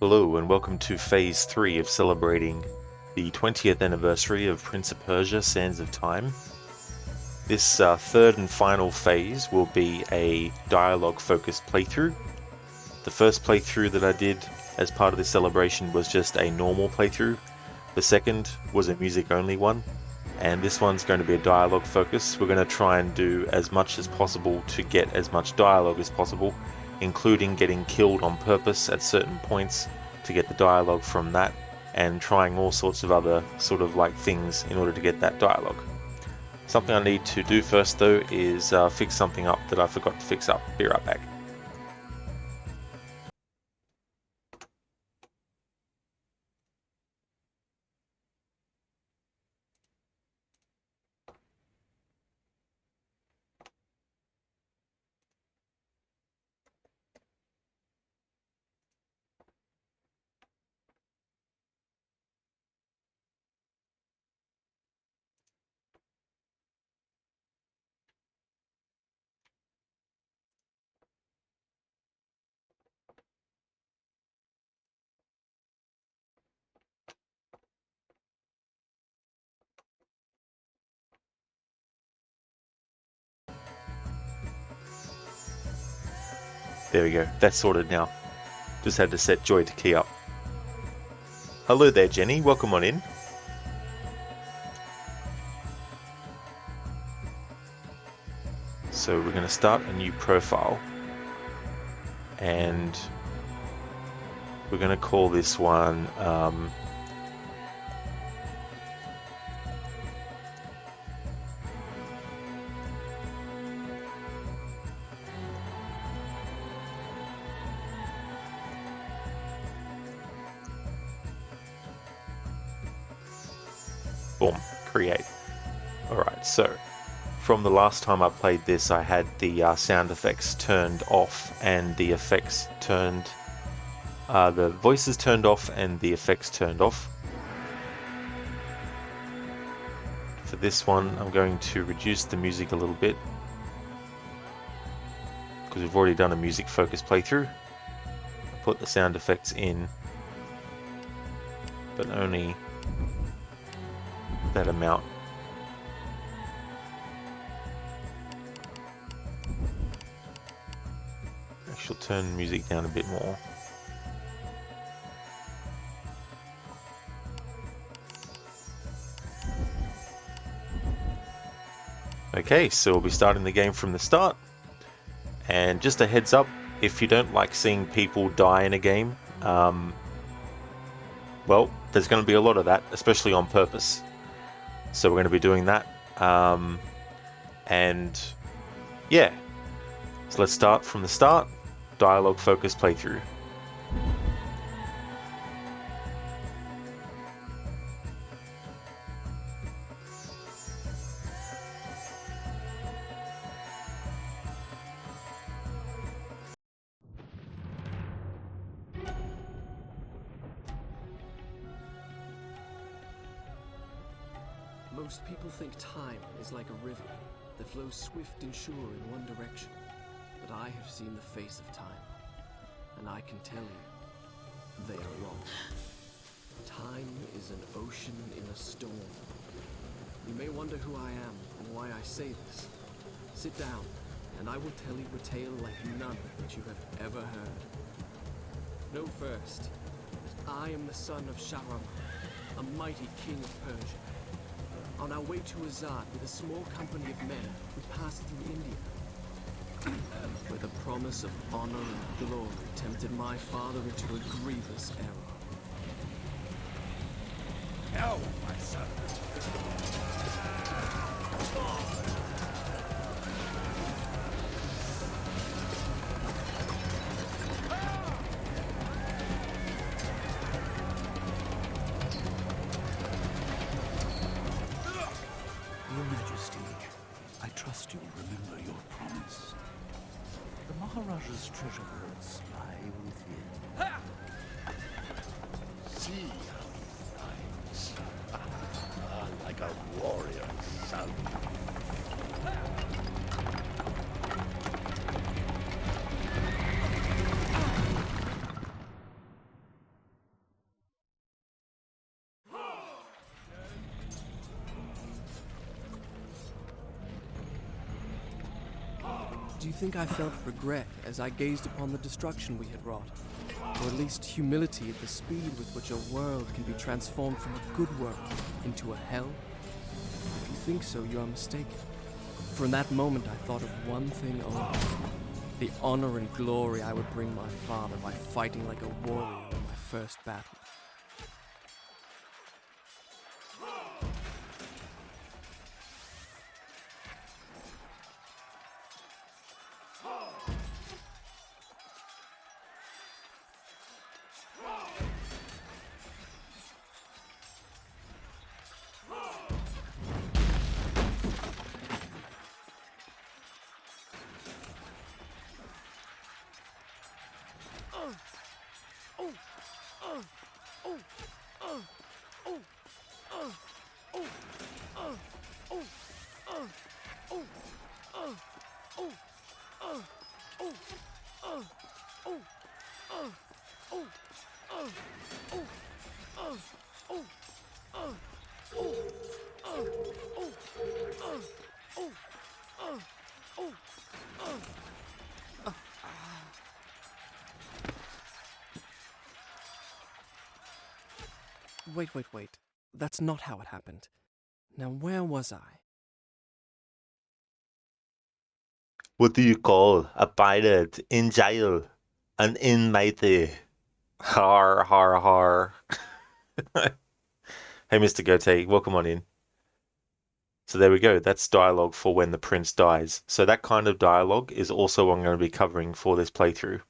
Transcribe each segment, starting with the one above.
Hello and welcome to Phase 3 of celebrating the 20th anniversary of Prince of Persia: Sands of Time. This third and final phase will be a dialogue-focused playthrough. The first playthrough that I did as part of this celebration was just a normal playthrough. The second was a music-only one, and this one's going to be a dialogue focus. We're going to try and do as much as possible to get as much dialogue as possible, including getting killed on purpose at certain points to get the dialogue from that, and trying all sorts of other sort of like things in order to get that dialogue. Something I need to do first though is fix something up that I forgot to fix up. Be right back. There we go, that's sorted now. Just had to set Joy to key up. Hello there, Jenny, welcome on in. So we're going to start a new profile, and we're going to call this one boom, create. Alright, so from the last time I played this, I had the sound effects turned off and the effects turned, the voices turned off and the effects turned off. For this one, I'm going to reduce the music a little bit because we've already done a music focused playthrough. Put the sound effects in, but only that amount. I shall turn music down a bit more. Okay, so we'll be starting the game from the start. And just a heads up, if you don't like seeing people die in a game, well, there's going to be a lot of that, especially on purpose. So we're going to be doing that. And yeah, so let's start from the start. Dialogue focused playthrough. Most people think time is like a river that flows swift and sure in one direction. But I have seen the face of time, and I can tell you, they are wrong. Time is an ocean in a storm. You may wonder who I am and why I say this. Sit down, and I will tell you a tale like none that you have ever heard. Know first that I am the son of Shahram, a mighty king of Persia. On our way to Azad with a small company of men, we passed through India, where the promise of honor and glory tempted my father into a grievous error. Now, my son. Your Majesty, I trust you will remember your promise. The Maharaja's treasure hoards lie within. See how he fights. Like a warrior son. Do you think I felt regret as I gazed upon the destruction we had wrought? Or at least humility at the speed with which a world can be transformed from a good world into a hell? If you think so, you are mistaken. For in that moment I thought of one thing only. The honor and glory I would bring my father by fighting like a warrior in my first battle. Wait. That's not how it happened. Now where was I? What do you call a pirate in jail? An inmate. Har, har, har. Hey, Mr. Goatee, welcome on in. So there we go. That's dialogue for when the prince dies. So that kind of dialogue is also what I'm going to be covering for this playthrough.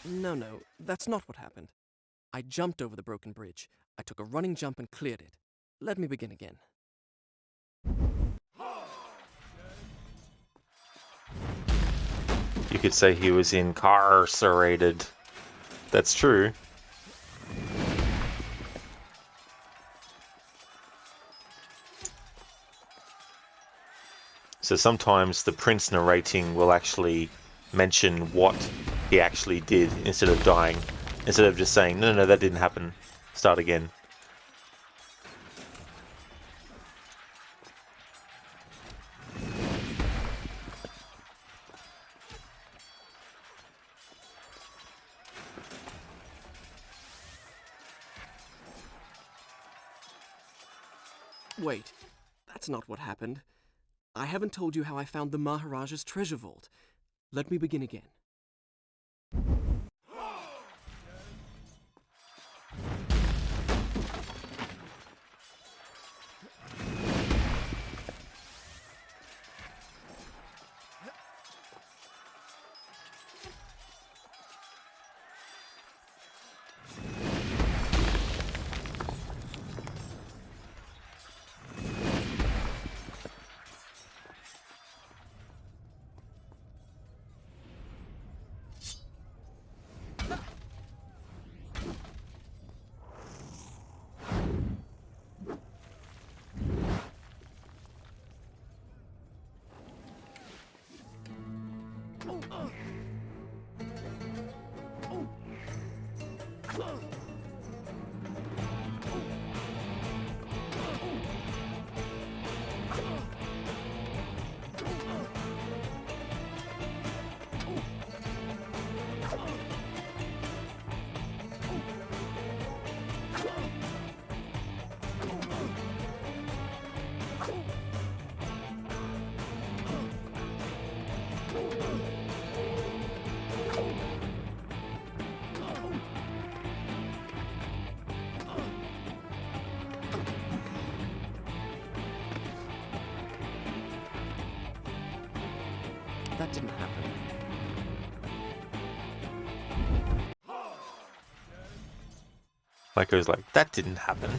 No, that's not what happened. I jumped over the broken bridge. I took a running jump and cleared it. Let me begin again. You could say he was incarcerated. That's true. So sometimes the prince narrating will actually mention what he actually did instead of dying. Instead of just saying, no, that didn't happen. Start again. Wait, that's not what happened. I haven't told you how I found the Maharaja's treasure vault. Let me begin again. that didn't happen. Maiko's like, that didn't happen.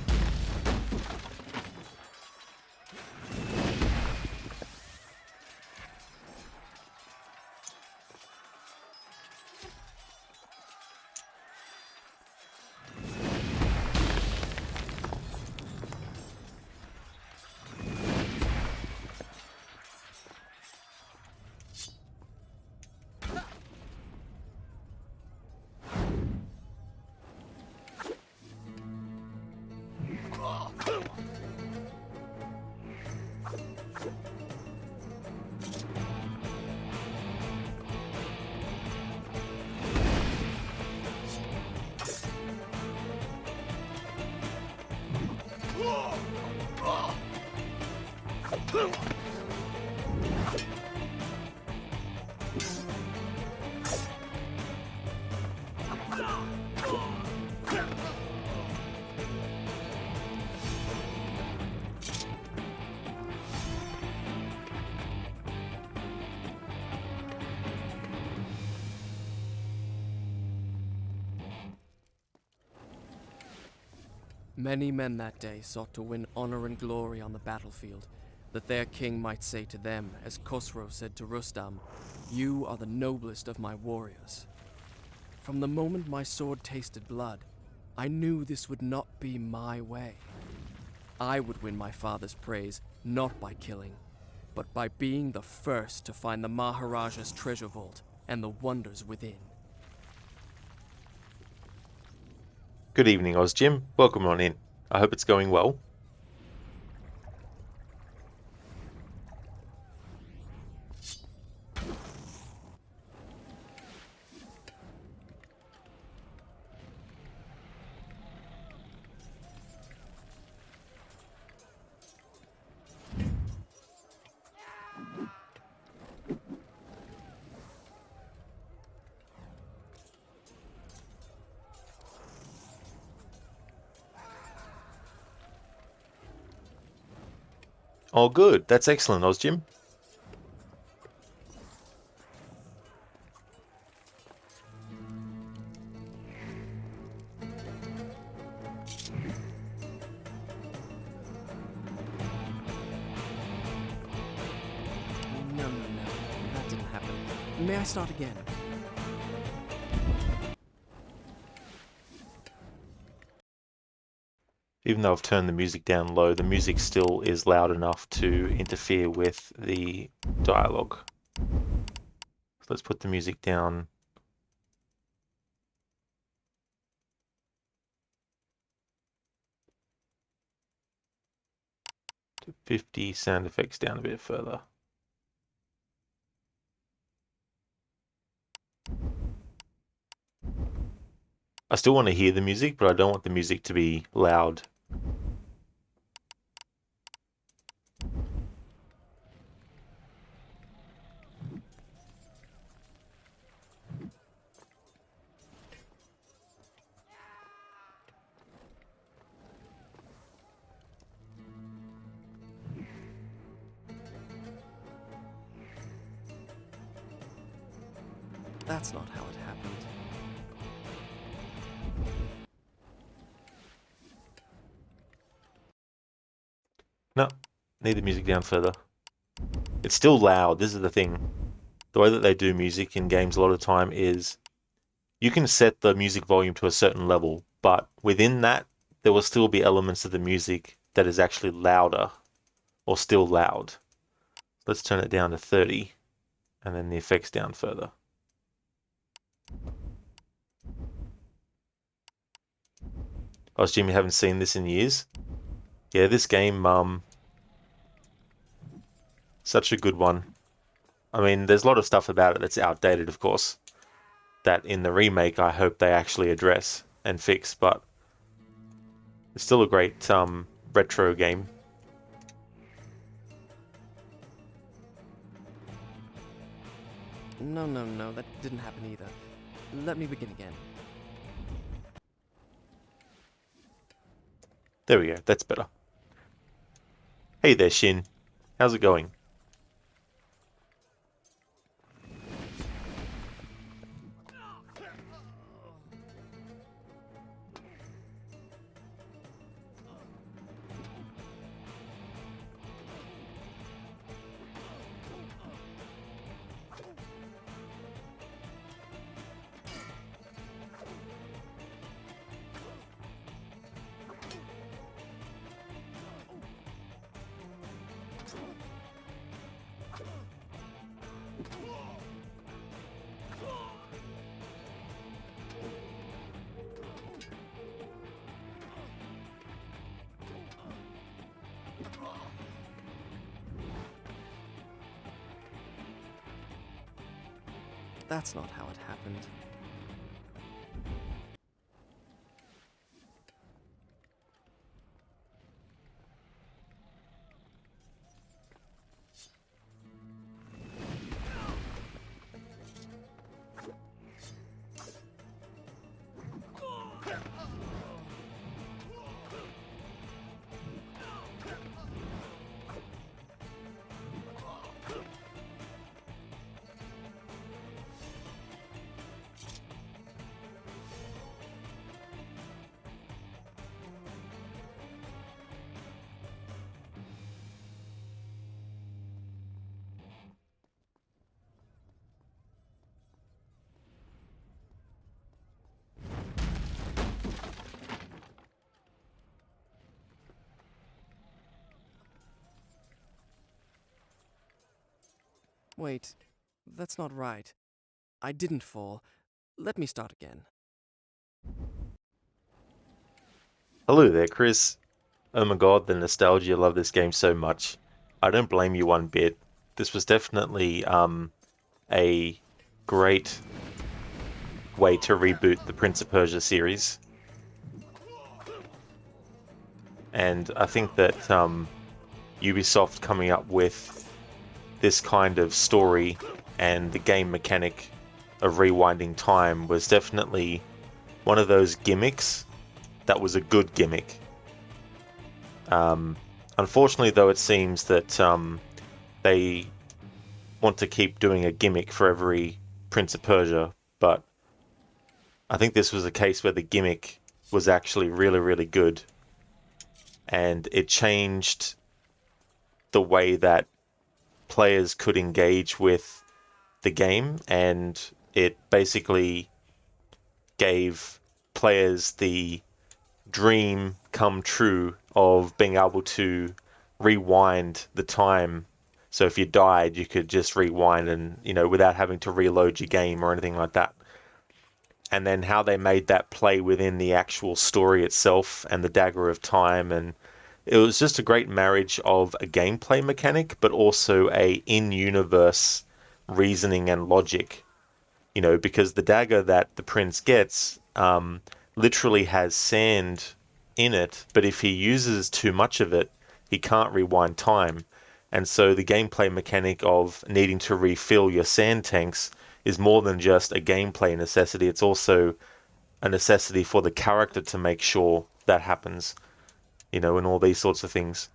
Many men that day sought to win honor and glory on the battlefield, that their king might say to them, as Khosrow said to Rustam, "You are the noblest of my warriors." From the moment my sword tasted blood, I knew this would not be my way. I would win my father's praise, not by killing, but by being the first to find the Maharaja's treasure vault and the wonders within. Good evening, Ozjim. Welcome on in. I hope it's going well. Oh, good. That's excellent, Ozjim. No, that didn't happen. May I start again? Even though I've turned the music down low, the music still is loud enough to interfere with the dialogue. So let's put the music down. To 50, sound effects down a bit further. I still want to hear the music, but I don't want the music to be loud. That's not how it happened. No, need the music down further. It's still loud. This is the thing. The way that they do music in games a lot of time is you can set the music volume to a certain level, but within that, there will still be elements of the music that is actually louder or still loud. Let's turn it down to 30 and then the effects down further. Oh, Jimmy, haven't seen this in years. Yeah, this game, such a good one. I mean, there's a lot of stuff about it that's outdated, of course, that in the remake I hope they actually address and fix, but it's still a great retro game. No, that didn't happen either. Let me begin again. There we go, that's better. Hey there, Shin. How's it going? That's not how it happened. Wait, that's not right. I didn't fall. Let me start again. Hello there, Chris. Oh my god, the nostalgia. I love this game so much. I don't blame you one bit. This was definitely a great way to reboot the Prince of Persia series. And I think that Ubisoft coming up with this kind of story and the game mechanic of rewinding time was definitely one of those gimmicks that was a good gimmick. Unfortunately, though, it seems that they want to keep doing a gimmick for every Prince of Persia, but I think this was a case where the gimmick was actually really, really good, and it changed the way that players could engage with the game, and it basically gave players the dream come true of being able to rewind the time. So if you died, you could just rewind and, without having to reload your game or anything like that. And then how they made that play within the actual story itself and the Dagger of Time. And it was just a great marriage of a gameplay mechanic, but also a in-universe reasoning and logic. Because the dagger that the prince gets literally has sand in it, but if he uses too much of it, he can't rewind time. And so the gameplay mechanic of needing to refill your sand tanks is more than just a gameplay necessity. It's also a necessity for the character to make sure that happens, and all these sorts of things.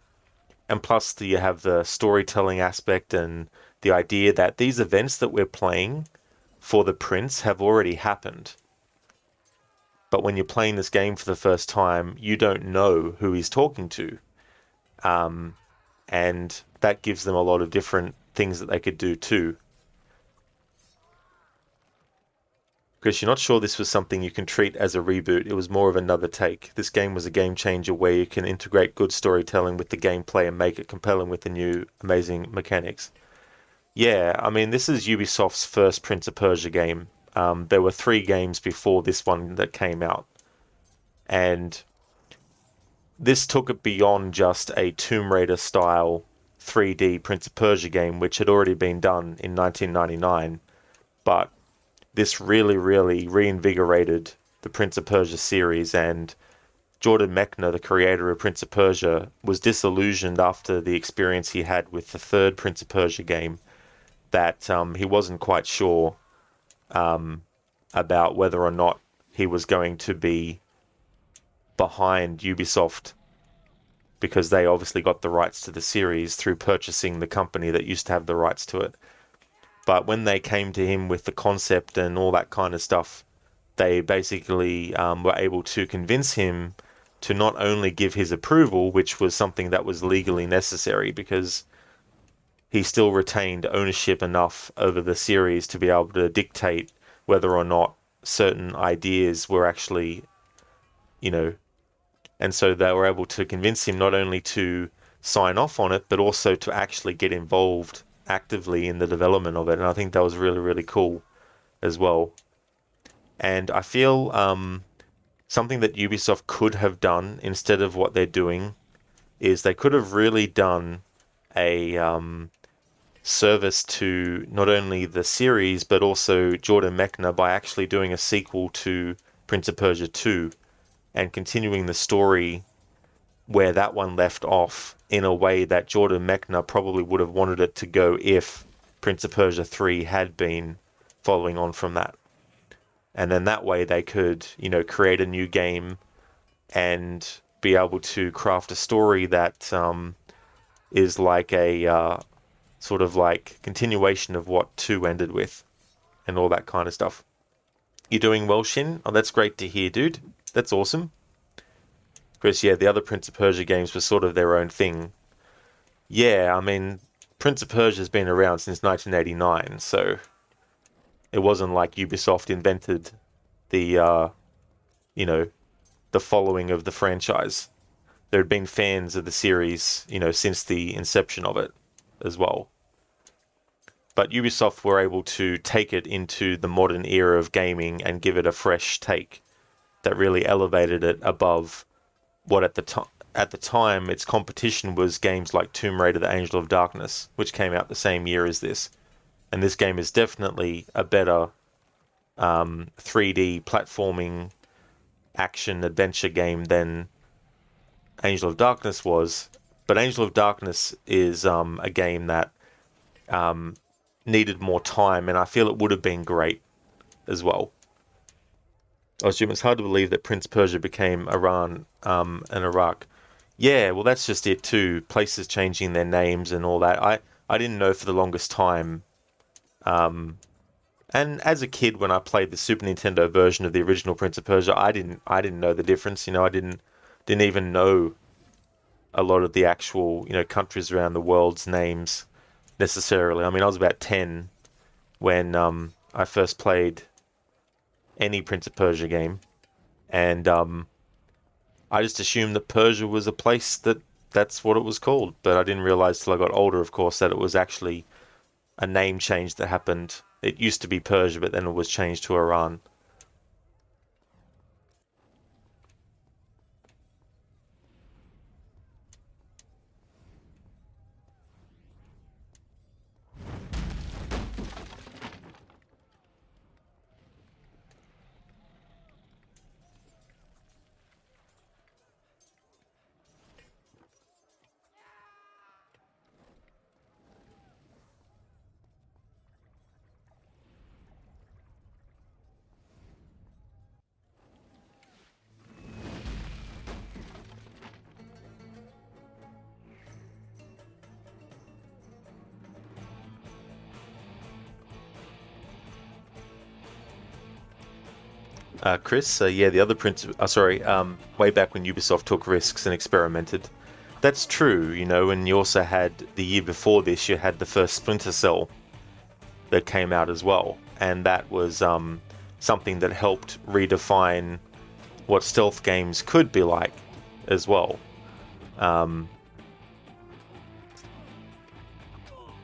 And plus, you have the storytelling aspect and the idea that these events that we're playing for the prince have already happened. But when you're playing this game for the first time, you don't know who he's talking to. And that gives them a lot of different things that they could do too. Because you're not sure this was something you can treat as a reboot. It was more of another take. This game was a game changer where you can integrate good storytelling with the gameplay and make it compelling with the new amazing mechanics. Yeah, I mean, this is Ubisoft's first Prince of Persia game. There were 3 games before this one that came out. And this took it beyond just a Tomb Raider style 3D Prince of Persia game, which had already been done in 1999. But this really, really reinvigorated the Prince of Persia series, and Jordan Mechner, the creator of Prince of Persia, was disillusioned after the experience he had with the 3rd Prince of Persia game, that he wasn't quite sure about whether or not he was going to be behind Ubisoft, because they obviously got the rights to the series through purchasing the company that used to have the rights to it. But when they came to him with the concept and all that kind of stuff, they basically were able to convince him to not only give his approval, which was something that was legally necessary because he still retained ownership enough over the series to be able to dictate whether or not certain ideas were actually, and so they were able to convince him not only to sign off on it, but also to actually get involved actively in the development of it. And I think that was really, really cool as well. And I feel something that Ubisoft could have done instead of what they're doing is they could have really done a service to not only the series but also Jordan Mechner by actually doing a sequel to Prince of Persia 2 and continuing the story where that one left off in a way that Jordan Mechner probably would have wanted it to go if Prince of Persia 3 had been following on from that. And then that way they could, create a new game and be able to craft a story that is like a sort of like continuation of what 2 ended with and all that kind of stuff. You're doing well, Shin? Oh, that's great to hear, dude. That's awesome. Chris, yeah, the other Prince of Persia games were sort of their own thing. Yeah, I mean, Prince of Persia's been around since 1989, so it wasn't like Ubisoft invented the, the following of the franchise. There had been fans of the series, since the inception of it as well. But Ubisoft were able to take it into the modern era of gaming and give it a fresh take that really elevated it above what at the time its competition was games like Tomb Raider: The Angel of Darkness, which came out the same year as this. And this game is definitely a better 3D platforming action adventure game than Angel of Darkness was. But Angel of Darkness is a game that needed more time, and I feel it would have been great as well. I assume it's hard to believe that Prince Persia became Iran and Iraq. Yeah, well, that's just it too. Places changing their names and all that. I didn't know for the longest time. And as a kid, when I played the Super Nintendo version of the original Prince of Persia, I didn't know the difference. I didn't even know a lot of the actual countries around the world's names necessarily. I mean, I was about 10 when I first played any Prince of Persia game, and I just assumed that Persia was a place that's what it was called, but I didn't realize till I got older, of course, that it was actually a name change that happened. It used to be Persia, but then it was changed to Iran. Chris, yeah, the other Prince, way back when Ubisoft took risks and experimented. That's true, and you also had, the year before this, you had the first Splinter Cell that came out as well, and that was something that helped redefine what stealth games could be like as well.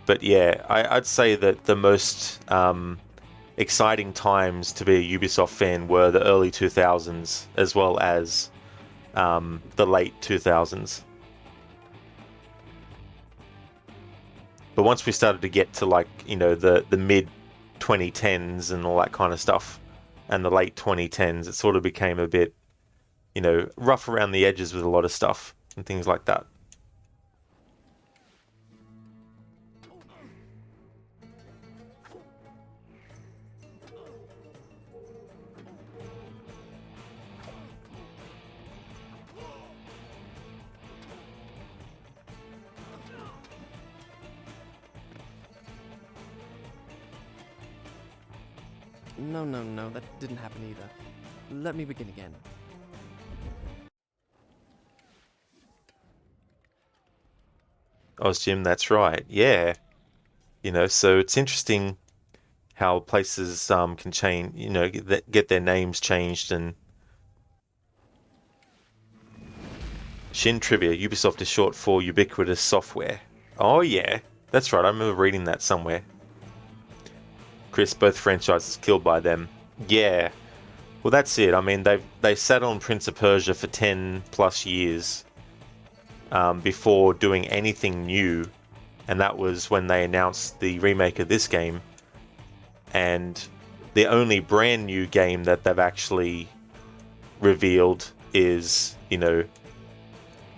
But yeah, I'd say that the most exciting times to be a Ubisoft fan were the early 2000s as well as the late 2000s. But once we started to get to the mid 2010s and all that kind of stuff and the late 2010s, it sort of became a bit rough around the edges with a lot of stuff and things like that. No, that didn't happen either. Let me begin again. Oh, Jim, that's right. Yeah. So it's interesting how places can change, get their names changed. And Shin Trivia, Ubisoft is short for ubiquitous software. Oh yeah, that's right. I remember reading that somewhere. Chris, both franchises killed by them. Yeah. Well, that's it. I mean, they sat on Prince of Persia for 10 plus years before doing anything new and that was when they announced the remake of this game. And the only brand new game that they've actually revealed is, you know,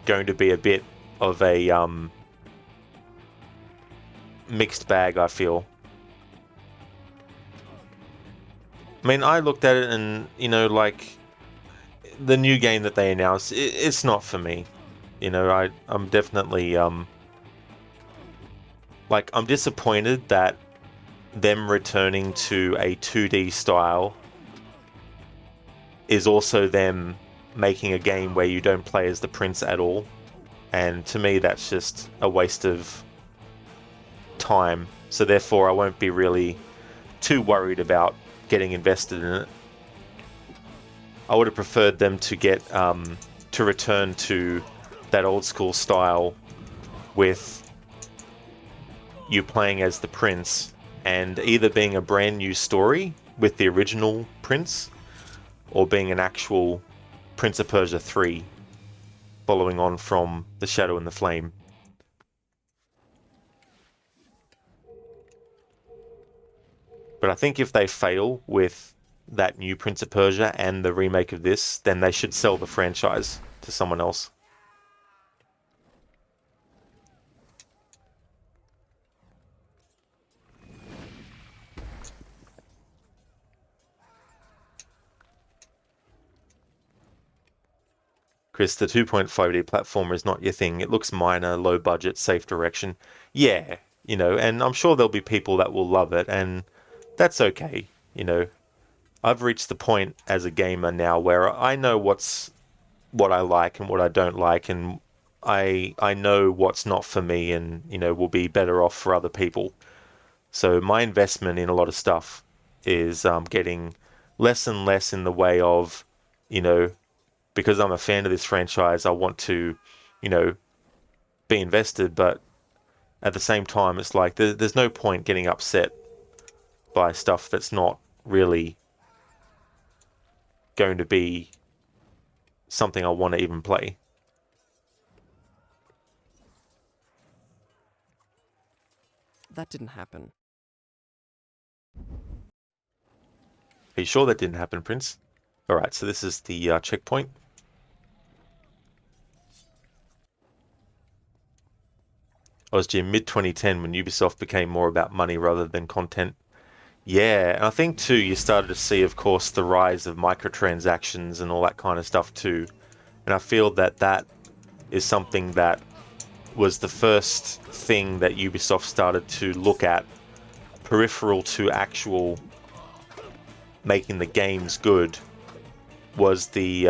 going to be a bit of a mixed bag, I feel. I mean, I looked at it and, you know, like, the new game that they announced, it's not for me. You know, I'm definitely, like, I'm disappointed that them returning to a 2D style is also them making a game where you don't play as the prince at all. And to me, that's just a waste of time. So therefore, I won't be really too worried about getting invested in it. I would have preferred them to get to return to that old school style with you playing as the prince and either being a brand new story with the original prince or being an actual Prince of Persia 3 following on from The Shadow and the Flame. But I think if they fail with that new Prince of Persia and the remake of this, then they should sell the franchise to someone else. Chris, the 2.5D platformer is not your thing. It looks minor, low budget, safe direction. Yeah, you know, and I'm sure there'll be people that will love it, and that's okay. You know, I've reached the point as a gamer now where I know what I like and what I don't like, and I know what's not for me, and you know, will be better off for other people. So my investment in a lot of stuff is getting less and less in the way of, you know, because I'm a fan of this franchise, I want to, you know, be invested, but at the same time, it's like there's no point getting upset by stuff that's not really going to be something I want to even play. That didn't happen. Are you sure that didn't happen, Prince? Alright, so this is the checkpoint. I was in mid-2010 when Ubisoft became more about money rather than content. Yeah, and I think too you started to see, of course, the rise of microtransactions and all that kind of stuff too. And I feel that that is something that was the first thing that Ubisoft started to look at, peripheral to actual making the games good, was the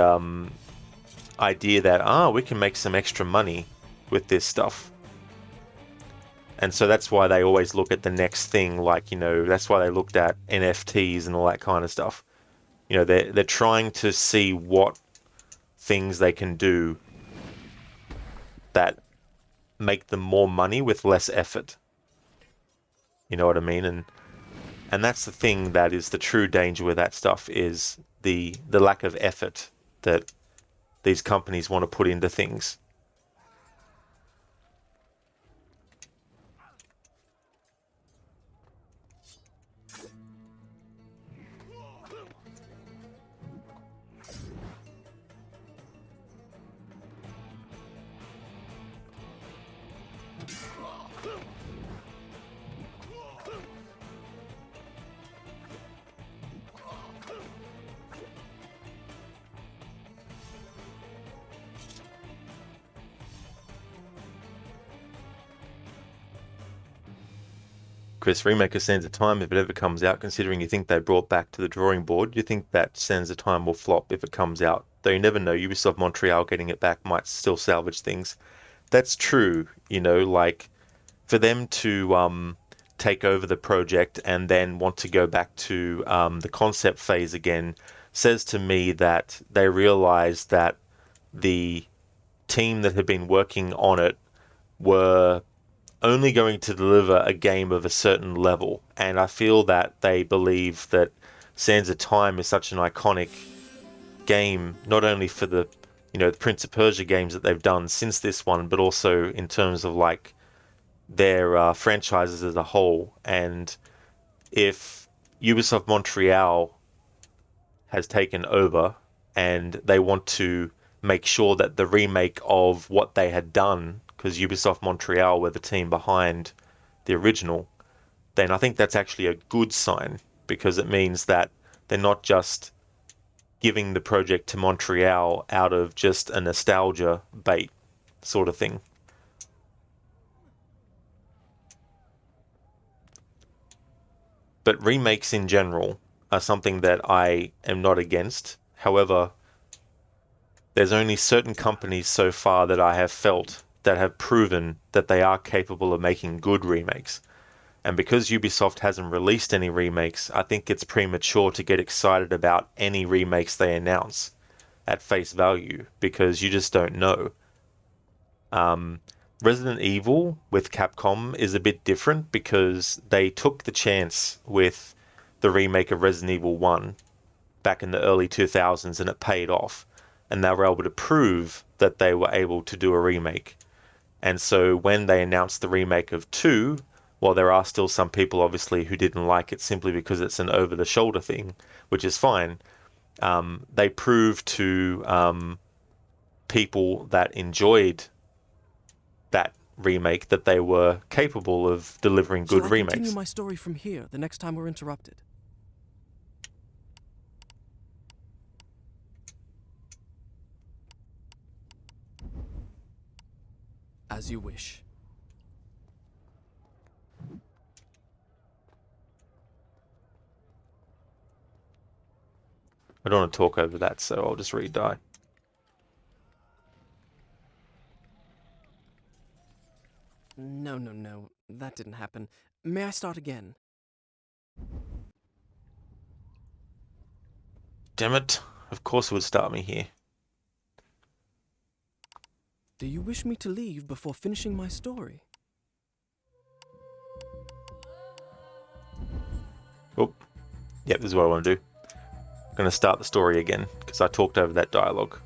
idea that, we can make some extra money with this stuff. And so that's why they always look at the next thing, like, you know, that's why they looked at NFTs and all that kind of stuff. You know, they're trying to see what things they can do that make them more money with less effort. You know what I mean? And that's the thing that is the true danger with that stuff, is the lack of effort that these companies want to put into things. Chris, remake of Sands of Time, if it ever comes out, considering you think they brought back to the drawing board, do you think that Sands of Time will flop if it comes out? Though you never know, Ubisoft Montreal getting it back might still salvage things. That's true, you know, like, for them to take over the project and then want to go back to the concept phase again says to me that they realized that the team that had been working on it were only going to deliver a game of a certain level. And I feel that they believe that Sands of Time is such an iconic game, not only for the, you know, the Prince of Persia games that they've done since this one, but also in terms of like their franchises as a whole. And if Ubisoft Montreal has taken over and they want to make sure that the remake of what they had done, because Ubisoft Montreal were the team behind the original, then I think that's actually a good sign, because it means that they're not just giving the project to Montreal out of just a nostalgia bait sort of thing. But remakes in general are something that I am not against. However, there's only certain companies so far that I have felt that have proven that they are capable of making good remakes. And because Ubisoft hasn't released any remakes, I think it's premature to get excited about any remakes they announce at face value, because you just don't know. Resident Evil with Capcom is a bit different because they took the chance with the remake of Resident Evil 1 back in the early 2000s, and it paid off. And they were able to prove that they were able to do a remake. And so when they announced the remake of 2, while there are still some people obviously who didn't like it simply because it's an over-the-shoulder thing, which is fine, they proved to people that enjoyed that remake that they were capable of delivering Shall good I continue remakes. my story from here the next time we're interrupted? As you wish. I don't want to talk over that, so I'll just re-die. No, no, no. That didn't happen. May I start again? Damn it. Of course it would start me here. Do you wish me to leave before finishing my story? Oh, yep, this is what I want to do. I'm going to start the story again, because I talked over that dialogue.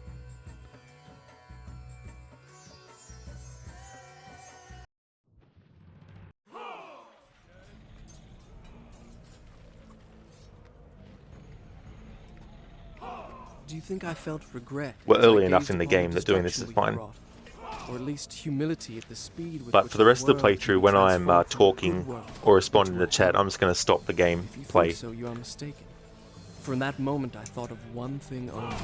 Do you think I felt regret? We're as I early enough gazed in the upon game that doing this destruction is we had fine. wrought? Or at least humility at the speed with But which for the our rest of the world can playthrough, be when I'm transformed from a good talking world or responding into to a chat, hell. I'm just going to stop the game If you play. think so, you are mistaken. For in that moment I thought of one thing only.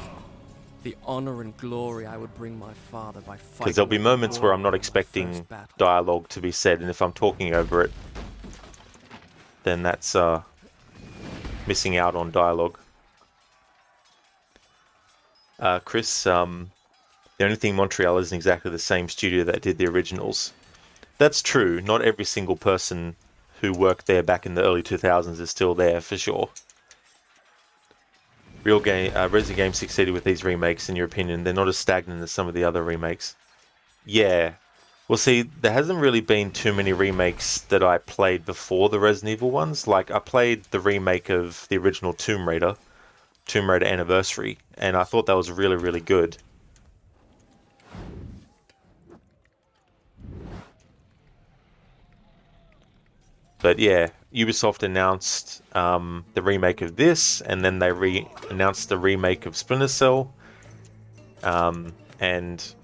The honor and glory I would bring my father by fighting. Because there'll be like a moments where I'm not warrior in my expecting first battle. dialogue to be said, and if I'm talking over it, then that's missing out on dialogue. Chris, the only thing, Montreal isn't exactly the same studio that did the originals. That's true. Not every single person who worked there back in the early 2000s is still there, for sure. Resident Games succeeded with these remakes, in your opinion? They're not as stagnant as some of the other remakes. Yeah. Well, see, there hasn't really been too many remakes that I played before the Resident Evil ones. Like, I played the remake of the original Tomb Raider Anniversary, and I thought that was really, really good. But yeah, Ubisoft announced the remake of this, and then they announced the remake of Splinter Cell, and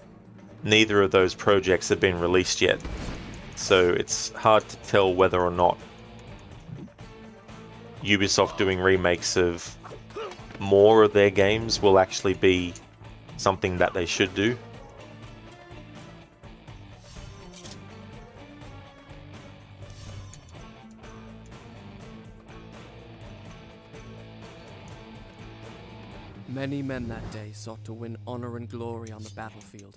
neither of those projects have been released yet. So it's hard to tell whether or not Ubisoft doing remakes of more of their games will actually be something that they should do. Many men that day sought to win honor and glory on the battlefield.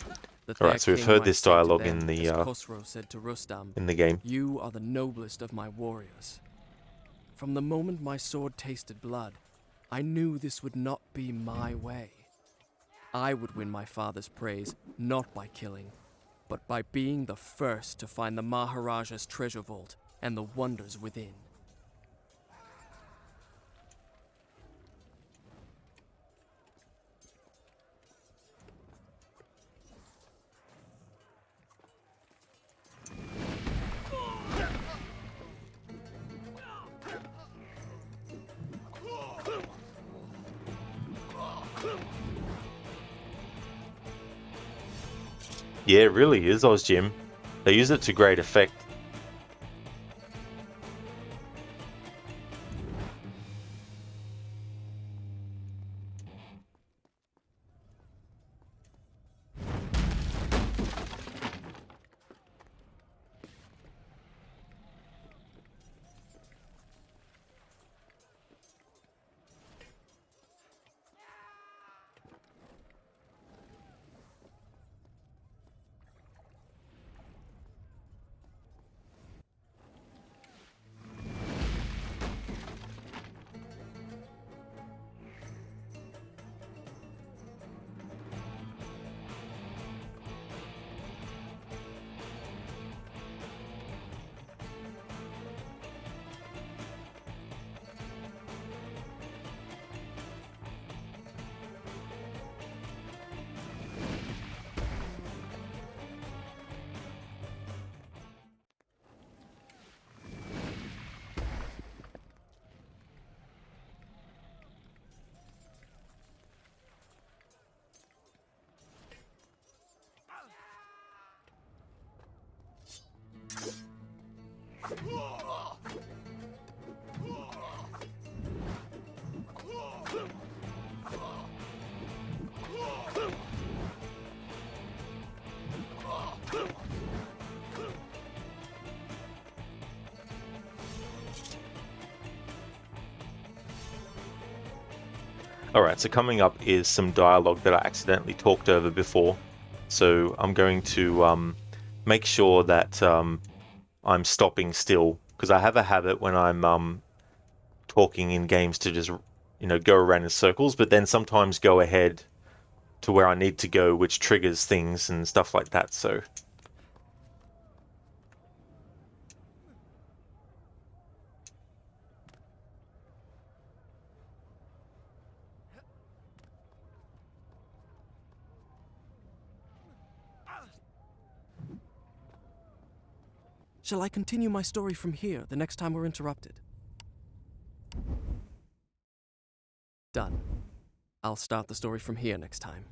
Alright, so we've heard this dialogue in the Khosrow said to Rustam, game. "You are the noblest of my warriors." From the moment my sword tasted blood, I knew this would not be my way. I would win my father's praise not by killing, but by being the first to find the Maharaja's treasure vault and the wonders within. Yeah, it really is, Ozjim. They use it to great effect. Alright, so coming up is some dialogue that I accidentally talked over before. So I'm going to make sure that I'm stopping still, because I have a habit when I'm talking in games to just, go around in circles, but then sometimes go ahead to where I need to go, which triggers things and stuff like that, so... Shall I continue my story from here the next time we're interrupted? Done. I'll start the story from here next time.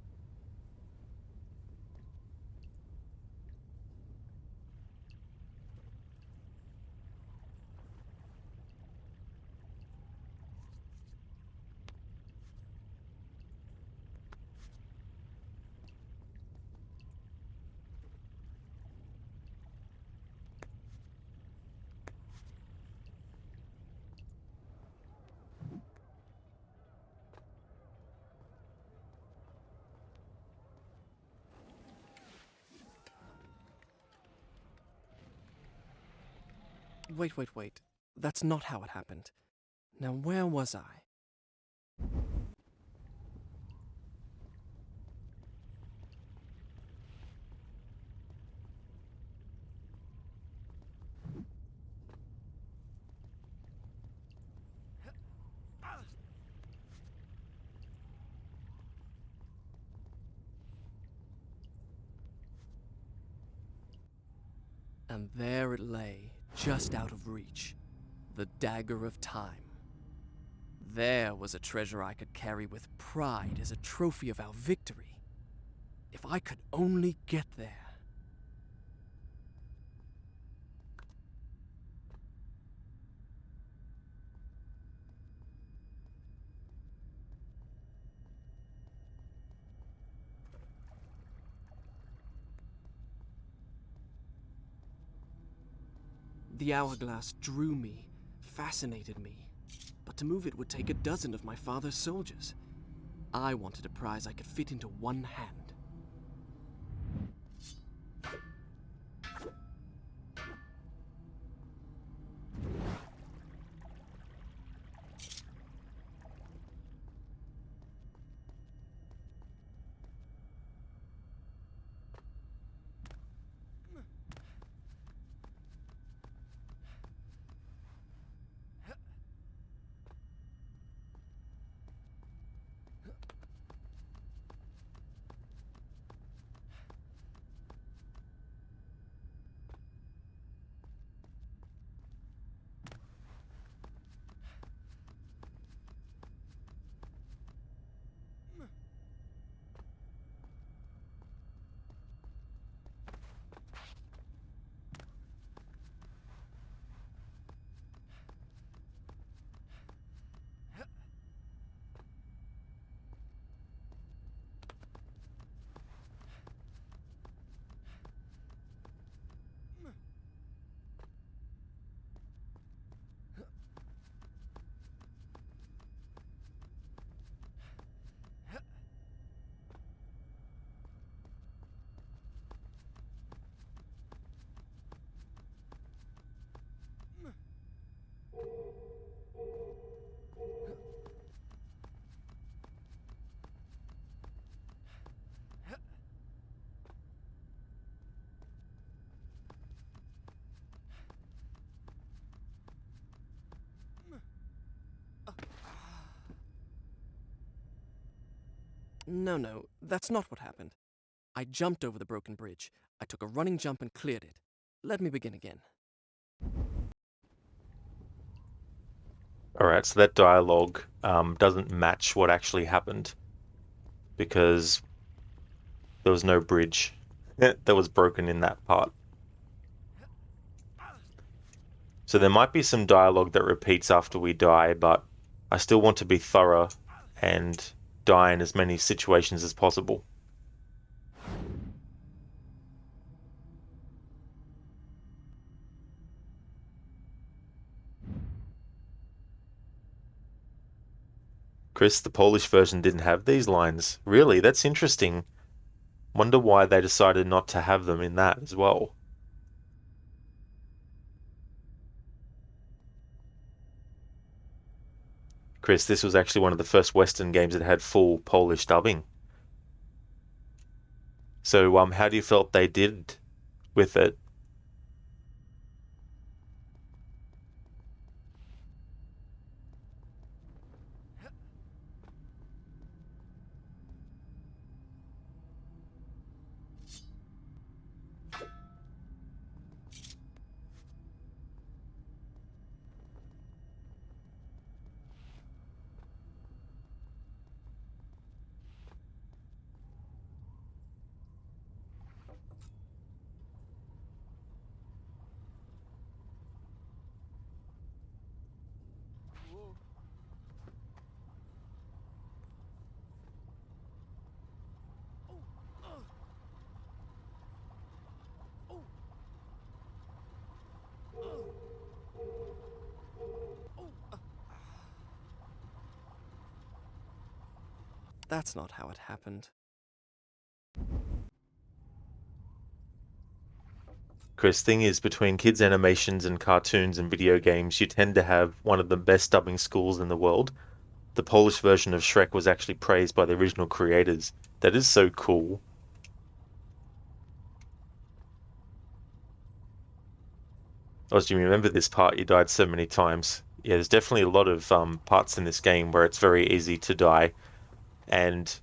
Wait. That's not how it happened. Now, where was I? And there it lay, just out of reach. The Dagger of Time. There was a treasure I could carry with pride as a trophy of our victory. If I could only get there. The hourglass drew me, fascinated me. But to move it would take a dozen of my father's soldiers. I wanted a prize I could fit into one hand. No, that's not what happened. I jumped over the broken bridge. I took a running jump and cleared it. Let me begin again. Alright, so that dialogue doesn't match what actually happened because there was no bridge that was broken in that part. So there might be some dialogue that repeats after we die, but I still want to be thorough and die in as many situations as possible. Chris, the Polish version didn't have these lines. Really? That's interesting. Wonder why they decided not to have them in that as well. Chris, this was actually one of the first Western games that had full Polish dubbing. So, how do you felt they did with it? That's not how it happened. Chris, thing is, between kids' animations and cartoons and video games, you tend to have one of the best dubbing schools in the world. The Polish version of Shrek was actually praised by the original creators. That is so cool. Oh, do you remember this part? You died so many times. Yeah, there's definitely a lot of parts in this game where it's very easy to die, and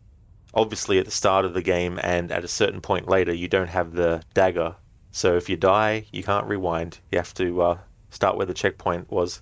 obviously at the start of the game and at a certain point later, you don't have the dagger. So if you die, you can't rewind. You have to start where the checkpoint was.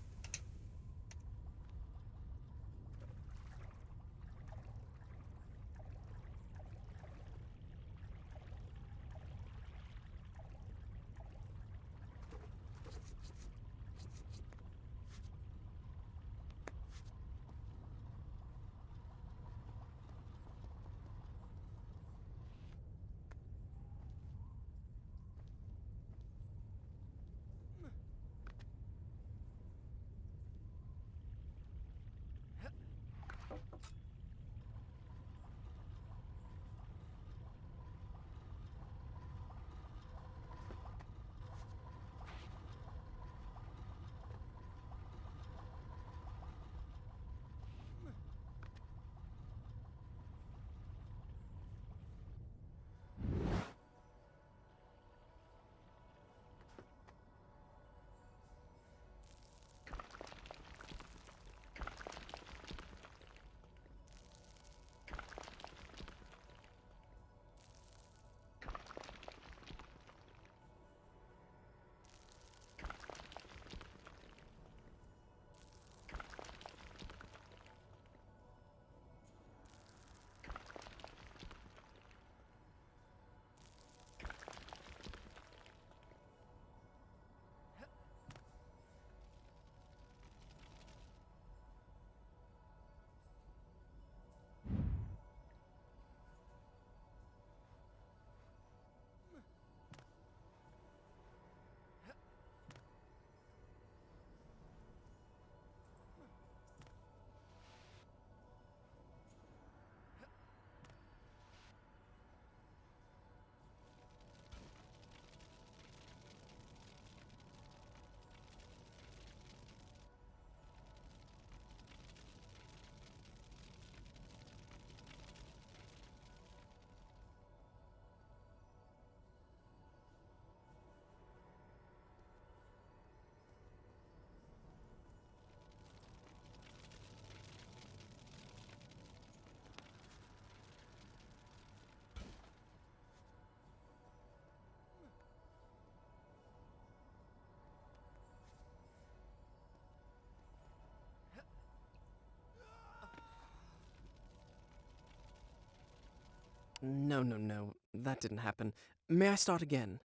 No. That didn't happen. May I start again?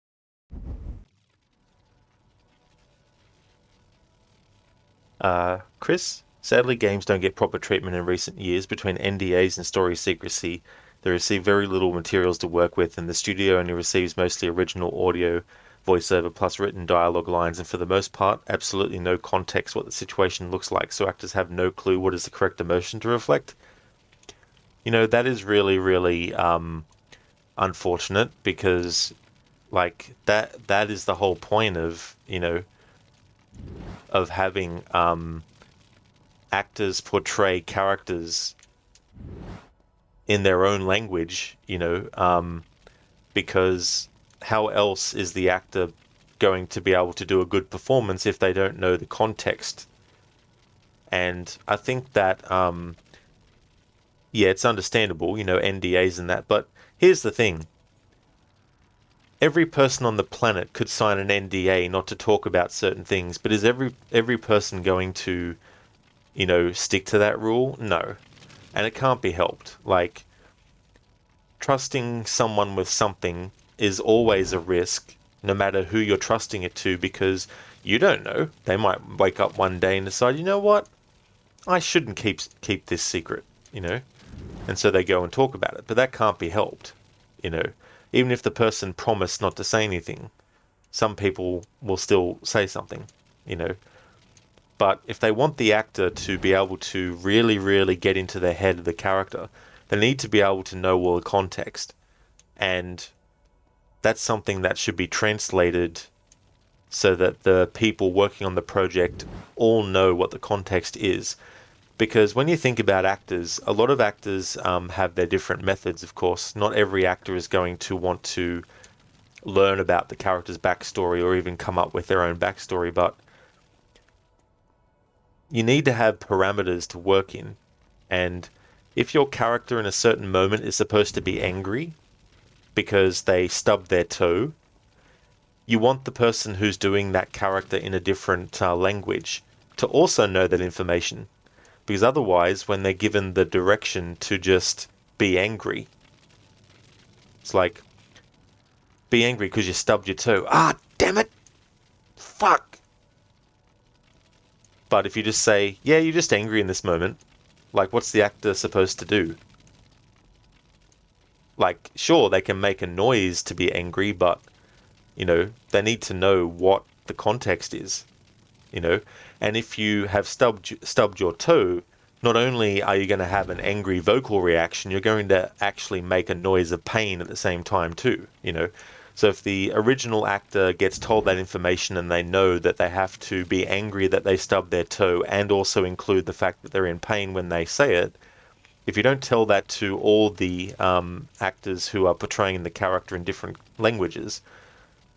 Chris, sadly games don't get proper treatment in recent years. Between NDAs and story secrecy, they receive very little materials to work with, and the studio only receives mostly original audio, voiceover plus written dialogue lines, and for the most part, absolutely no context what the situation looks like, so actors have no clue what is the correct emotion to reflect. You know, that is really, really unfortunate because like that is the whole point of, of having actors portray characters in their own language, because how else is the actor going to be able to do a good performance if they don't know the context? And I think that, yeah, it's understandable, NDAs and that, but here's the thing. Every person on the planet could sign an NDA not to talk about certain things, but is every person going to, stick to that rule? No. And it can't be helped. Like, trusting someone with something is always a risk, no matter who you're trusting it to, because you don't know. They might wake up one day and decide, you know what? I shouldn't keep this secret, And so they go and talk about it. But that can't be helped, you know. Even if the person promised not to say anything, some people will still say something, you know. But if they want the actor to be able to really, really get into the head of the character, they need to be able to know all the context. And that's something that should be translated so that the people working on the project all know what the context is. Because when you think about actors, a lot of actors have their different methods, of course. Not every actor is going to want to learn about the character's backstory or even come up with their own backstory, but you need to have parameters to work in. And if your character in a certain moment is supposed to be angry because they stubbed their toe, you want the person who's doing that character in a different language to also know that information. Because otherwise, when they're given the direction to just be angry, it's like, be angry because you stubbed your toe. Ah, damn it! Fuck! But if you just say, yeah, you're just angry in this moment, like, what's the actor supposed to do? Like, sure, they can make a noise to be angry, but, they need to know what the context is, And if you have stubbed your toe, not only are you going to have an angry vocal reaction, you're going to actually make a noise of pain at the same time too, So if the original actor gets told that information and they know that they have to be angry that they stubbed their toe and also include the fact that they're in pain when they say it, if you don't tell that to all the actors who are portraying the character in different languages,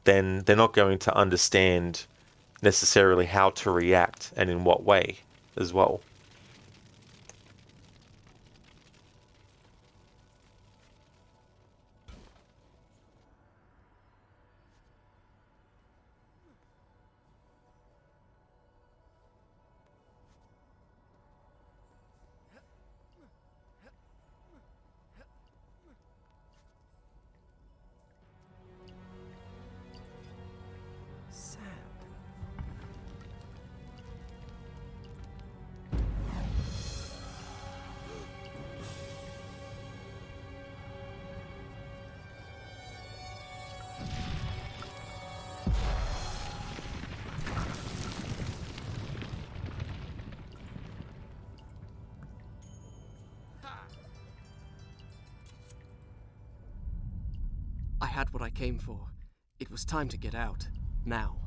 then they're not going to understand necessarily how to react and in what way as well. I had what I came for. It was time to get out. Now.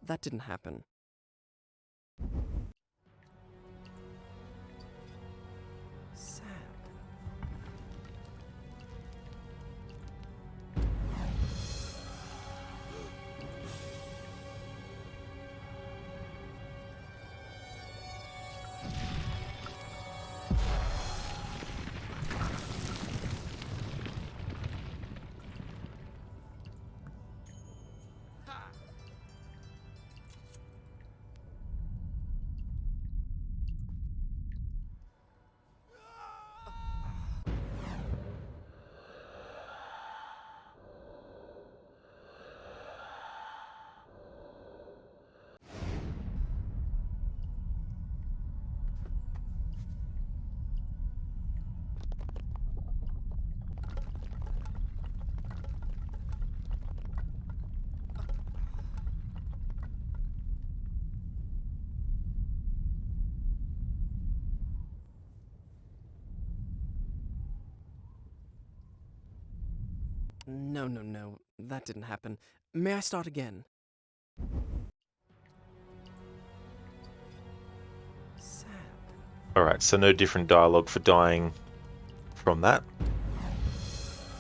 That didn't happen. No, no, no. That didn't happen. May I start again? Sad. Alright, so no different dialogue for dying from that.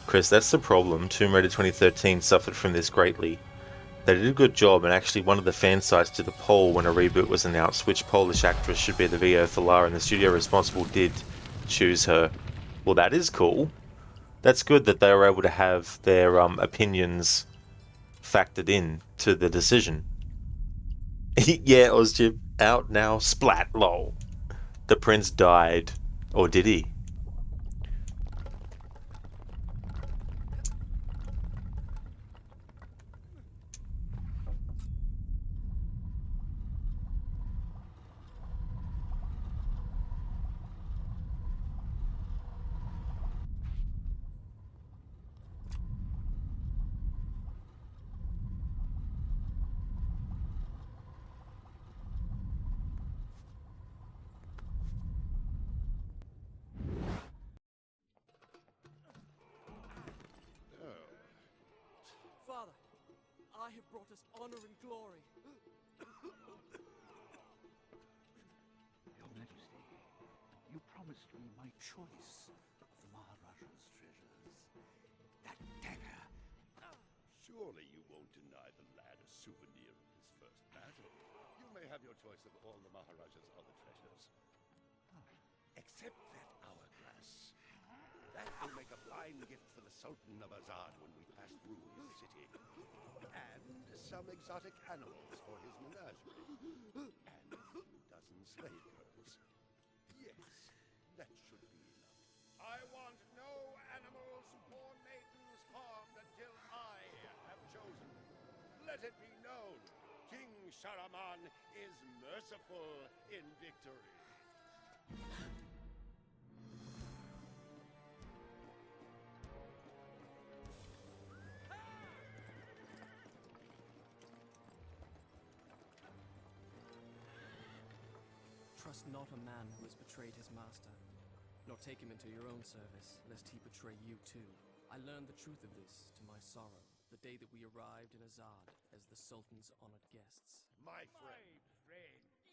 Chris, that's the problem. Tomb Raider 2013 suffered from this greatly. They did a good job, and actually one of the fan sites did a poll when a reboot was announced which Polish actress should be the VO for Lara, and the studio responsible did choose her. Well, that is cool. That's good that they were able to have their opinions factored in to the decision. Yeah, Ozjib, out now, splat, lol. The prince died. Or did he? Father, I have brought us honor and glory. Your Majesty, you promised me my choice of the Maharaja's treasures. That dagger. Surely you won't deny the lad a souvenir of his first battle. You may have your choice of all the Maharaja's other treasures. Except that hourglass. That will make a fine gift for the Sultan of Azad when we pass through his city. And some exotic animals for his menagerie. And a few dozen slave girls. Yes, that should be enough. I want no animals or maidens harmed until I have chosen. Let it be known, King Sharaman is merciful in victory. Trust not a man who has betrayed his master, nor take him into your own service, lest he betray you too. I learned the truth of this to my sorrow, the day that we arrived in Azad as the Sultan's honored guests. My friend.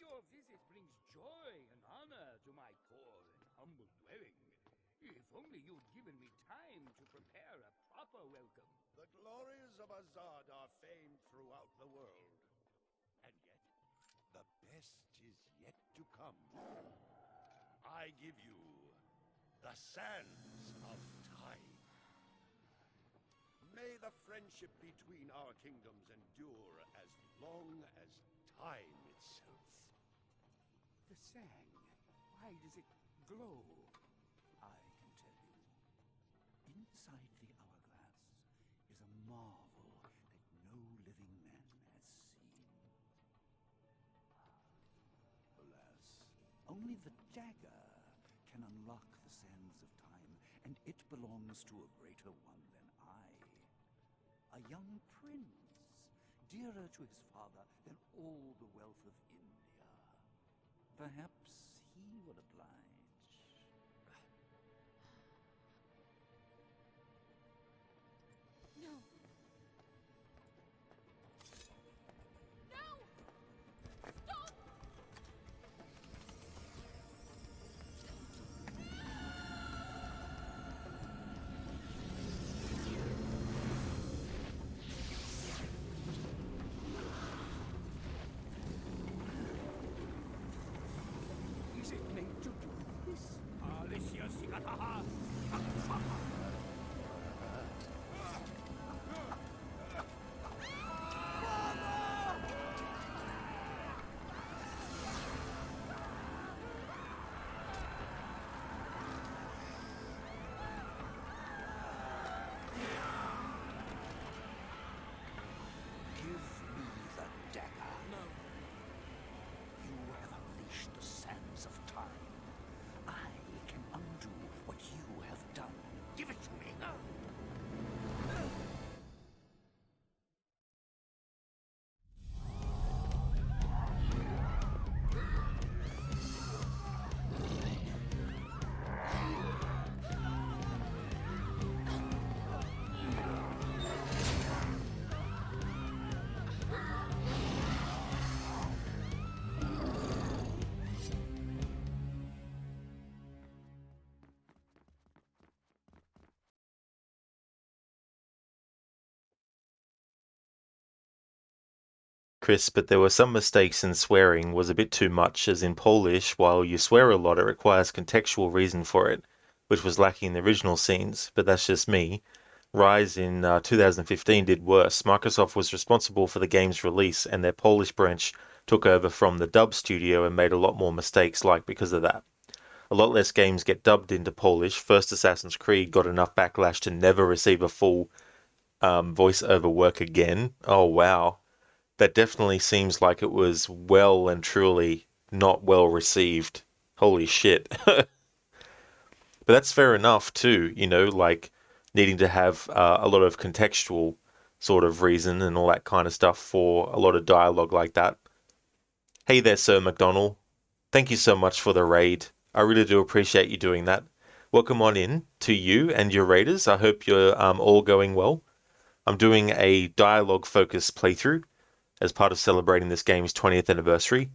Your visit brings joy and honor to my poor and humble dwelling. If only you'd given me time to prepare a proper welcome. The glories of Azad are famed throughout the world. And yet, the best is yet to come. I give you the sands of time. May the friendship between our kingdoms endure as long as time itself. The sand, why does it glow? I can tell you. Inside the hourglass is a marvel that no living man has seen. Alas, only the dagger can unlock the sands of time, and it belongs to a greater one than I. A young prince, dearer to his father than all the wealth of India. Perhaps he will oblige. No. No! Stop! Is it meant to do Chris, but there were some mistakes and swearing was a bit too much, as in Polish, while you swear a lot, it requires contextual reason for it, which was lacking in the original scenes, but that's just me. Rise in 2015 did worse. Microsoft was responsible for the game's release, and their Polish branch took over from the dub studio and made a lot more mistakes because of that. A lot less games get dubbed into Polish. First Assassin's Creed got enough backlash to never receive a full voiceover work again. Oh, wow. That definitely seems like it was well and truly not well received. Holy shit. But that's fair enough too, like needing to have a lot of contextual sort of reason and all that kind of stuff for a lot of dialogue like that. Hey there, Sir McDonald. Thank you so much for the raid. I really do appreciate you doing that. Welcome on in to you and your raiders. I hope you're all going well. I'm doing a dialogue-focused playthrough as part of celebrating this game's 20th anniversary.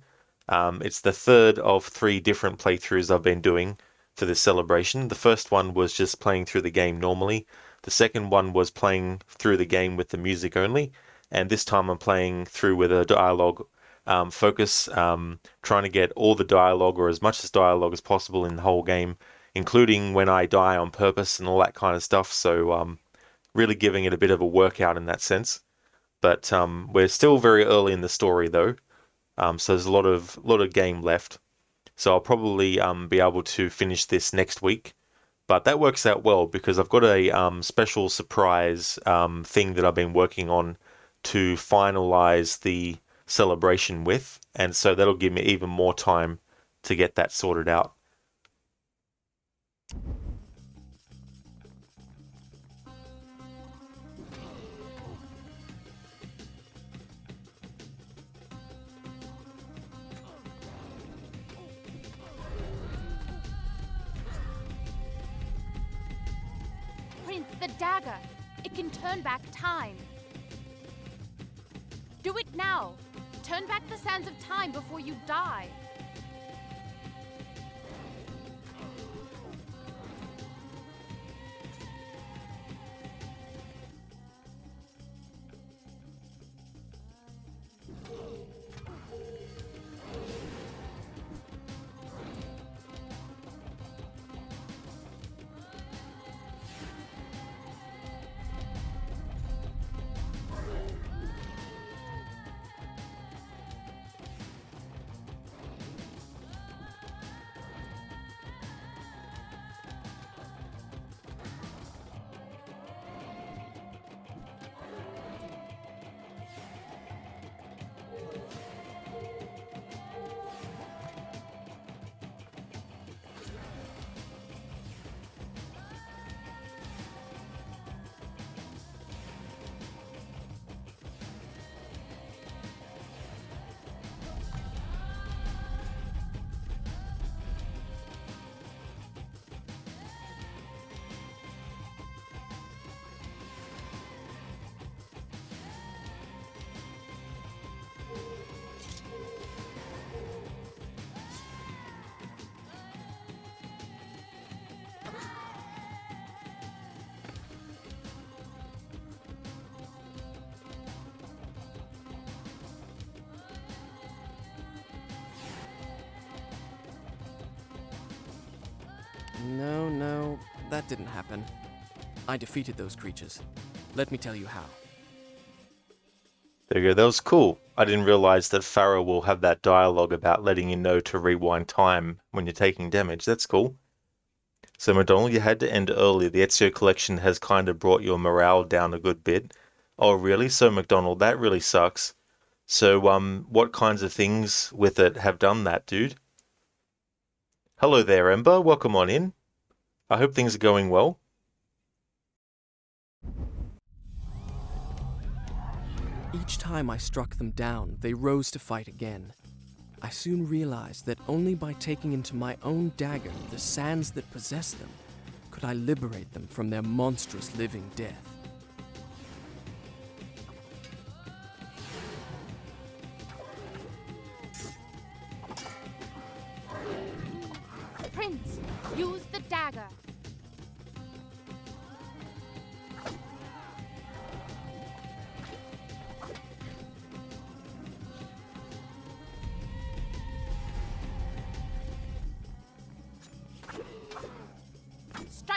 It's the third of 3 different playthroughs I've been doing for this celebration. The first one was just playing through the game normally. The second one was playing through the game with the music only. And this time I'm playing through with a dialogue focus, trying to get all the dialogue or as much as dialogue as possible in the whole game, including when I die on purpose and all that kind of stuff. So really giving it a bit of a workout in that sense. But we're still very early in the story though, so there's a lot of game left. So I'll probably be able to finish this next week. But that works out well because I've got a special surprise thing that I've been working on to finalize the celebration with, and so that'll give me even more time to get that sorted out. Prince, the dagger. It can turn back time. Do it now. Turn back the sands of time before you die. No, that didn't happen. I defeated those creatures. Let me tell you how. There you go, that was cool. I didn't realize that Farah will have that dialogue about letting you know to rewind time when you're taking damage. That's cool. So McDonald, you had to end early. The Ezio collection has kind of brought your morale down a good bit. Oh, really? So McDonald, that really sucks. So, what kinds of things with it have done that, dude? Hello there, Ember. Welcome on in. I hope things are going well. Each time I struck them down, they rose to fight again. I soon realized that only by taking into my own dagger the sands that possess them could I liberate them from their monstrous living death. Prince, use the dagger.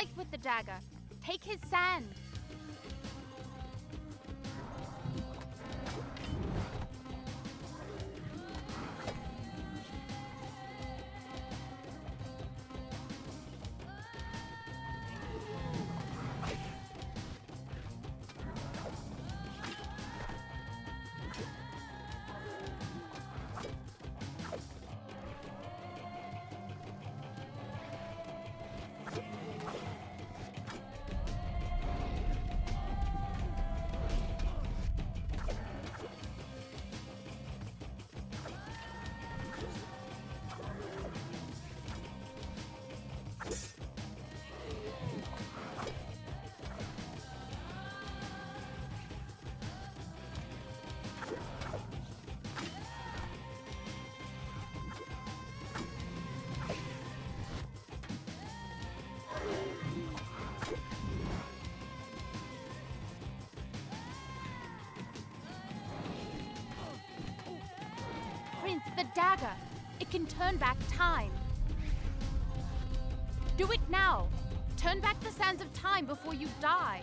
Fight with the dagger. Take his sand. Prince, the dagger. It can turn back time. Do it now. Turn back the sands of time before you die.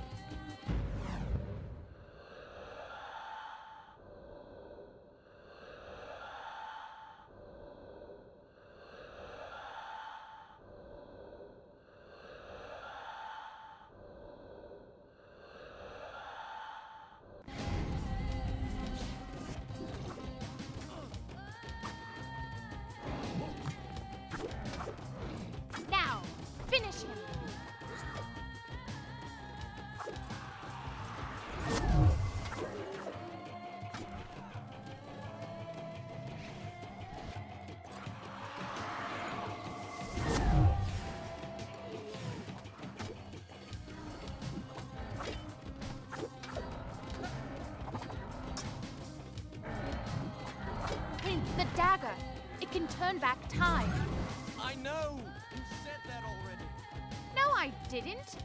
Now, finish him. Prince, the dagger. It can turn back time. I know! You said that already. No, I didn't.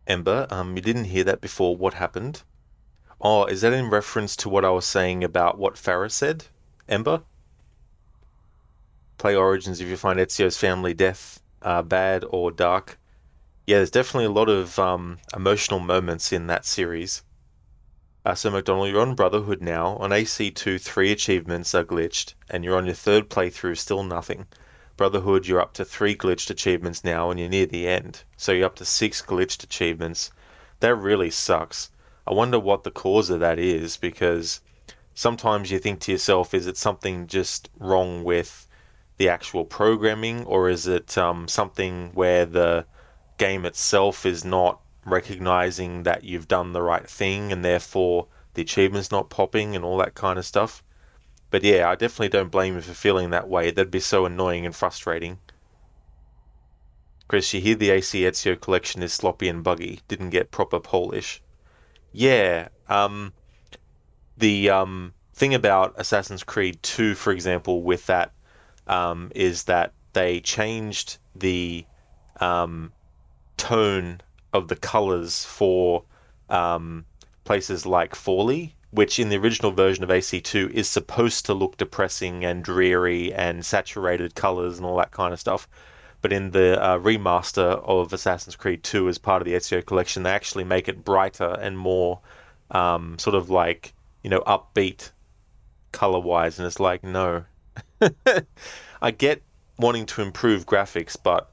Ember, you didn't hear that before. What happened? Oh, is that in reference to what I was saying about what Farah said? Ember? Play Origins if you find Ezio's family death bad or dark. Yeah, there's definitely a lot of emotional moments in that series. So McDonald, you're on Brotherhood now. On AC2, 3 achievements are glitched, and you're on your third playthrough, still nothing. Brotherhood, you're up to 3 glitched achievements now, and you're near the end. So you're up to 6 glitched achievements. That really sucks. I wonder what the cause of that is, because sometimes you think to yourself, is it something just wrong with the actual programming, or is it something where the game itself is not recognizing that you've done the right thing and therefore the achievement's not popping and all that kind of stuff? But yeah, I definitely don't blame you for feeling that way. That'd be so annoying and frustrating. Chris, you hear the AC Ezio collection is sloppy and buggy, didn't get proper polish. Yeah, the thing about Assassin's Creed 2, for example, with that is that they changed the um, tone of the colors for places like Forley, which in the original version of AC2 is supposed to look depressing and dreary and saturated colors and all that kind of stuff. But in the remaster of Assassin's Creed 2 as part of the Ezio collection, they actually make it brighter and more sort of like, upbeat color wise. And it's like, no. I get wanting to improve graphics, but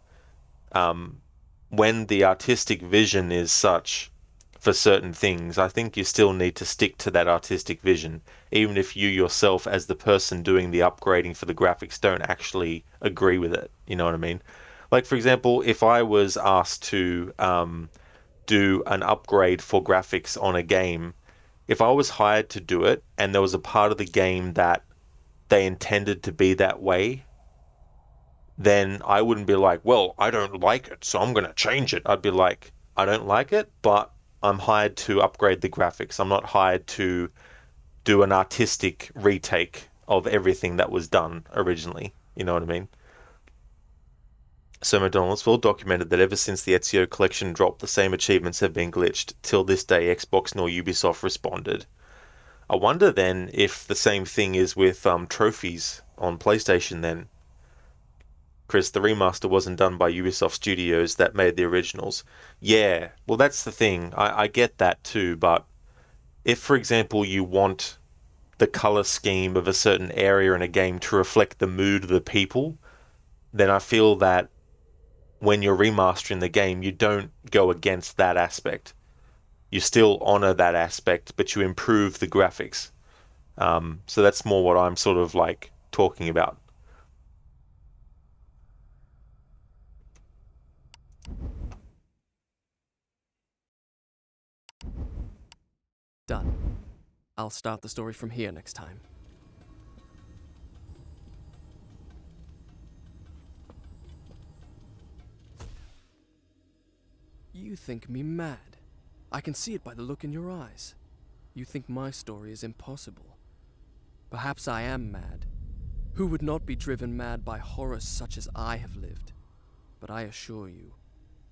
um, when the artistic vision is such for certain things, I think you still need to stick to that artistic vision, even if you yourself, as the person doing the upgrading for the graphics, don't actually agree with it. You know what I mean? Like, for example, if I was asked to do an upgrade for graphics on a game, if I was hired to do it and there was a part of the game that they intended to be that way, then I wouldn't be like, well, I don't like it, so I'm going to change it. I'd be like, I don't like it, but I'm hired to upgrade the graphics. I'm not hired to do an artistic retake of everything that was done originally. You know what I mean? So McDonald's well documented that ever since the Ezio collection dropped, the same achievements have been glitched. Till this day, Xbox nor Ubisoft responded. I wonder then if the same thing is with trophies on PlayStation then. Chris, the remaster wasn't done by Ubisoft Studios that made the originals. Yeah, well, that's the thing. I get that too, but if, for example, you want the color scheme of a certain area in a game to reflect the mood of the people, then I feel that when you're remastering the game, you don't go against that aspect. You still honor that aspect, but you improve the graphics. So that's more what I'm sort of like talking about. Done. I'll start the story from here next time. You think me mad. I can see it by the look in your eyes. You think my story is impossible. Perhaps I am mad. Who would not be driven mad by horrors such as I have lived? But I assure you,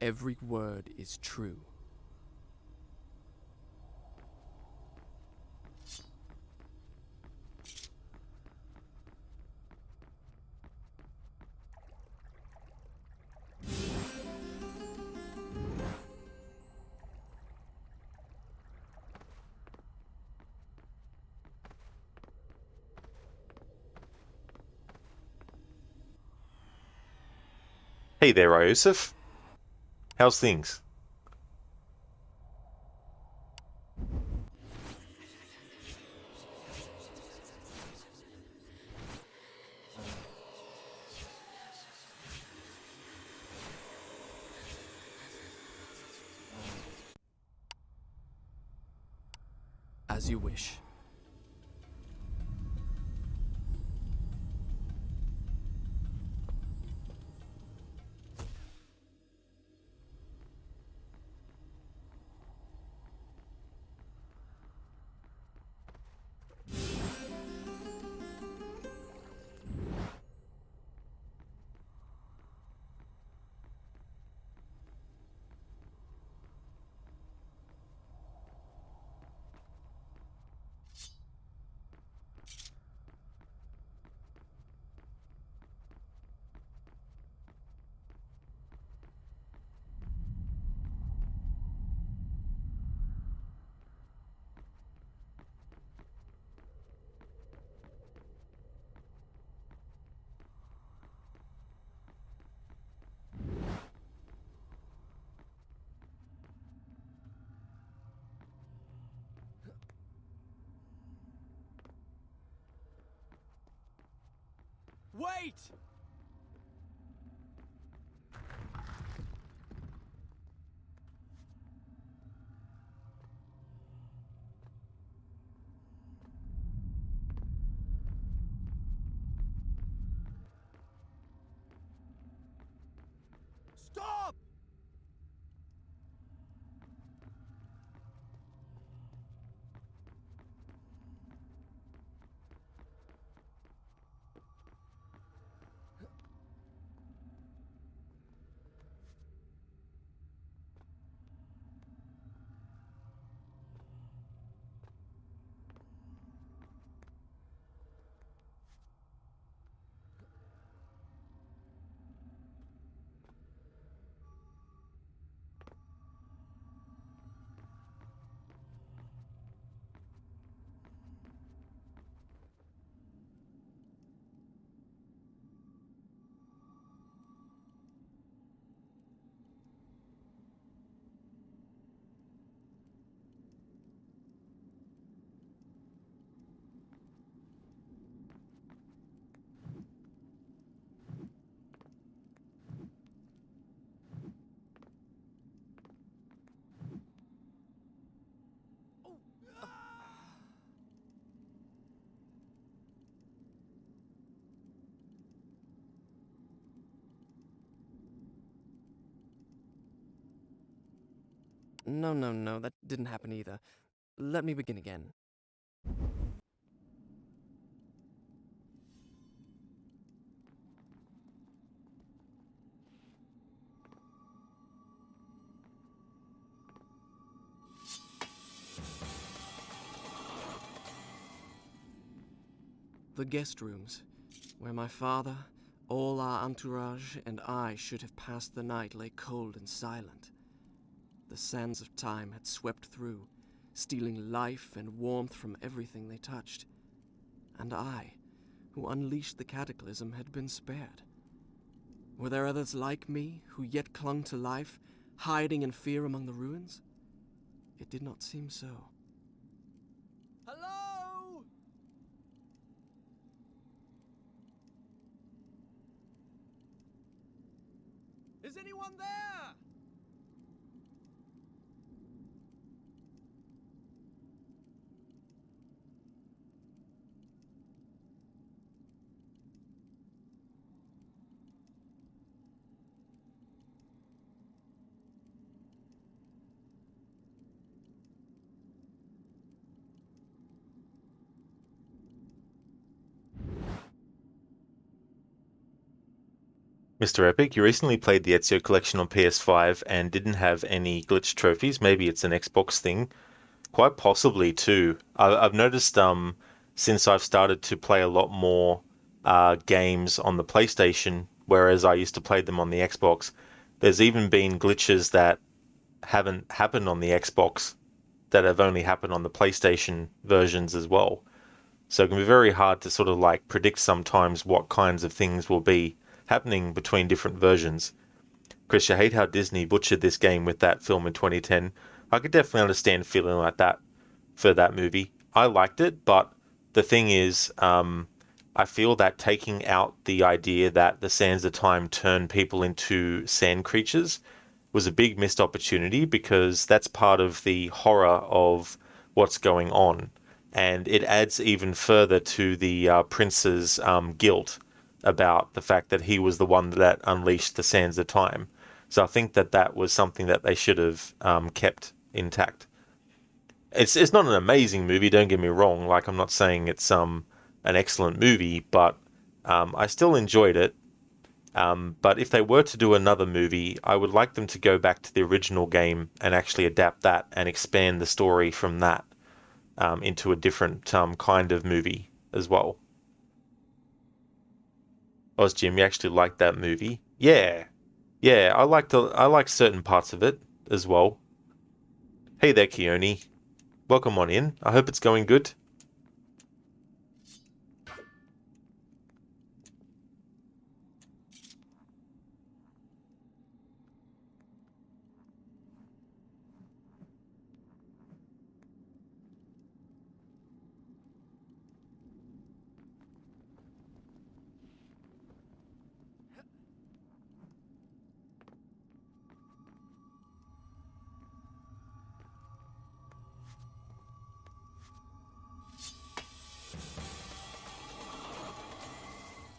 every word is true. Hey there, Iosif. How's things? As you wish. Wait! Stop! No, that didn't happen either. Let me begin again. The guest rooms, where my father, all our entourage, and I should have passed the night, lay cold and silent. The sands of time had swept through, stealing life and warmth from everything they touched. And I, who unleashed the cataclysm, had been spared. Were there others like me, who yet clung to life, hiding in fear among the ruins? It did not seem so. Hello? Is anyone there? Mr. Epic, you recently played the Ezio collection on PS5 and didn't have any glitch trophies. Maybe it's an Xbox thing. Quite possibly too. I've noticed since I've started to play a lot more games on the PlayStation, whereas I used to play them on the Xbox, there's even been glitches that haven't happened on the Xbox that have only happened on the PlayStation versions as well. So it can be very hard to sort of like predict sometimes what kinds of things will be happening between different versions. Chris, you hate how Disney butchered this game with that film in 2010. I could definitely understand feeling like that for that movie. I liked it, but the thing is, I feel that taking out the idea that the sands of time turn people into sand creatures was a big missed opportunity because that's part of the horror of what's going on. And it adds even further to the prince's guilt about the fact that he was the one that unleashed the sands of time. So I think that that was something that they should have kept intact. It's not an amazing movie, don't get me wrong. Like I'm not saying it's an excellent movie, but I still enjoyed it. But if they were to do another movie, I would like them to go back to the original game and actually adapt that and expand the story from that into a different kind of movie as well. Oz Jim, you actually liked that movie? Yeah, yeah, I like certain parts of it as well. Hey there, Keone. Welcome on in. I hope it's going good.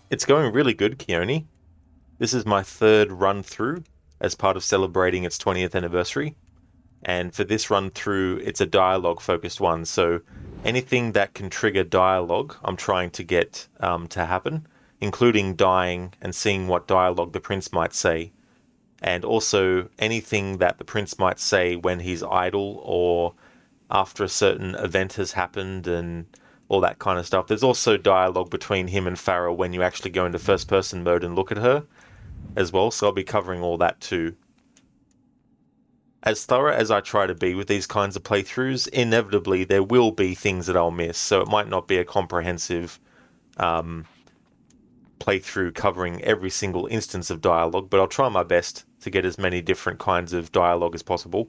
It's going really good, Keone. This is my third run through as part of celebrating its 20th anniversary. And for this run through, it's a dialogue focused one. So anything that can trigger dialogue, I'm trying to get to happen, including dying and seeing what dialogue the prince might say. And also anything that the prince might say when he's idle or after a certain event has happened and all that kind of stuff. There's also dialogue between him and Farah when you actually go into first person mode and look at her as well, so I'll be covering all that too. As thorough as I try to be with these kinds of playthroughs, inevitably there will be things that I'll miss, so it might not be a comprehensive playthrough covering every single instance of dialogue, but I'll try my best to get as many different kinds of dialogue as possible.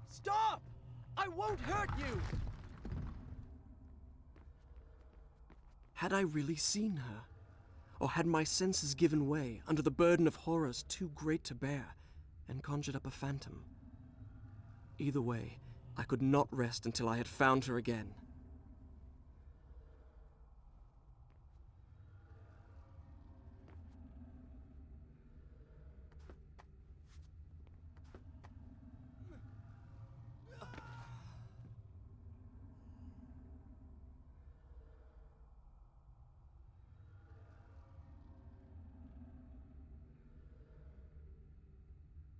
Stop! I won't hurt you! Had I really seen her? Or had my senses given way under the burden of horrors too great to bear, and conjured up a phantom? Either way, I could not rest until I had found her again.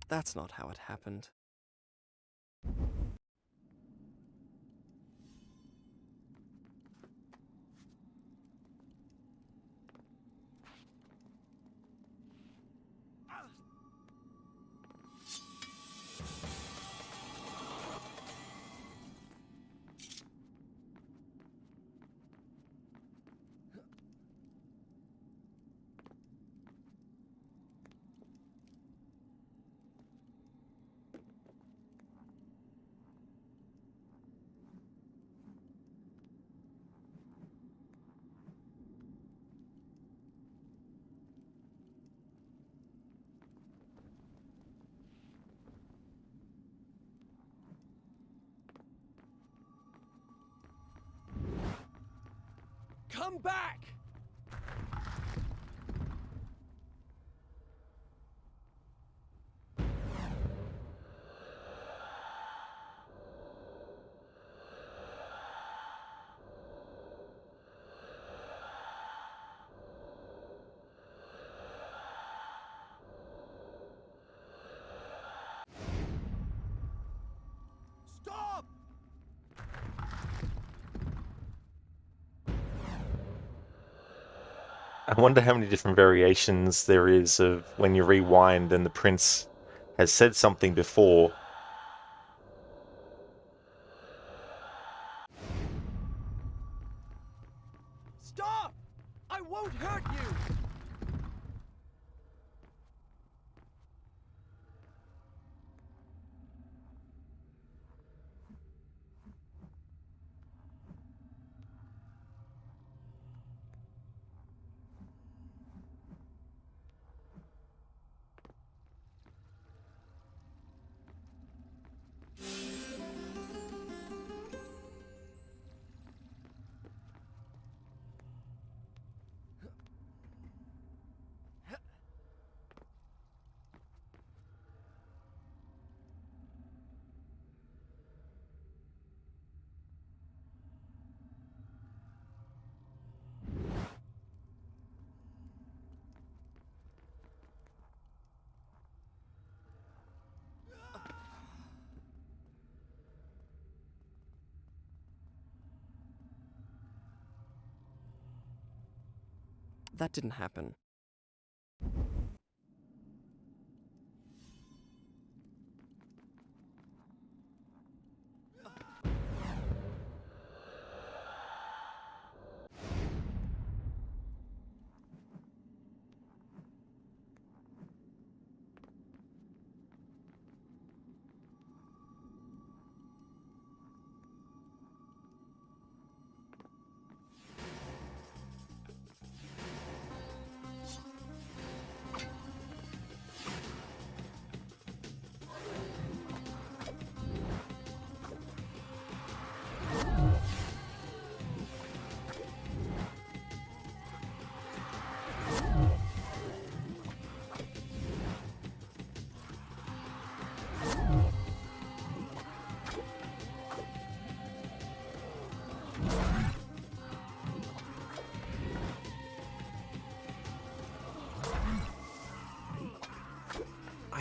That's not how it happened. Come back! Stop! I wonder how many different variations there is of when you rewind and the prince has said something before. Stop! I won't hurt you! That didn't happen.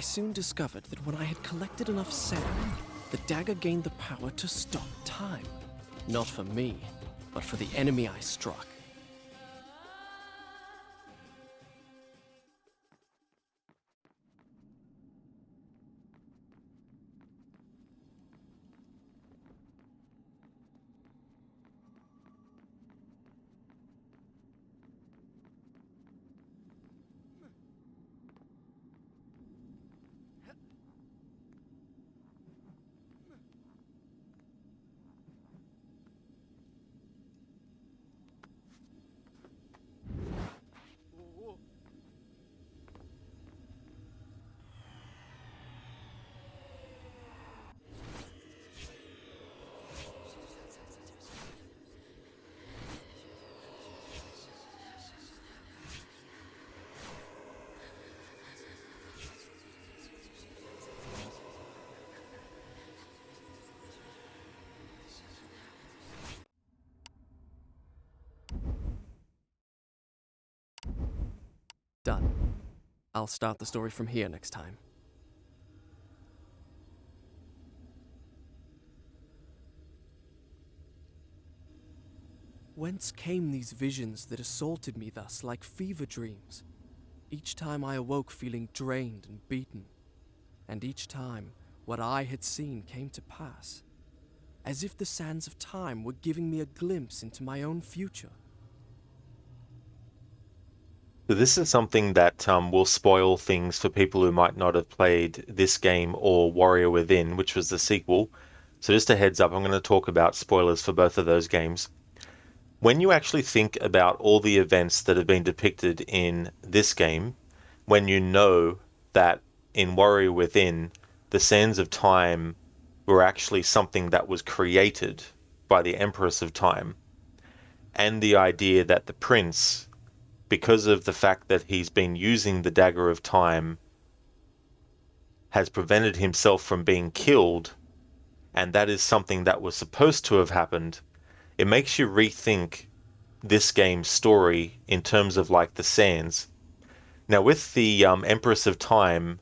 I soon discovered that when I had collected enough sand, the dagger gained the power to stop time. Not for me, but for the enemy I struck. Done. I'll start the story from here next time. Whence came these visions that assaulted me thus like fever dreams? Each time I awoke feeling drained and beaten, and each time what I had seen came to pass, as if the sands of time were giving me a glimpse into my own future. So this is something that will spoil things for people who might not have played this game or Warrior Within, which was the sequel. So just a heads up, I'm going to talk about spoilers for both of those games. When you actually think about all the events that have been depicted in this game, when you know that in Warrior Within, the Sands of Time were actually something that was created by the Empress of Time, and the idea that the prince, because of the fact that he's been using the Dagger of Time, has prevented himself from being killed, and that is something that was supposed to have happened, it makes you rethink this game's story in terms of like the sands. Now, with the Empress of Time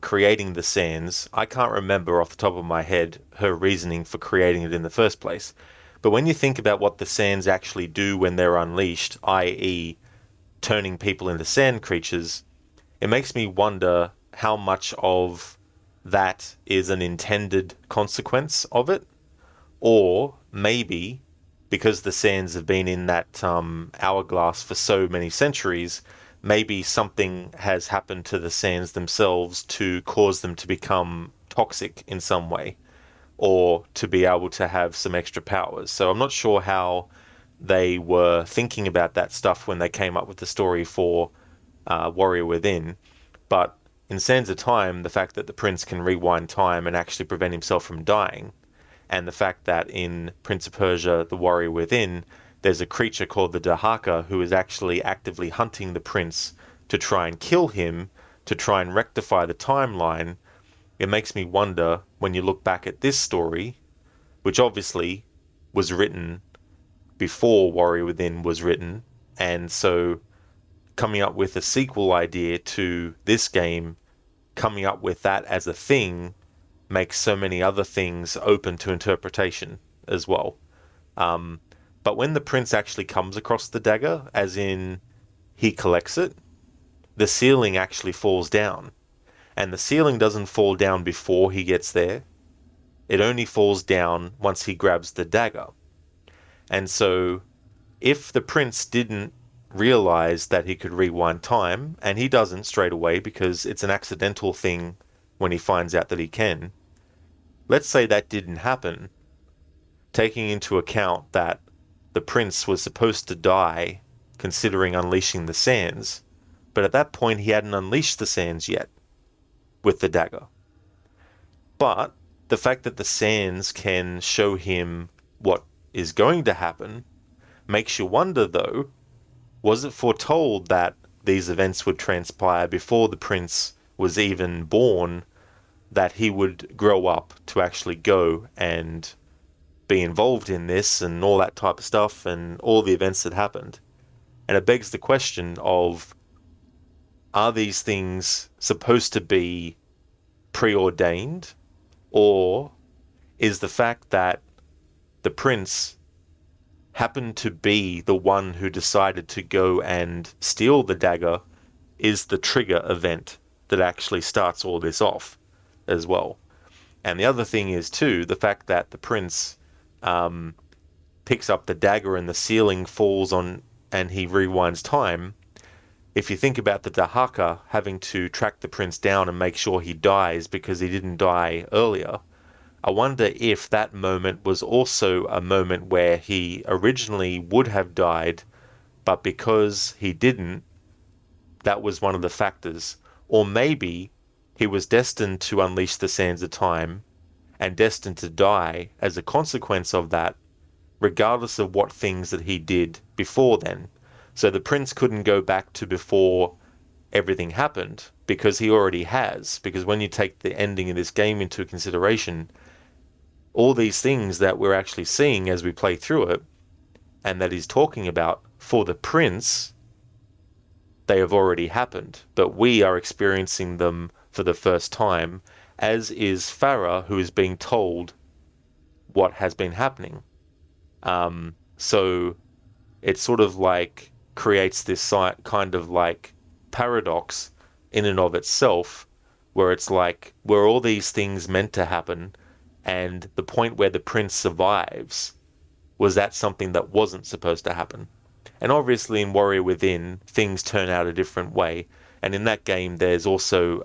creating the sands, I can't remember off the top of my head her reasoning for creating it in the first place. But when you think about what the sands actually do when they're unleashed, i.e., turning people into sand creatures, it makes me wonder how much of that is an intended consequence of it, or maybe because the sands have been in that hourglass for so many centuries, maybe something has happened to the sands themselves to cause them to become toxic in some way, or to be able to have some extra powers. So I'm not sure how they were thinking about that stuff when they came up with the story for Warrior Within, but in Sands of Time, the fact that the prince can rewind time and actually prevent himself from dying, and the fact that in Prince of Persia, The Warrior Within, there's a creature called the Dahaka who is actually actively hunting the prince to try and kill him, to try and rectify the timeline. It makes me wonder, when you look back at this story, which obviously was written before Warrior Within was written, and so coming up with a sequel idea to this game, coming up with that as a thing, makes so many other things open to interpretation as well. But when the prince actually comes across the dagger, as in he collects it, the ceiling actually falls down. And the ceiling doesn't fall down before he gets there. It only falls down once he grabs the dagger. And so if the prince didn't realize that he could rewind time, and he doesn't straight away because it's an accidental thing when he finds out that he can, let's say that didn't happen, taking into account that the prince was supposed to die considering unleashing the sands, but at that point he hadn't unleashed the sands yet with the dagger. But the fact that the sands can show him what is going to happen makes you wonder, though, was it foretold that these events would transpire before the prince was even born, that he would grow up to actually go and be involved in this and all that type of stuff and all the events that happened? And it begs the question of are these things supposed to be preordained, or is the fact that the prince happened to be the one who decided to go and steal the dagger is the trigger event that actually starts all this off as well? And the other thing is too the fact that the prince picks up the dagger and the ceiling falls on and he rewinds time. If you think about the Dahaka having to track the prince down and make sure he dies because he didn't die earlier, I wonder if that moment was also a moment where he originally would have died, but because he didn't, that was one of the factors. Or maybe he was destined to unleash the sands of time and destined to die as a consequence of that, regardless of what things that he did before then. So the prince couldn't go back to before everything happened because he already has. Because when you take the ending of this game into consideration, all these things that we're actually seeing as we play through it and that he's talking about for the prince, they have already happened, but we are experiencing them for the first time, as is Farah, who is being told what has been happening. So it sort of like creates this kind of like paradox in and of itself, where it's like, were all these things meant to happen? And the point where the prince survives, was that something that wasn't supposed to happen? And obviously in Warrior Within, things turn out a different way. And in that game, there's also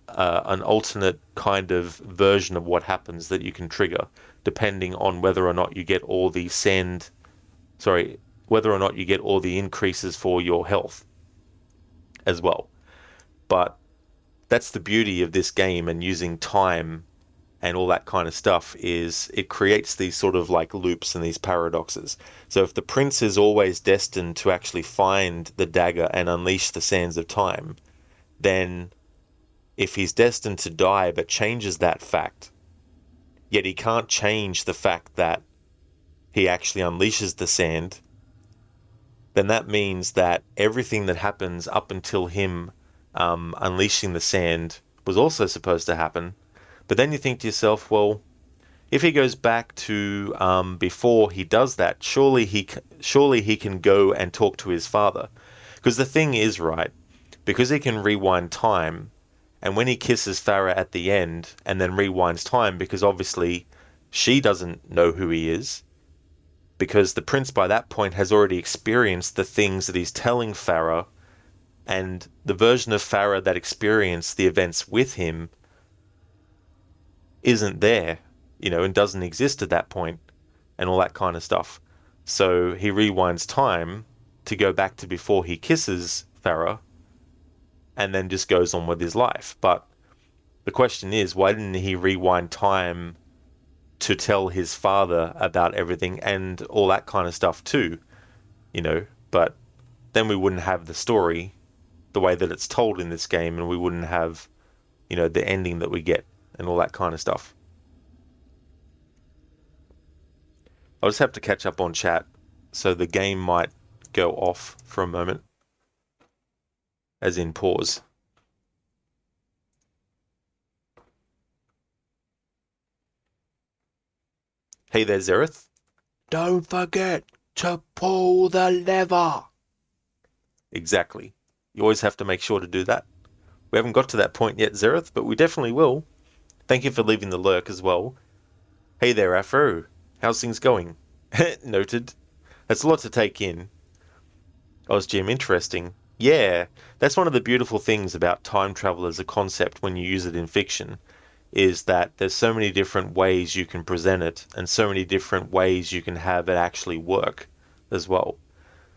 an alternate kind of version of what happens that you can trigger, depending on whether or not you get all the whether or not you get all the increases for your health as well. But that's the beauty of this game and using time and all that kind of stuff, is it creates these sort of like loops and these paradoxes. So if the prince is always destined to actually find the dagger and unleash the sands of time, then if he's destined to die but changes that fact, yet he can't change the fact that he actually unleashes the sand, then that means that everything that happens up until him unleashing the sand was also supposed to happen. But then you think to yourself, well, if he goes back to before he does that, surely he can go and talk to his father. Because the thing is, right, because he can rewind time, and when he kisses Farah at the end and then rewinds time, because obviously she doesn't know who he is, because the prince by that point has already experienced the things that he's telling Farah, and the version of Farah that experienced the events with him isn't there, and doesn't exist at that point, and all that kind of stuff. So he rewinds time to go back to before he kisses Farah, and then just goes on with his life. But the question is, why didn't he rewind time to tell his father about everything and all that kind of stuff too? But then we wouldn't have the story the way that it's told in this game, and we wouldn't have, the ending that we get and all that kind of stuff. I'll just have to catch up on chat, so the game might go off for a moment, as in pause. Hey there, Zereth. Don't forget to pull the lever. Exactly. You always have to make sure to do that. We haven't got to that point yet, Zereth, but we definitely will. Thank you for leaving the lurk as well. Hey there, Afro. How's things going? Noted. That's a lot to take in. Oh, Jim, interesting. Yeah, that's one of the beautiful things about time travel as a concept when you use it in fiction, is that there's so many different ways you can present it, and so many different ways you can have it actually work as well.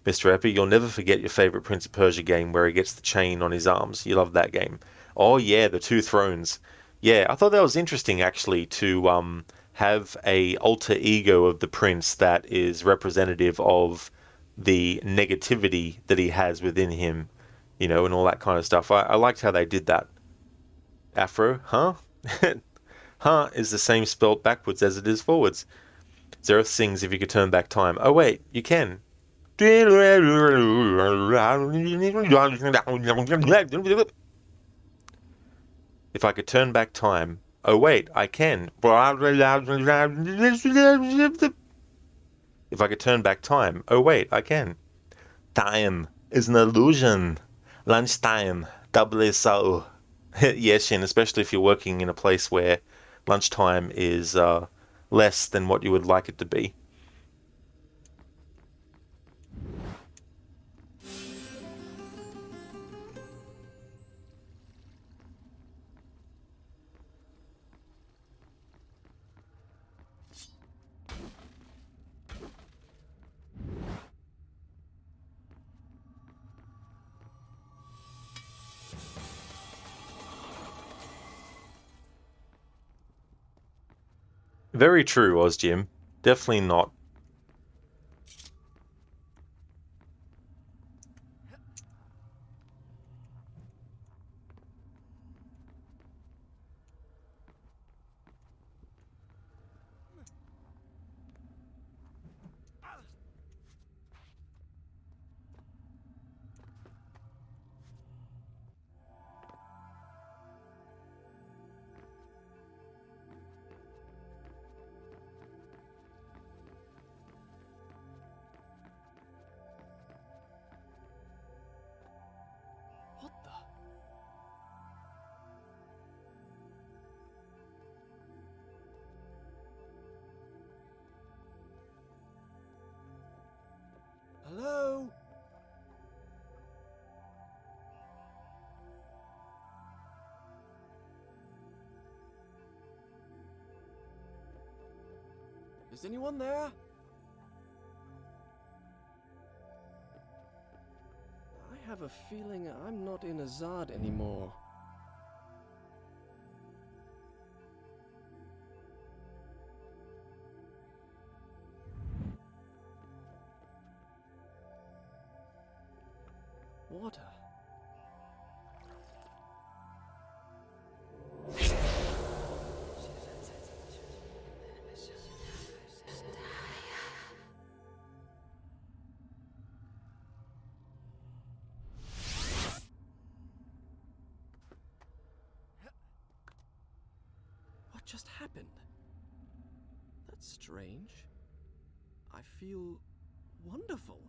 Mr. Epi, you'll never forget your favorite Prince of Persia game where he gets the chain on his arms. You love that game. Oh yeah, the Two Thrones. Yeah, I thought that was interesting actually to have a alter ego of the prince that is representative of the negativity that he has within him, and all that kind of stuff. I liked how they did that. Afro, huh? Huh is the same spelt backwards as it is forwards. Zereth sings if you could turn back time. Oh wait, you can. If I could turn back time. Oh wait, I can. If I could turn back time. Oh wait, I can. Time is an illusion. Lunchtime, doubly so. Yes, Shin, especially if you're working in a place where lunchtime is less than what you would like it to be. Very true, Ozjim. Definitely not. What the? Hello? Is anyone there? I have a feeling I'm not in Azad anymore. Water. What just happened? That's strange. I feel wonderful.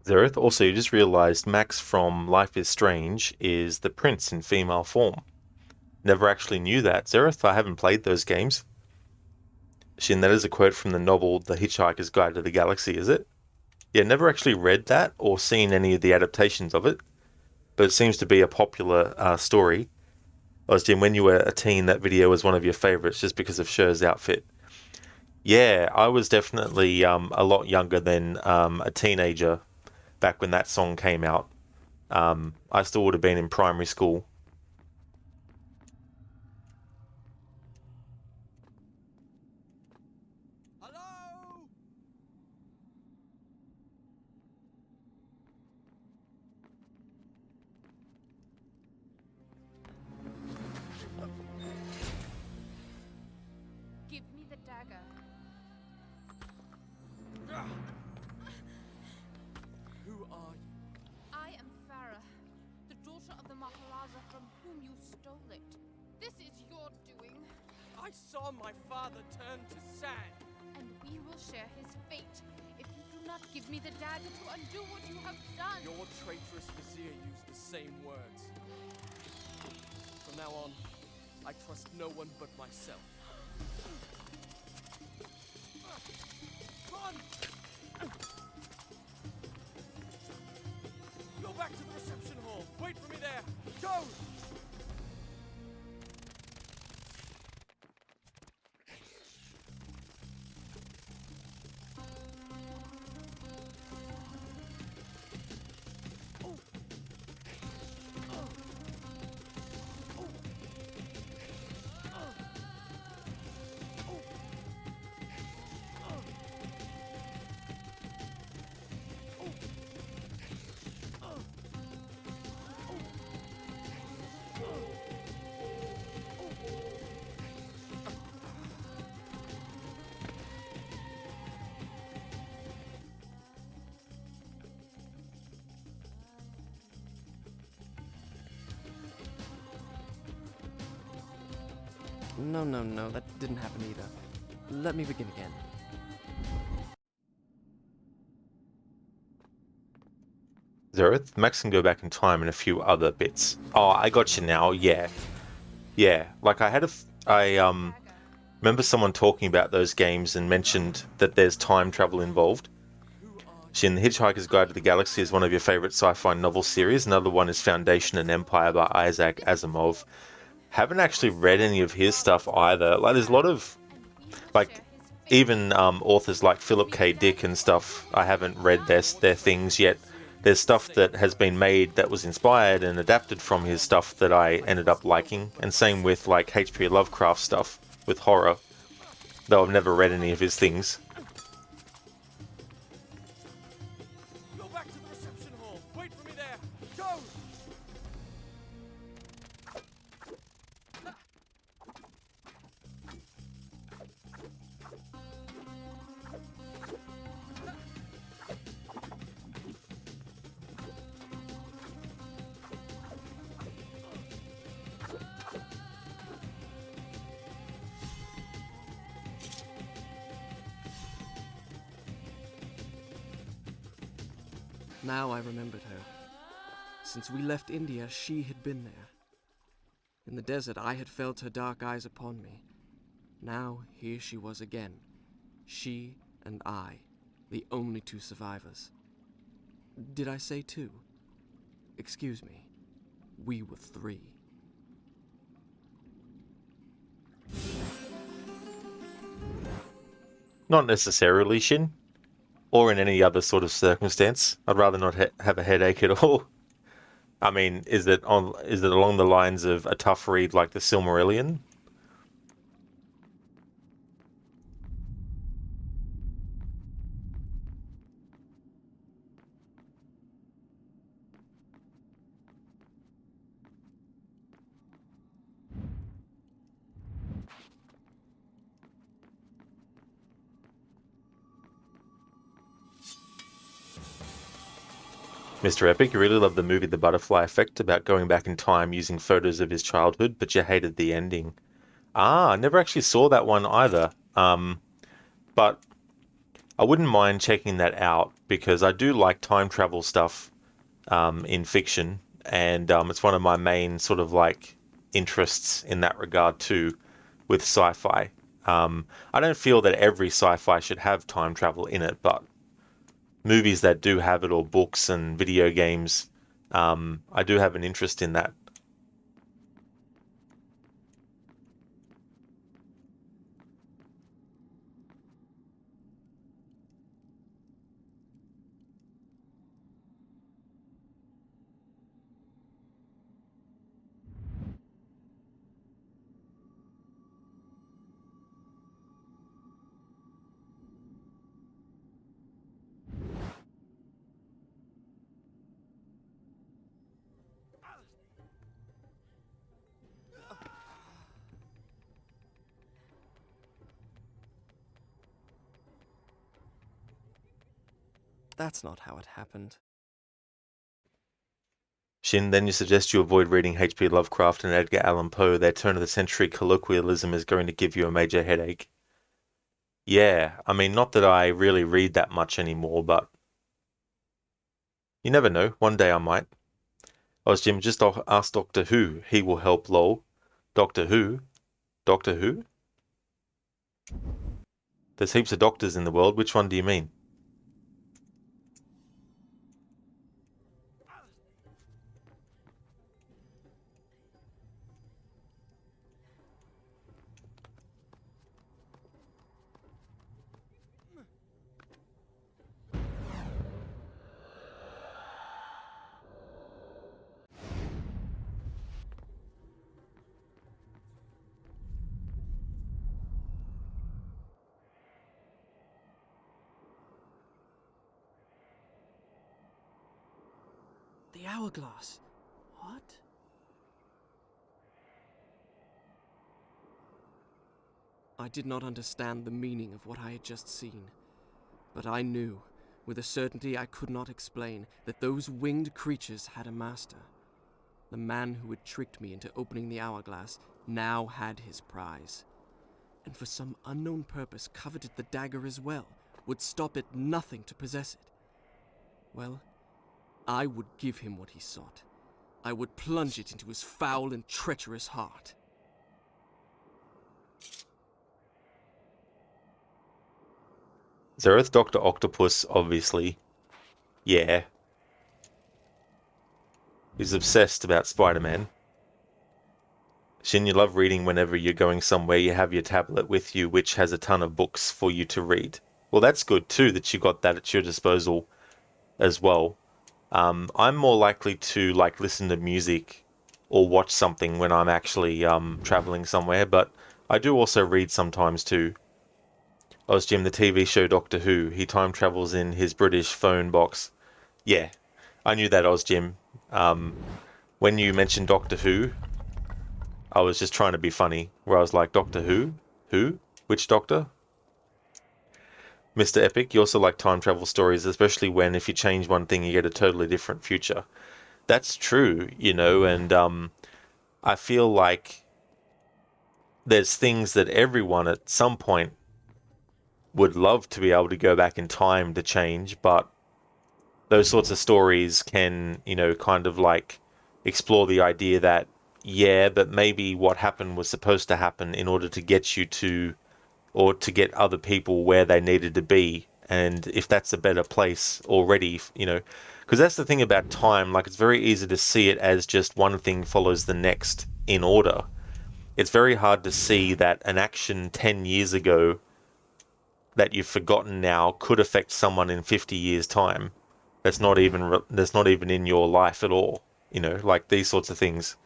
Zereth, also you just realized Max from Life is Strange is the prince in female form. Never actually knew that. Zereth, I haven't played those games. Shin, that is a quote from the novel The Hitchhiker's Guide to the Galaxy, is it? Yeah, never actually read that or seen any of the adaptations of it, but it seems to be a popular story. Jim, when you were a teen, that video was one of your favorites just because of Sher's outfit. Yeah, I was definitely a lot younger than a teenager back when that song came out. I still would have been in primary school. Hello? Give me the dagger. Who are you? I am Farah, the daughter of the Maharaja from whom you stole it. This is your doing, I saw my father turn to sand. and we will share his fate if you do not give me the dagger to undo what you have done. Your traitorous vizier used the same words. From now on, I trust no one but myself. Run! Go back to the reception hall. Wait for me there. Go! No, that didn't happen either. Let me begin again. Zereth, Max can go back in time and a few other bits. Oh, I got you now. Yeah, yeah. Like I remember someone talking about those games and mentioned that there's time travel involved. Shin, The Hitchhiker's Guide to the Galaxy is one of your favorite sci-fi novel series. Another one is Foundation and Empire by Isaac Asimov. Haven't actually read any of his stuff either. Like, there's a lot of like even authors like Philip K. Dick and stuff. I haven't read their things yet. There's stuff that has been made that was inspired and adapted from his stuff that I ended up liking, and same with like H.P. Lovecraft stuff with horror, though I've never read any of his things. Go back to the reception hall. Wait for me there. Go! Now I remembered her. Since we left India, she had been there. In the desert, I had felt her dark eyes upon me. Now, here she was again. She and I, the only two survivors. Did I say two? Excuse me. We were three. Not necessarily, Shin, or in any other sort of circumstance. I'd rather not have a headache at all. I mean, is it along the lines of a tough read like the Silmarillion? Mr. Epic, you really loved the movie The Butterfly Effect about going back in time using photos of his childhood, but you hated the ending. Ah, I never actually saw that one either. But I wouldn't mind checking that out because I do like time travel stuff in fiction, and it's one of my main sort of like interests in that regard too, with sci-fi. I don't feel that every sci-fi should have time travel in it, but movies that do have it, or books and video games, I do have an interest in that. That's not how it happened. Shin, then you suggest you avoid reading H.P. Lovecraft and Edgar Allan Poe. Their turn-of-the-century colloquialism is going to give you a major headache. Yeah, I mean, not that I really read that much anymore, but you never know. One day I might. Oh, Jim, just ask Doctor Who. He will help, lol. Doctor Who? Doctor Who? There's heaps of doctors in the world. Which one do you mean? The hourglass. What? I did not understand the meaning of what I had just seen, but I knew, with a certainty I could not explain, that those winged creatures had a master. The man who had tricked me into opening the hourglass now had his prize, and for some unknown purpose coveted the dagger as well, would stop at nothing to possess it. Well, I would give him what he sought. I would plunge it into his foul and treacherous heart. Zareth Dr. Octopus, obviously, yeah, is obsessed about Spider-Man. Shin, you love reading whenever you're going somewhere. You have your tablet with you, which has a ton of books for you to read. Well, that's good too that you got that at your disposal as well. I'm more likely to like listen to music or watch something when I'm actually traveling somewhere, but I do also read sometimes too. Jim, the TV show Doctor Who, he time travels in his British phone box. Yeah, I knew that, Jim. When you mentioned Doctor Who, I was just trying to be funny, where I was like, Doctor Who? Who? Which Doctor? Mr. Epic, you also like time travel stories, especially when if you change one thing, you get a totally different future. That's true, and I feel like there's things that everyone at some point would love to be able to go back in time to change, but those sorts of stories can, kind of like explore the idea that, yeah, but maybe what happened was supposed to happen in order to get you to, or to get other people where they needed to be. And if that's a better place already, because that's the thing about time, like it's very easy to see it as just one thing follows the next in order. It's very hard to see that an action 10 years ago that you've forgotten now could affect someone in 50 years' time. That's not even in your life at all. Like these sorts of things.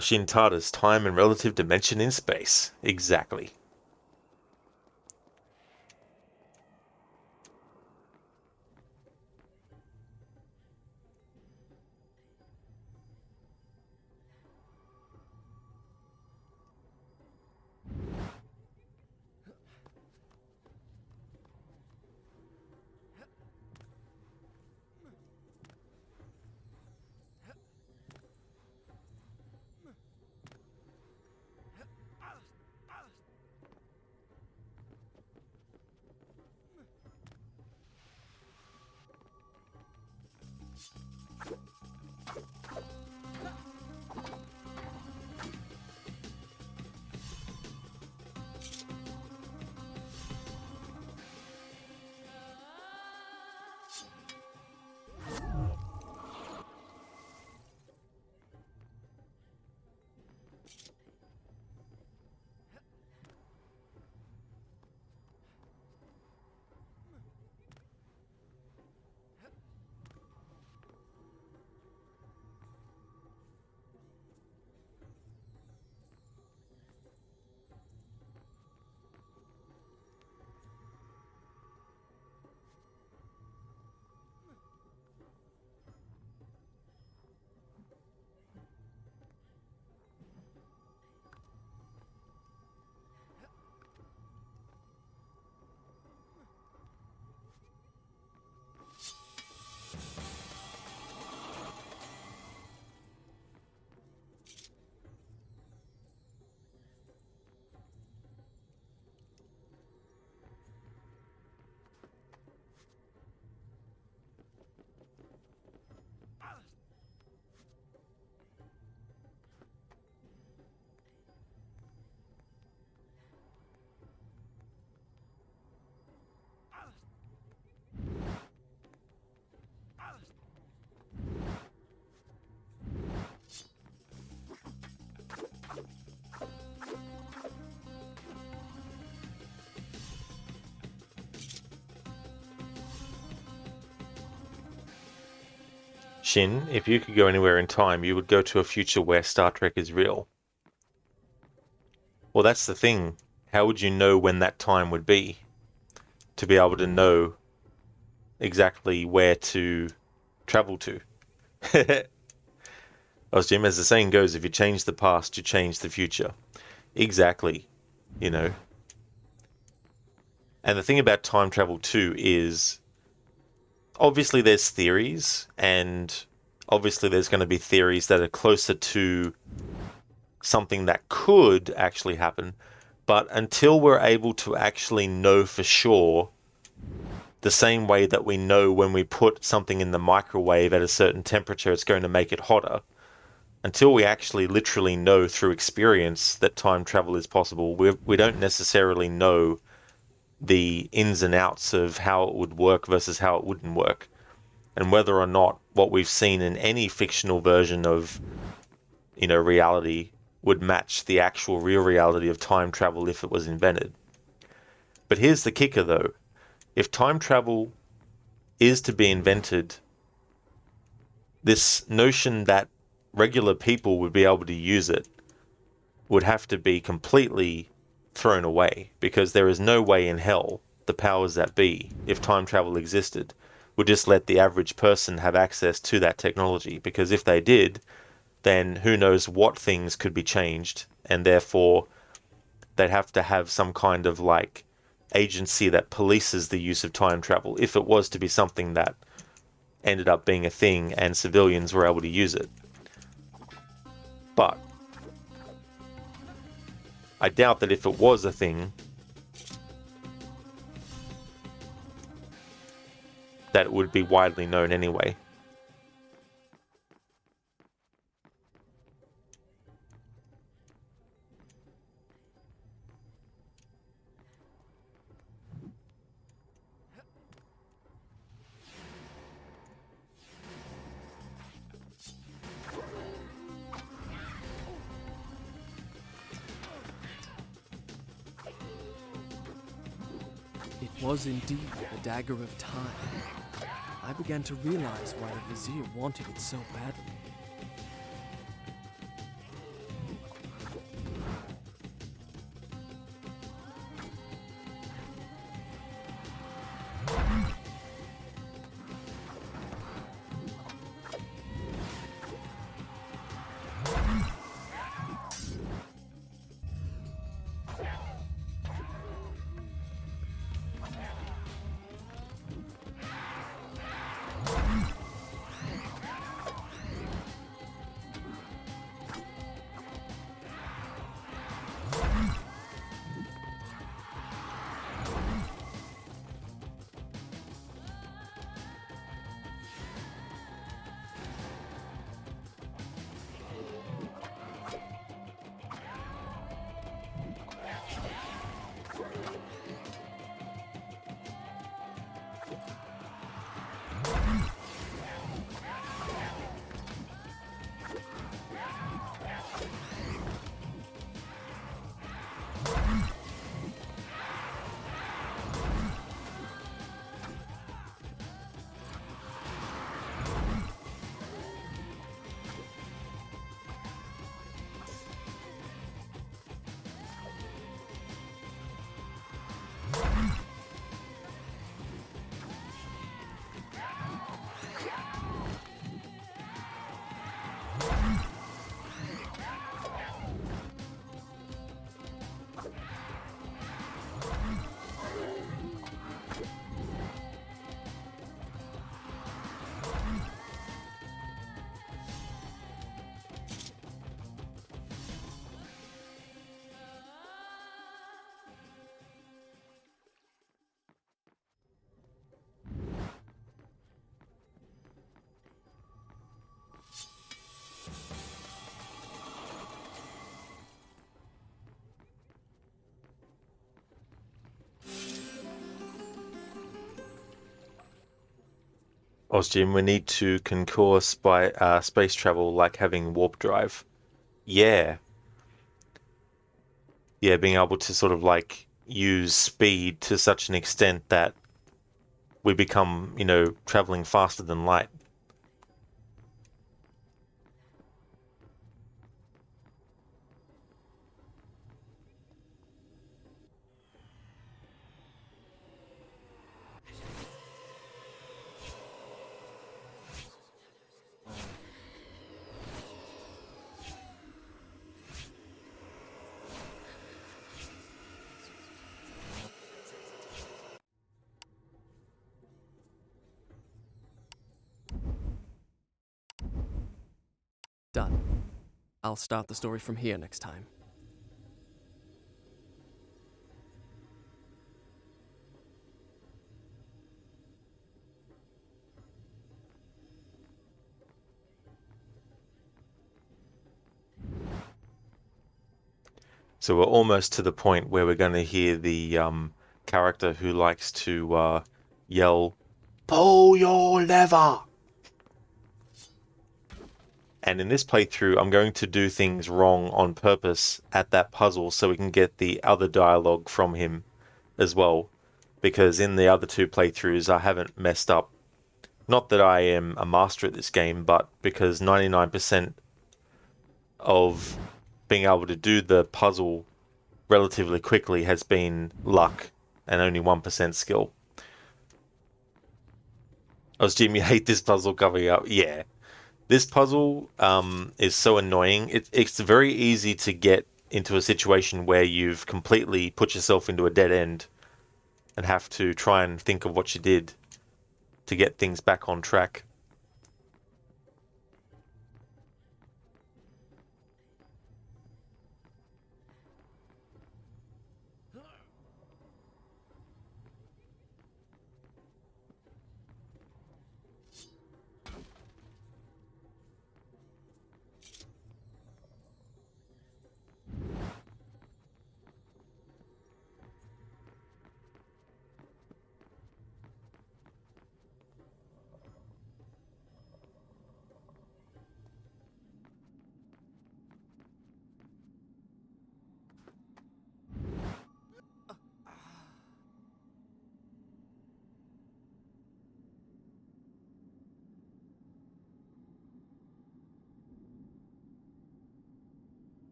Shintada's time and relative dimension in space. Exactly. Shin, if you could go anywhere in time, you would go to a future where Star Trek is real. Well, that's the thing. How would you know when that time would be? To be able to know exactly where to travel to. As Jim, as the saying goes, if you change the past, you change the future. Exactly. You know. And the thing about time travel too is obviously there's theories and Obviously, there's going to be theories that are closer to something that could actually happen, but until we're able to actually know for sure, the same way that we know when we put something in the microwave at a certain temperature, it's going to make it hotter. Until we actually literally know through experience that time travel is possible, we don't necessarily know the ins and outs of how it would work versus how it wouldn't work, and whether or not what we've seen in any fictional version of, reality would match the actual real reality of time travel if it was invented. But here's the kicker though. If time travel is to be invented, this notion that regular people would be able to use it would have to be completely thrown away, because there is no way in hell the powers that be, if time travel existed, would just let the average person have access to that technology, because if they did, then who knows what things could be changed, and therefore they'd have to have some kind of like agency that polices the use of time travel if it was to be something that ended up being a thing and civilians were able to use it. But I doubt that if it was a thing, that it would be widely known anyway. It was indeed the dagger of time. I began to realize why the vizier wanted it so badly. Osjim, we need to concourse by space travel like having warp drive. Yeah. Yeah, being able to sort of like use speed to such an extent that we become, traveling faster than light. I'll start the story from here next time. So we're almost to the point where we're going to hear the character who likes to yell, "Pull your lever!" And in this playthrough, I'm going to do things wrong on purpose at that puzzle so we can get the other dialogue from him as well. Because in the other two playthroughs, I haven't messed up. Not that I am a master at this game, but because 99% of being able to do the puzzle relatively quickly has been luck and only 1% skill. Oh, Jim, you hate this puzzle coming up? Yeah. This puzzle is so annoying. It's very easy to get into a situation where you've completely put yourself into a dead end and have to try and think of what you did to get things back on track.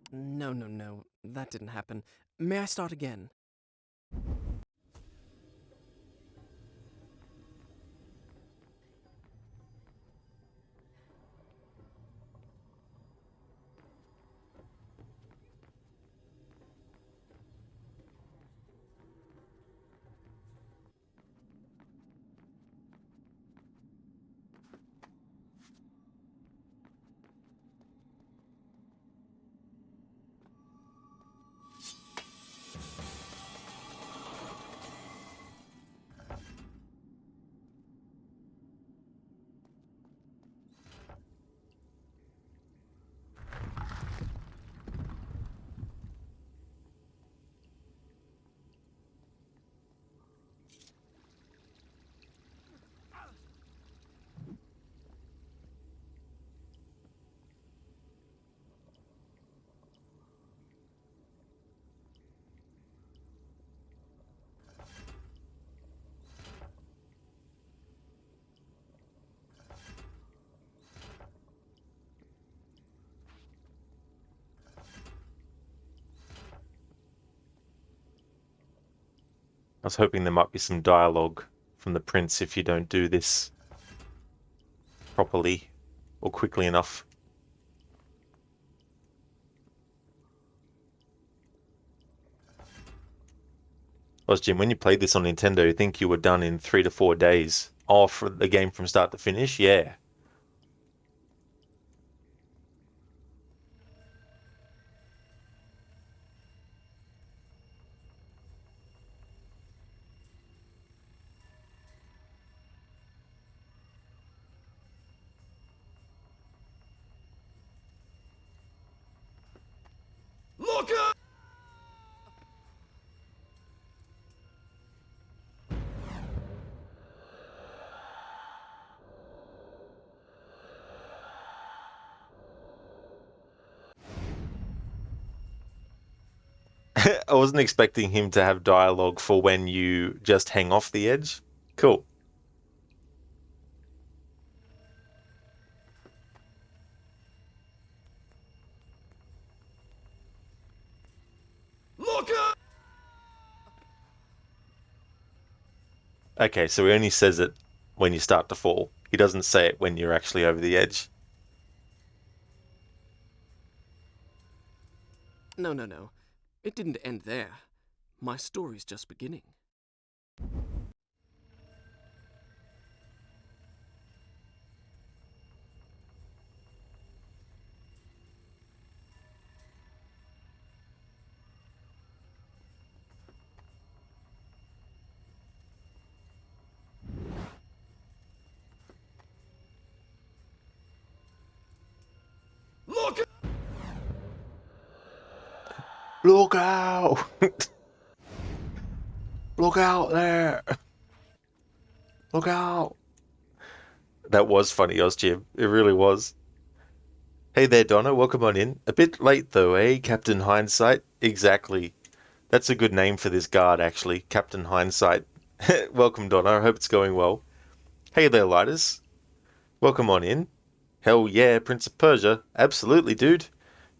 No. That didn't happen. May I start again? I was hoping there might be some dialogue from the prince if you don't do this properly or quickly enough. Jim, when you played this on Nintendo, you think you were done in 3 to 4 days? Oh, for the game from start to finish? Yeah. Look up! I wasn't expecting him to have dialogue for when you just hang off the edge. Cool. Look up! Okay, so he only says it when you start to fall. He doesn't say it when you're actually over the edge. No. It didn't end there. My story's just beginning. Look out! Look out there! Look out! That was funny, Ozjim. It really was. Hey there, Donna. Welcome on in. A bit late though, eh, Captain Hindsight? Exactly. That's a good name for this guard, actually. Captain Hindsight. Welcome, Donna. I hope it's going well. Hey there, Lighters. Welcome on in. Hell yeah, Prince of Persia. Absolutely, dude.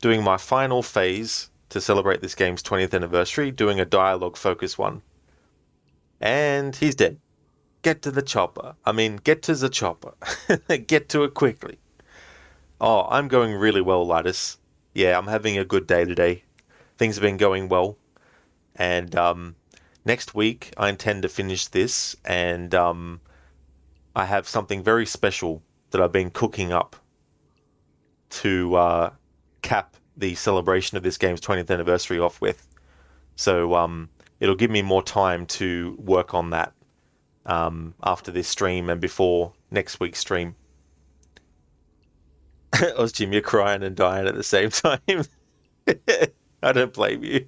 Doing my final phase to celebrate this game's 20th anniversary, doing a dialogue focus one. And he's dead. Get to the chopper. I mean, get to the chopper. Get to it quickly. Oh, I'm going really well, Lighters. Yeah, I'm having a good day today. Things have been going well. And next week, I intend to finish this, and I have something very special that I've been cooking up to cap the celebration of this game's 20th anniversary off with. So it'll give me more time to work on that after this stream and before next week's stream. Ozjim, you're crying and dying at the same time. I don't blame you.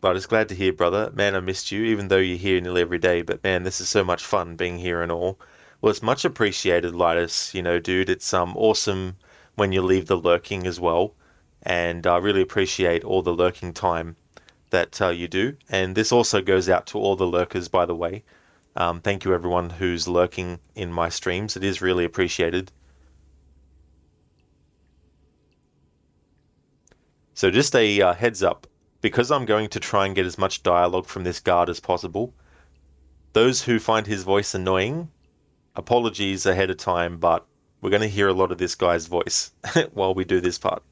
But it's glad to hear, brother. Man, I missed you, even though you're here nearly every day. But man, this is so much fun being here and all. Well, it's much appreciated, Lightus. You know, dude, it's awesome when you leave the lurking as well. And I really appreciate all the lurking time that you do. And this also goes out to all the lurkers, by the way. Thank you, everyone who's lurking in my streams. It is really appreciated. So just a heads up, because I'm going to try and get as much dialogue from this guard as possible, those who find his voice annoying, apologies ahead of time, but we're going to hear a lot of this guy's voice while we do this part.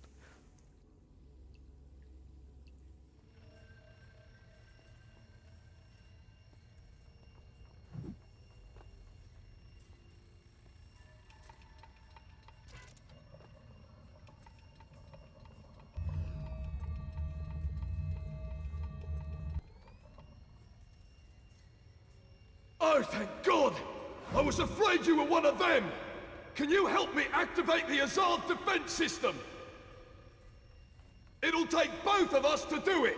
Oh, thank God! I was afraid you were one of them! Can you help me activate the Azad defense system? It'll take both of us to do it!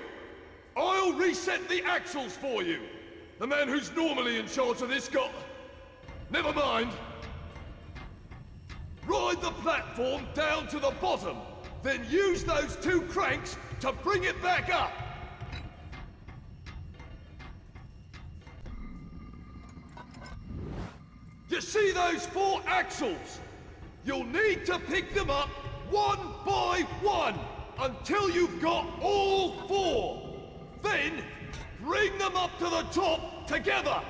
I'll reset the axles for you! The man who's normally in charge of this got... Never mind! Ride the platform down to the bottom, then use those two cranks to bring it back up! You see those 4 axles? You'll need to pick them up one by one until you've got all 4. Then, bring them up to the top together.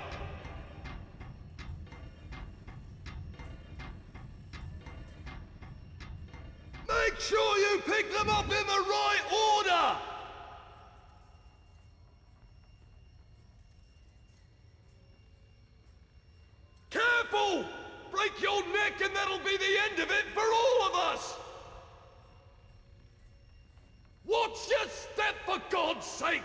Make sure you pick them up in the right order! Careful! Break your neck and that'll be the end of it for all of us! Watch your step, for God's sake!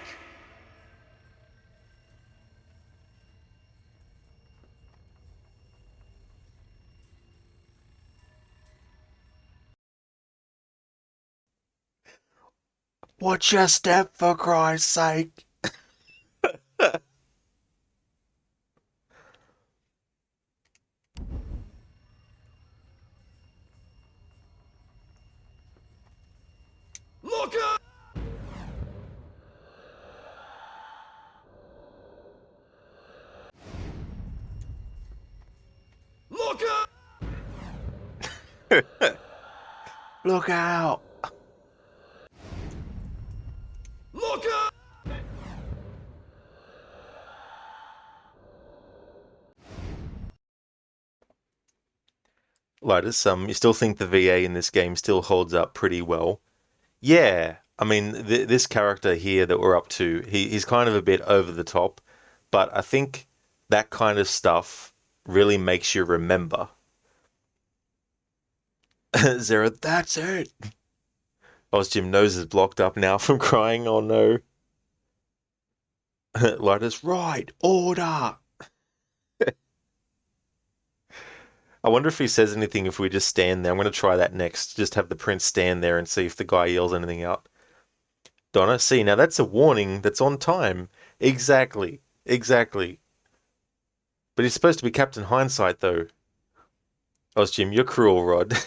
Watch your step, for Christ's sake! Look out! Look out! Look out! Look out! Lotus, you still think the VA in this game still holds up pretty well? Yeah, I mean, this character here that we're up to, he's kind of a bit over the top, but I think that kind of stuff really makes you remember. Zero, that's it! Ozjim nose is blocked up now from crying, oh no. Lotus, right, order! I wonder if he says anything if we just stand there. I'm going to try that next. Just have the prince stand there and see if the guy yells anything out. Donna, see, now that's a warning that's on time. Exactly. Exactly. But he's supposed to be Captain Hindsight, though. Jim, you're cruel, Rod.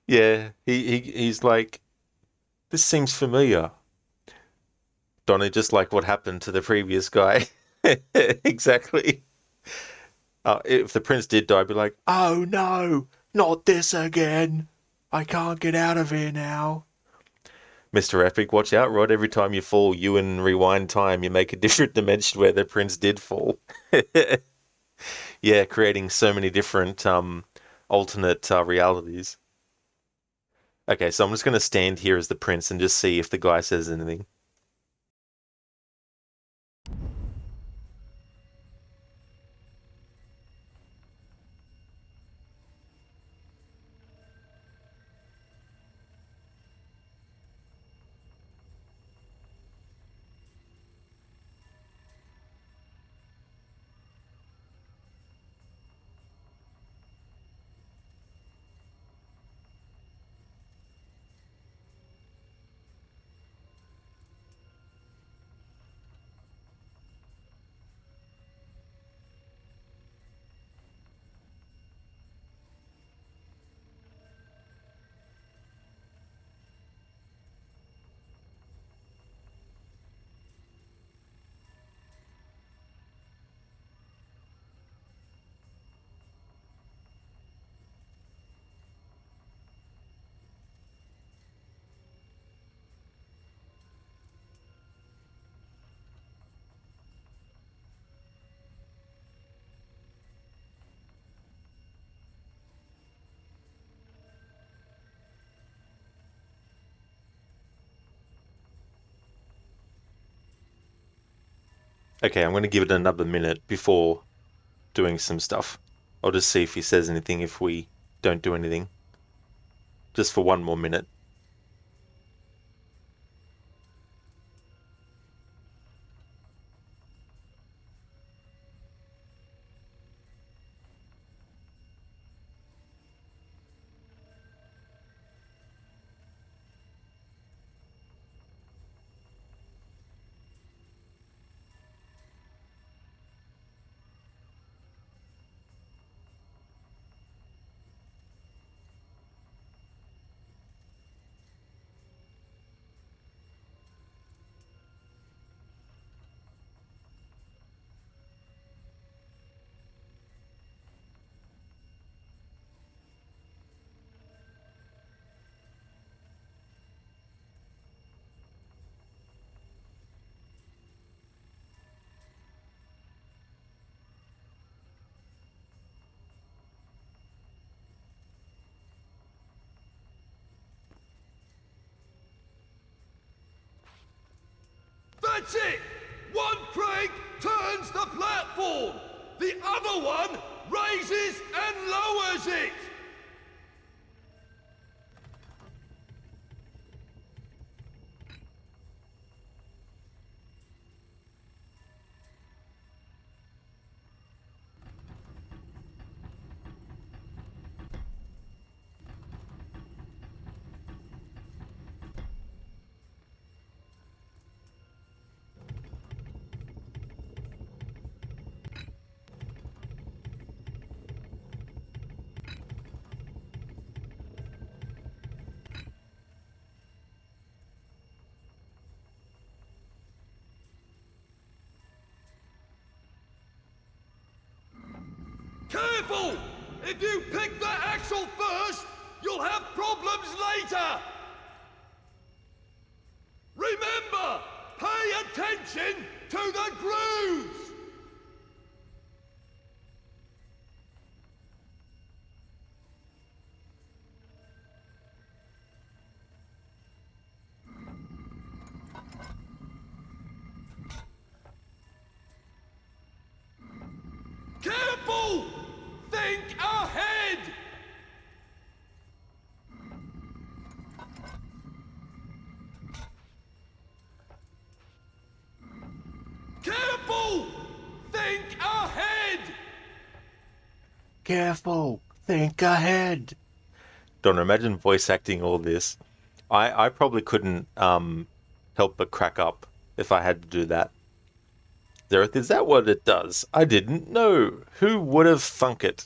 Yeah, he's like, this seems familiar. Donna, just like what happened to the previous guy. Exactly. If the prince did die, I'd be like, oh no, not this again. I can't get out of here now. Mr. Epic, watch out, Rod. Every time you fall, you and rewind time, you make a different dimension where the prince did fall. Yeah, creating so many different alternate realities. Okay, so I'm just going to stand here as the prince and just see if the guy says anything. Okay, I'm going to give it another minute before doing some stuff. I'll just see if he says anything if we don't do anything. Just for one more minute. That's it! One crank turns the platform. The other one raises and lowers it. Careful! If you pick the axle first, you'll have problems later! Remember, pay attention to the grooves! Careful! Think ahead! Careful! careful. Think ahead. Donna, imagine voice acting all this. I probably couldn't help but crack up if I had to do that. Zereth, is that what it does? I didn't know. Who would have thunk it?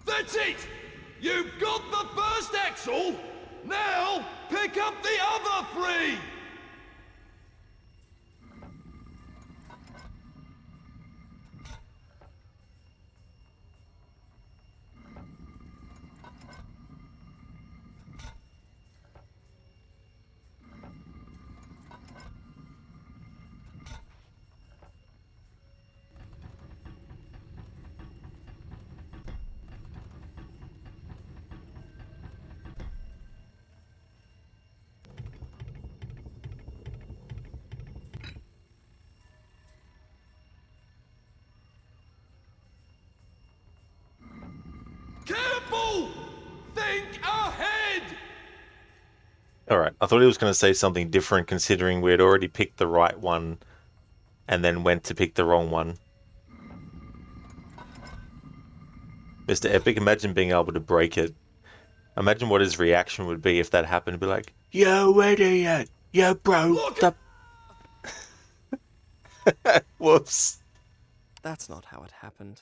That's it! You've got the first axle! Now, pick up the other three! Careful! Think ahead! Alright, I thought he was going to say something different considering we had already picked the right one and then went to pick the wrong one. Mr. Epic, imagine being able to break it. Imagine what his reaction would be if that happened. He'd be like, "You idiot! You broke the..." Whoops. That's not how it happened.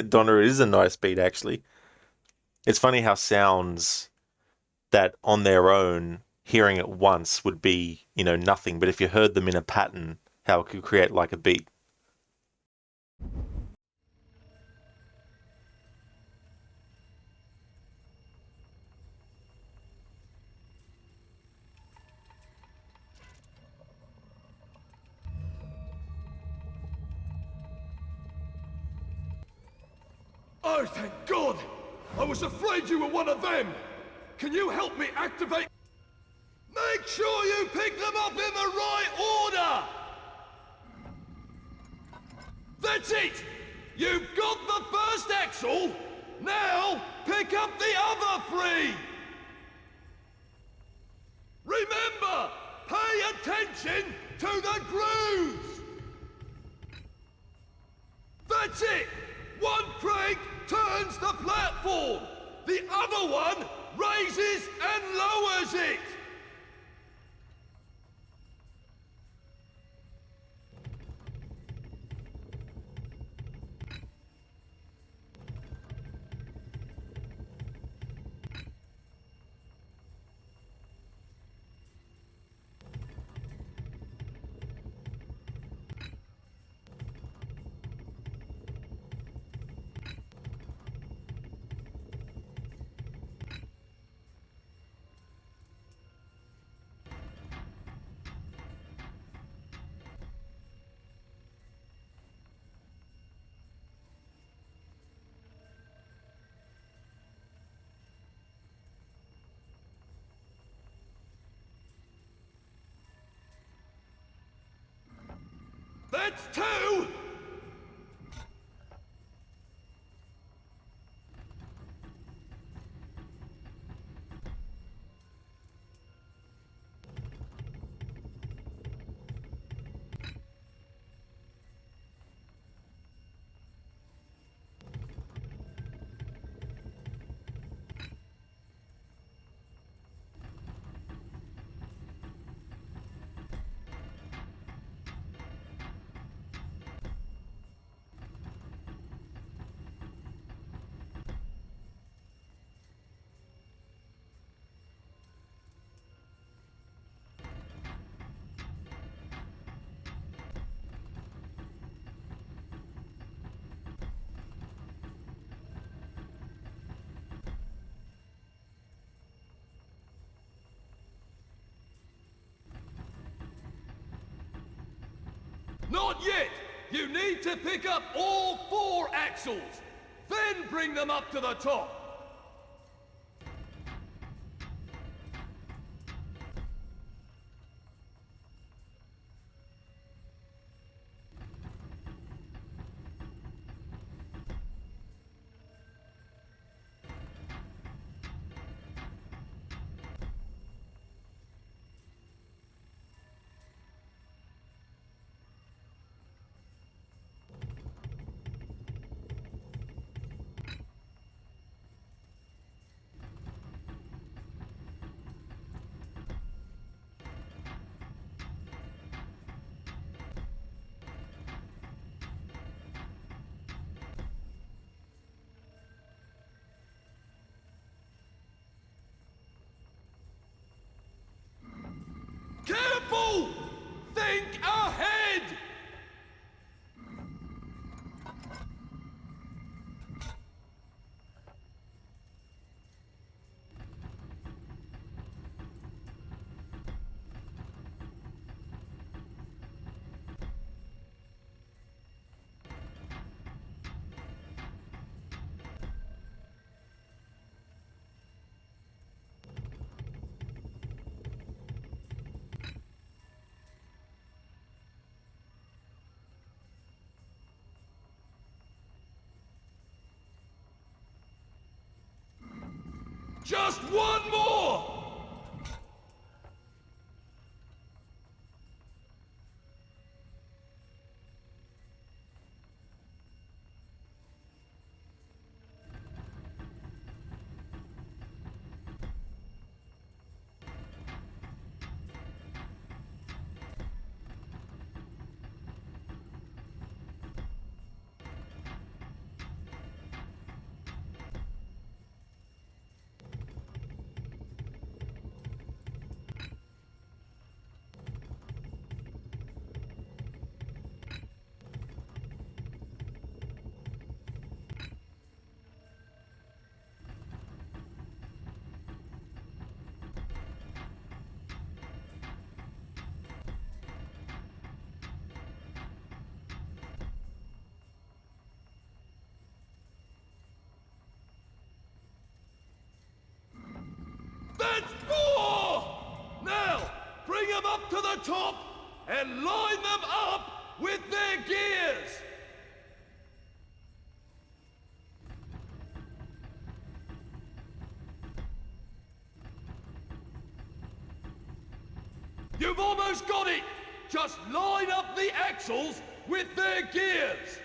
Donna, it is a nice beat, actually. It's funny how sounds that on their own, hearing it once would be, nothing. But if you heard them in a pattern, how it could create like a beat. Oh, thank God! I was afraid you were one of them! Can you help me activate... Make sure you pick them up in the right order! That's it! You've got the first axle! Now, pick up the other three! Remember, pay attention to the grooves! That's it! One crank turns the platform! The other one raises and lowers it! That's two! Not yet! You need to pick up all 4 axles! Then bring them up to the top! Careful! Think ahead! Just one more! That's 4! Now, bring them up to the top and line them up with their gears! You've almost got it! Just line up the axles with their gears!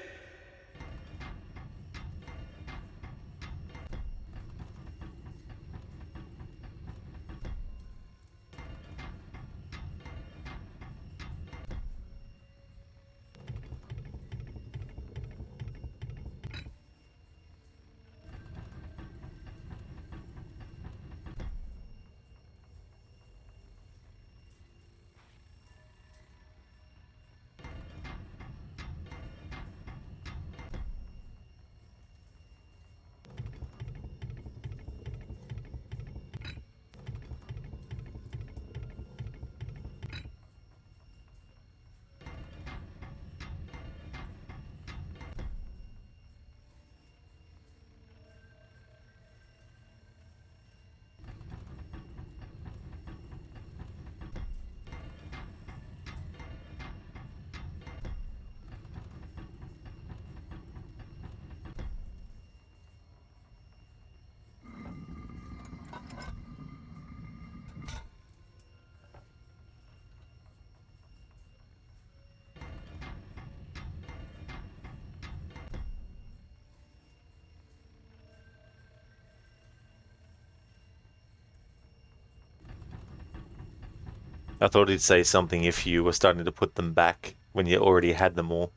I thought he'd say something if you were starting to put them back when you already had them all.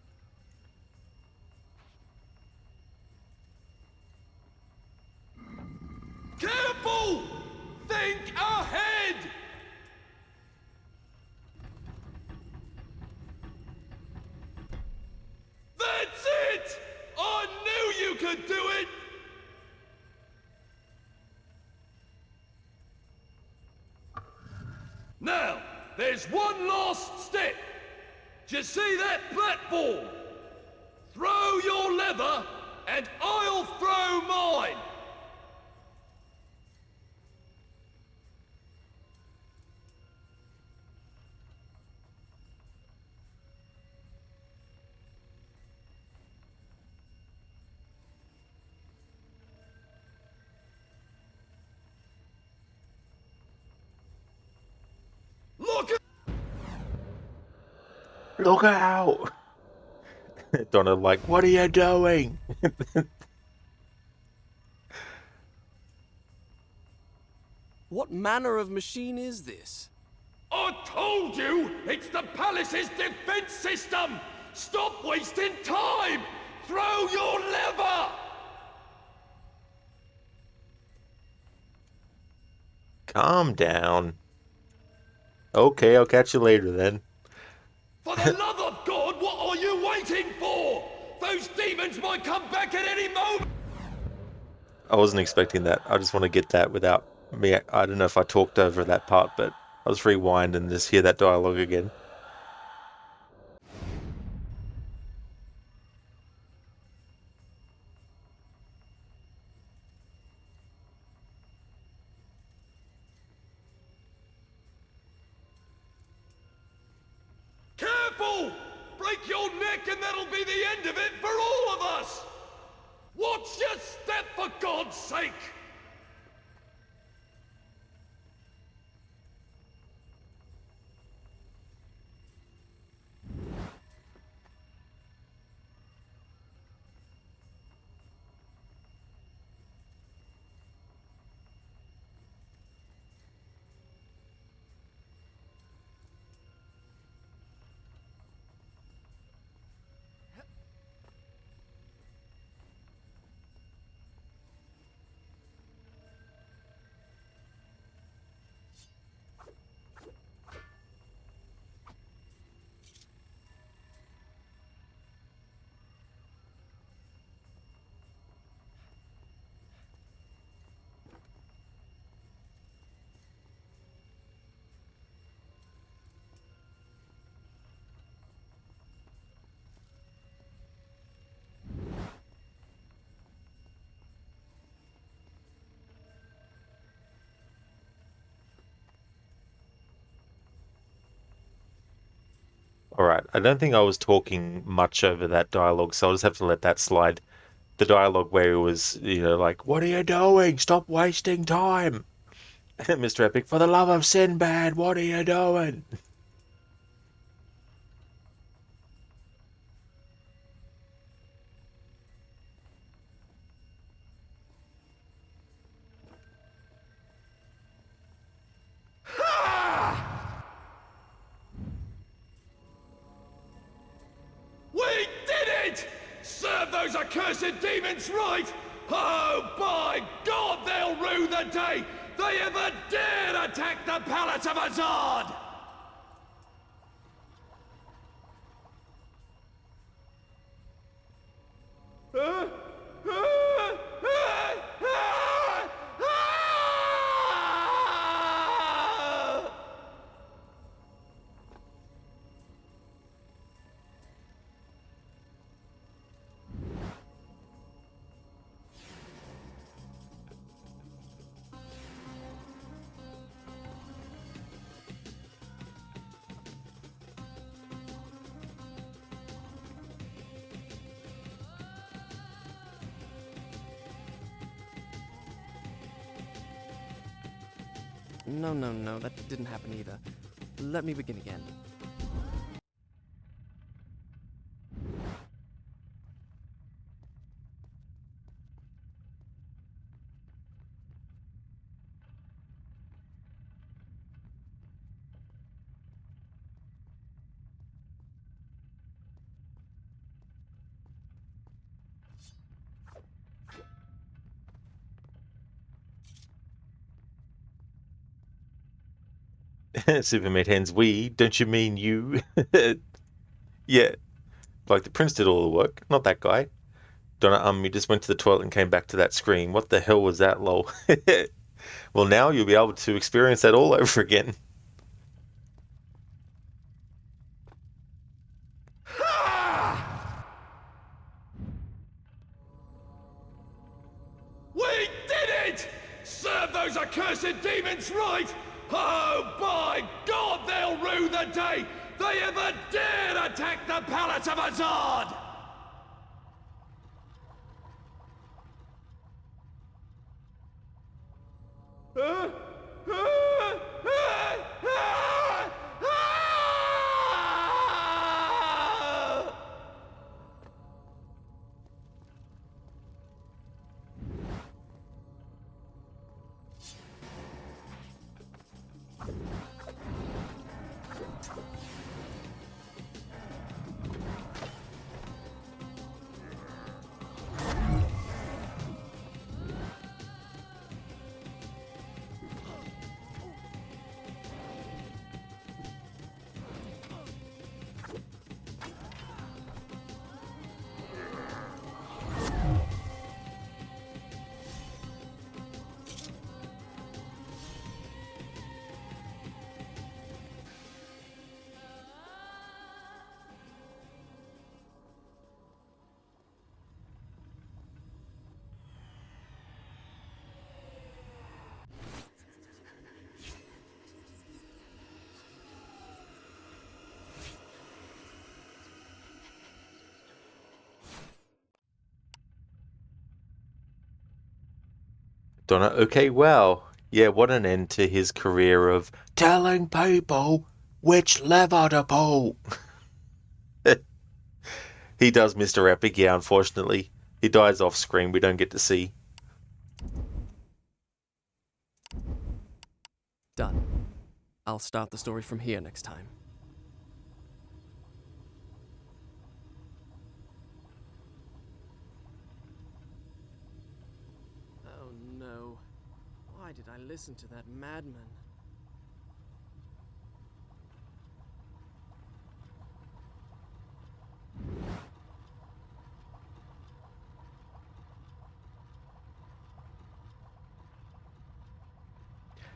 Careful! Think ahead! That's it! I knew you could do it! Now, there's one last step. Do you see that platform? Throw your lever, and I'll throw mine! Look at... Look out! Donna like, what are you doing? What manner of machine is this? I told you, it's the palace's defense system! Stop wasting time! Throw your lever! Calm down. Okay, I'll catch you later then. For the love of God, what are you waiting for? Those demons might come back at any moment! I wasn't expecting that. I just want to get that without me. I don't know if I talked over that part, but I'll just rewind and just hear that dialogue again. Careful! Break your neck and that'll be the end of it for all of us! Watch your step, for God's sake! Alright, I don't think I was talking much over that dialogue, so I'll just have to let that slide. The dialogue where it was, like, what are you doing? Stop wasting time! Mr. Epic, for the love of Sinbad, what are you doing? We did it! Serve those accursed demons right! Oh, by God, they'll rue the day they ever dared attack the Palace of Azad! No, that didn't happen either. Let me begin again. Superman hands, we, don't you mean you? Yeah, like the prince did all the work, not that guy. Donna, you just went to the toilet and came back to that screen. What the hell was that, lol? Well, now you'll be able to experience that all over again. serve those accursed demons right! Oh, by God, they'll rue the day they ever dared attack the palace of Azad! Donna, okay, well, yeah, what an end to his career of telling people which lever to pull. He does Mr. Epic, yeah, unfortunately. He dies off screen, we don't get to see. Done. I'll start the story from here next time. Oh no. Why did I listen to that madman?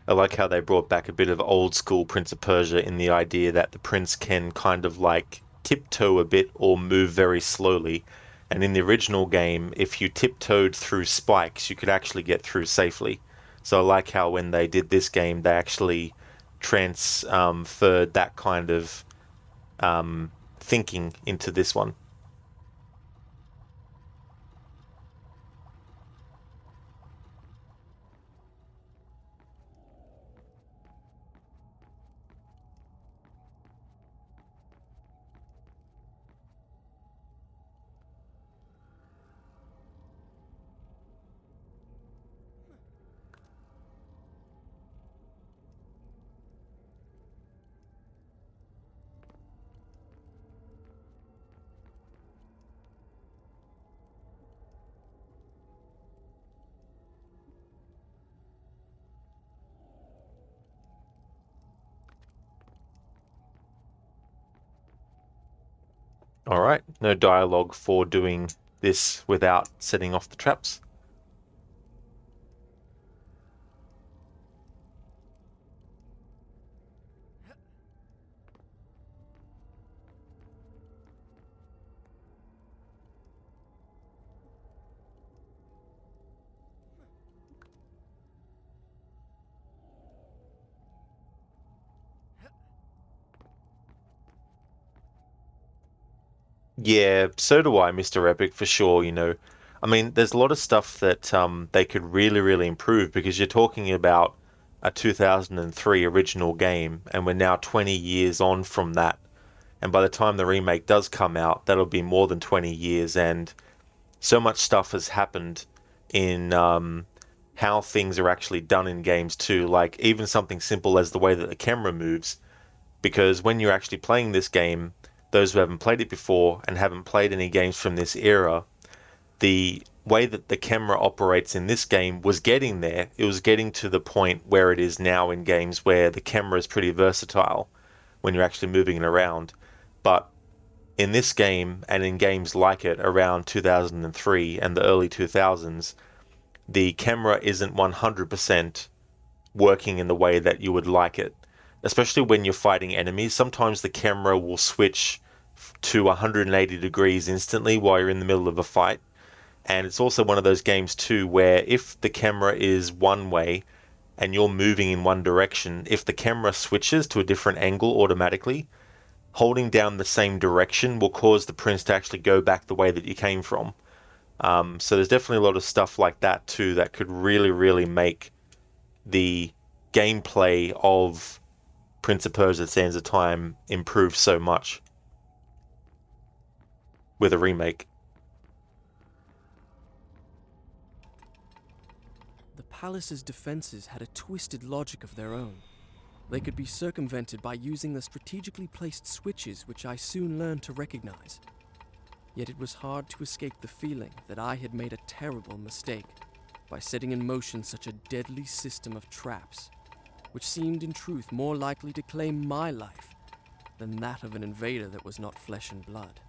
I like how they brought back a bit of old school Prince of Persia in the idea that the prince can kind of like tiptoe a bit or move very slowly. And in the original game, if you tiptoed through spikes, you could actually get through safely. So I like how when they did this game, they actually transferred that kind of thinking into this one. Alright, no dialogue for doing this without setting off the traps. Yeah, so do I, Mr. Epic, for sure, you know. I mean, there's a lot of stuff that they could really, really improve because you're talking about a 2003 original game, and we're now 20 years on from that. And by the time the remake does come out, that'll be more than 20 years, and so much stuff has happened in how things are actually done in games too. Like even something simple as the way that the camera moves, because when you're actually playing this game, those who haven't played it before and haven't played any games from this era, the way that the camera operates in this game was getting there. It was getting to the point where it is now in games where the camera is pretty versatile when you're actually moving it around. But in this game and in games like it around 2003 and the early 2000s, the camera isn't 100% working in the way that you would like it. Especially when you're fighting enemies, sometimes the camera will switch to 180 degrees instantly while you're in the middle of a fight. And it's also one of those games too where if the camera is one way and you're moving in one direction, if the camera switches to a different angle automatically, holding down the same direction will cause the prince to actually go back the way that you came from. So there's definitely a lot of stuff like that too that could really, really make the gameplay of Prince of Persia: Sands of Time improve so much with a remake. The palace's defenses had a twisted logic of their own. They could be circumvented by using the strategically placed switches, which I soon learned to recognize. Yet it was hard to escape the feeling that I had made a terrible mistake by setting in motion such a deadly system of traps, which seemed in truth more likely to claim my life than that of an invader that was not flesh and blood.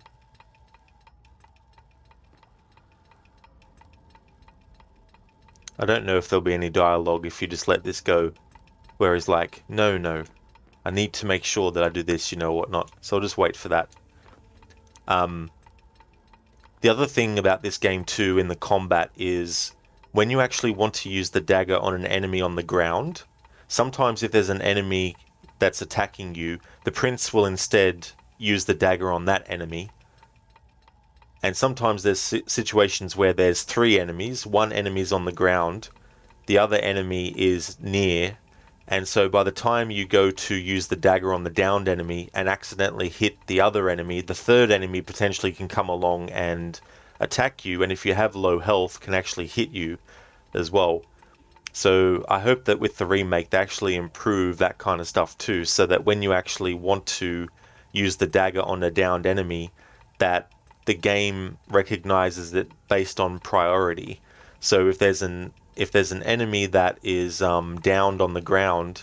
I don't know if there'll be any dialogue if you just let this go, where he's like, no, I need to make sure that I do this, whatnot. So I'll just wait for that. The other thing about this game too in the combat is when you actually want to use the dagger on an enemy on the ground, sometimes if there's an enemy that's attacking you, the prince will instead use the dagger on that enemy. And sometimes there's situations where there's 3 enemies, one enemy's on the ground, the other enemy is near, and so by the time you go to use the dagger on the downed enemy and accidentally hit the other enemy, the third enemy potentially can come along and attack you, and if you have low health, can actually hit you as well. So I hope that with the remake they actually improve that kind of stuff too, so that when you actually want to use the dagger on a downed enemy, that the game recognizes it based on priority. So if there's an enemy that is downed on the ground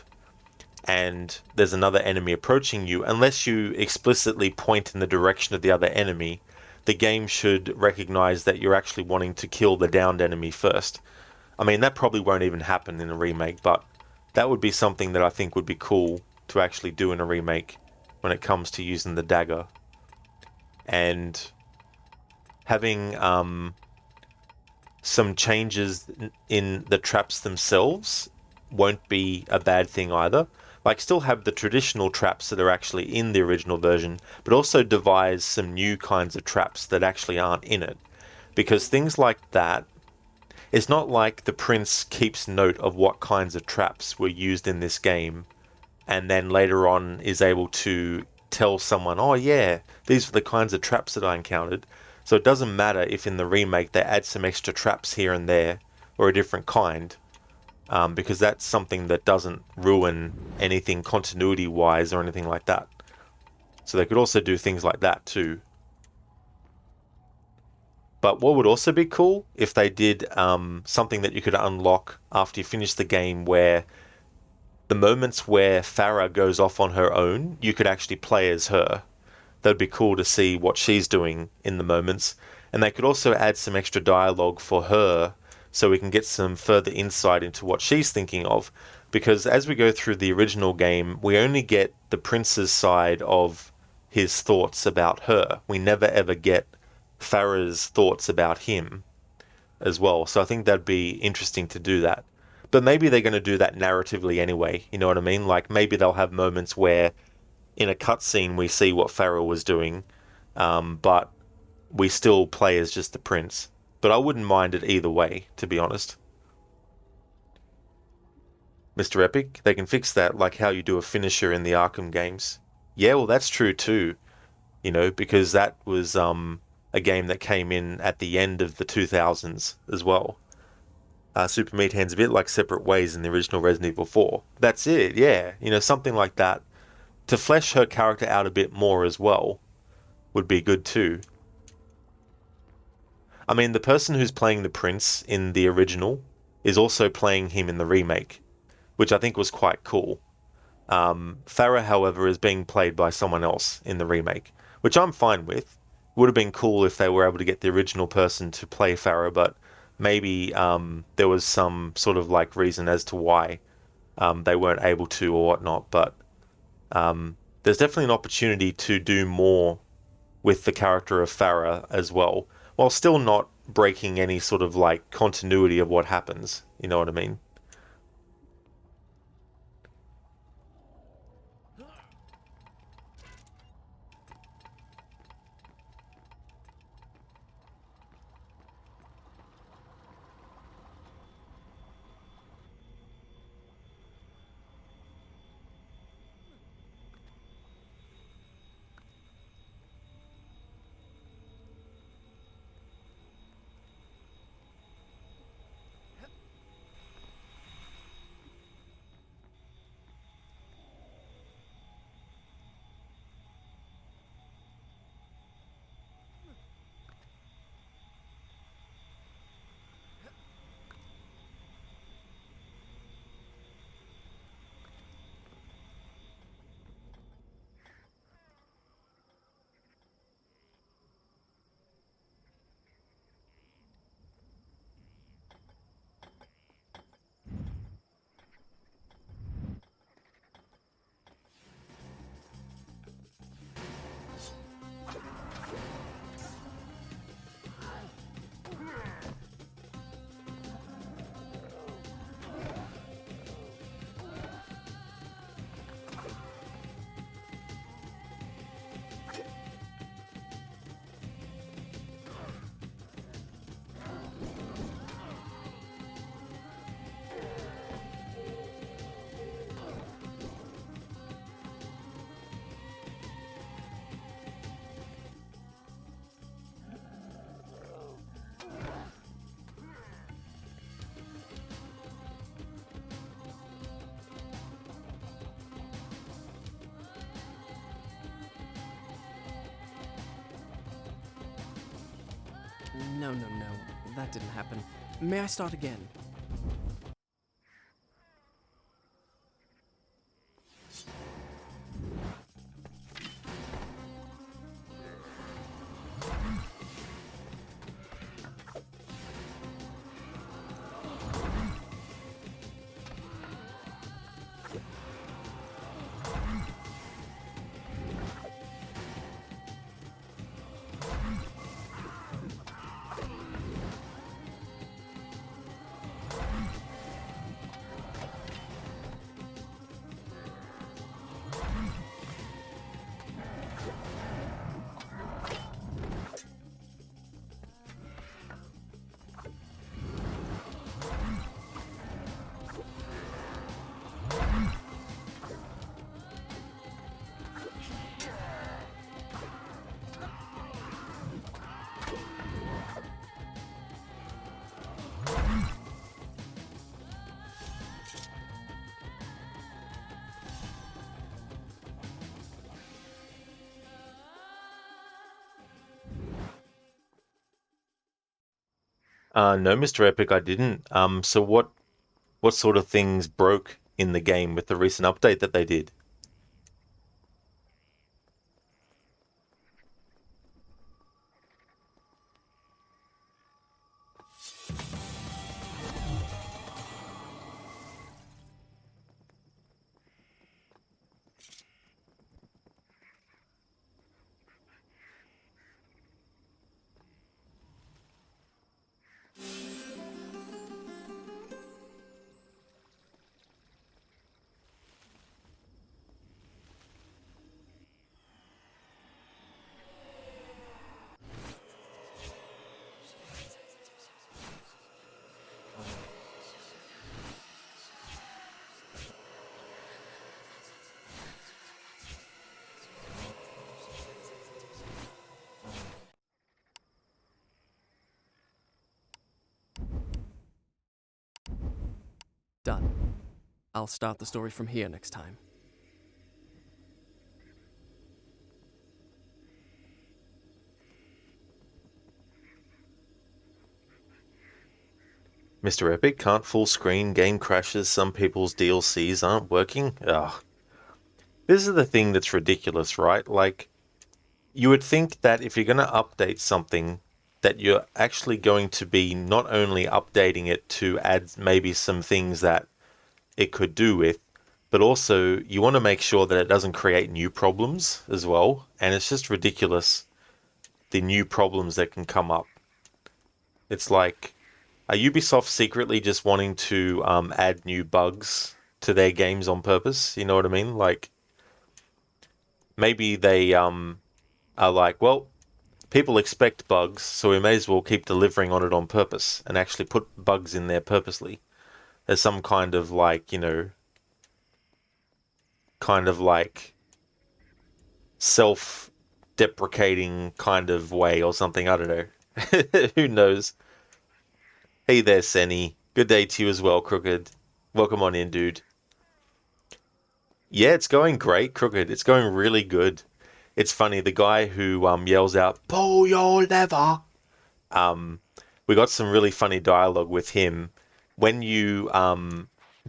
and there's another enemy approaching you, unless you explicitly point in the direction of the other enemy, the game should recognize that you're actually wanting to kill the downed enemy first. I mean, that probably won't even happen in a remake, but that would be something that I think would be cool to actually do in a remake when it comes to using the dagger. And having some changes in the traps themselves won't be a bad thing either. Like, still have the traditional traps that are actually in the original version, but also devise some new kinds of traps that actually aren't in it. Because things like that, it's not like the prince keeps note of what kinds of traps were used in this game, and then later on is able to tell someone, oh yeah, these are the kinds of traps that I encountered. So it doesn't matter if in the remake they add some extra traps here and there, or a different kind, because that's something that doesn't ruin anything continuity-wise or anything like that. So they could also do things like that too. But what would also be cool if they did something that you could unlock after you finish the game, where the moments where Farah goes off on her own, you could actually play as her. That'd be cool to see what she's doing in the moments. And they could also add some extra dialogue for her so we can get some further insight into what she's thinking of. Because as we go through the original game, we only get the prince's side of his thoughts about her. We never ever get Farah's thoughts about him as well. So I think that'd be interesting to do that. But maybe they're going to do that narratively anyway, you know what I mean? Like, maybe they'll have moments where in a cutscene we see what Farah was doing, but we still play as just the prince. But I wouldn't mind it either way, to be honest. Mr. Epic, they can fix that like how you do a finisher in the Arkham games. Yeah, well, that's true too, because that was a game that came in at the end of the 2000s as well. Super Meat Hand's a bit like Separate Ways in the original Resident Evil 4. That's it, yeah. Something like that. To flesh her character out a bit more as well would be good too. I mean, the person who's playing the prince in the original is also playing him in the remake, which I think was quite cool. Farah, however, is being played by someone else in the remake, which I'm fine with. Would have been cool if they were able to get the original person to play Farah, but maybe there was some sort of like reason as to why they weren't able to or whatnot, but there's definitely an opportunity to do more with the character of Farah as well, while still not breaking any sort of like continuity of what happens. You know what I mean? No, that didn't happen. May I start again? No, Mr. Epic, I didn't. So what sort of things broke in the game with the recent update that they did? Done. I'll start the story from here next time. Mr. Epic, can't full screen game crashes, some people's DLCs aren't working? Ugh. This is the thing that's ridiculous, right? Like, you would think that if you're going to update something, that you're actually going to be not only updating it to add maybe some things that it could do with, but also you want to make sure that it doesn't create new problems as well. And it's just ridiculous, the new problems that can come up. It's like, are Ubisoft secretly just wanting to add new bugs to their games on purpose? You know what I mean? Like, maybe they are like, well, people expect bugs, so we may as well keep delivering on it on purpose and actually put bugs in there purposely. There's some kind of like, kind of like self-deprecating kind of way or something. I don't know. Who knows? Hey there, Senny. Good day to you as well, Crooked. Welcome on in, dude. Yeah, it's going great, Crooked. It's going really good. It's funny, the guy who yells out, "Pull your lever!" Um, we got some really funny dialogue with him. When you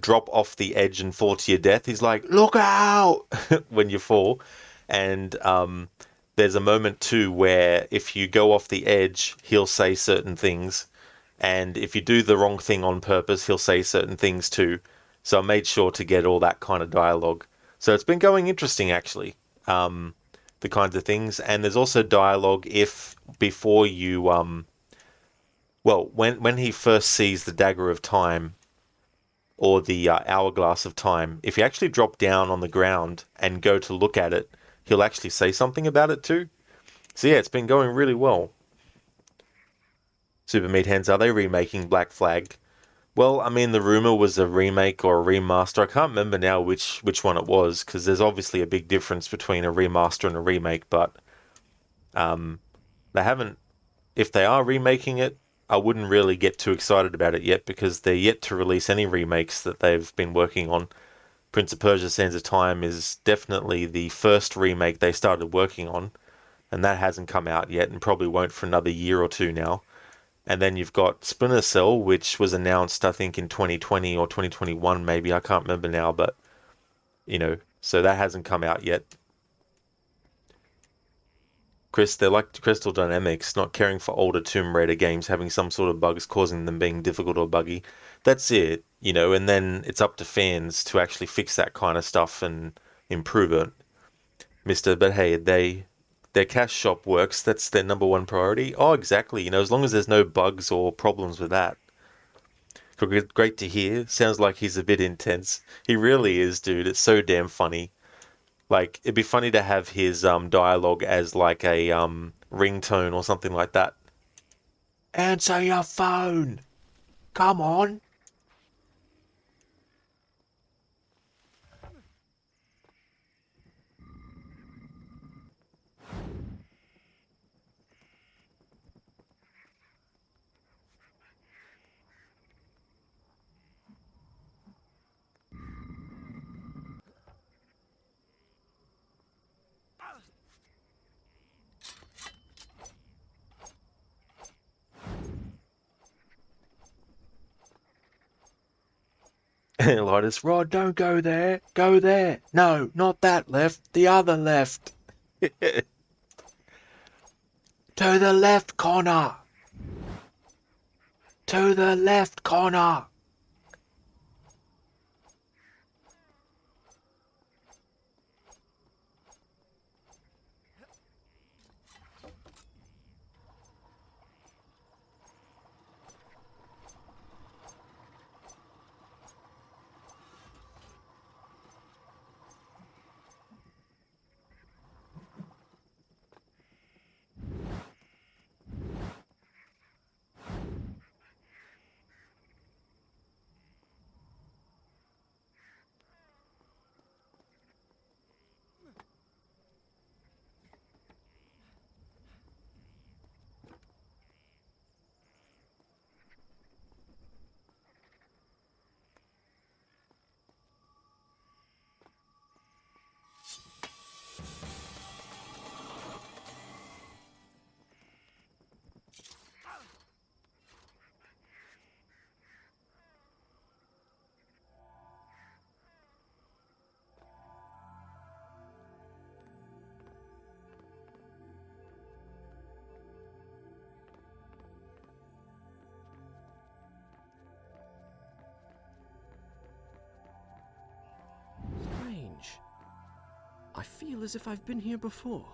drop off the edge and fall to your death, he's like, "Look out!" when you fall. And there's a moment too where if you go off the edge, he'll say certain things. And if you do the wrong thing on purpose, he'll say certain things too. So I made sure to get all that kind of dialogue. So it's been going interesting, actually. The kinds of things. And there's also dialogue if before you well, when he first sees the dagger of time or the hourglass of time, if you actually drop down on the ground and go to look at it, he'll actually say something about it too. So yeah, it's been going really well. Super Meat Hens, are they remaking Black Flag? Well, I mean, the rumor was a remake or a remaster. I can't remember now which one it was because there's obviously a big difference between a remaster and a remake. But they haven't. If they are remaking it, I wouldn't really get too excited about it yet because they're yet to release any remakes that they've been working on. Prince of Persia: Sands of Time is definitely the first remake they started working on, and that hasn't come out yet and probably won't for another year or two now. And then you've got Splinter Cell, which was announced, I think, in 2020 or 2021, maybe. I can't remember now, but, so that hasn't come out yet. They're like Crystal Dynamics, not caring for older Tomb Raider games having some sort of bugs causing them being difficult or buggy. That's it, and then it's up to fans to actually fix that kind of stuff and improve it. But hey, their cash shop works. That's their number one priority. Oh, exactly. As long as there's no bugs or problems with that. Great to hear. Sounds like he's a bit intense. He really is, dude. It's so damn funny. Like, it'd be funny to have his dialogue as like a ringtone or something like that. Answer your phone. Come on. Lotus, Rod, don't go there. Go there. No, not that left. The other left. To the left, Connor. To the left, Connor. Strange. I feel as if I've been here before.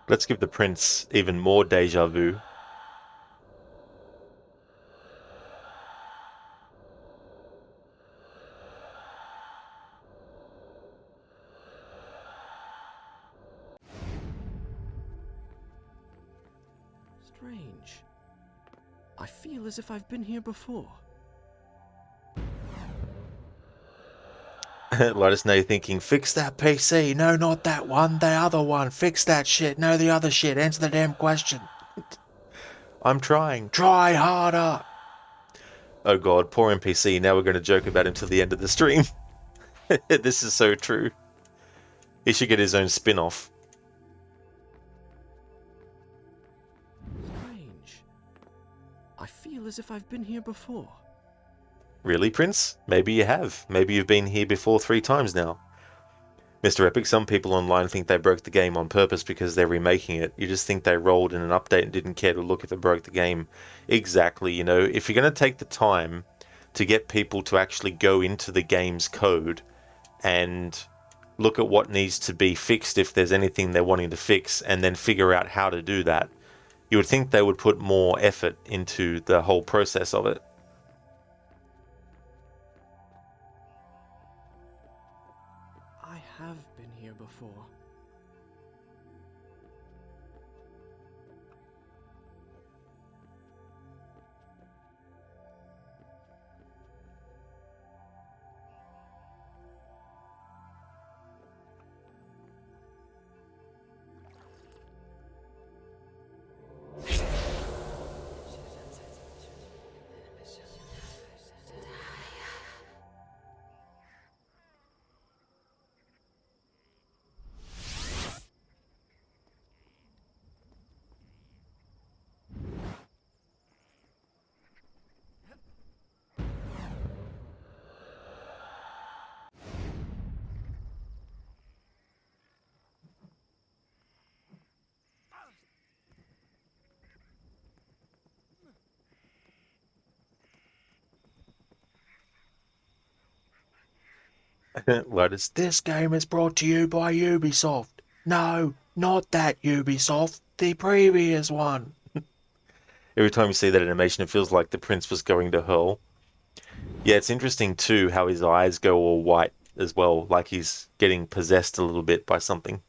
Let's give the prince even more deja vu. Strange. I feel as if I've been here before. Let us know you're thinking, fix that PC. No, not that one. The other one. Fix that shit. No, the other shit. Answer the damn question. I'm trying. Try harder. Oh god, poor NPC. Now we're going to joke about him till the end of the stream. This is so true. He should get his own spin-off. Strange. I feel as if I've been here before. Really, Prince? Maybe you have. Maybe you've been here before 3 times now. Mr. Epic, some people online think they broke the game on purpose because they're remaking it. You just think they rolled in an update and didn't care to look if it broke the game. Exactly, if you're going to take the time to get people to actually go into the game's code and look at what needs to be fixed if there's anything they're wanting to fix, and then figure out how to do that, you would think they would put more effort into the whole process of it. I have been here before. Lotus, this game is brought to you by Ubisoft. No, not that Ubisoft, the previous one. Every time you see that animation, it feels like the prince was going to hurl. Yeah, it's interesting too how his eyes go all white as well, like he's getting possessed a little bit by something.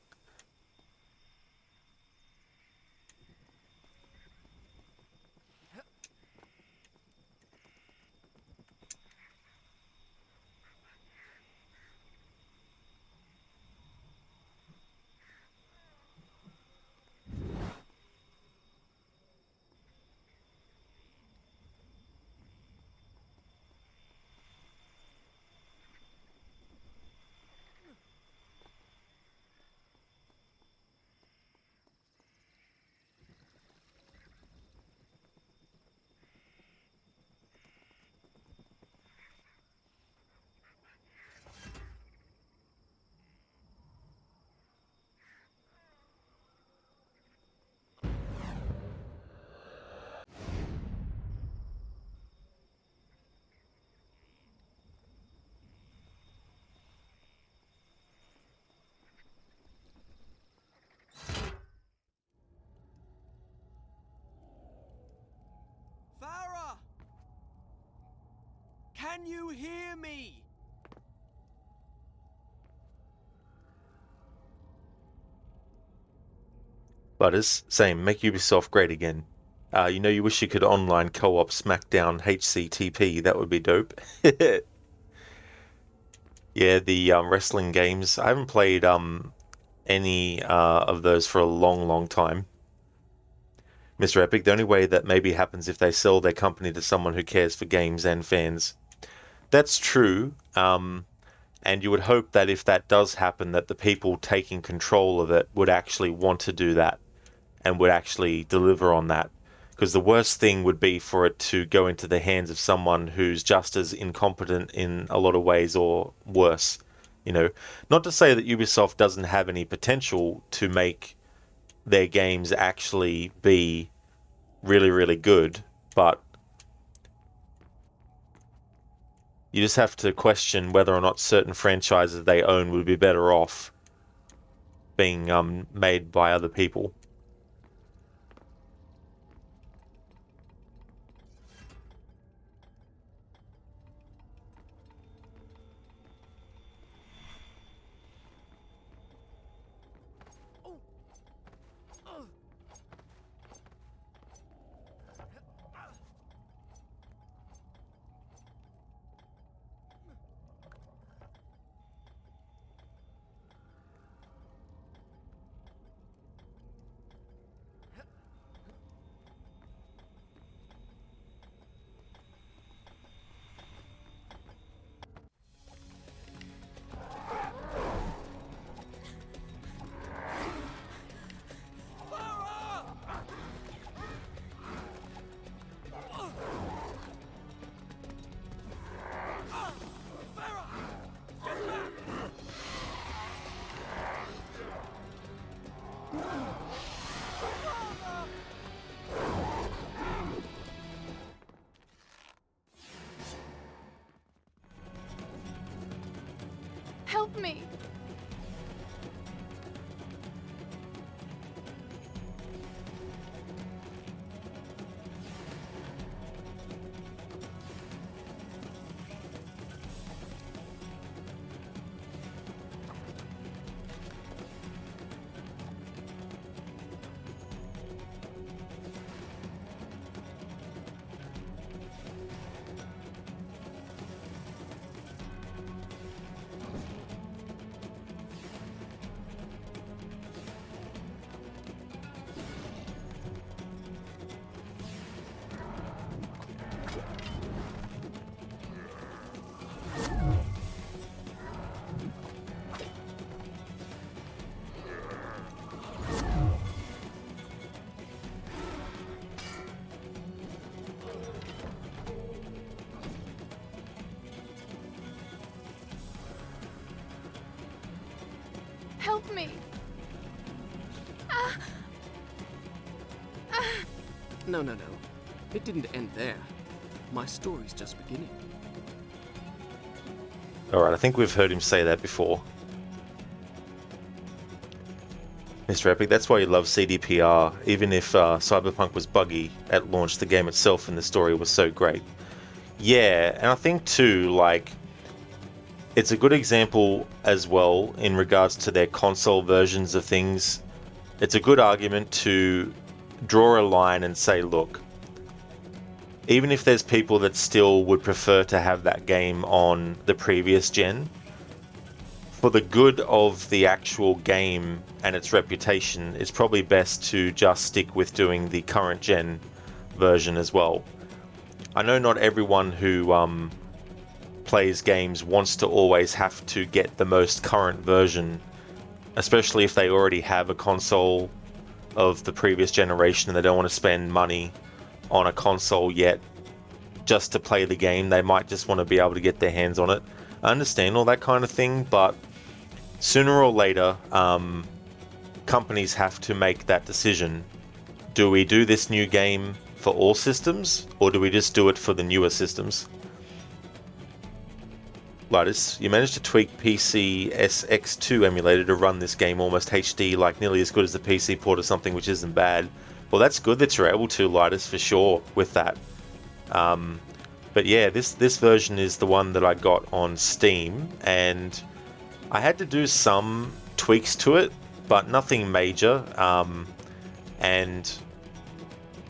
Farah! Can you hear me? Butters, same, make Ubisoft great again. You wish you could online co-op SmackDown HCTP, that would be dope. Yeah, the wrestling games. I haven't played any of those for a long, long time. Mr. Epic, the only way that maybe happens if they sell their company to someone who cares for games and fans. That's true. And you would hope that if that does happen, that the people taking control of it would actually want to do that and would actually deliver on that. Because the worst thing would be for it to go into the hands of someone who's just as incompetent in a lot of ways or worse. Not to say that Ubisoft doesn't have any potential to make their games actually be really, really good, but you just have to question whether or not certain franchises they own would be better off being made by other people. Help me! Help me! No. It didn't end there. My story's just beginning. Alright, I think we've heard him say that before. Mr. Epic, that's why you love CDPR. Even if Cyberpunk was buggy at launch, the game itself and the story was so great. Yeah, and I think too, like, it's a good example as well in regards to their console versions of things. It's a good argument to draw a line and say, look, even if there's people that still would prefer to have that game on the previous gen, for the good of the actual game and its reputation, it's probably best to just stick with doing the current gen version as well. I know not everyone who plays games wants to always have to get the most current version, especially if they already have a console of the previous generation and they don't want to spend money on a console yet just to play the game. They might just want to be able to get their hands on it. I understand all that kind of thing, but sooner or later, companies have to make that decision. Do we do this new game for all systems, or do we just do it for the newer systems? Lightus, you managed to tweak PCSX2 emulator to run this game almost HD, like nearly as good as the PC port or something, which isn't bad. Well, that's good that you're able to, Lightus, for sure, with that. But yeah, this version is the one that I got on Steam, and I had to do some tweaks to it, but nothing major. And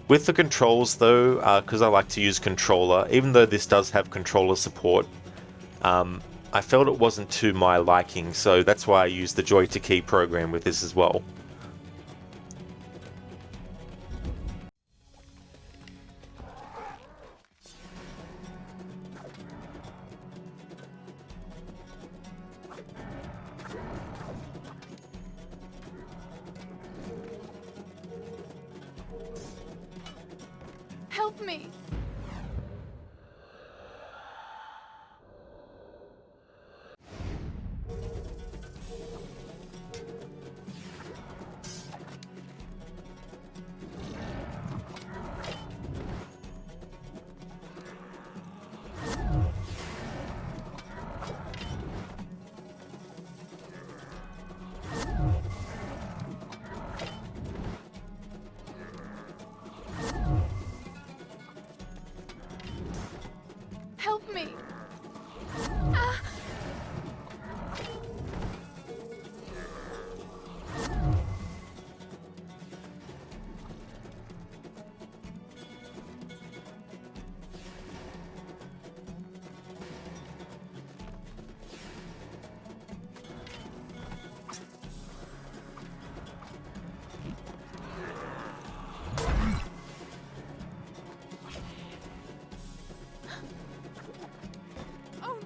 with the controls though, because I like to use controller, even though this does have controller support, I felt it wasn't to my liking, so that's why I used the Joy to Key program with this as well. Help me! Help me! Ah! Oh!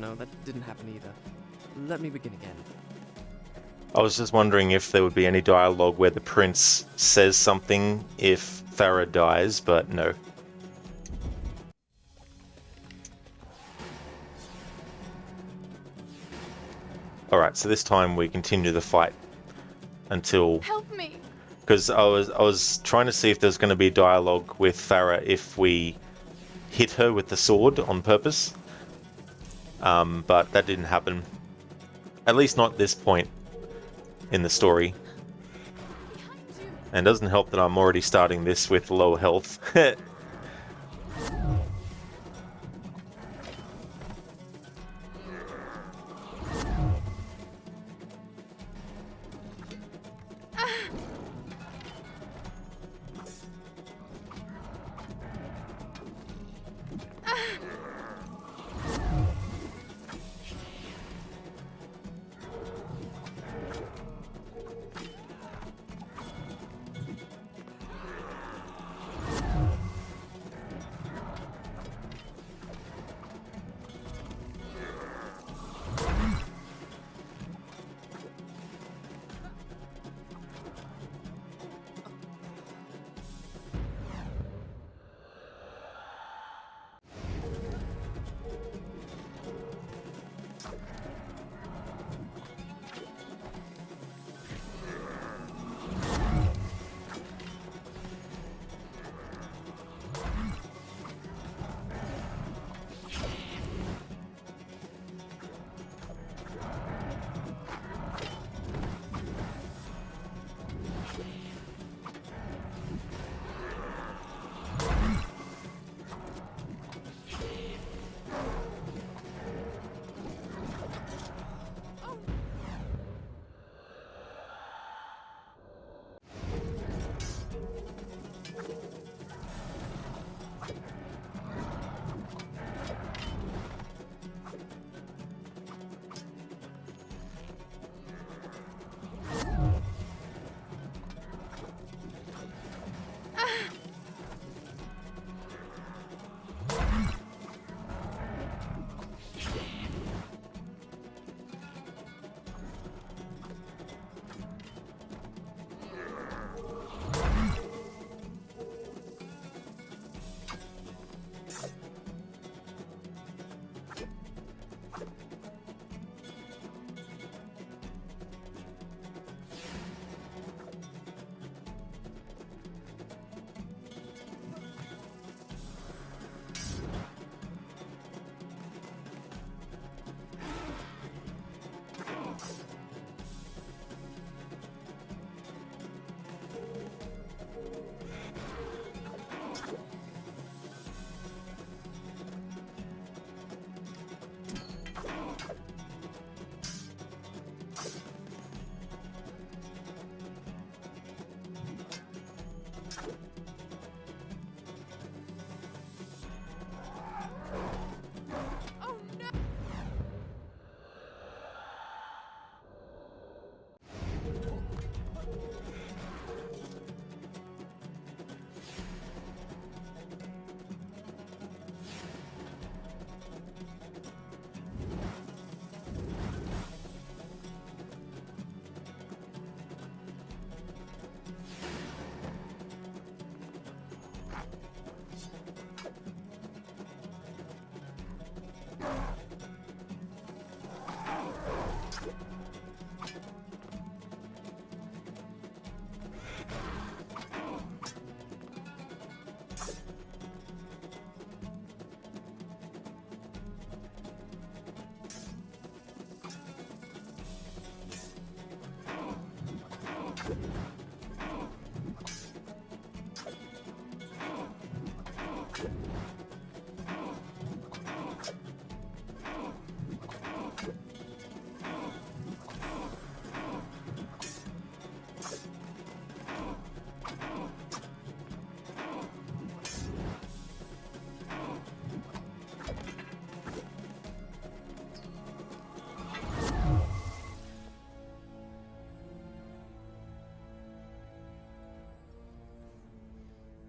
No, that didn't happen either. Let me begin again. I was just wondering if there would be any dialogue where the prince says something if Farah dies, but no. Alright, so this time we continue the fight until... Help me! Because I was trying to see if there's going to be dialogue with Farah if we hit her with the sword on purpose. But that didn't happen. At least not at this point in the story. Behind you! And it doesn't help that I'm already starting this with low health.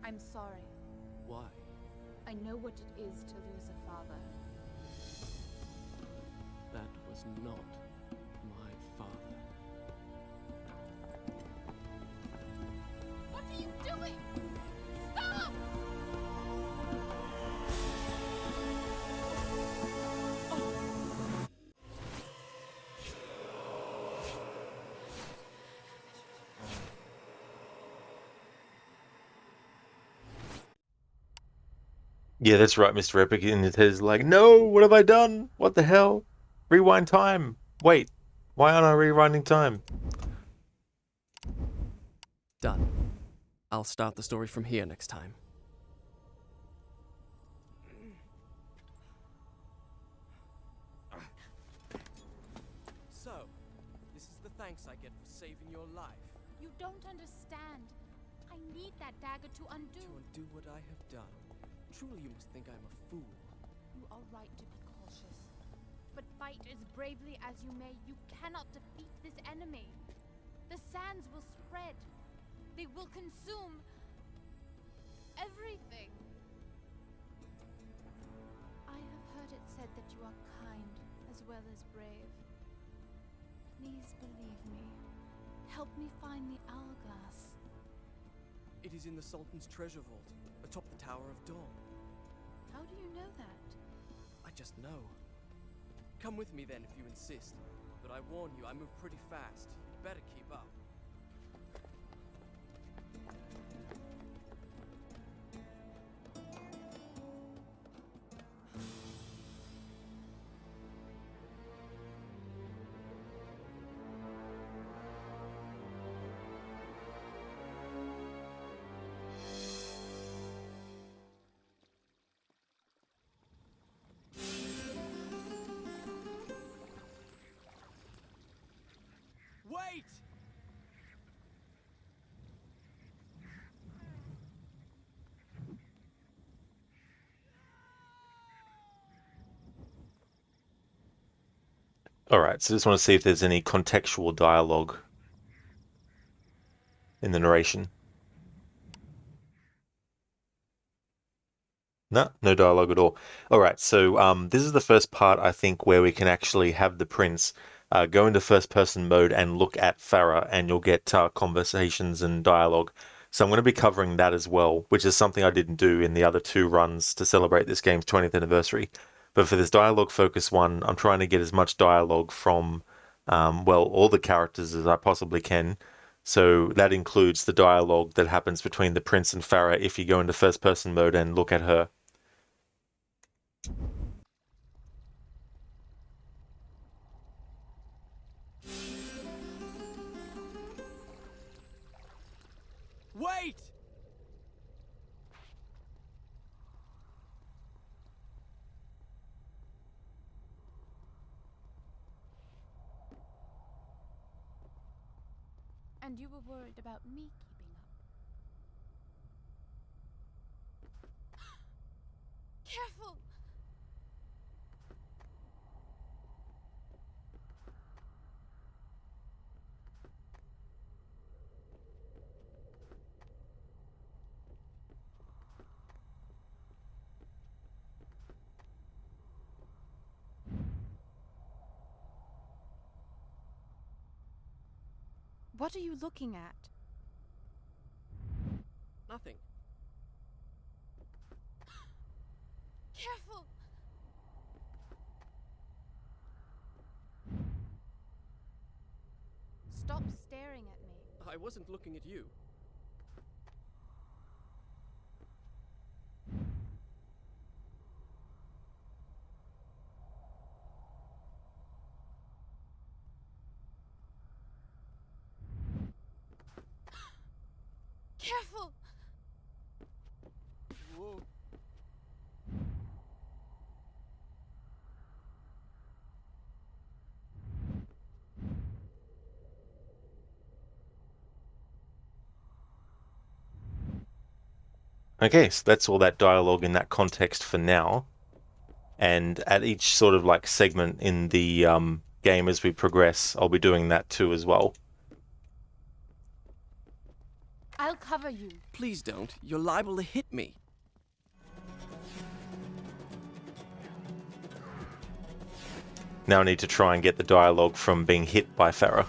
I'm sorry. Why? I know what it is to lose a father. That was not my father. What are you doing? Stop! Yeah, that's right, Mr. Epic. And it says like, no, what have I done? What the hell? Rewind time. Wait, why aren't I rewinding time? Done. I'll start the story from here next time. So, this is the thanks I get for saving your life. You don't understand. I need that dagger to undo. To undo what I have done. Truly, you must think I'm a fool. You are right to be cautious. But fight as bravely as you may, you cannot defeat this enemy. The sands will spread. They will consume everything. I have heard it said that you are kind as well as brave. Please believe me. Help me find the hourglass. It is in the Sultan's treasure vault, atop the Tower of Dawn. How do you know that? I just know. Come with me then if you insist. But I warn you, I move pretty fast. You'd better keep up. Wait! Alright, so just want to see if there's any contextual dialogue in the narration. No dialogue at all. All right, so this is the first part, I think, where we can actually have the prince go into first-person mode and look at Farah, and you'll get conversations and dialogue. So I'm going to be covering that as well, which is something I didn't do in the other two runs to celebrate this game's 20th anniversary. But for this dialogue focus one, I'm trying to get as much dialogue from, well, all the characters as I possibly can. So that includes the dialogue that happens between the prince and Farah if you go into first-person mode and look at her. Wait! And you were worried about me keeping up. Careful! What are you looking at? Nothing. Careful! Stop staring at me. I wasn't looking at you. Careful! Whoa. Okay, so that's all that dialogue in that context for now. And at each sort of like segment in the game as we progress, I'll be doing that too as well. I'll cover you. Please don't. You're liable to hit me. Now I need to try and get the dialogue from being hit by Farah.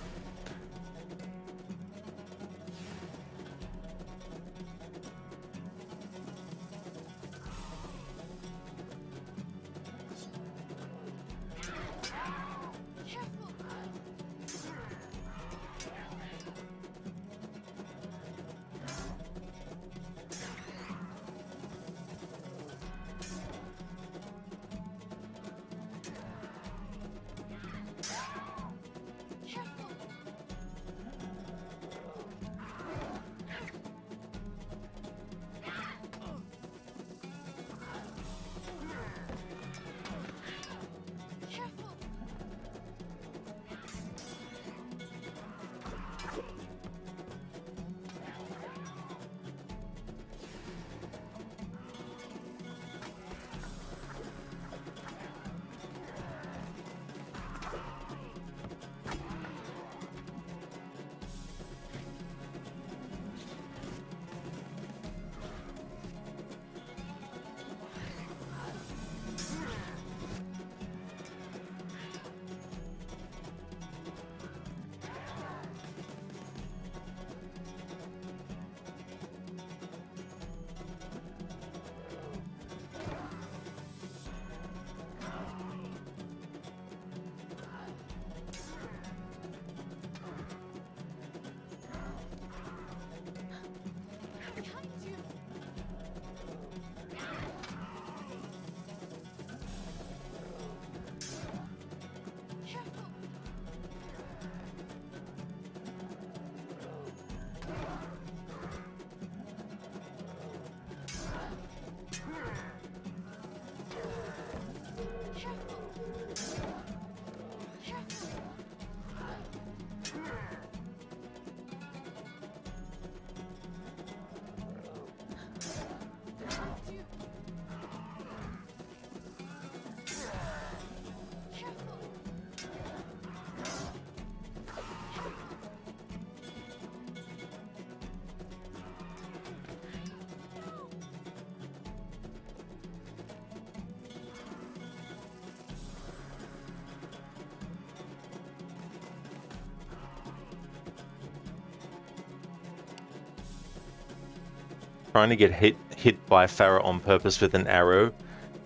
Trying to get hit by Farah on purpose with an arrow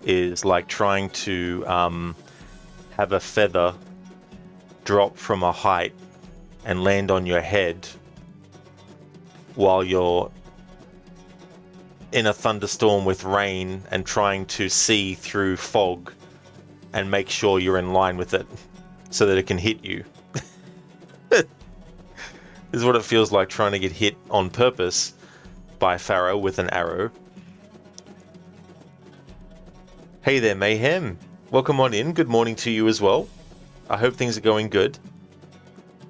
is like trying to have a feather drop from a height and land on your head while you're in a thunderstorm with rain and trying to see through fog and make sure you're in line with it so that it can hit you. This is what it feels like trying to get hit on purpose by Farah with an arrow. Hey there, Mayhem. Welcome on in. Good morning to you as well. I hope things are going good.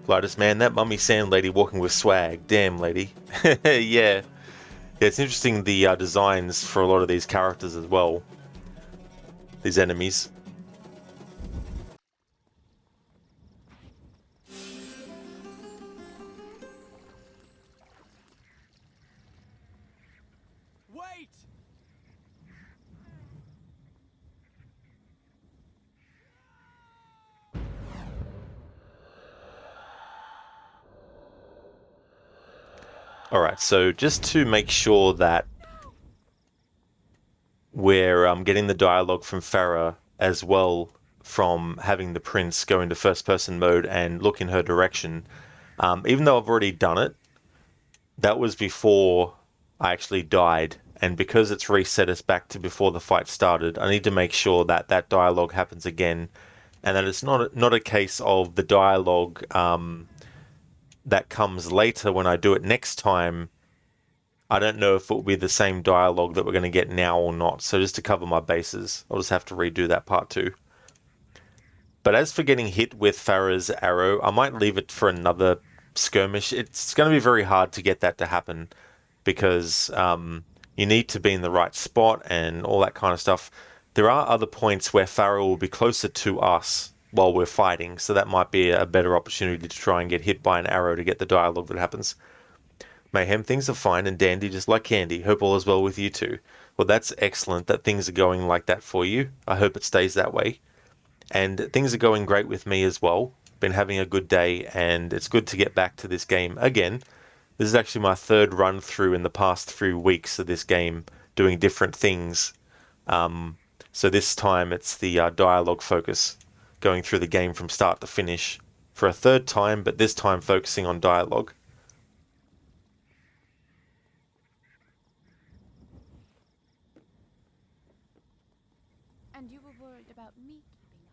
Gladys, man, that mummy sand lady walking with swag. Damn, lady. Yeah. It's interesting, the designs for a lot of these characters as well. These enemies. Wait! Alright, so just to make sure that we're getting the dialogue from Farah as well from having the prince go into first-person mode and look in her direction, even though I've already done it, that was before I actually died, and because it's reset us back to before the fight started, I need to make sure that that dialogue happens again, and that it's not a case of the dialogue that comes later when I do it next time. I don't know if it will be the same dialogue that we're going to get now or not, so just to cover my bases, I'll just have to redo that part too. But as for getting hit with Farah's arrow, I might leave it for another skirmish. It's going to be very hard to get that to happen because you need to be in the right spot and all that kind of stuff. There are other points where Farah will be closer to us while we're fighting, so that might be a better opportunity to try and get hit by an arrow to get the dialogue that happens. Mayhem, things are fine and dandy just like candy. Hope all is well with you too. Well, that's excellent that things are going like that for you. I hope it stays that way. And things are going great with me as well. Been having a good day, and it's good to get back to this game again. This is actually my third run through in the past 3 weeks of this game, doing different things. So this time it's the dialogue focus, going through the game from start to finish for a third time, but this time focusing on dialogue. And you were worried about me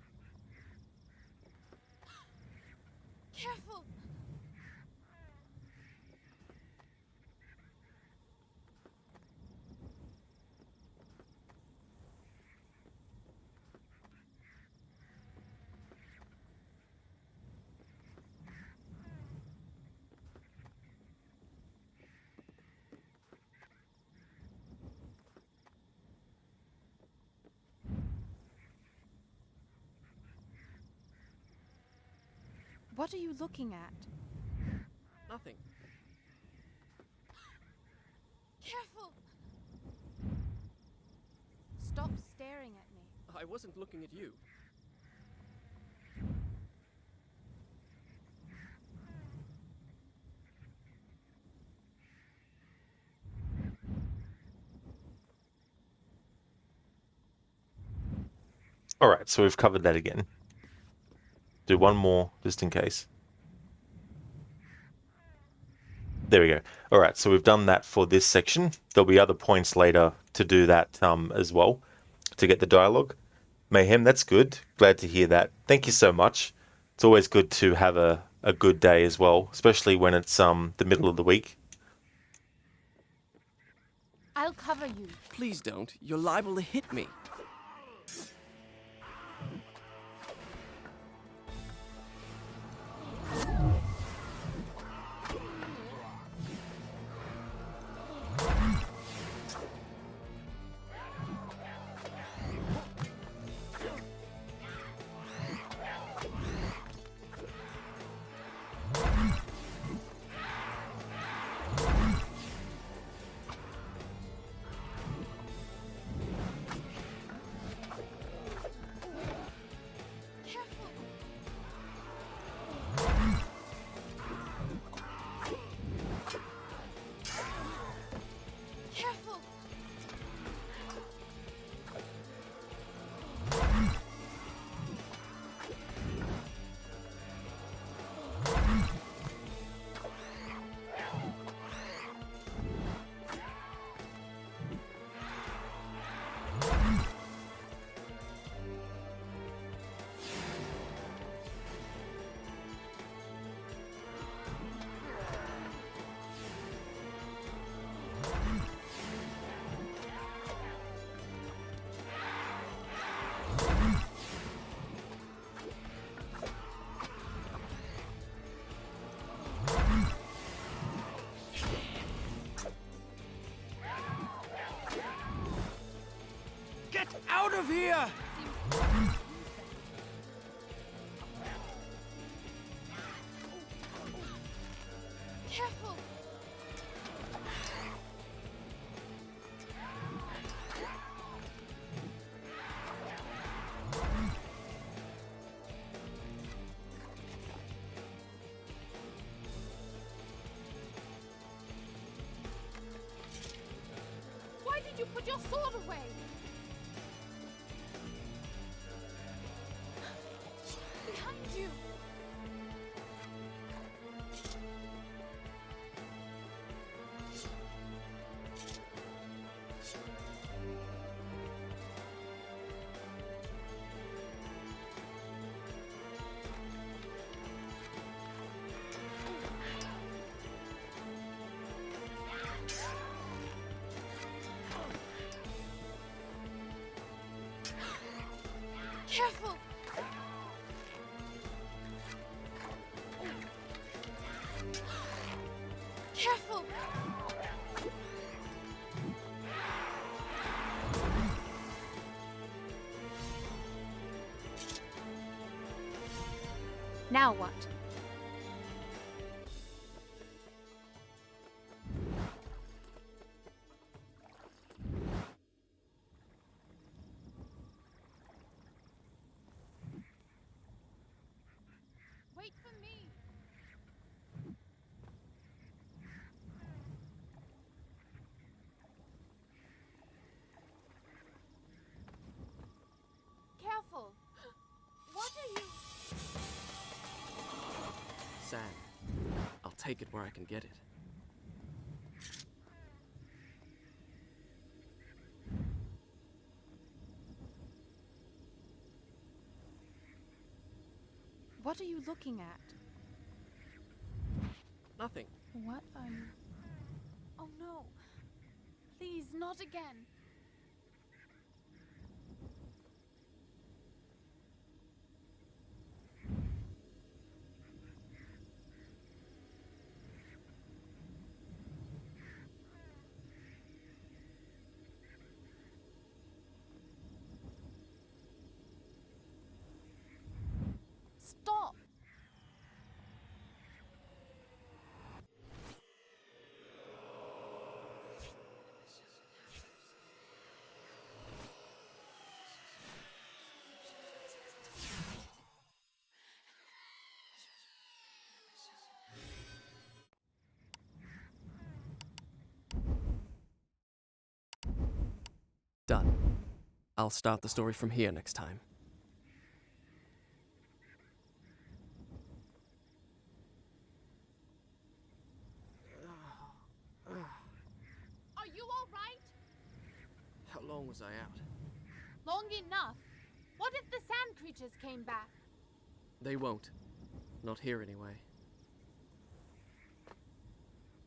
keeping up. Careful! What are you looking at? Nothing. Careful! Stop staring at me. I wasn't looking at you. Alright, so we've covered that again. Do one more, just in case. There we go. Alright, so we've done that for this section. There'll be other points later to do that as well, to get the dialogue. Mayhem, that's good. Glad to hear that. Thank you so much. It's always good to have a good day as well, especially when it's the middle of the week. I'll cover you. Please don't. You're liable to hit me. of here! Careful! Why did you put your sword away? Behind you! Careful! Careful! Now what? Wait for me! Careful! What are you? Sand. I'll take it where I can get it. What are you looking at? Nothing. What are you? Oh no! Please, not again! Stop! Done. I'll start the story from here next time. Are you alright? How long was I out? Long enough. What if the sand creatures came back? They won't. Not here anyway.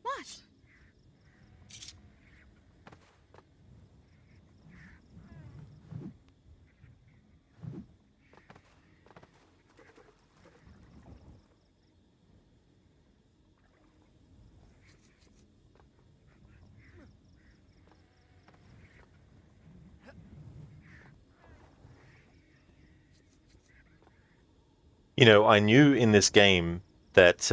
What? You know, I knew in this game that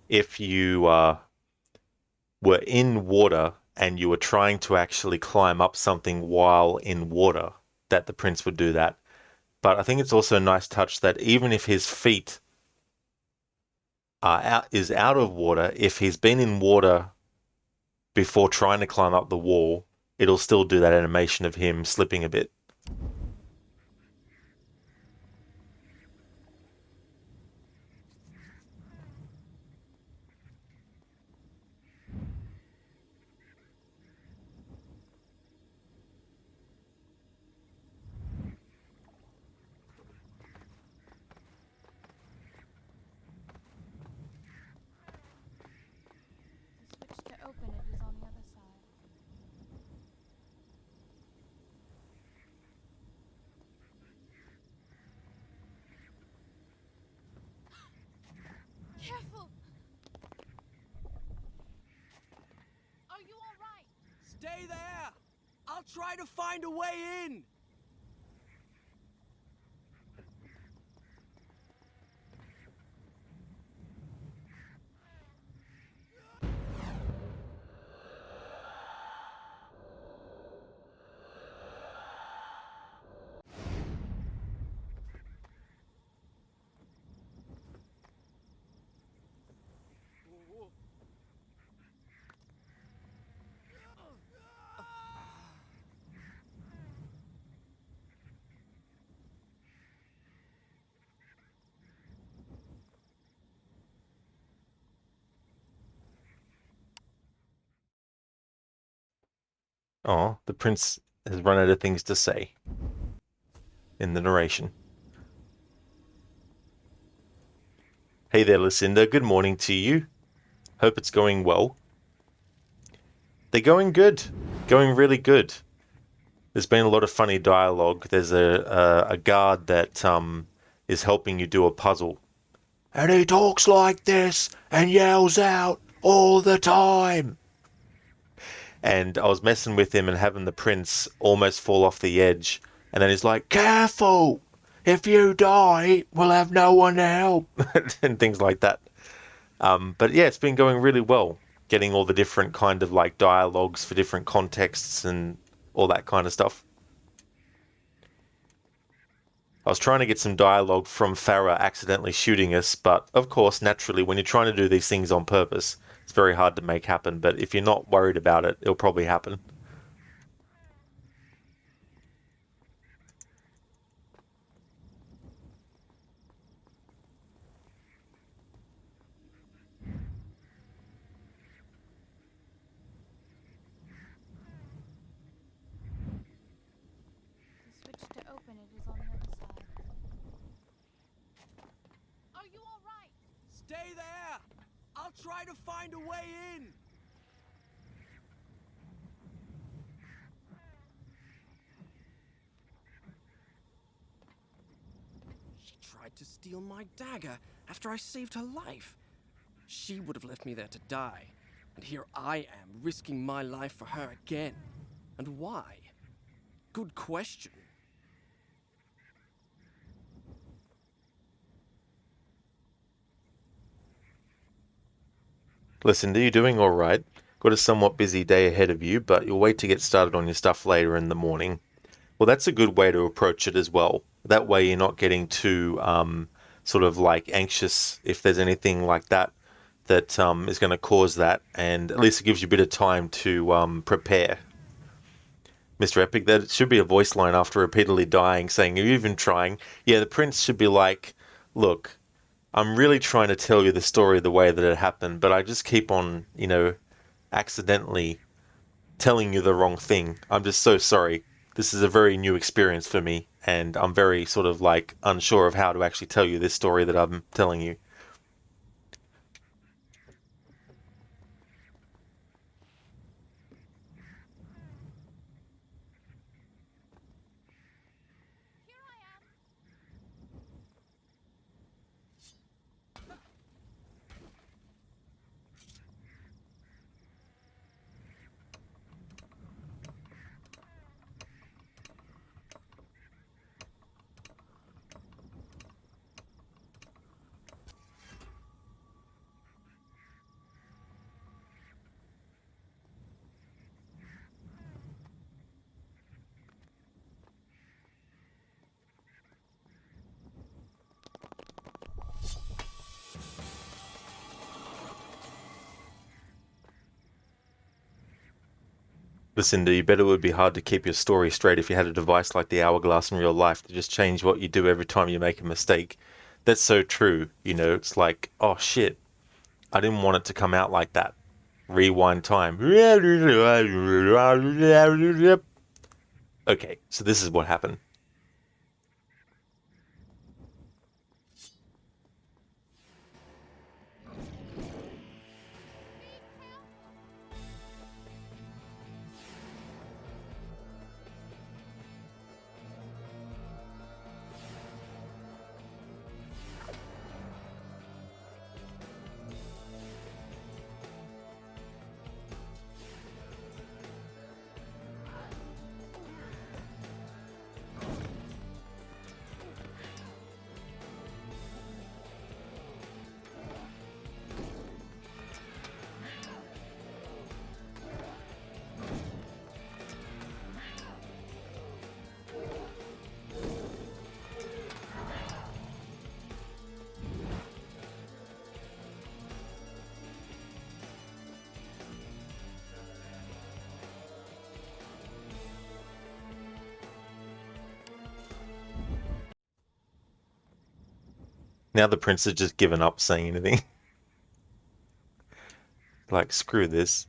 if you were in water and you were trying to actually climb up something while in water, that the prince would do that. But I think it's also a nice touch that even if his feet is out of water, if he's been in water before trying to climb up the wall, it'll still do that animation of him slipping a bit. The switch to open it is on the other side. Careful! Are you alright? Stay there! I'll try to find a way in! Oh, the prince has run out of things to say in the narration. Hey there, Lucinda. Good morning to you. Hope it's going well. They're going good. Going really good. There's been a lot of funny dialogue. There's a guard that is helping you do a puzzle. And he talks like this and yells out all the time. And I was messing with him and having the prince almost fall off the edge. And then he's like, careful! If you die, we'll have no one to help. And things like that. But yeah, it's been going really well. Getting all the different kind of like dialogues for different contexts and all that kind of stuff. I was trying to get some dialogue from Farah accidentally shooting us, but of course, naturally, when you're trying to do these things on purpose, it's very hard to make happen. But if you're not worried about it, it'll probably happen. The switch to open it is on the other side. Are you all right? Stay there! I'll try to find a way in! She tried to steal my dagger after I saved her life. She would have left me there to die. And here I am, risking my life for her again. And why? Good question. Listen, are you doing all right? Got a somewhat busy day ahead of you, but you'll wait to get started on your stuff later in the morning. Well, that's a good way to approach it as well. That way you're not getting too sort of like anxious if there's anything like that that is going to cause that, and at least it gives you a bit of time to prepare. Mr. Epic, that should be a voice line after repeatedly dying, saying, "Are you even trying?" Yeah, the prince should be like, "Look, I'm really trying to tell you the story the way that it happened, but I just keep on, accidentally telling you the wrong thing. I'm just so sorry. This is a very new experience for me, and I'm very sort of like unsure of how to actually tell you this story that I'm telling you." Here I am. Lucinda, you bet it would be hard to keep your story straight if you had a device like the hourglass in real life to just change what you do every time you make a mistake. That's so true. It's like, oh shit, I didn't want it to come out like that. Rewind time. Okay, so this is what happened. Now the prince has just given up saying anything. Like, screw this.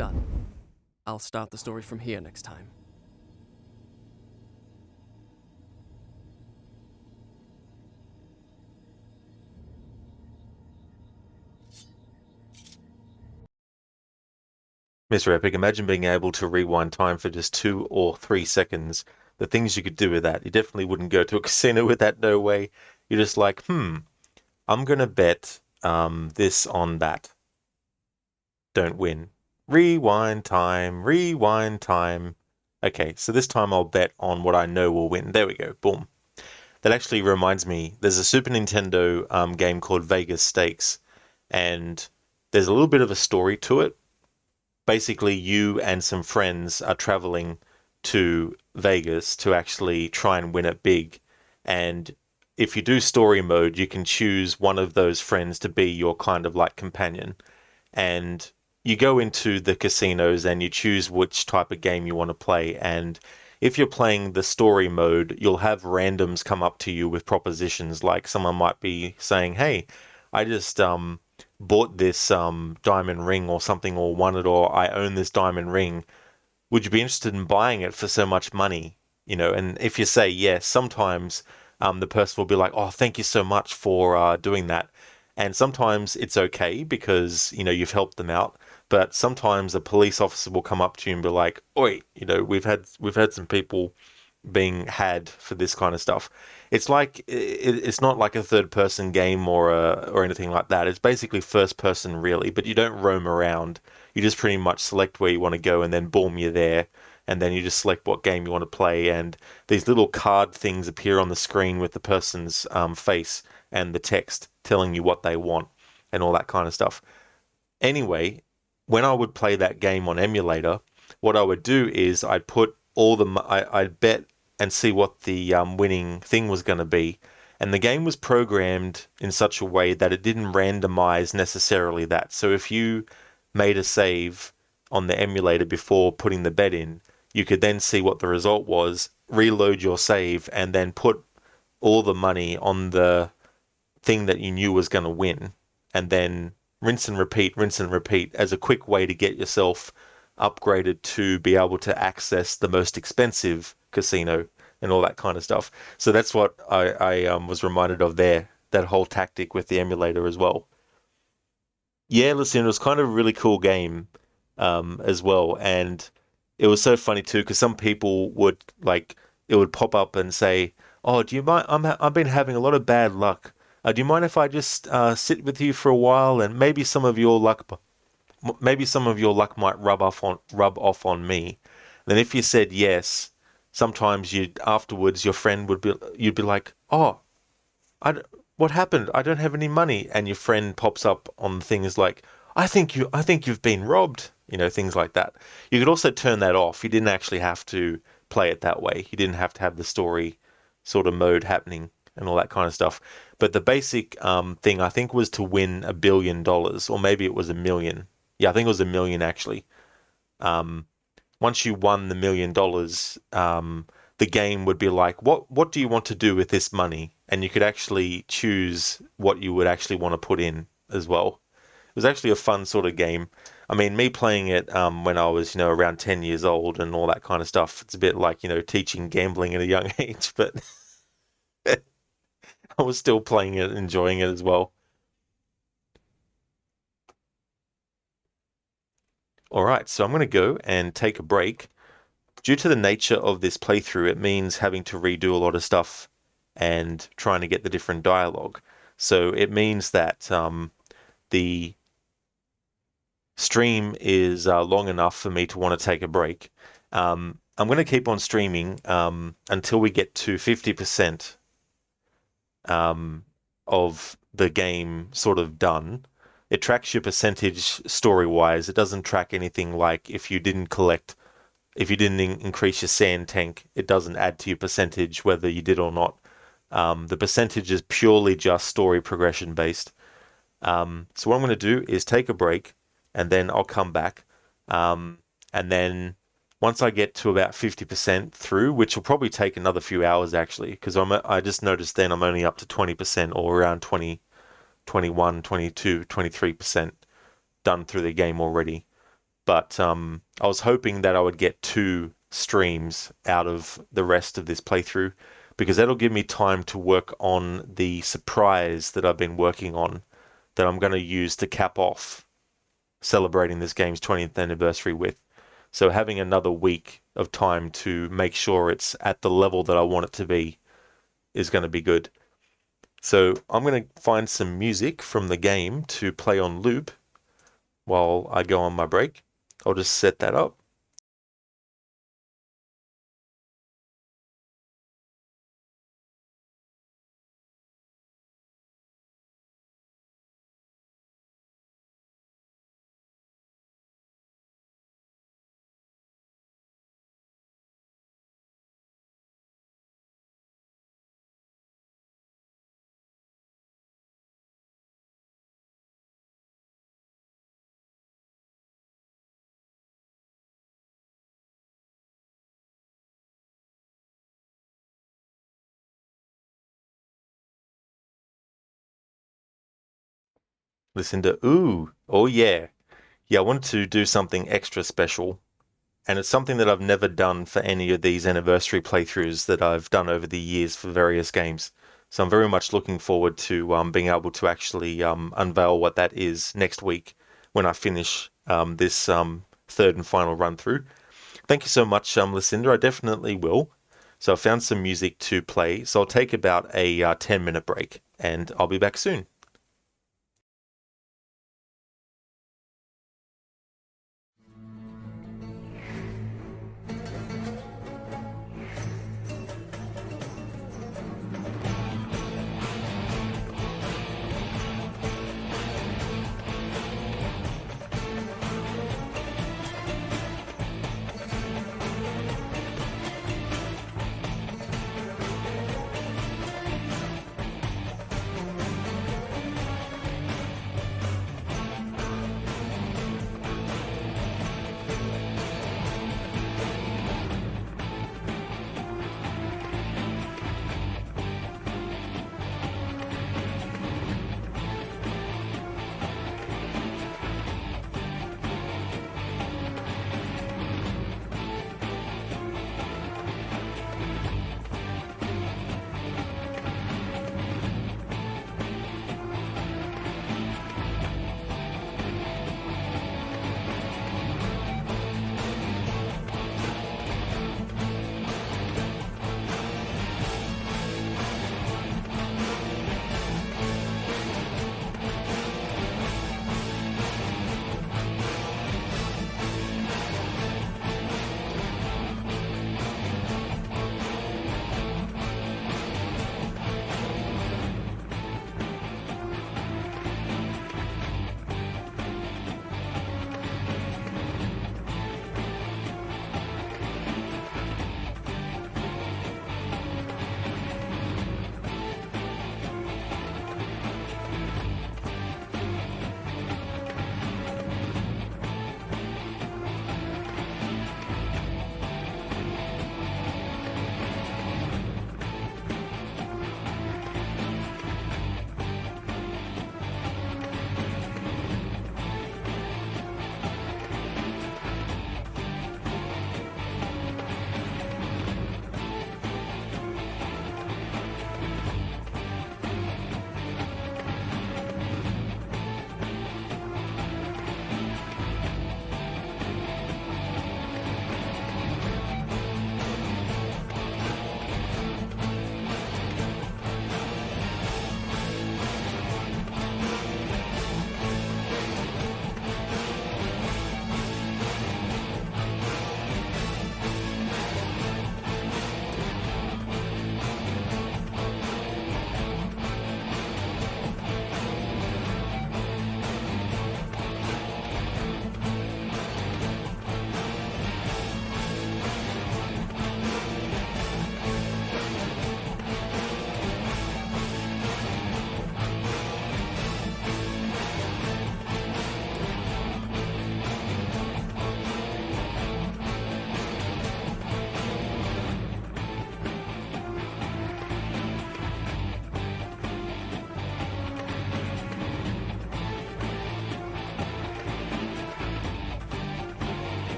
Done. I'll start the story from here next time. Mr. Epic, imagine being able to rewind time for just 2 or 3 seconds. The things you could do with that. You definitely wouldn't go to a casino with that, no way. You're just like, I'm gonna bet this on that. Don't win. Rewind time, rewind time. Okay, so this time I'll bet on what I know will win. There we go, boom. That actually reminds me, there's a Super Nintendo game called Vegas Stakes, and there's a little bit of a story to it. Basically, you and some friends are traveling to Vegas to actually try and win it big. And if you do story mode, you can choose one of those friends to be your kind of like companion. And you go into the casinos and you choose which type of game you want to play. And if you're playing the story mode, you'll have randoms come up to you with propositions. Like someone might be saying, "Hey, I just bought this diamond ring or something, or won it, or I own this diamond ring. Would you be interested in buying it for so much money?" And if you say yes, sometimes the person will be like, "Oh, thank you so much for doing that." And sometimes it's okay because you've helped them out. But sometimes a police officer will come up to you and be like, "Oi, we've had some people being had for this kind of stuff." It's like it's not like a third person game or anything like that. It's basically first person really, but you don't roam around. You just pretty much select where you want to go and then boom, you're there. And then you just select what game you want to play, and these little card things appear on the screen with the person's face and the text telling you what they want and all that kind of stuff. Anyway, when I would play that game on emulator, what I would do is I'd put I'd bet and see what the winning thing was going to be. And the game was programmed in such a way that it didn't randomize necessarily that. So if you made a save on the emulator before putting the bet in, you could then see what the result was, reload your save, and then put all the money on the thing that you knew was going to win, and then rinse and repeat as a quick way to get yourself upgraded to be able to access the most expensive casino and all that kind of stuff. So that's what I was reminded of there, that whole tactic with the emulator as well. Yeah, listen, it was kind of a really cool game as well, and it was so funny too because some people would like it would pop up and say, "Oh, do you mind? I've been having a lot of bad luck. Do you mind if I just sit with you for a while and maybe some of your luck might rub off on me." Then if you said yes, sometimes you afterwards your friend you'd be like, "Oh, I, what happened? I don't have any money." And your friend pops up on things like, I think you've been robbed, things like that. You could also turn that off. You didn't actually have to play it that way. You didn't have to have the story sort of mode happening and all that kind of stuff. But the basic thing I think was to win $1 billion, or maybe it was a million. Yeah, I think it was a million actually. Um, Once you won the $1 million, the game would be like, what do you want to do with this money? And you could actually choose what you would actually want to put in as well. It was actually a fun sort of game. I mean, me playing it when I was, around 10 years old and all that kind of stuff, it's a bit like, teaching gambling at a young age, but I was still playing it, enjoying it as well. All right, so I'm going to go and take a break. Due to the nature of this playthrough, it means having to redo a lot of stuff and trying to get the different dialogue. So it means that the stream is long enough for me to want to take a break. I'm going to keep on streaming until we get to 50% of the game sort of done. It tracks your percentage story-wise. It doesn't track anything like if you didn't increase your sand tank, it doesn't add to your percentage whether you did or not. The percentage is purely just story progression based. So what I'm going to do is take a break, and then I'll come back. And then once I get to about 50% through, which will probably take another few hours actually, because I just noticed then I'm only up to 20% or around 20, 21, 22, 23% done through the game already. but I was hoping that I would get 2 streams out of the rest of this playthrough, because that'll give me time to work on the surprise that I've been working on, that I'm going to use to cap off celebrating this game's 20th anniversary with. So having another week of time to make sure it's at the level that I want it to be is going to be good. So I'm going to find some music from the game to play on loop while I go on my break. I'll just set that up. Listen to, ooh, oh yeah. Yeah, I wanted to do something extra special, and it's something that I've never done for any of these anniversary playthroughs that I've done over the years for various games. So I'm very much looking forward to being able to actually unveil what that is next week when I finish this third and final run through. Thank you so much, Lucinda. I definitely will. So I found some music to play. So I'll take about a 10-minute break, and I'll be back soon.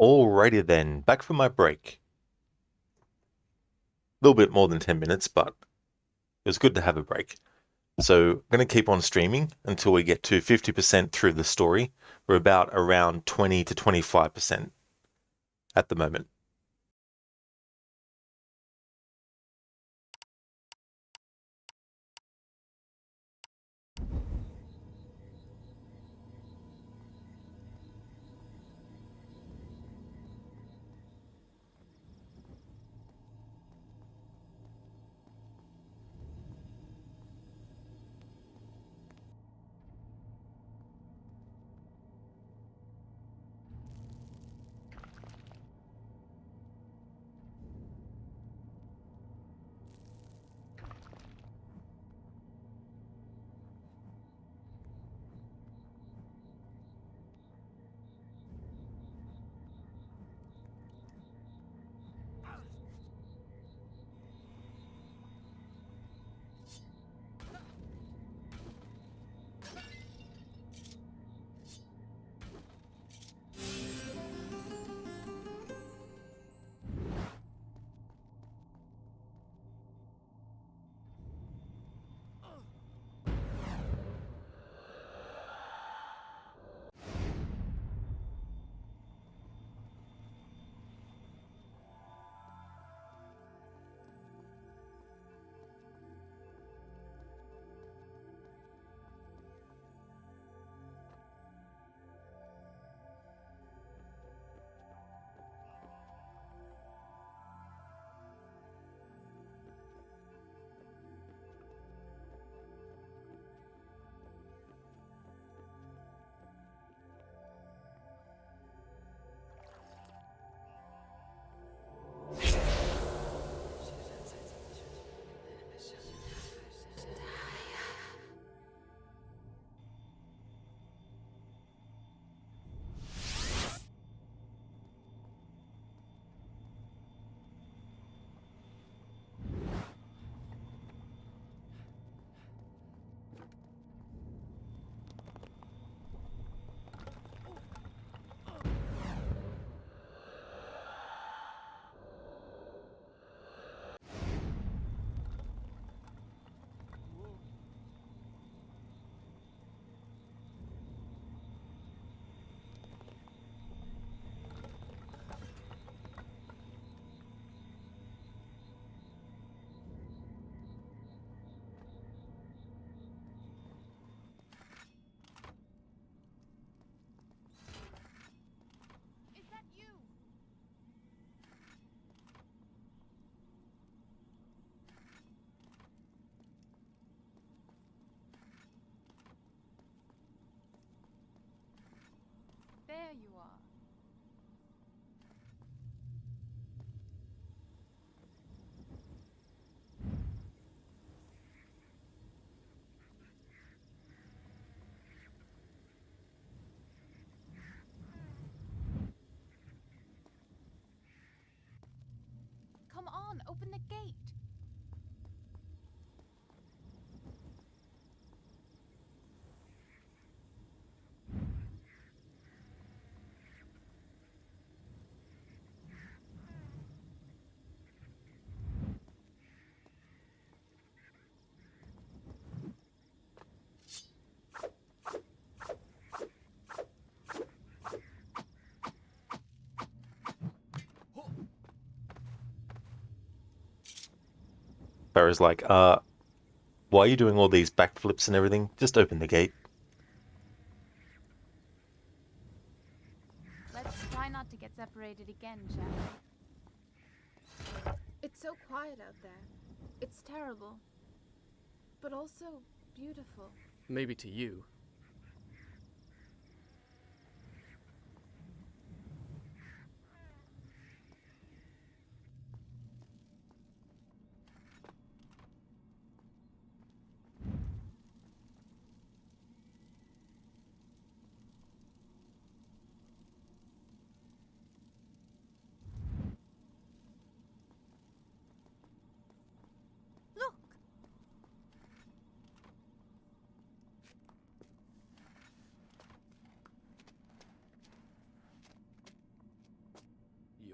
Alrighty then, back from my break. A little bit more than 10 minutes, but it was good to have a break. So I'm going to keep on streaming until we get to 50% through the story. We're about around 20 to 25% at the moment. Is that you? There you are. Come on, open the gate. Farah's like, why are you doing all these backflips and everything? Just open the gate. Let's try not to get separated again, shall we? It's so quiet out there. It's terrible. But also beautiful. Maybe to you. Look!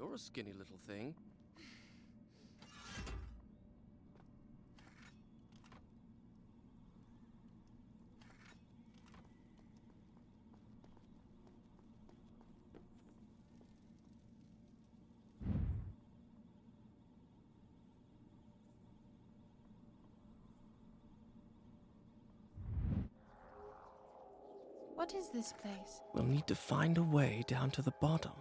You're a skinny little thing. What is this place? We'll need to find a way down to the bottom.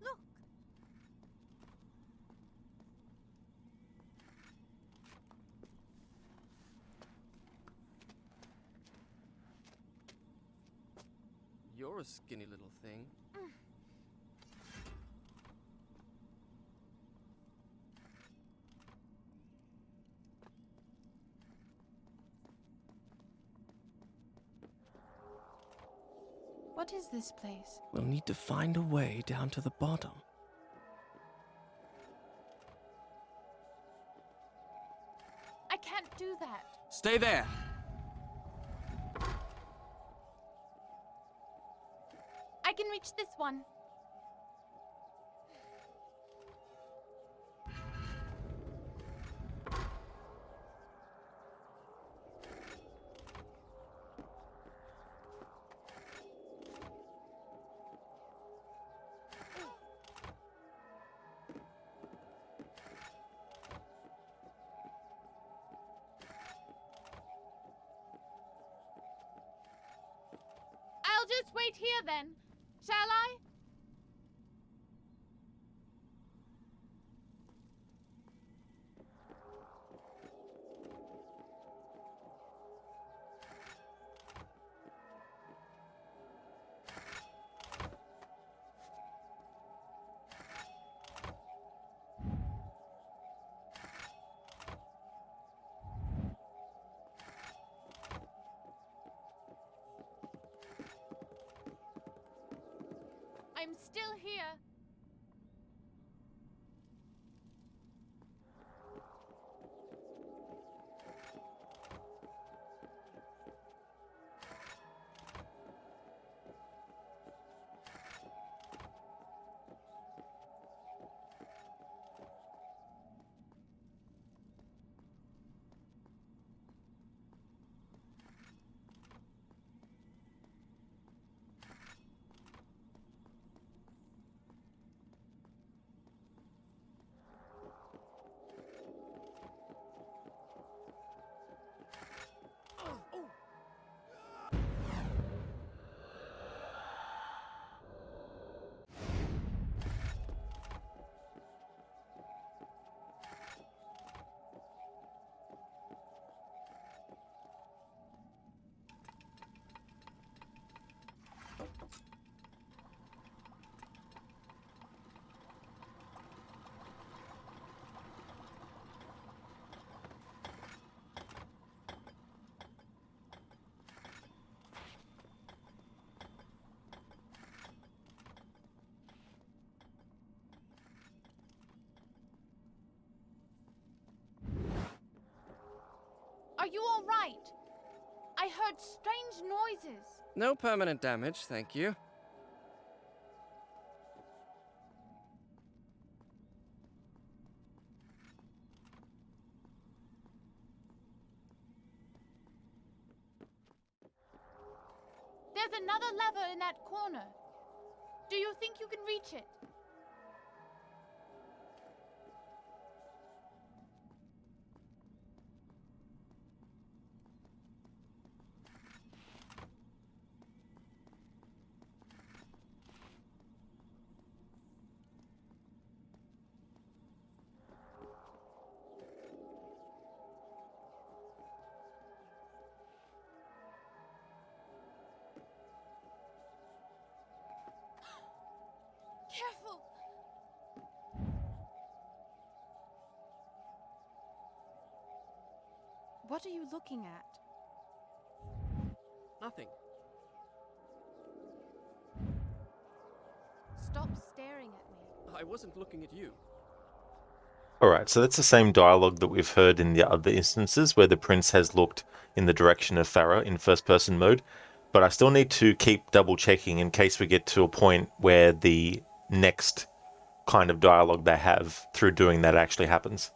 Look! You're a skinny little thing. What is this place? We'll need to find a way down to the bottom. I can't do that. Stay there! I can reach this one. I'll just wait here then. Shall I? I'm still here. Are you all right? I heard strange noises. No permanent damage, thank you. There's another lever in that corner. Do you think you can reach it? What are you looking at? Nothing. Stop staring at me. I wasn't looking at you. Alright, so that's the same dialogue that we've heard in the other instances where the prince has looked in the direction of Farah in first-person mode, but I still need to keep double-checking in case we get to a point where the next kind of dialogue they have through doing that actually happens.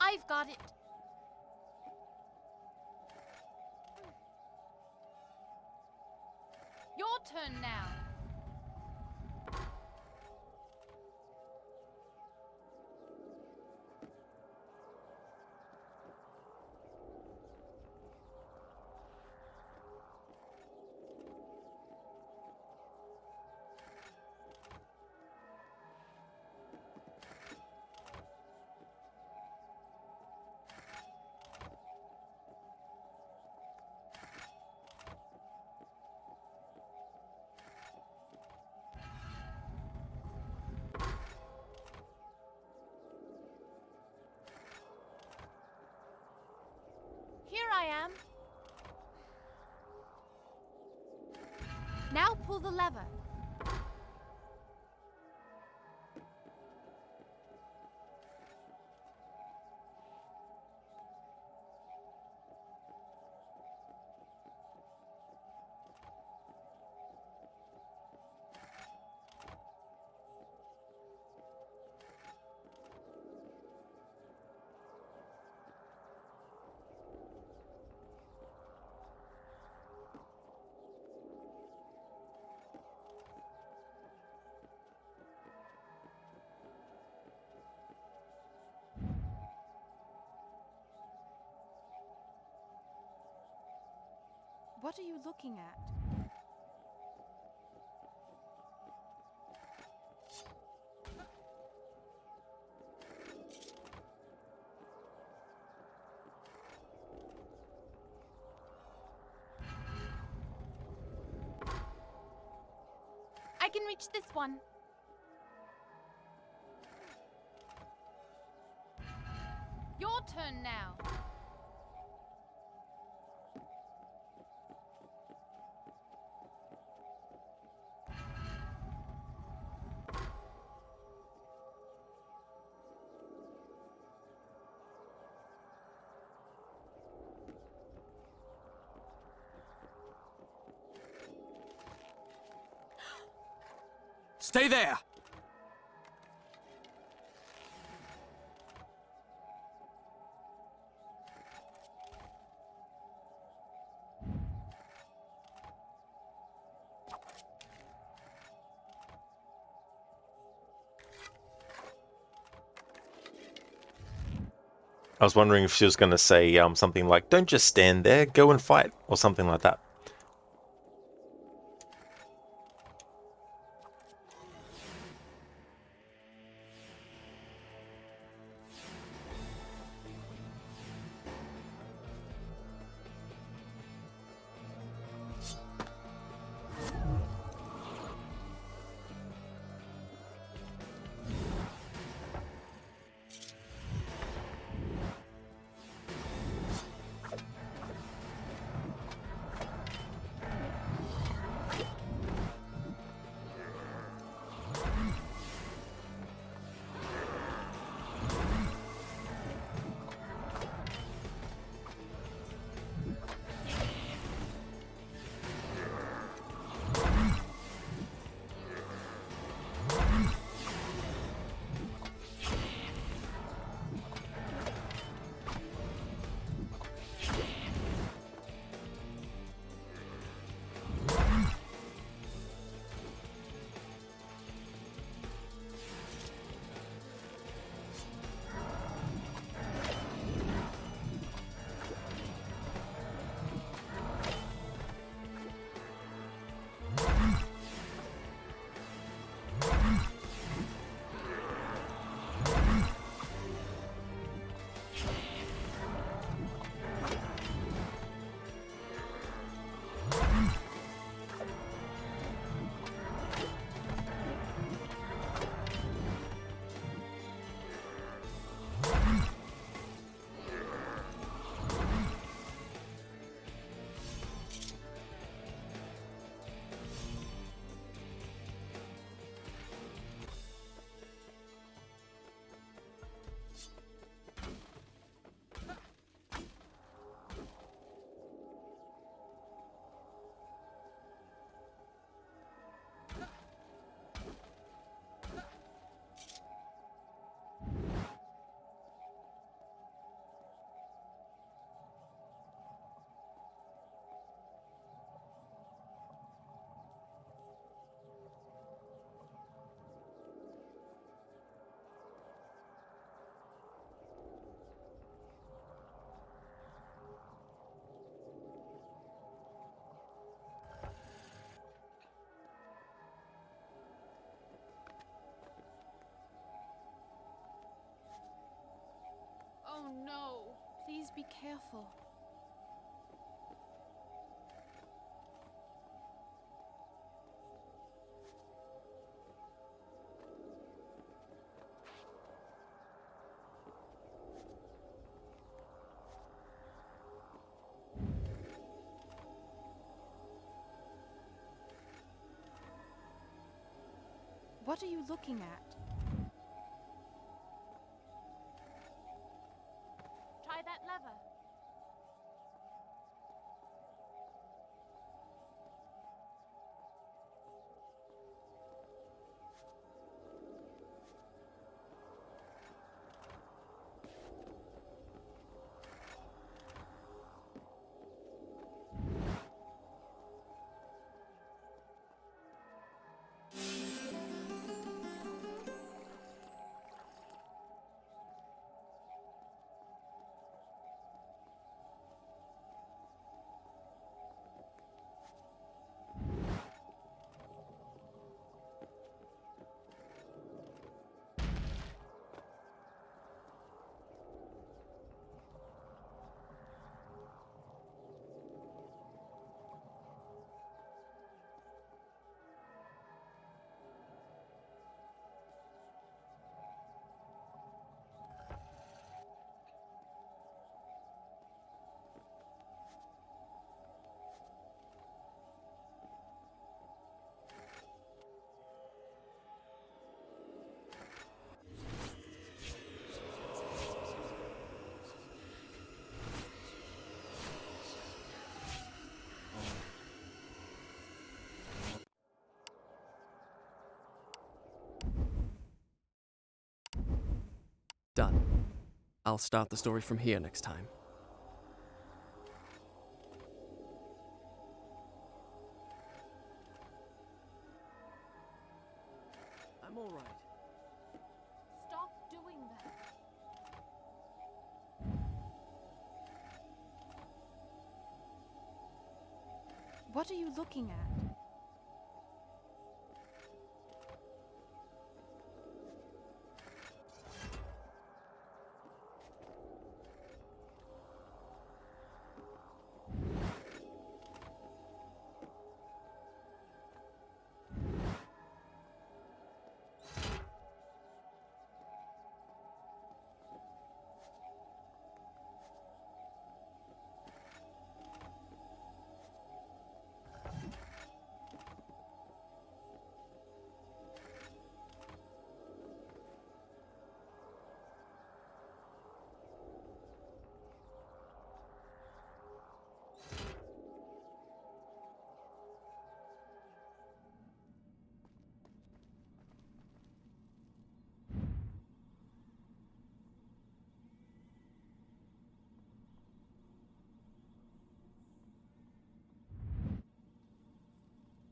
I've got it. Your turn now. Here I am. Now pull the lever. What are you looking at? I can reach this one. Your turn now. Stay there! I was wondering if she was going to say something like, "Don't just stand there, go and fight," or something like that. must be careful. What are you looking at? Try that lever. Done. I'll start the story from here next time. I'm all right. Stop doing that. What are you looking at?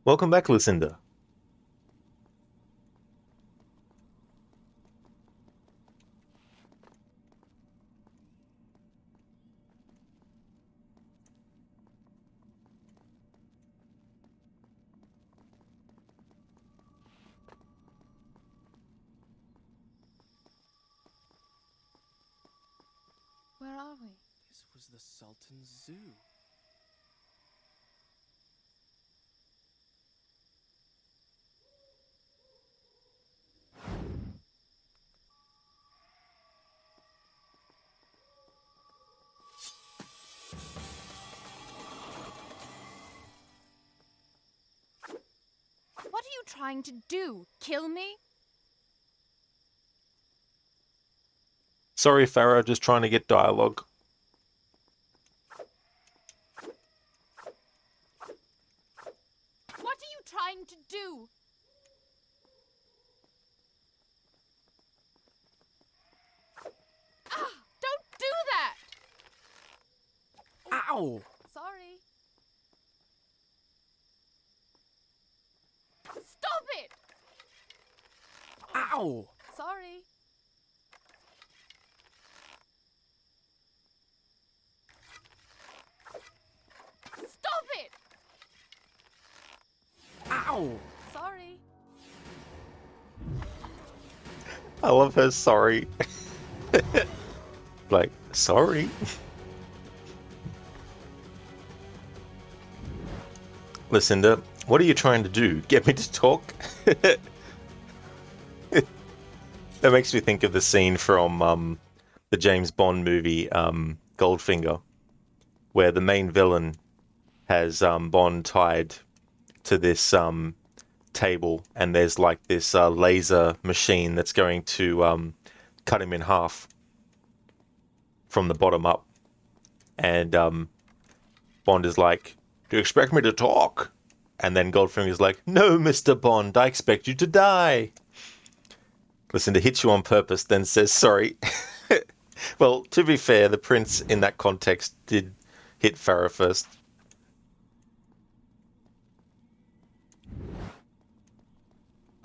Welcome back, Lucinda. Where are we? This was the Sultan's zoo. What are you trying to do? Kill me? Sorry, Farah, just trying to get dialogue. What are you trying to do? Ah! Don't do that! Ow! Sorry. Stop it! Ow! Sorry. Stop it! Ow! Sorry. I love her sorry. Like, sorry. Lucinda, what are you trying to do? Get me to talk? That makes me think of the scene from the James Bond movie Goldfinger, where the main villain has Bond tied to this table, and there's like this laser machine that's going to cut him in half from the bottom up. And Bond is like, "Do you expect me to talk?" And then Goldfinger's like, "No, Mr. Bond, I expect you to die." Listen, to hit you on purpose, then says sorry. Well, to be fair, the prince in that context did hit Farah first.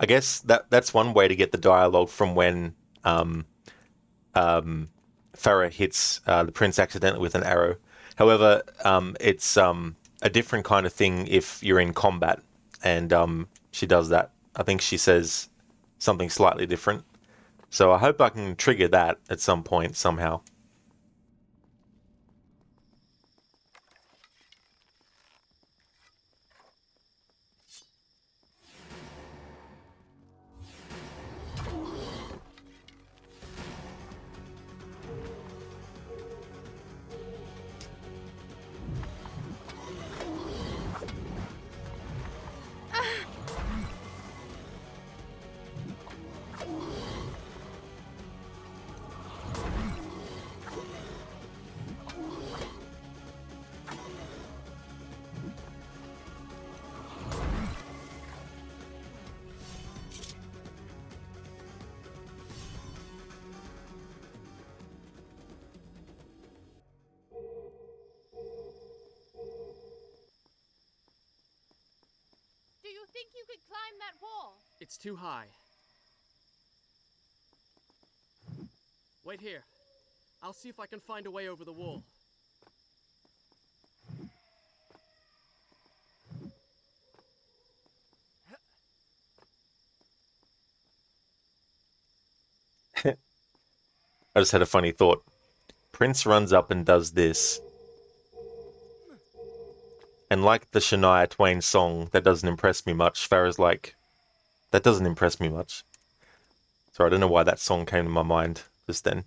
I guess that's one way to get the dialogue from when Farah hits the prince accidentally with an arrow. However, it's a different kind of thing if you're in combat, and she does that. I think she says something slightly different. So I hope I can trigger that at some point somehow. Do you think you could climb that wall? It's too high. Wait here. I'll see if I can find a way over the wall. I just had a funny thought. Prince runs up and does this. And like the Shania Twain song, that doesn't impress me much, Farah's like, that doesn't impress me much. So I don't know why that song came to my mind just then.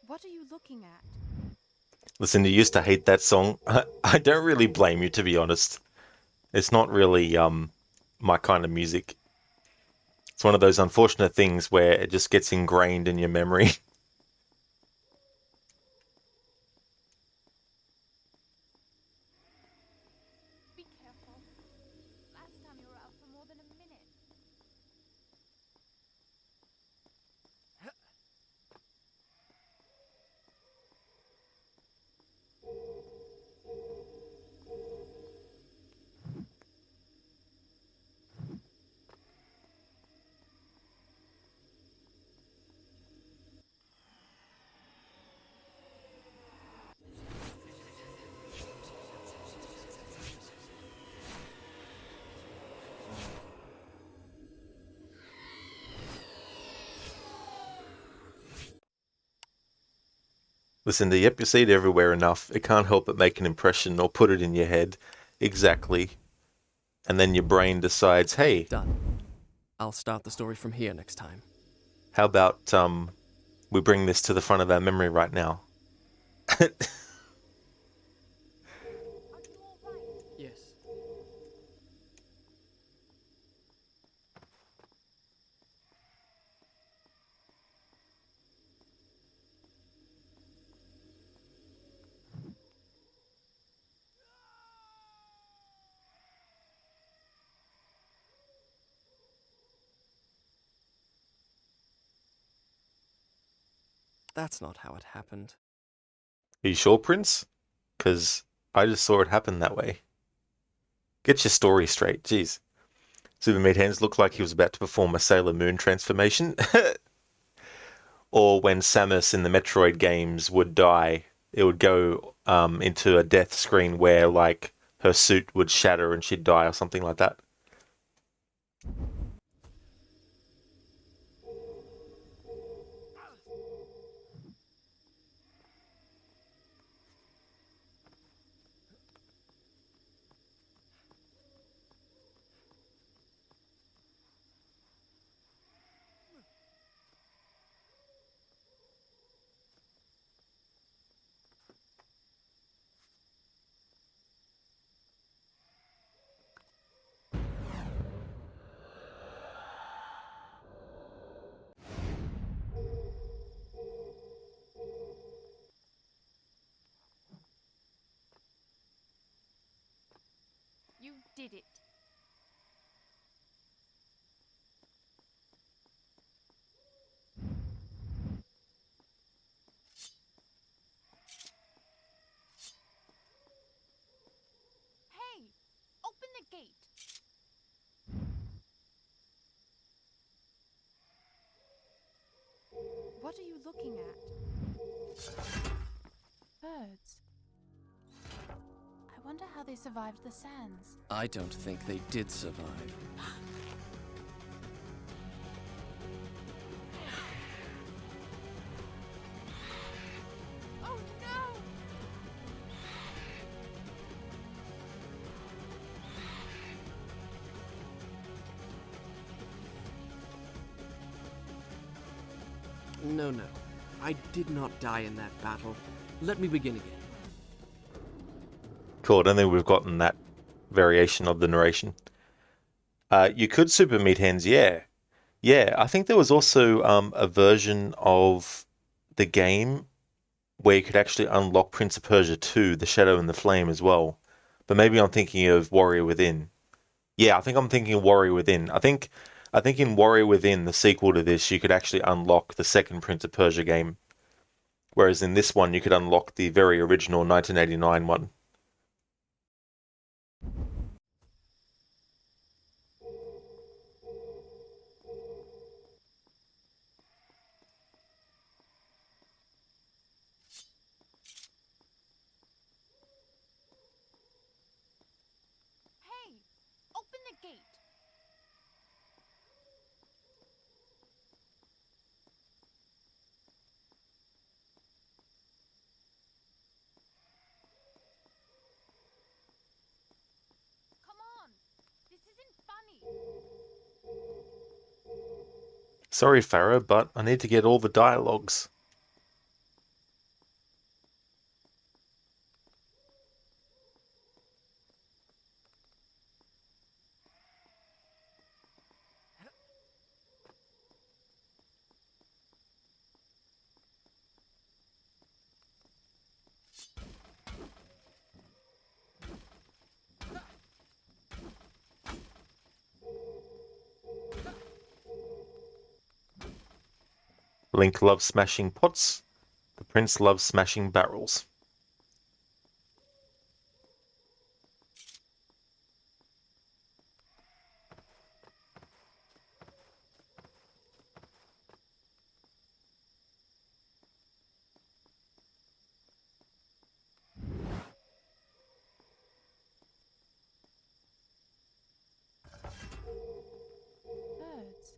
What are you looking at? Listen, you used to hate that song. I don't really blame you, to be honest. It's not really my kind of music. It's one of those unfortunate things where it just gets ingrained in your memory. Be careful. Last time you were out for more than a minute. Listen, yep, you see it everywhere enough. It can't help but make an impression or put it in your head. Exactly. And then your brain decides, hey, Done. I'll start the story from here next time. how about we bring this to the front of our memory right now? Are you all right? Yes. That's not how it happened. Are you sure, Prince? Because I just saw it happen that way. Get your story straight, jeez. Super Meat Hands looked like he was about to perform a Sailor Moon transformation. Or when Samus in the Metroid games would die, it would go into a death screen where, like, her suit would shatter and she'd die or something like that. You did it. Hey, open the gate. What are you looking at? Birds. I wonder how they survived the sands. I don't think they did survive. Oh no! No, no. I did not die in that battle. Let me begin again. Cool, I don't think we've gotten that variation of the narration. You could super meat hens, yeah. Yeah, I think there was also a version of the game where you could actually unlock Prince of Persia 2, The Shadow and the Flame as well. But maybe I'm thinking of Warrior Within. Yeah, I think I'm thinking of Warrior Within. I think in Warrior Within, the sequel to this, you could actually unlock the second Prince of Persia game. Whereas in this one, you could unlock the very original 1989 one. Hey, open the gate. Come on. This isn't funny. Sorry, Farah, but I need to get all the dialogues. Link loves smashing pots. The prince loves smashing barrels. Birds.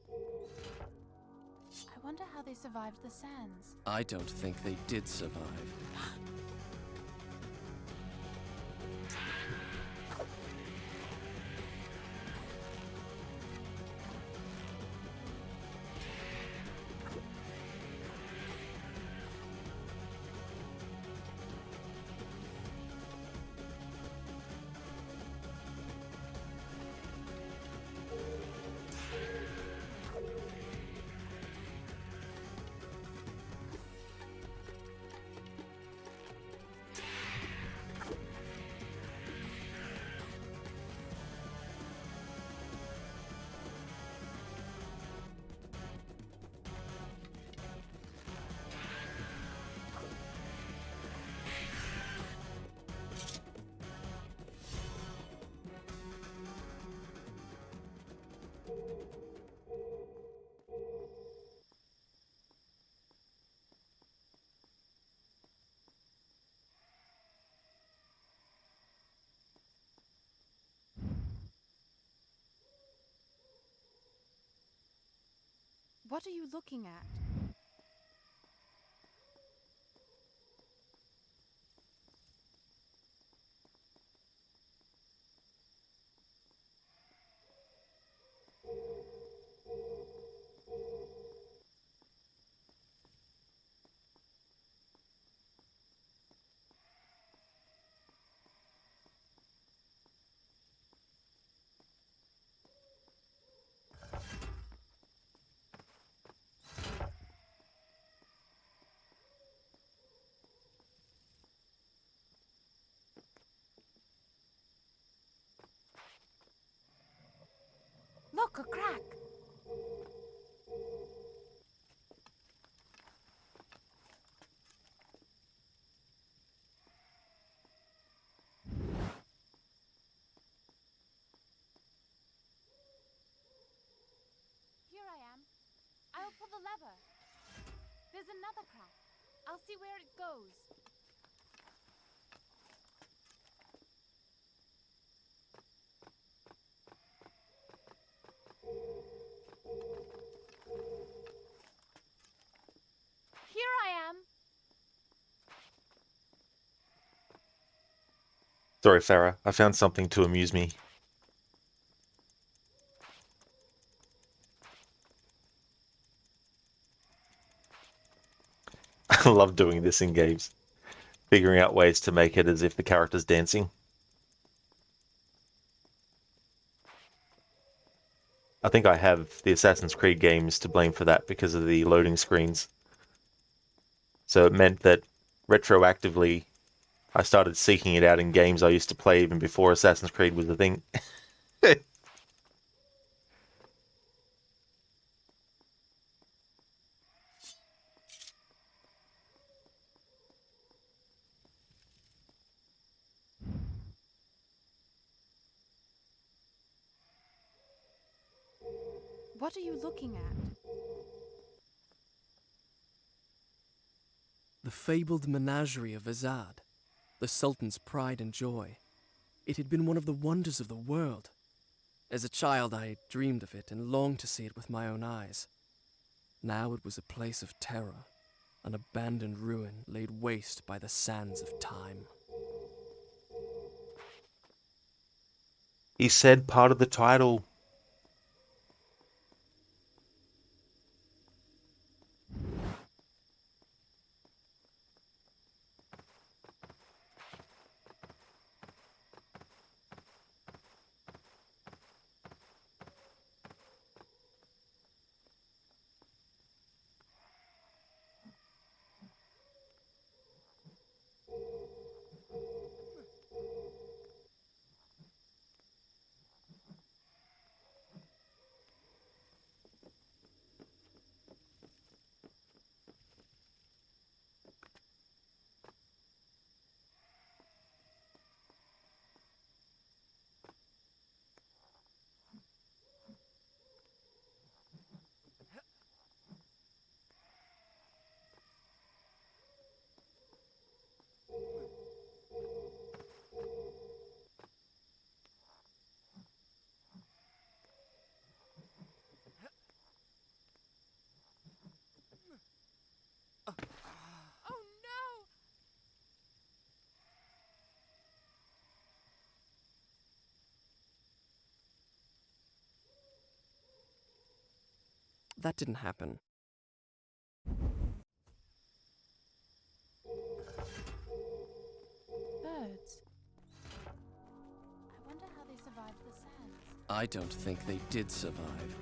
I wonder how they survived the sands. I don't think they did survive. What are you looking at? Look, a crack! Here I am. I'll pull the lever. There's another crack. I'll see where it goes. Here I am. Sorry, Farah. I found something to amuse me. I love doing this in games. Figuring out ways to make it as if the character's dancing. I think I have the Assassin's Creed games to blame for that because of the loading screens. So it meant that retroactively I started seeking it out in games I used to play even before Assassin's Creed was a thing. What are you looking at? The fabled menagerie of Azad, the Sultan's pride and joy. It had been one of the wonders of the world. As a child, I dreamed of it and longed to see it with my own eyes. Now it was a place of terror, an abandoned ruin laid waste by the sands of time. He said part of the title. Oh no! That didn't happen. Birds. I wonder how they survived the sands. I don't think they did survive.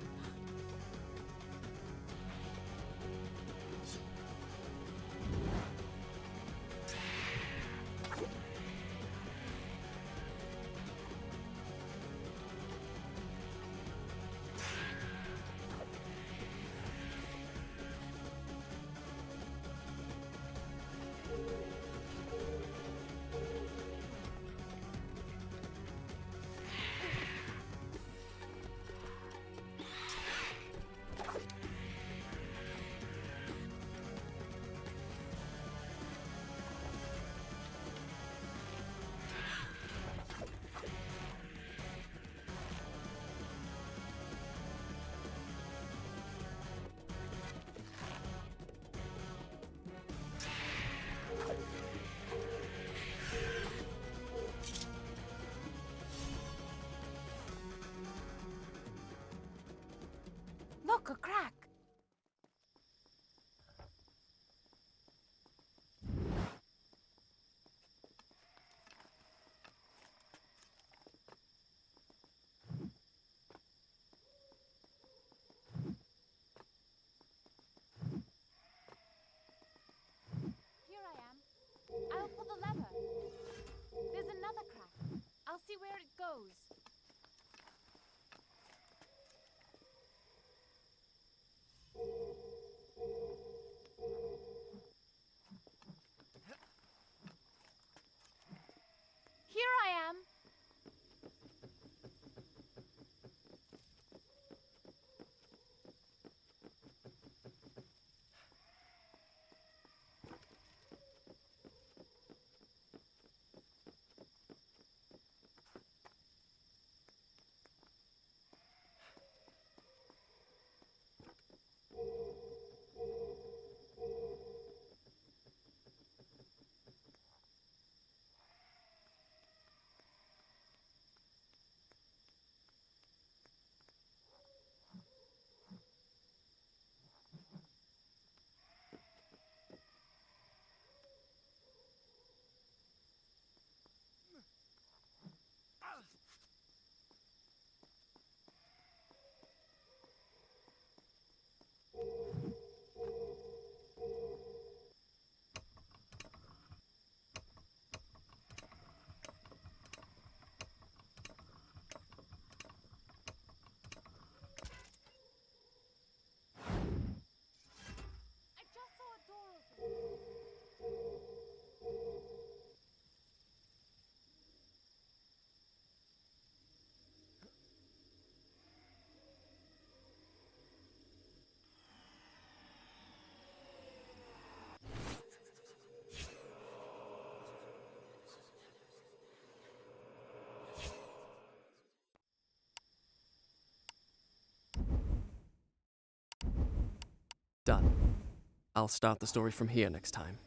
I'll start the story from here next time.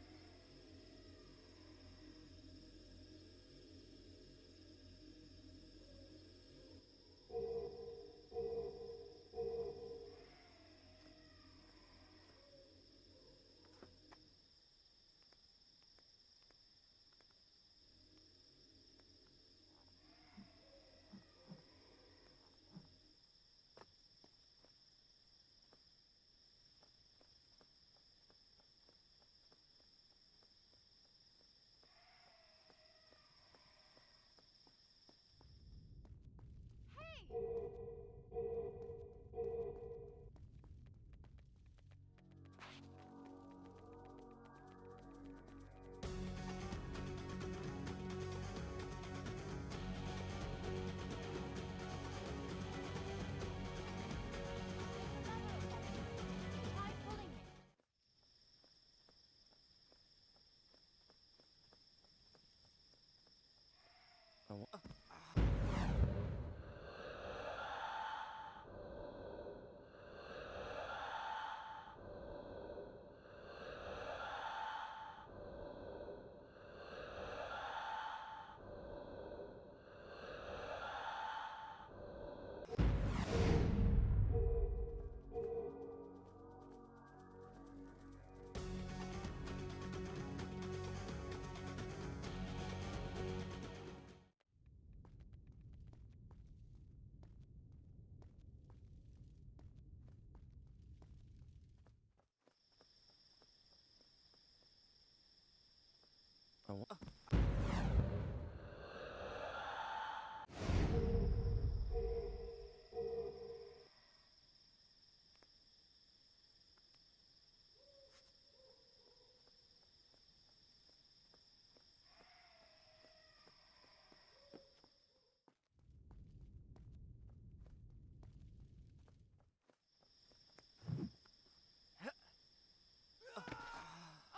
Try pulling it.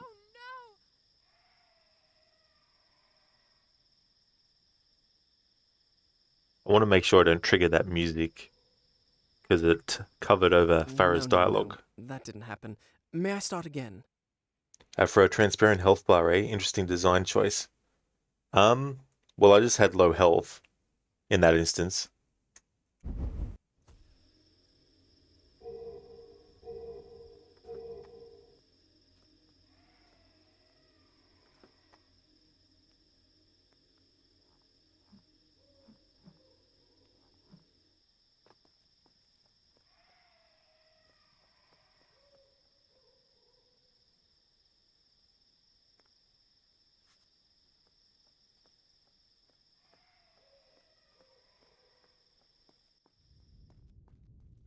Oh no! I want to make sure I don't trigger that music because it covered over Farah's dialogue. No, that didn't happen. May I start again? For a transparent health bar, eh? Interesting design choice. Well, I just had low health in that instance.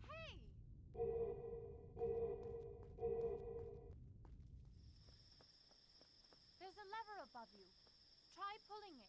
Hey! There's a lever above you. Try pulling it.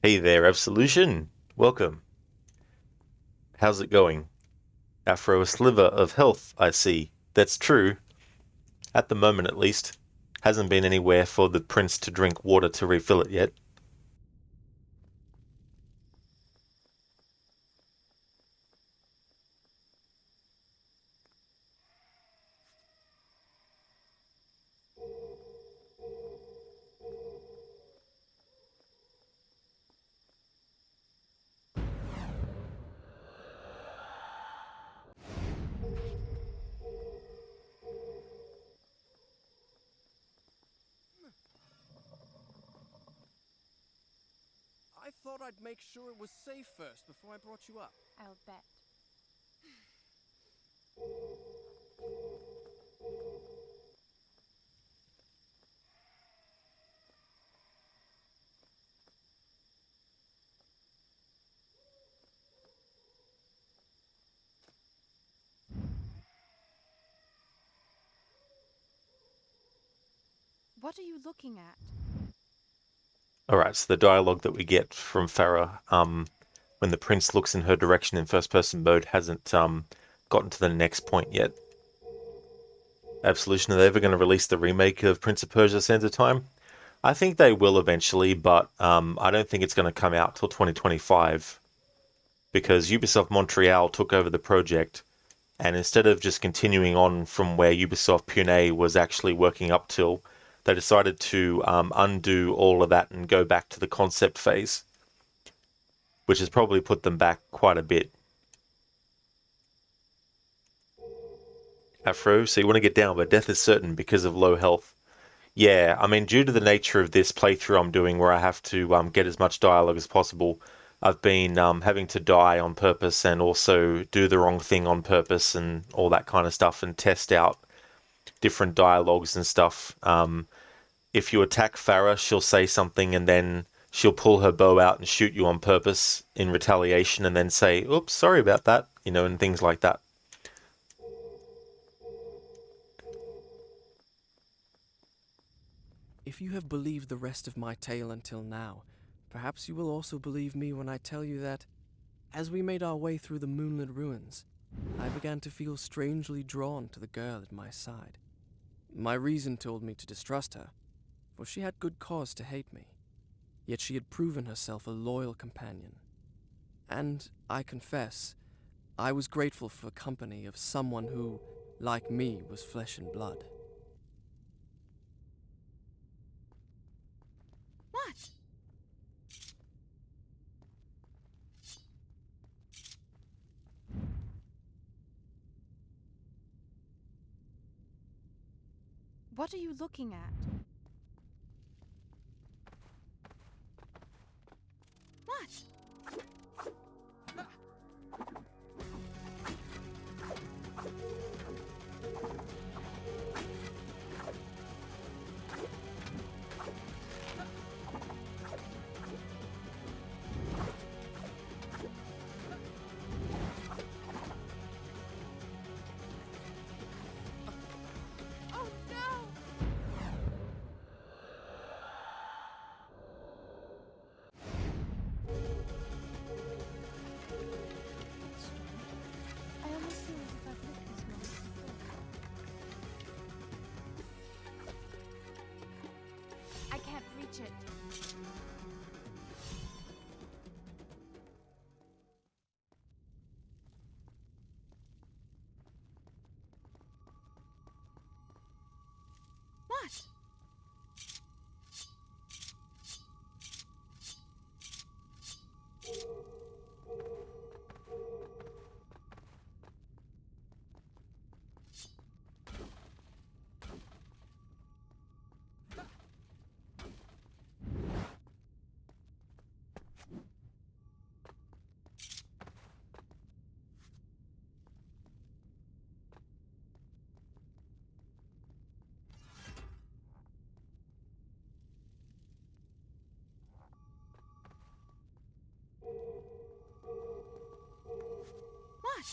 Hey there, Absolution. Welcome. How's it going? Afro, a sliver of health, I see. That's true. At the moment, at least. Hasn't been anywhere for the prince to drink water to refill it yet. I thought I'd make sure it was safe first before I brought you up. I'll bet. What are you looking at? Alright, so the dialogue that we get from Farah, when the prince looks in her direction in first-person mode hasn't gotten to the next point yet. Absolution, are they ever going to release the remake of Prince of Persia: Sands of Time? I think they will eventually, but I don't think it's going to come out till 2025 because Ubisoft Montreal took over the project, and instead of just continuing on from where Ubisoft Pune was actually working up till, they decided to undo all of that and go back to the concept phase, which has probably put them back quite a bit. Afro, so you want to get down, but death is certain because of low health. Yeah, I mean, due to the nature of this playthrough I'm doing where I have to get as much dialogue as possible, I've been having to die on purpose and also do the wrong thing on purpose and all that kind of stuff and test out different dialogues and stuff. If you attack Farah, she'll say something and then she'll pull her bow out and shoot you on purpose in retaliation and then say, oops, sorry about that, and things like that. If you have believed the rest of my tale until now, perhaps you will also believe me when I tell you that, as we made our way through the moonlit ruins, I began to feel strangely drawn to the girl at my side. My reason told me to distrust her, for she had good cause to hate me. Yet she had proven herself a loyal companion. And, I confess, I was grateful for the company of someone who, like me, was flesh and blood. What? What are you looking at? What? Oh no! I almost feel as if I've lived this moment before. I can't reach it. What? What?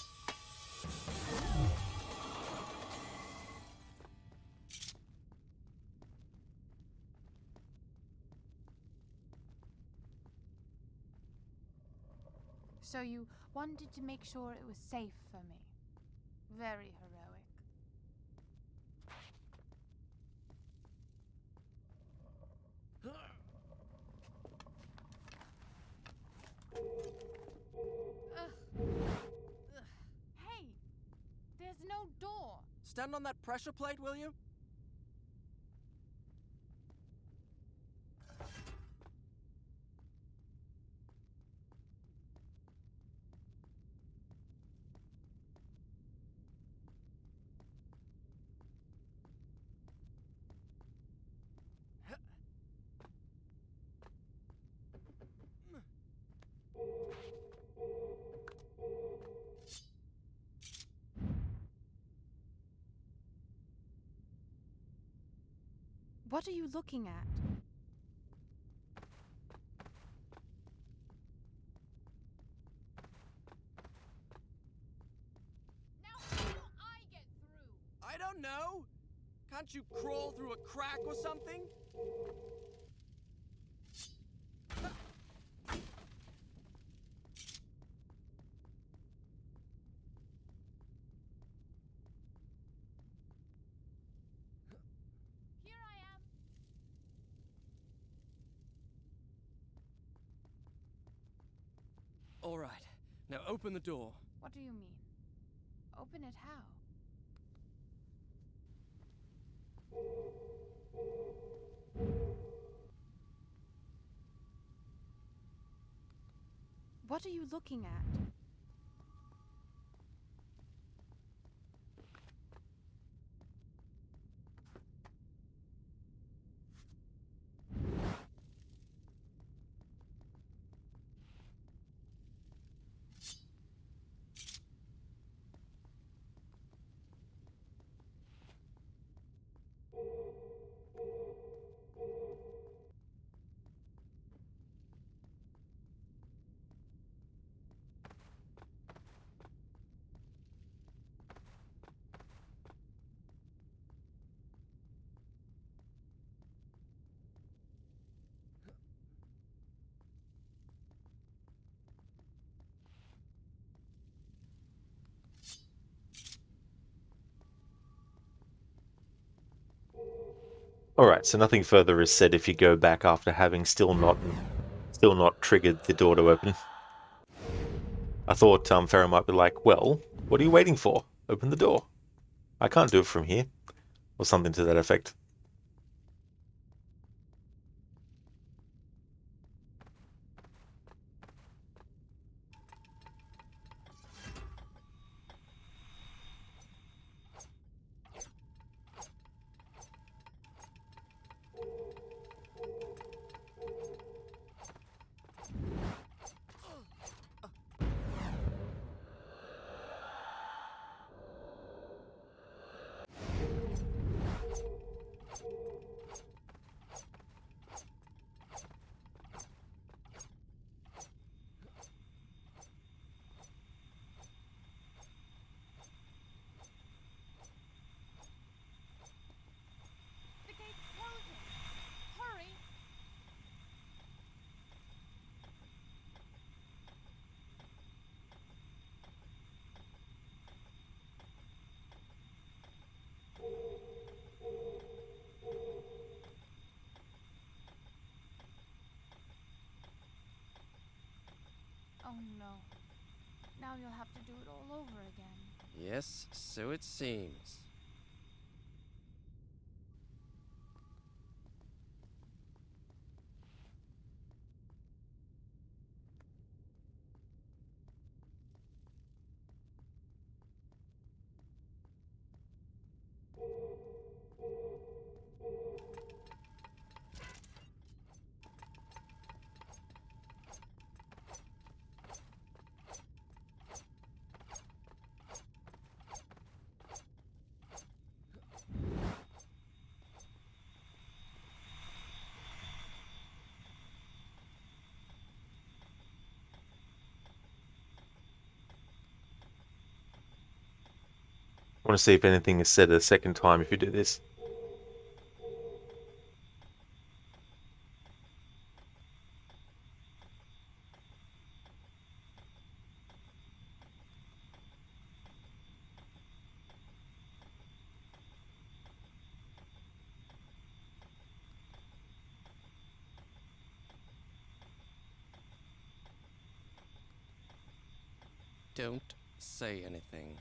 So you wanted to make sure it was safe for me. Very heroic. stand on that pressure plate, will you? What are you looking at? Now how do I get through? I don't know! Can't you crawl through a crack or something? Here I am. All right, now open the door. What do you mean? Open it how? What are you looking at? Alright, so nothing further is said if you go back after having still not triggered the door to open. I thought Farah might be like, well, what are you waiting for? Open the door. I can't do it from here. Or something to that effect. The gate's closing. Hurry! Oh no. Now you'll have to do it all over again. Yes, so it seems. I want to see if anything is said a second time if you do this. Don't say anything.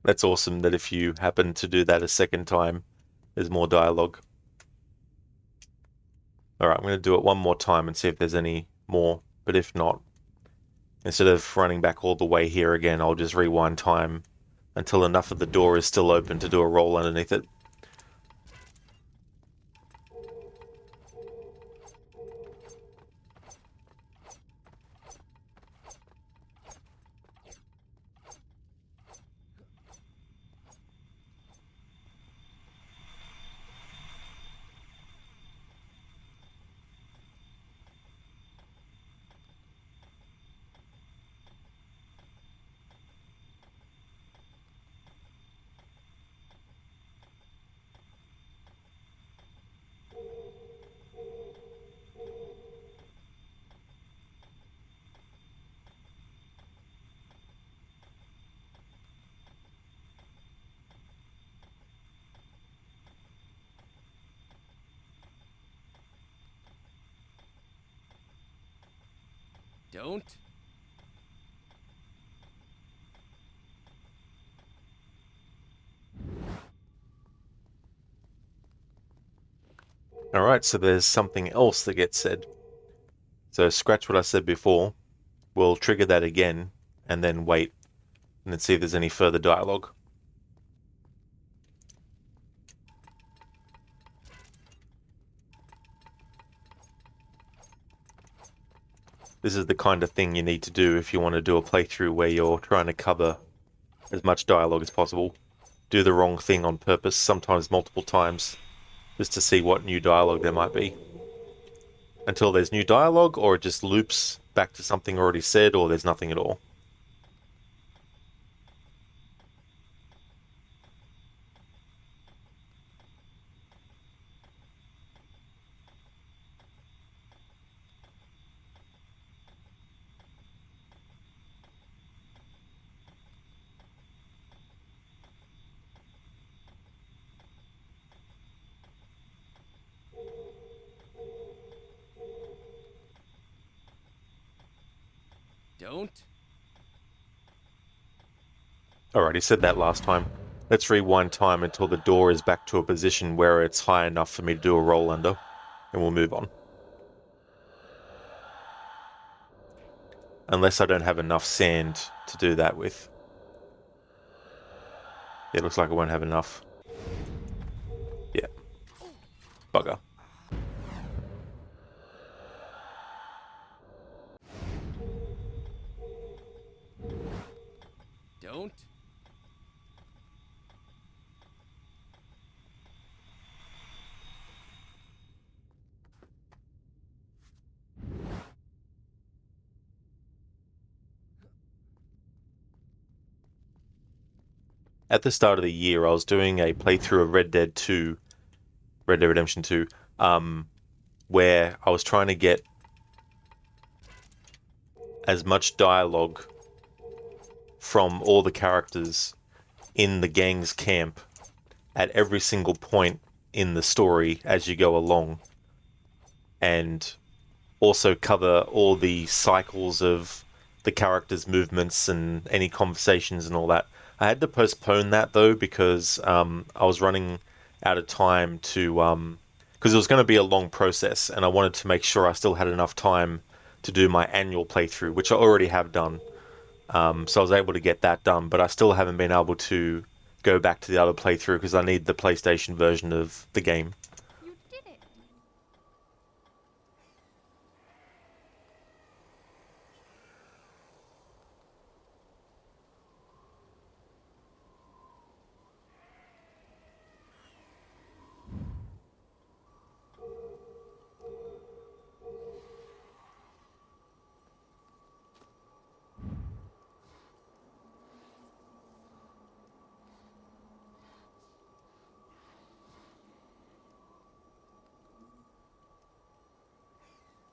That's awesome that if you happen to do that a second time, there's more dialogue. Alright, I'm going to do it one more time and see if there's any more, but if not, instead of running back all the way here again, I'll just rewind time until enough of the door is still open to do a roll underneath it. Don't? Alright, so there's something else that gets said. So scratch what I said before, we'll trigger that again, and then wait, and then see if there's any further dialogue. This is the kind of thing you need to do if you want to do a playthrough where you're trying to cover as much dialogue as possible. Do the wrong thing on purpose, sometimes multiple times, just to see what new dialogue there might be. Until there's new dialogue, or it just loops back to something already said, or there's nothing at all. Don't? Alright, he said that last time. Let's rewind time until the door is back to a position where it's high enough for me to do a roll under, and we'll move on. Unless I don't have enough sand to do that with. It looks like I won't have enough. Yeah. Bugger. Don't? At the start of the year, I was doing a playthrough of Red Dead Redemption 2, where I was trying to get as much dialogue from all the characters in the gang's camp at every single point in the story as you go along, and also cover all the cycles of the characters' movements and any conversations and all that. I had to postpone that though because I was running out of time to because it was going to be a long process, and I wanted to make sure I still had enough time to do my annual playthrough, which I already have done. So I was able to get that done, but I still haven't been able to go back to the other playthrough because I need the PlayStation version of the game. You did it!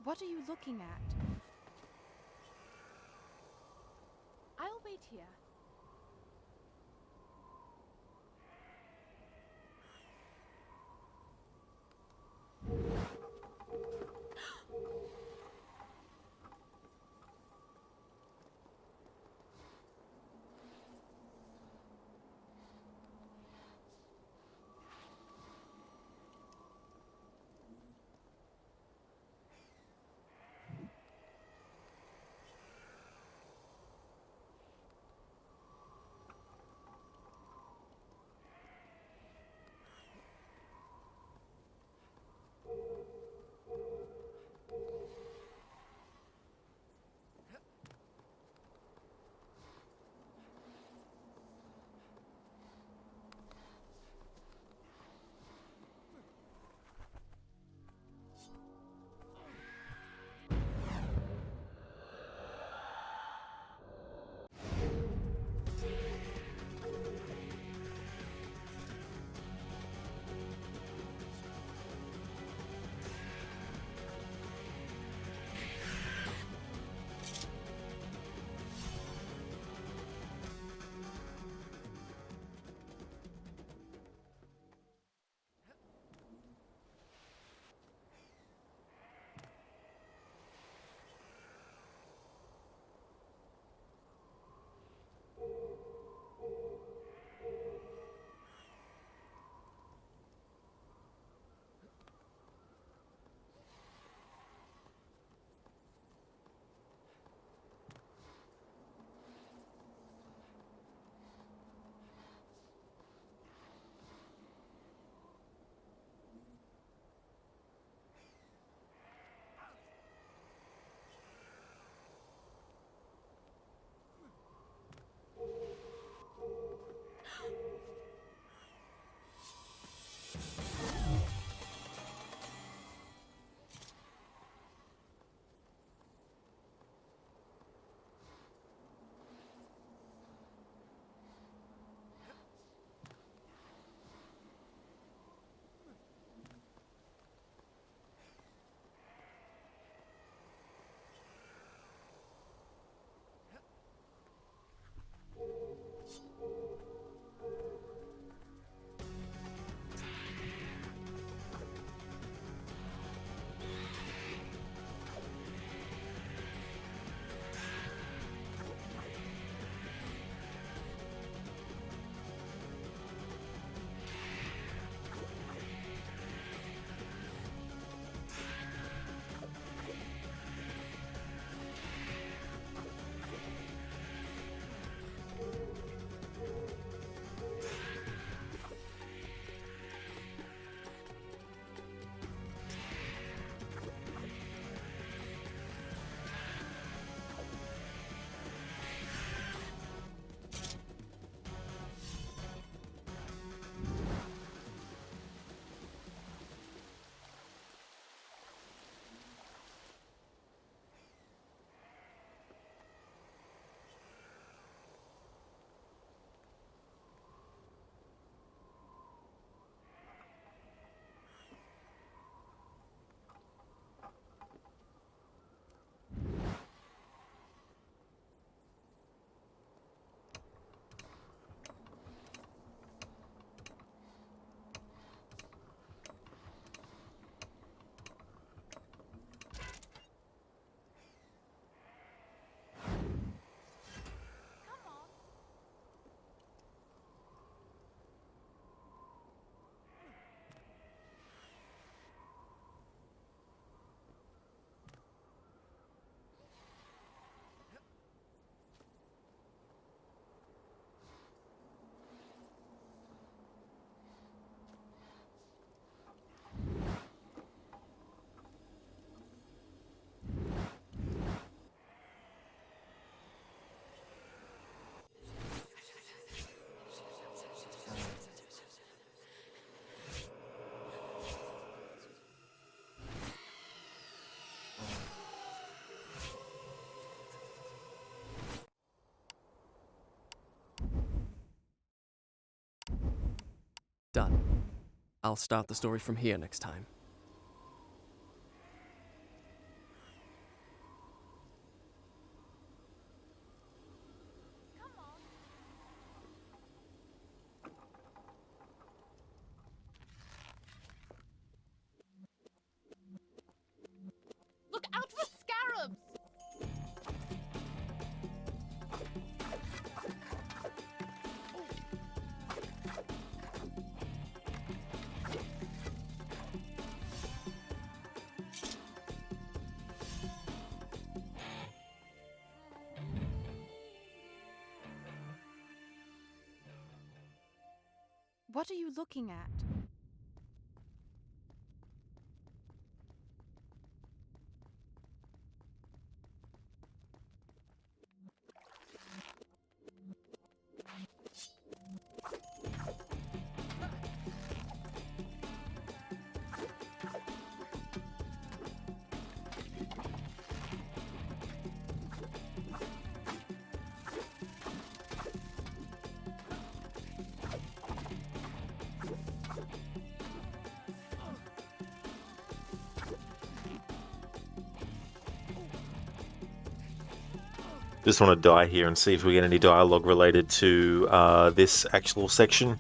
What are you looking at? I'll wait here. Done. I'll start the story from here next time. Look out for scarabs! What are you looking at? Just want to die here and see if we get any dialogue related to this actual section.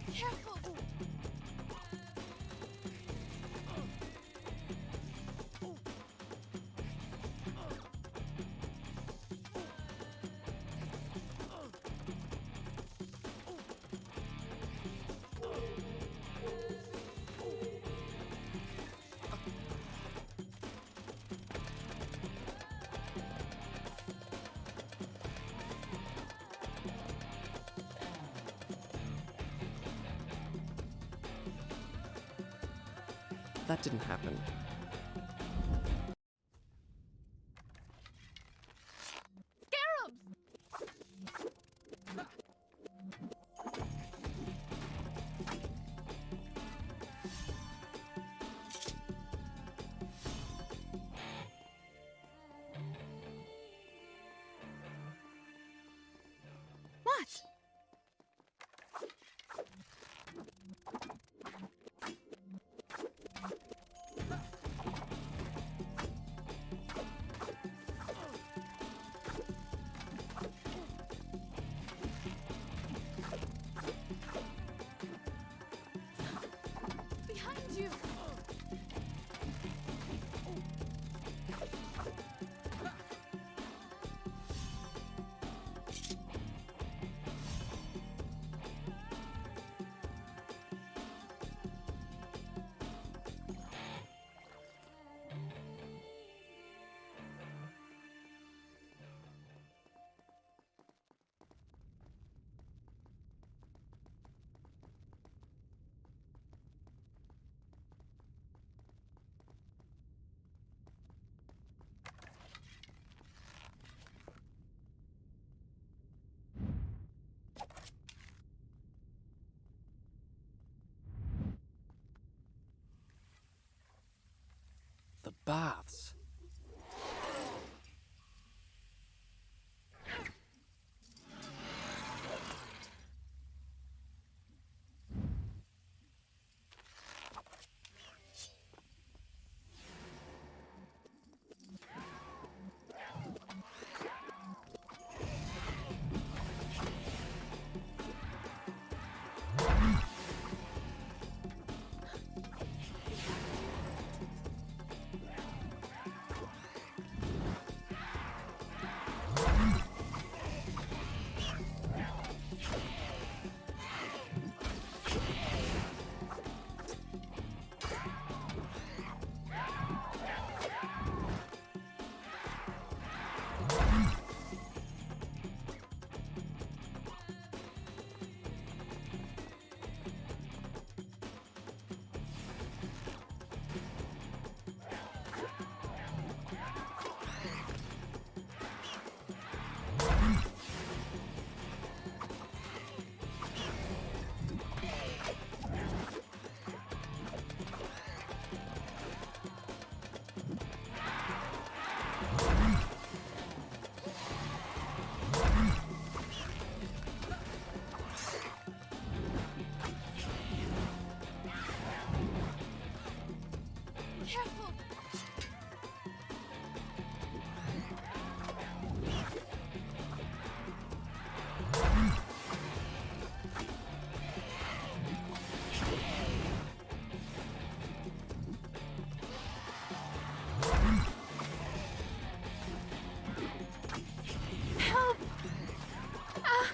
That didn't happen. What? Help! Ah!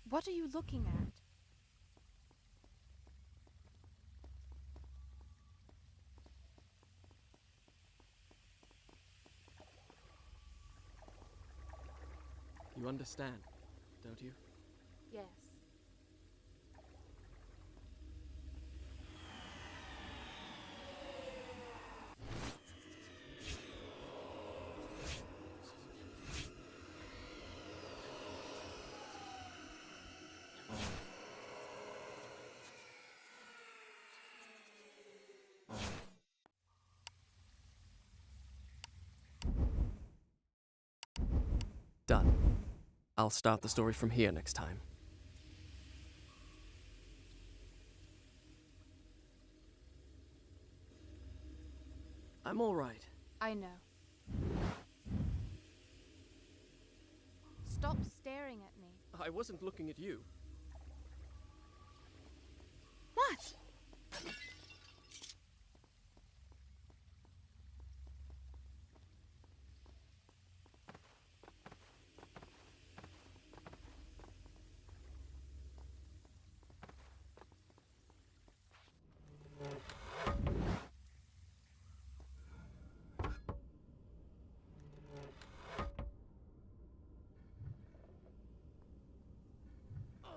What are you looking at? You understand, don't you? Yes. Done. I'll start the story from here next time. I'm all right. I know. Stop staring at me. I wasn't looking at you. What?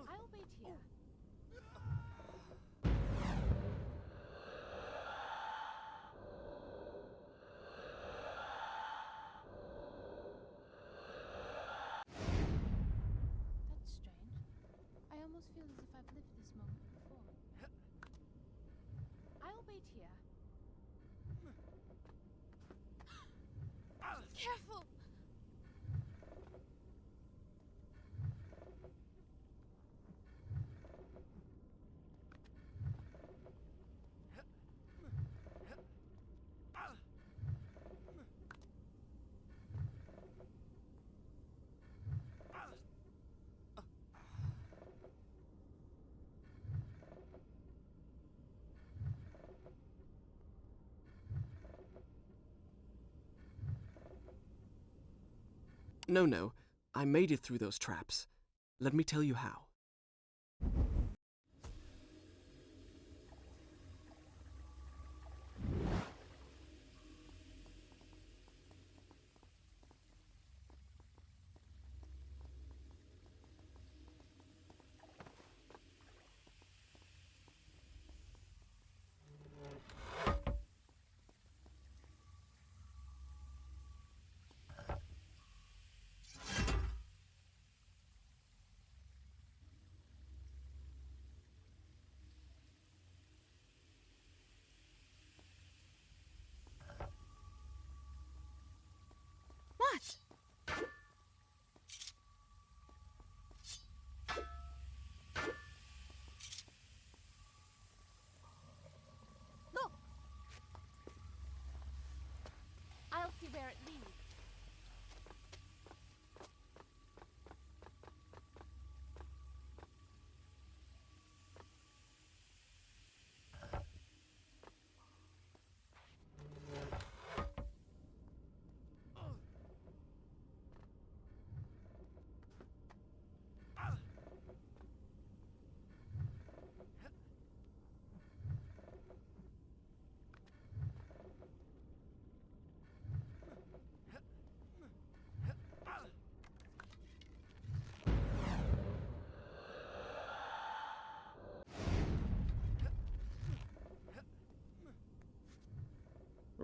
I'll wait here. That's strange. I almost feel as if I've lived this moment before. I'll wait here. Careful! No. I made it through those traps. Let me tell you how.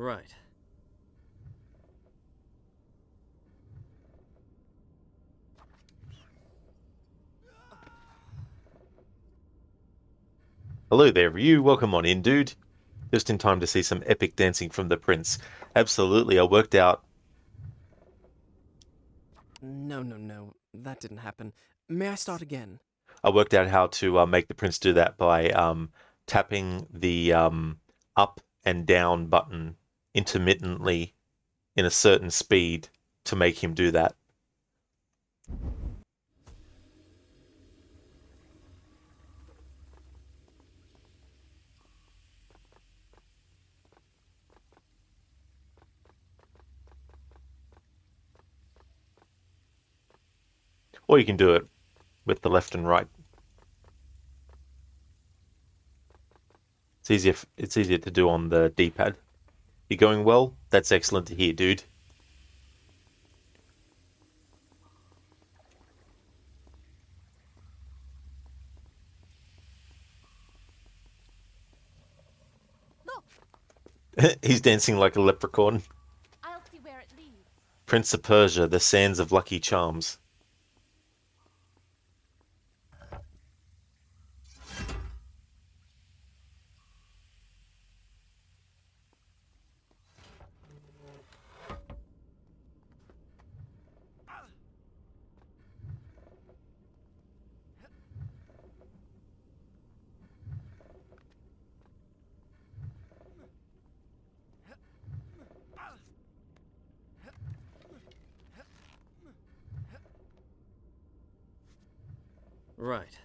Right. Hello there, Ryu. Welcome on in, dude. Just in time to see some epic dancing from the prince. Absolutely, I worked out... No. That didn't happen. May I start again? how to make the prince do that by tapping the up and down button intermittently in a certain speed to make him do that. Or you can do it with the left and right. It's easier to do on the D-pad. You going well? That's excellent to hear, dude. Look, He's dancing like a leprechaun. I'll see where it leads. Prince of Persia, the sands of lucky charms. Right.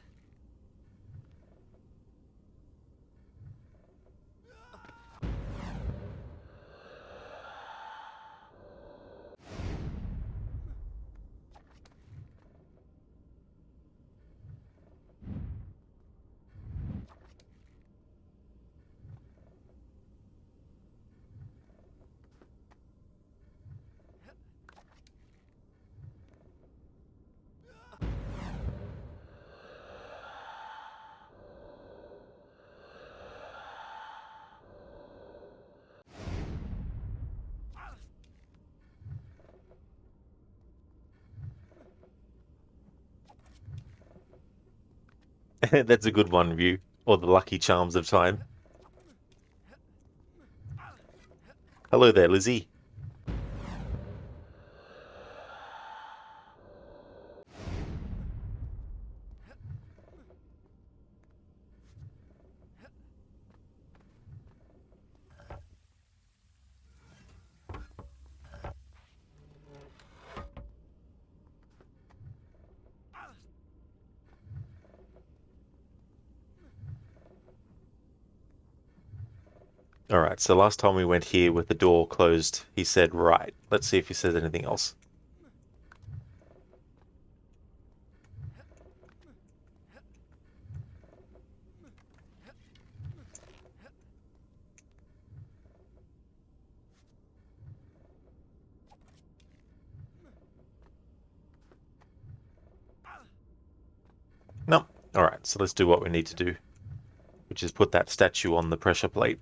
That's a good one, Ryu. Or the lucky charms of time. Hello there, Lizzie. Alright, so last time we went here with the door closed, he said right. Let's see if he says anything else. No. Alright, so let's do what we need to do, which is put that statue on the pressure plate.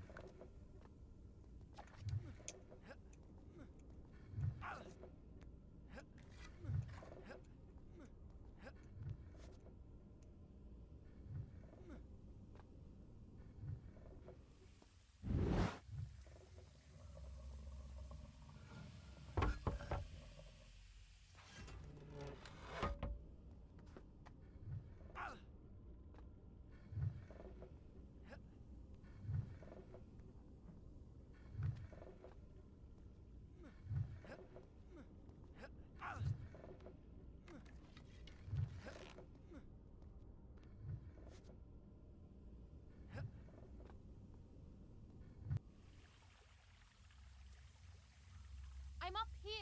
I'm up here.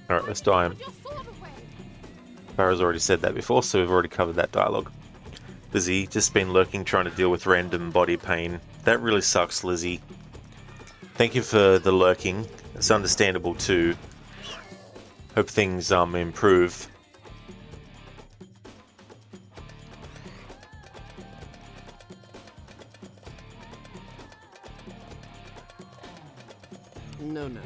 Alright, let's die him. Put your sword away. Farah's already said that before, so we've already covered that dialogue. Lizzie, just been lurking trying to deal with random body pain. That really sucks, Lizzie. Thank you for the lurking. It's understandable too. Hope things improve. No, no.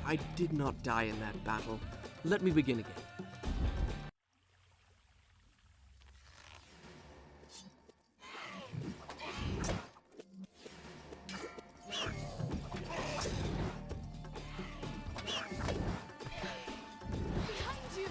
I did not die in that battle. Let me begin again. Behind you.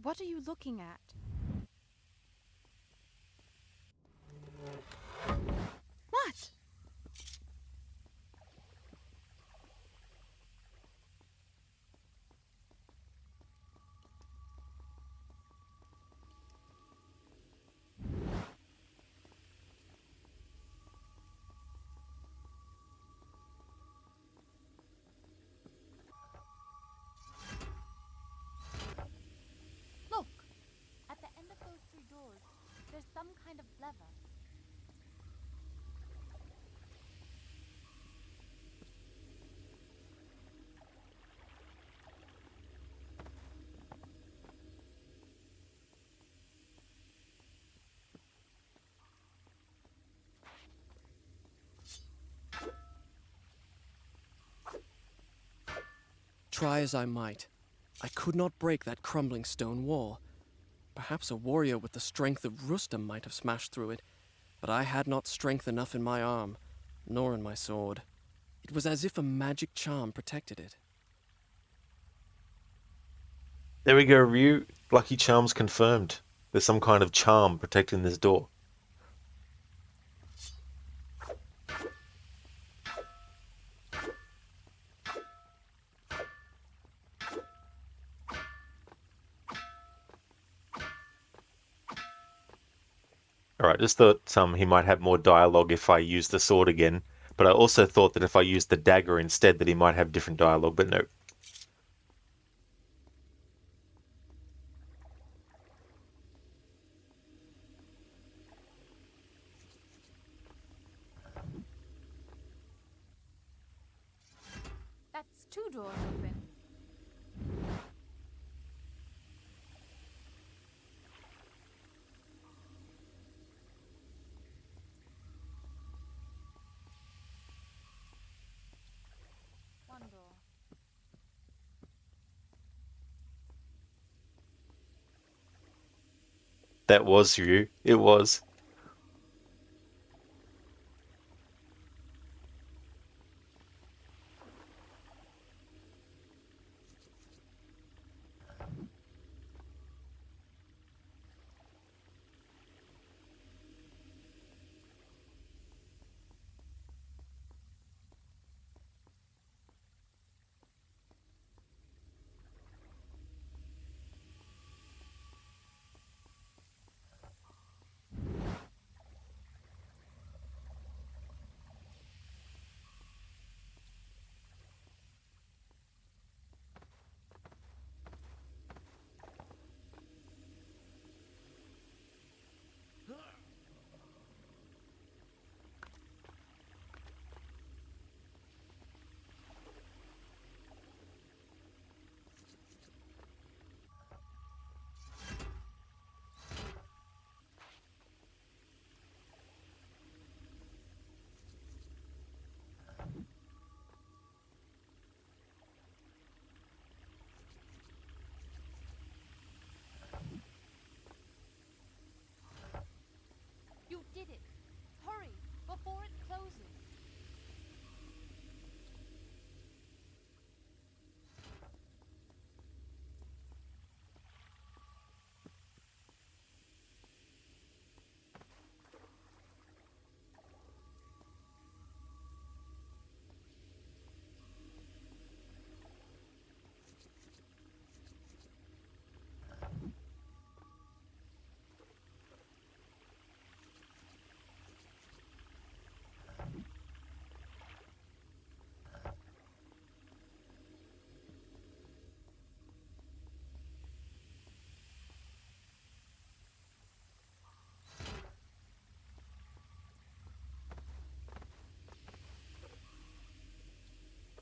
What are you looking at? What? Look! At the end of those three doors, there's some kind of lever. Try as I might, I could not break that crumbling stone wall. Perhaps a warrior with the strength of Rustam might have smashed through it, but I had not strength enough in my arm, nor in my sword. It was as if a magic charm protected it. There we go, Ryu. Lucky Charms confirmed. There's some kind of charm protecting this door. Alright, just thought he might have more dialogue if I use the sword again, but I also thought that if I used the dagger instead that he might have different dialogue, but no. That's 2 doors open. One door. That was you. It was. You did it! Hurry, before it closes!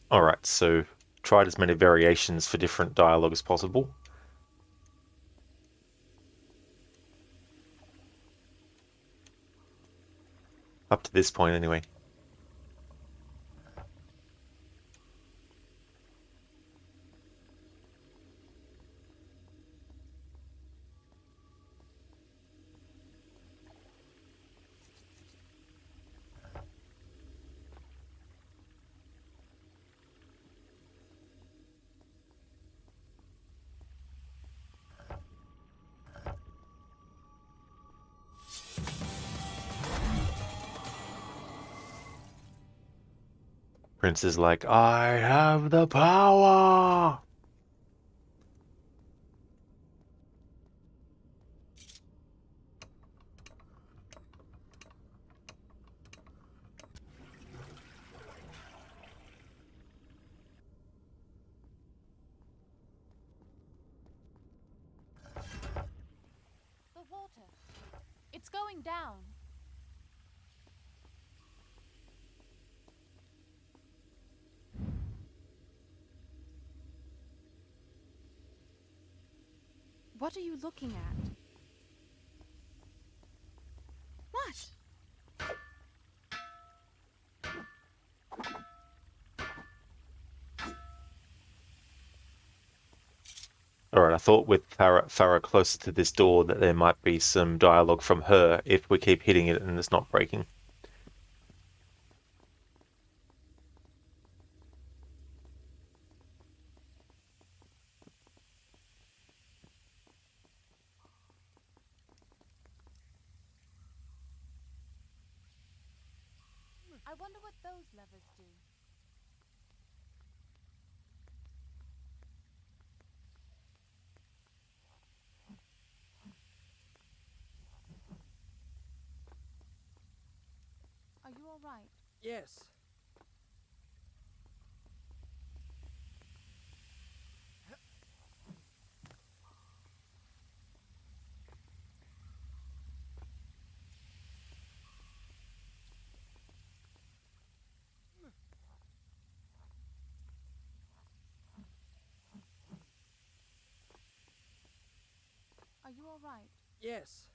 Alright, so tried as many variations for different dialogue as possible. Up to this point, anyway. Prince is like, I have the power! The water. It's going down. What are you looking at? What? Alright, I thought with Farah closer to this door that there might be some dialogue from her if we keep hitting it and it's not breaking. I wonder what those levers do. all right? Yes. Are you all right? Yes.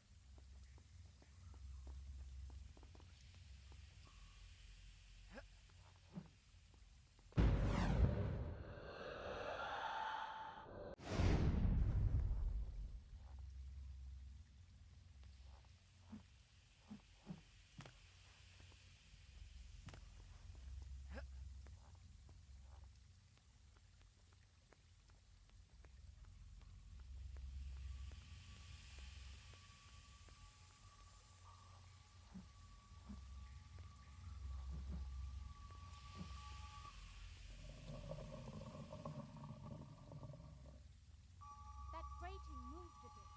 That grating moved a bit.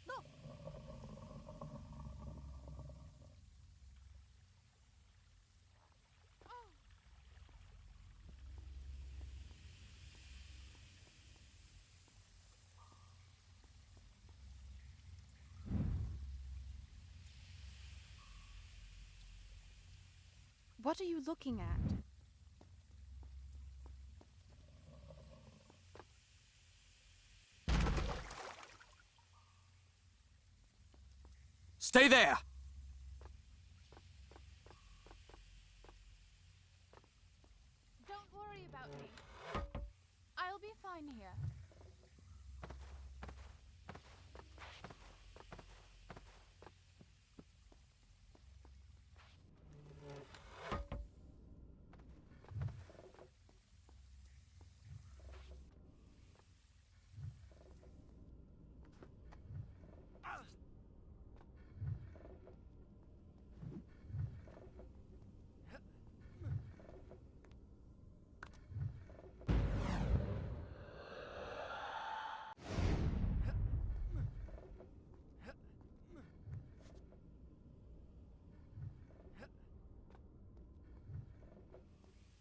Look! Oh! What are you looking at? Stay there! Don't worry about me. I'll be fine here.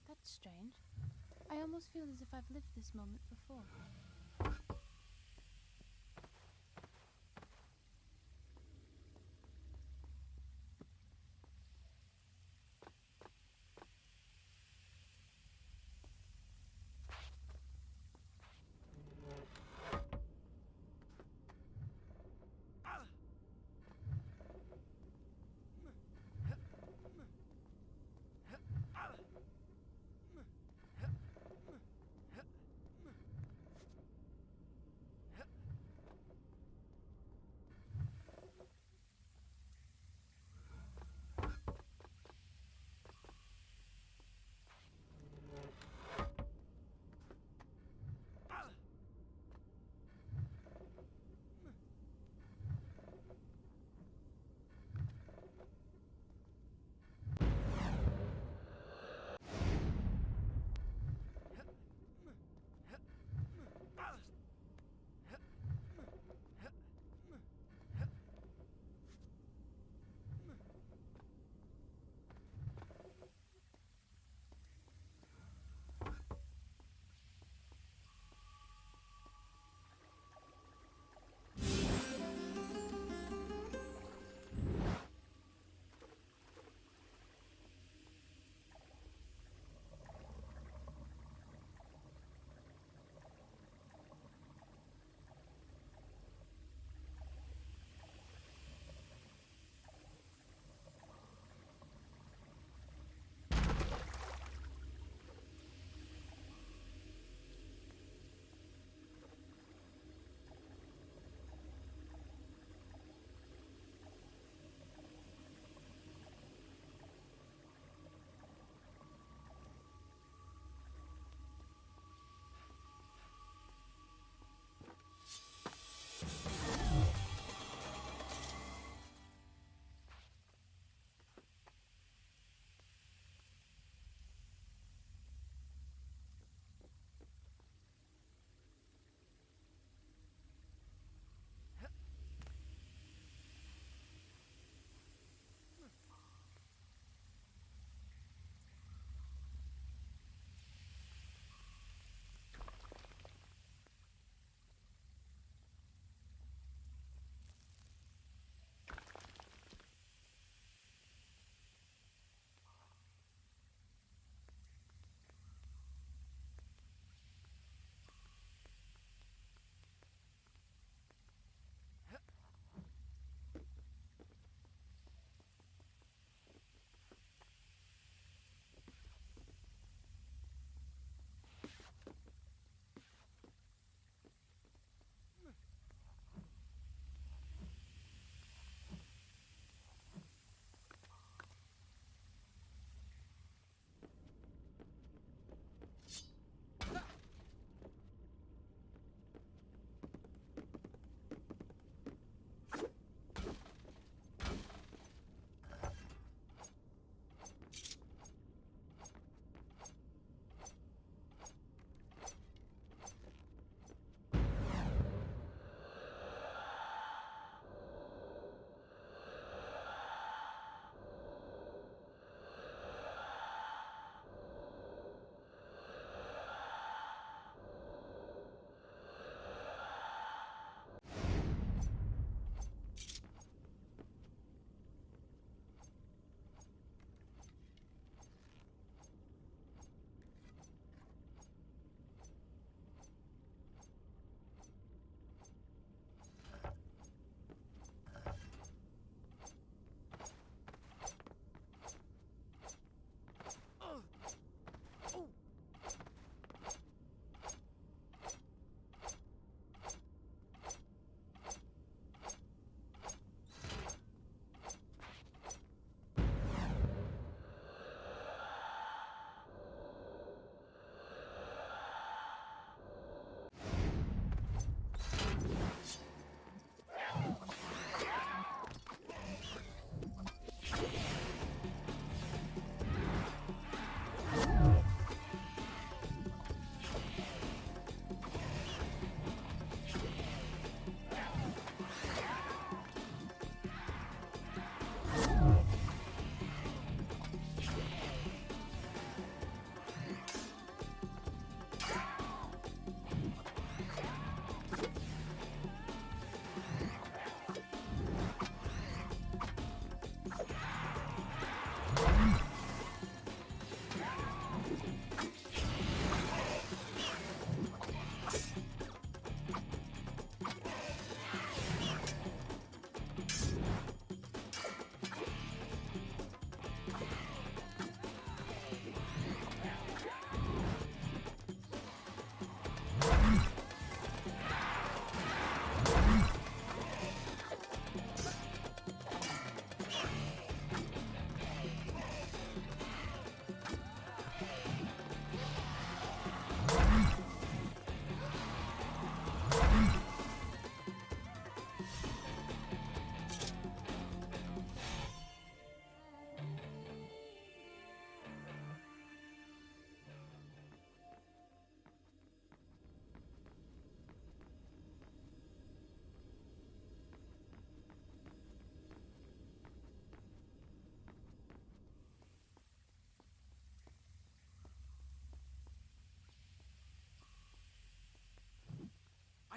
That's strange. I almost feel as if I've lived this moment before.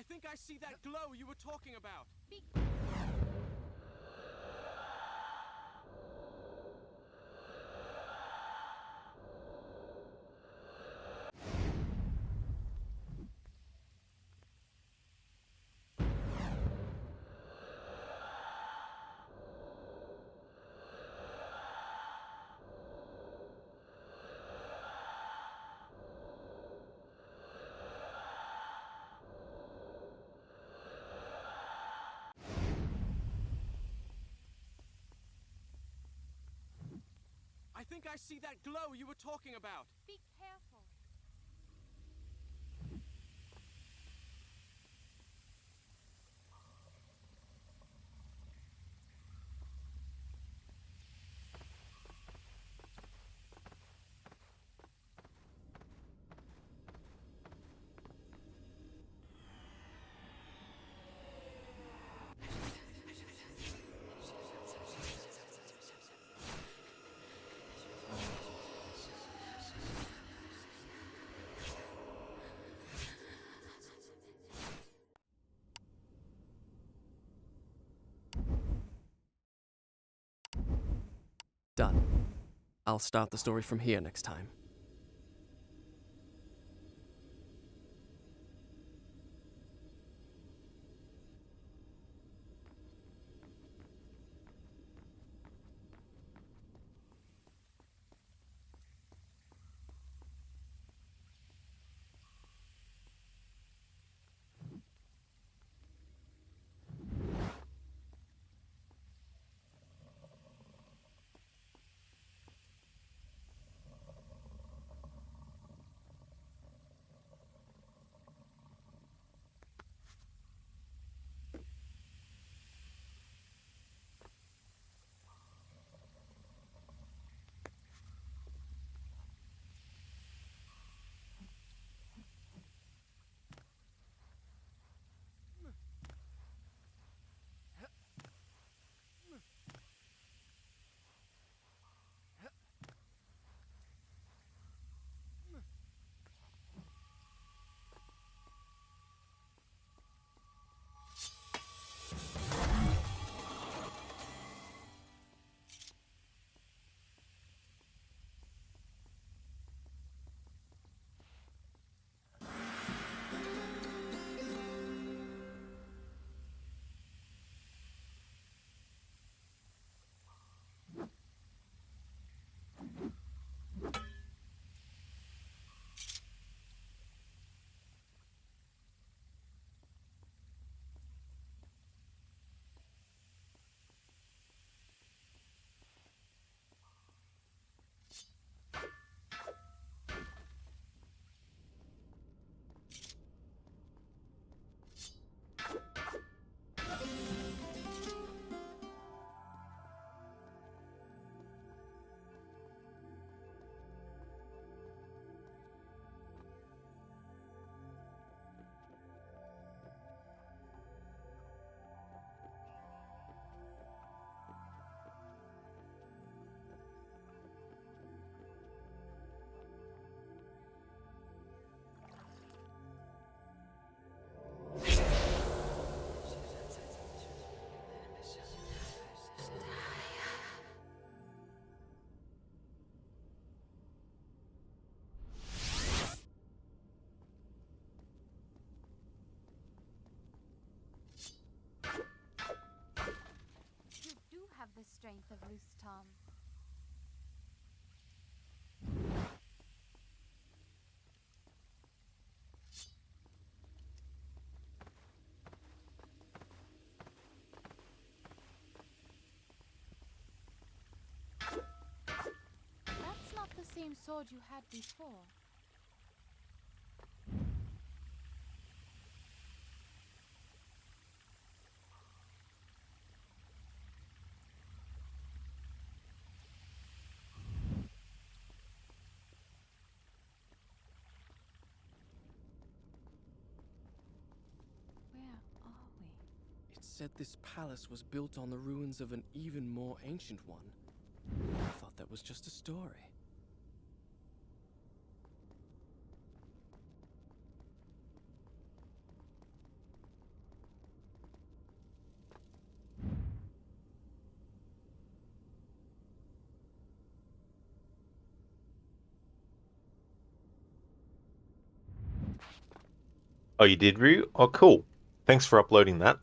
think I see that glow you were talking about. Be I think I see that glow you were talking about. Be careful. Done. I'll start the story from here next time. You do have the strength of loose Tom. That's not the same sword you had before. Where are we? It said this palace was built on the ruins of an even more ancient one. I thought that was just a story. Oh, you did, Ryu? Oh, cool. Thanks for uploading that.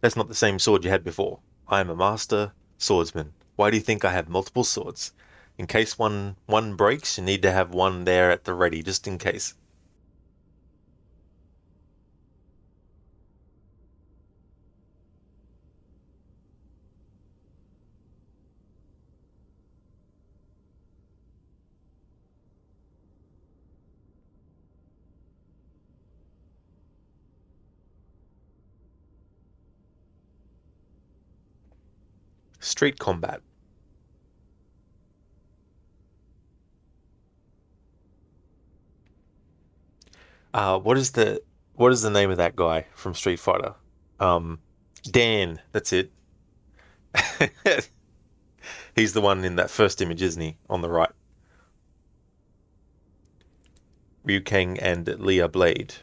That's not the same sword you had before. I am a master swordsman. Why do you think I have multiple swords? In case one breaks, you need to have one there at the ready, just in case. Street combat. What is the name of that guy from Street Fighter? Um, Dan. That's it. He's the one in that first image, isn't he? On the right. Liu Kang and Leah Blade.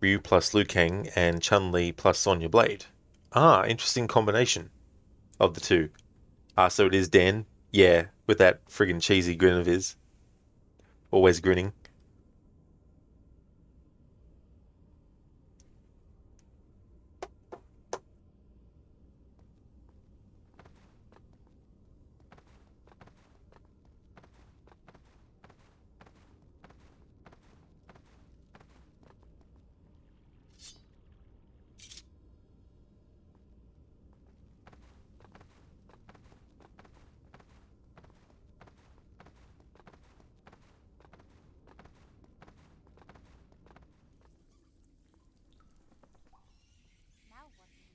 Ryu plus Liu Kang and Chun-Li plus Sonya Blade. Ah, interesting combination of the two. Ah, so it is Dan. Yeah, with that friggin' cheesy grin of his. Always grinning. Now what do we do?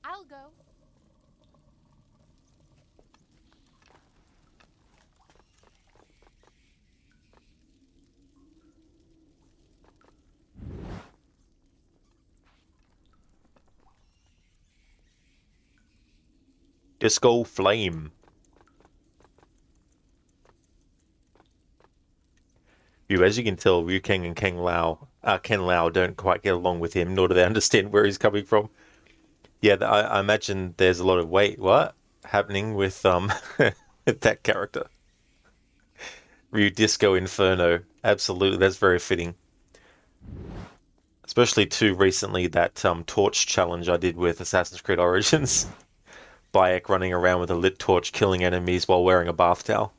I'll go. Disco Flame. As you can tell, Liu Kang and Ken Lao don't quite get along with him, nor do they understand where he's coming from. Yeah, I imagine there's a lot of wait, what happening with with that character. Ryu Disco Inferno. Absolutely, that's very fitting. Especially too recently that torch challenge I did with Assassin's Creed Origins. Bayek running around with a lit torch killing enemies while wearing a bath towel.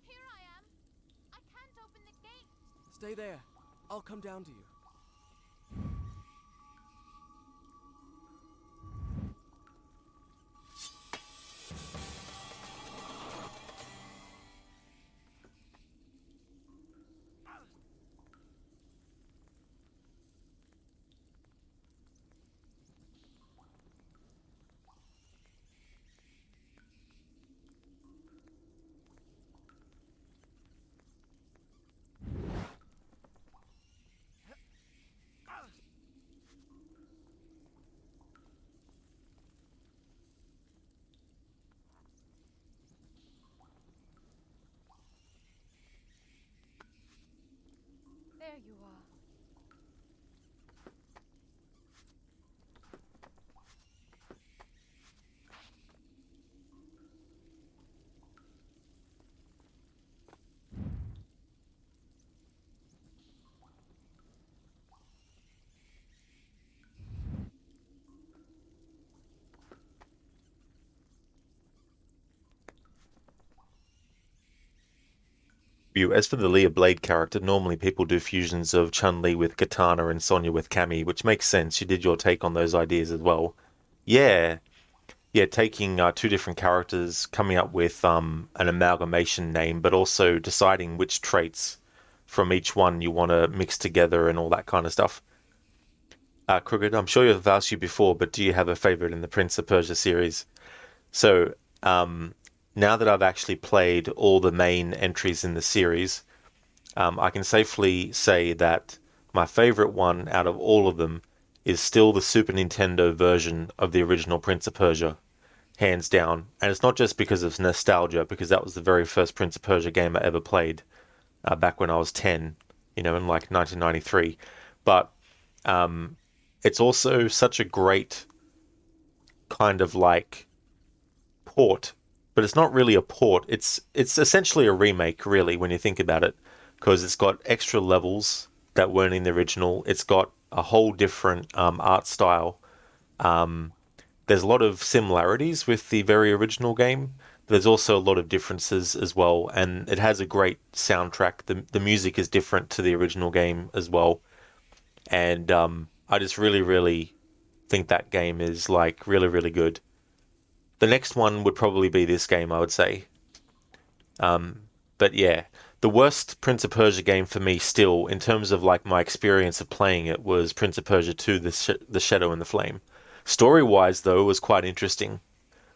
Here I am. I can't open the gate. Stay there. I'll come down to you. As for the Leah Blade character, normally people do fusions of Chun-Li with Katana and Sonya with Cammy, which makes sense. You did your take on those ideas as well. Yeah, yeah, taking two different characters, coming up with an amalgamation name, but also deciding which traits from each one you want to mix together and all that kind of stuff. Crooked, I'm sure you've asked you before, but do you have a favorite in the Prince of Persia series? So, now that I've actually played all the main entries in the series, I can safely say that my favorite one out of all of them is still the Super Nintendo version of the original Prince of Persia, hands down. And it's not just because of nostalgia, because that was the very first Prince of Persia game I ever played back when I was 10, in like 1993. But it's also such a great kind of like port, but it's not really a port. It's essentially a remake, really, when you think about it, because it's got extra levels that weren't in the original. It's got a whole different art style. Um, there's a lot of similarities with the very original game. There's also a lot of differences as well, and it has a great soundtrack. The music is different to the original game as well, and I just really, really think that game is like really, really good. The next one would probably be this game, I would say. But yeah, the worst Prince of Persia game for me still, in terms of like my experience of playing it, was Prince of Persia 2: The Shadow and the Flame. Story-wise, though, it was quite interesting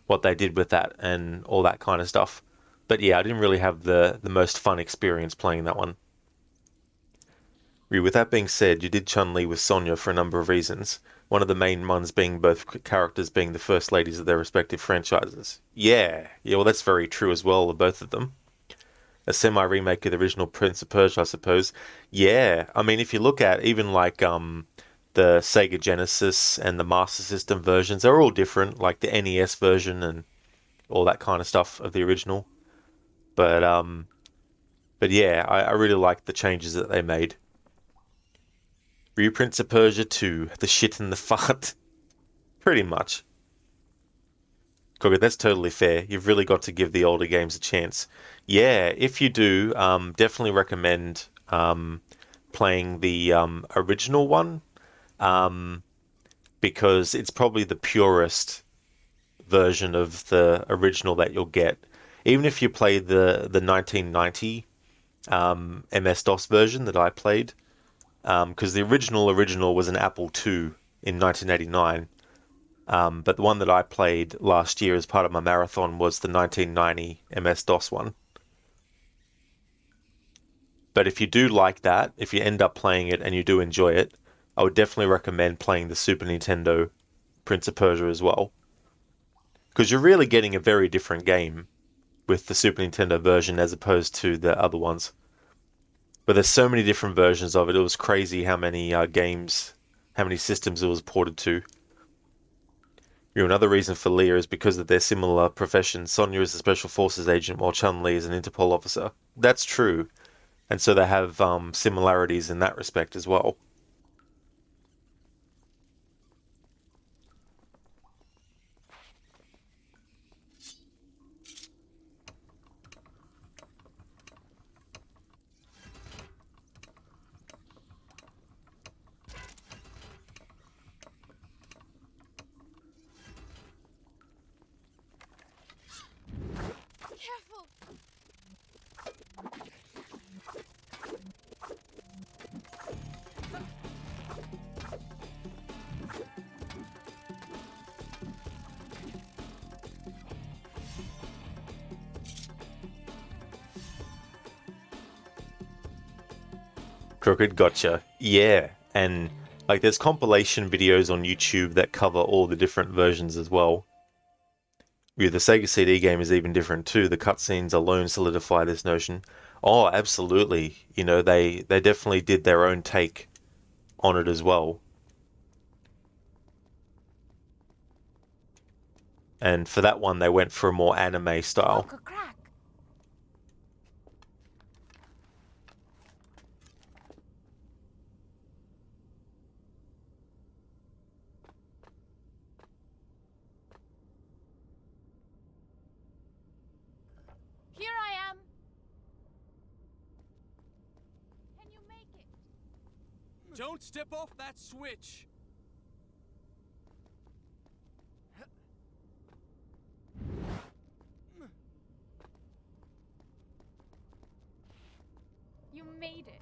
what they did with that and all that kind of stuff. But yeah, I didn't really have the most fun experience playing that one. With that being said, you did Chun-Li with Sonya for a number of reasons. One of the main ones being both characters being the first ladies of their respective franchises. Yeah, well that's very true as well of both of them. A semi-remake of the original Prince of Persia, I suppose. Yeah, I mean if you look at even like the Sega Genesis and the Master System versions, they're all different, like the NES version and all that kind of stuff of the original. But yeah, I really like the changes that they made. Reprints of Persia 2, the shit and the fart. Pretty much. Cogger, that's totally fair. You've really got to give the older games a chance. Yeah, if you do, definitely recommend playing the original one um, because it's probably the purest version of the original that you'll get. Even if you play the 1990 MS-DOS version that I played, because the original was an Apple II in 1989. But the one that I played last year as part of my marathon was the 1990 MS-DOS one. But if you do like that, if you end up playing it and you do enjoy it, I would definitely recommend playing the Super Nintendo Prince of Persia as well. Because you're really getting a very different game with the Super Nintendo version as opposed to the other ones. But there's so many different versions of it. It was crazy how many games, how many systems it was ported to. Another reason for Leah is because of their similar professions. Sonya is a special forces agent while Chun-Li is an Interpol officer. That's true. And so they have similarities in that respect as well. Careful! Crooked, gotcha. Yeah. And like there's compilation videos on YouTube that cover all the different versions as well. Yeah, the Sega CD game is even different too. The cutscenes alone solidify this notion. Oh, absolutely. They definitely did their own take on it as well. And for that one, they went for a more anime style. Look, a crack! Here I am! Don't step off that switch! You made it.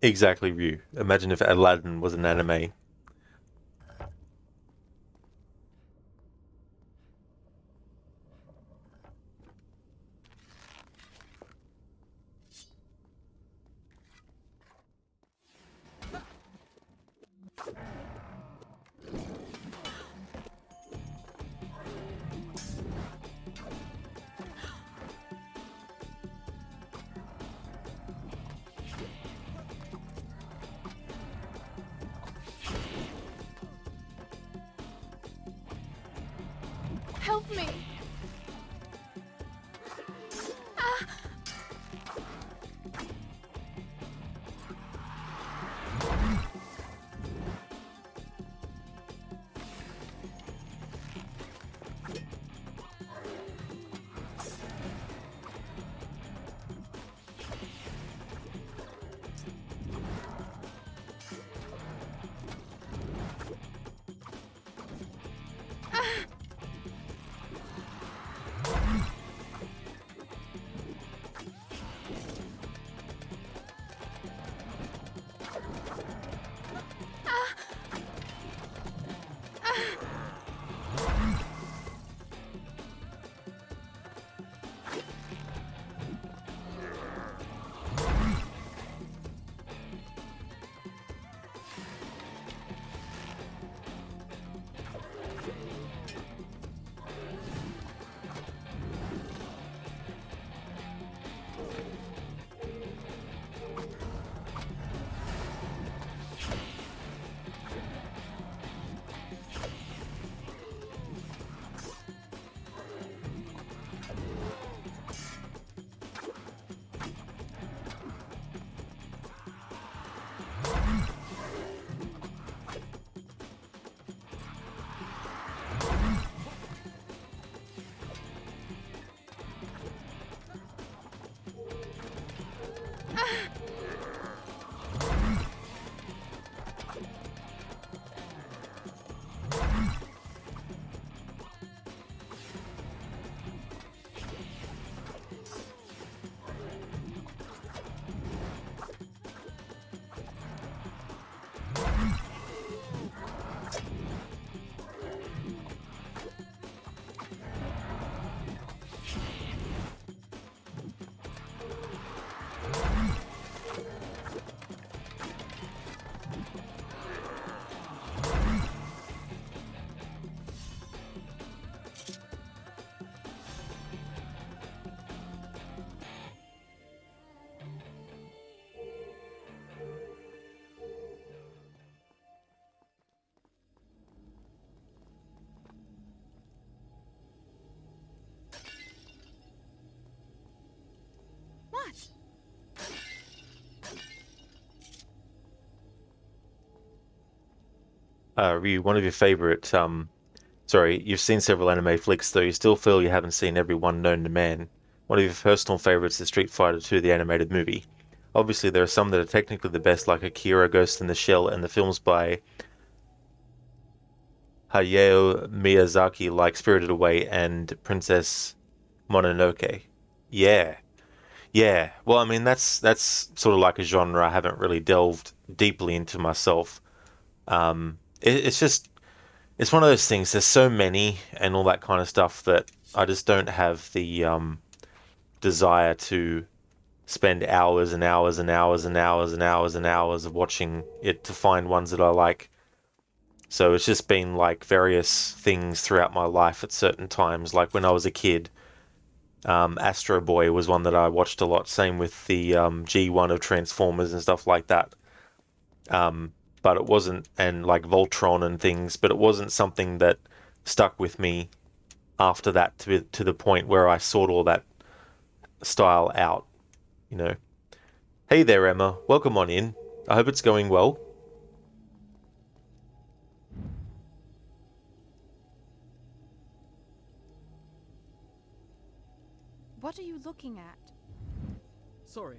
Exactly, Ryu. Imagine if Aladdin was an anime. Help me! Ah! What? Ryu, one of your favorite, sorry, you've seen several anime flicks, though you still feel you haven't seen every one known to man. One of your personal favorites is Street Fighter 2, the animated movie. Obviously, there are some that are technically the best, like Akira, Ghost in the Shell, and the films by Hayao Miyazaki, like Spirited Away and Princess Mononoke. Yeah, yeah. Well, I mean, that's sort of like a genre I haven't really delved deeply into myself. It's just it's one of those things. There's so many and all that kind of stuff that I just don't have the desire to spend hours and hours and hours and hours and hours and hours of watching it to find ones that I like. So it's just been like various things throughout my life at certain times. Like when I was a kid, Astro Boy was one that I watched a lot. Same with the G1 of Transformers and stuff like that. Um, but it wasn't, and like Voltron and things, but it wasn't something that stuck with me after that to the point where I sought all that style out, you know. Hey there, Emma. Welcome on in. I hope it's going well. What are you looking at? Sorry.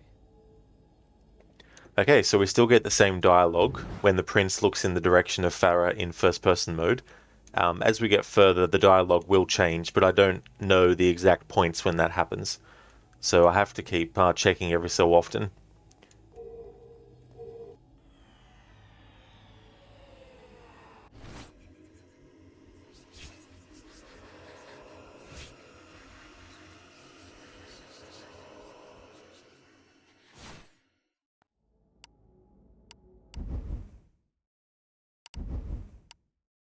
Okay, so we still get the same dialogue when the prince looks in the direction of Farah in first-person mode. As we get further, the dialogue will change, but I don't know the exact points when that happens. So I have to keep checking every so often.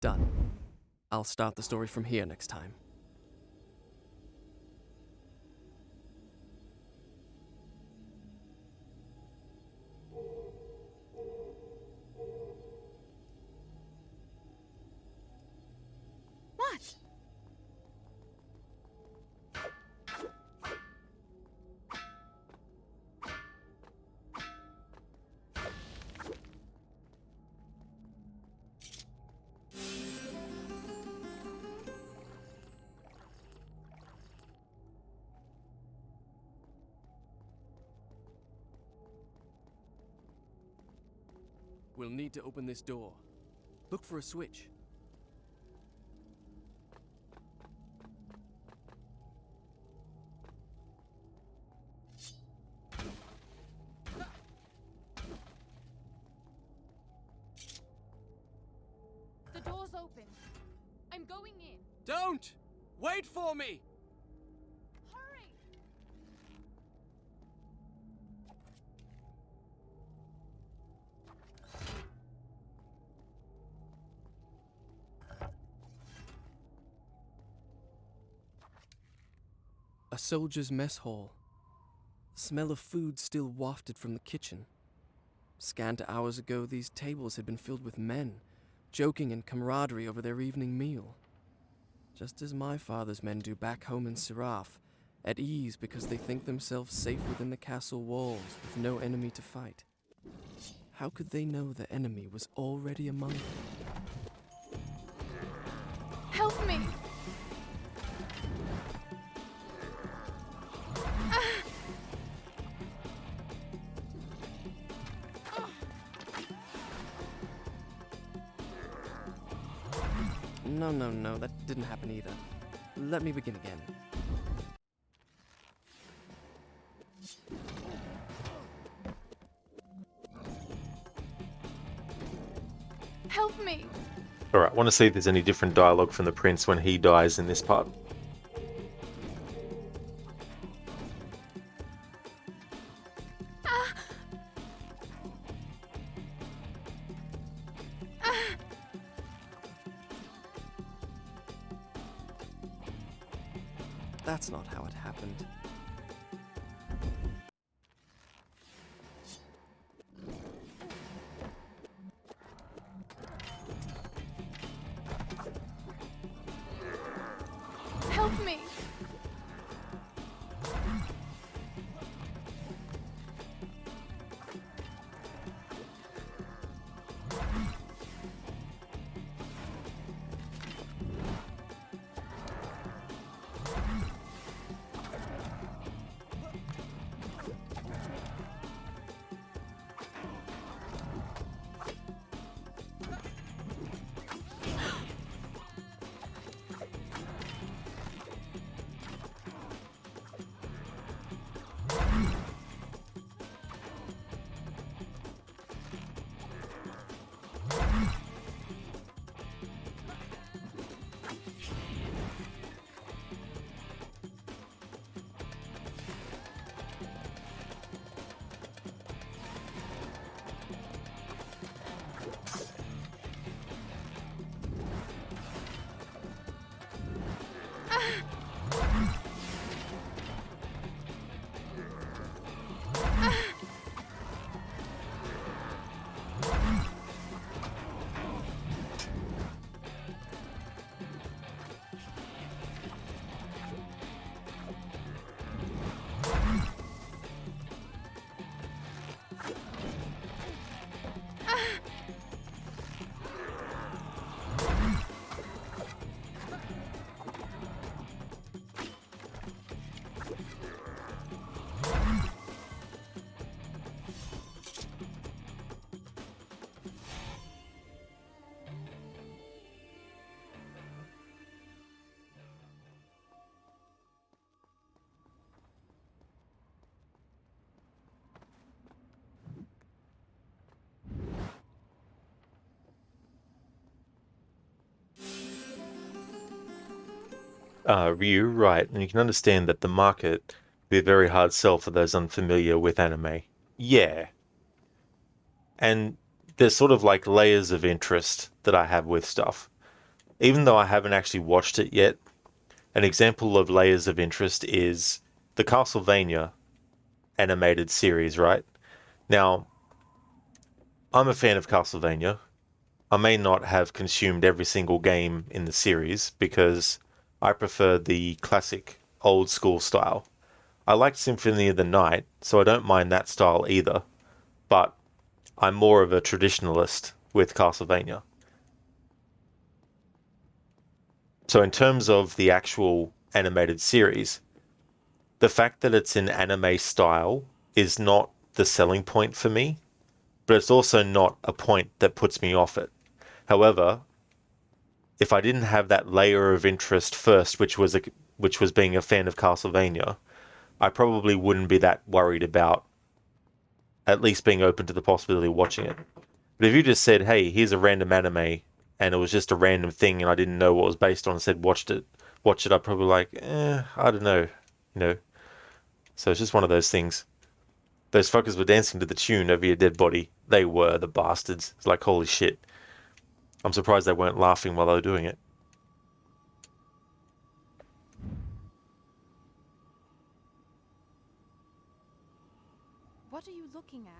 Done. I'll start the story from here next time. What? We'll need to open this door. Look for a switch. The door's open. I'm going in. Don't! Wait for me! Hurry! A soldier's mess hall. The smell of food still wafted from the kitchen. Scant hours ago, these tables had been filled with men, joking in camaraderie over their evening meal. Just as my father's men do back home in Seraph, at ease because they think themselves safe within the castle walls with no enemy to fight. How could they know the enemy was already among them? Help me! No, that didn't happen either. Let me begin again. Help me! Alright, I want to see if there's any different dialogue from the prince when he dies in this part. That's not how it happened. Help me! Ryu, right, and you can understand that the market would be a very hard sell for those unfamiliar with anime. Yeah, and there's sort of like layers of interest that I have with stuff. Even though I haven't actually watched it yet, an example of layers of interest is the Castlevania animated series, right? Now, I'm a fan of Castlevania. I may not have consumed every single game in the series because I prefer the classic old school style. I like Symphony of the Night, so I don't mind that style either, but I'm more of a traditionalist with Castlevania. So, in terms of the actual animated series, the fact that it's in anime style is not the selling point for me, but it's also not a point that puts me off it. However, if I didn't have that layer of interest first, which was being a fan of Castlevania, I probably wouldn't be that worried about at least being open to the possibility of watching it. But if you just said, "Hey, here's a random anime," and it was just a random thing, and I didn't know what it was based on, and said, watch it," I'd probably like, I don't know, you know. So it's just one of those things. Those fuckers were dancing to the tune over your dead body. They were, the bastards. It's like, holy shit. I'm surprised they weren't laughing while they were doing it. What are you looking at?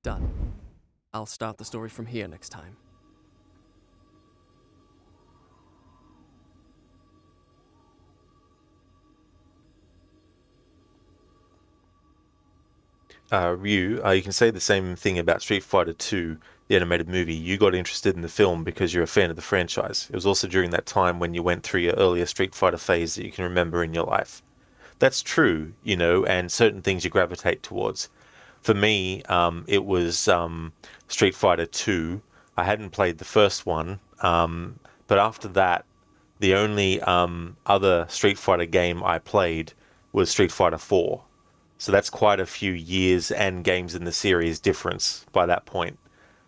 Done. I'll start the story from here next time. Ryu, you can say the same thing about Street Fighter 2, the animated movie. You got interested in the film because you're a fan of the franchise. It was also during that time when you went through your earlier Street Fighter phase that you can remember in your life. That's true, you know, and certain things you gravitate towards. For me, it was Street Fighter 2. I hadn't played the first one, but after that, the only other Street Fighter game I played was Street Fighter 4. So that's quite a few years and games in the series difference by that point.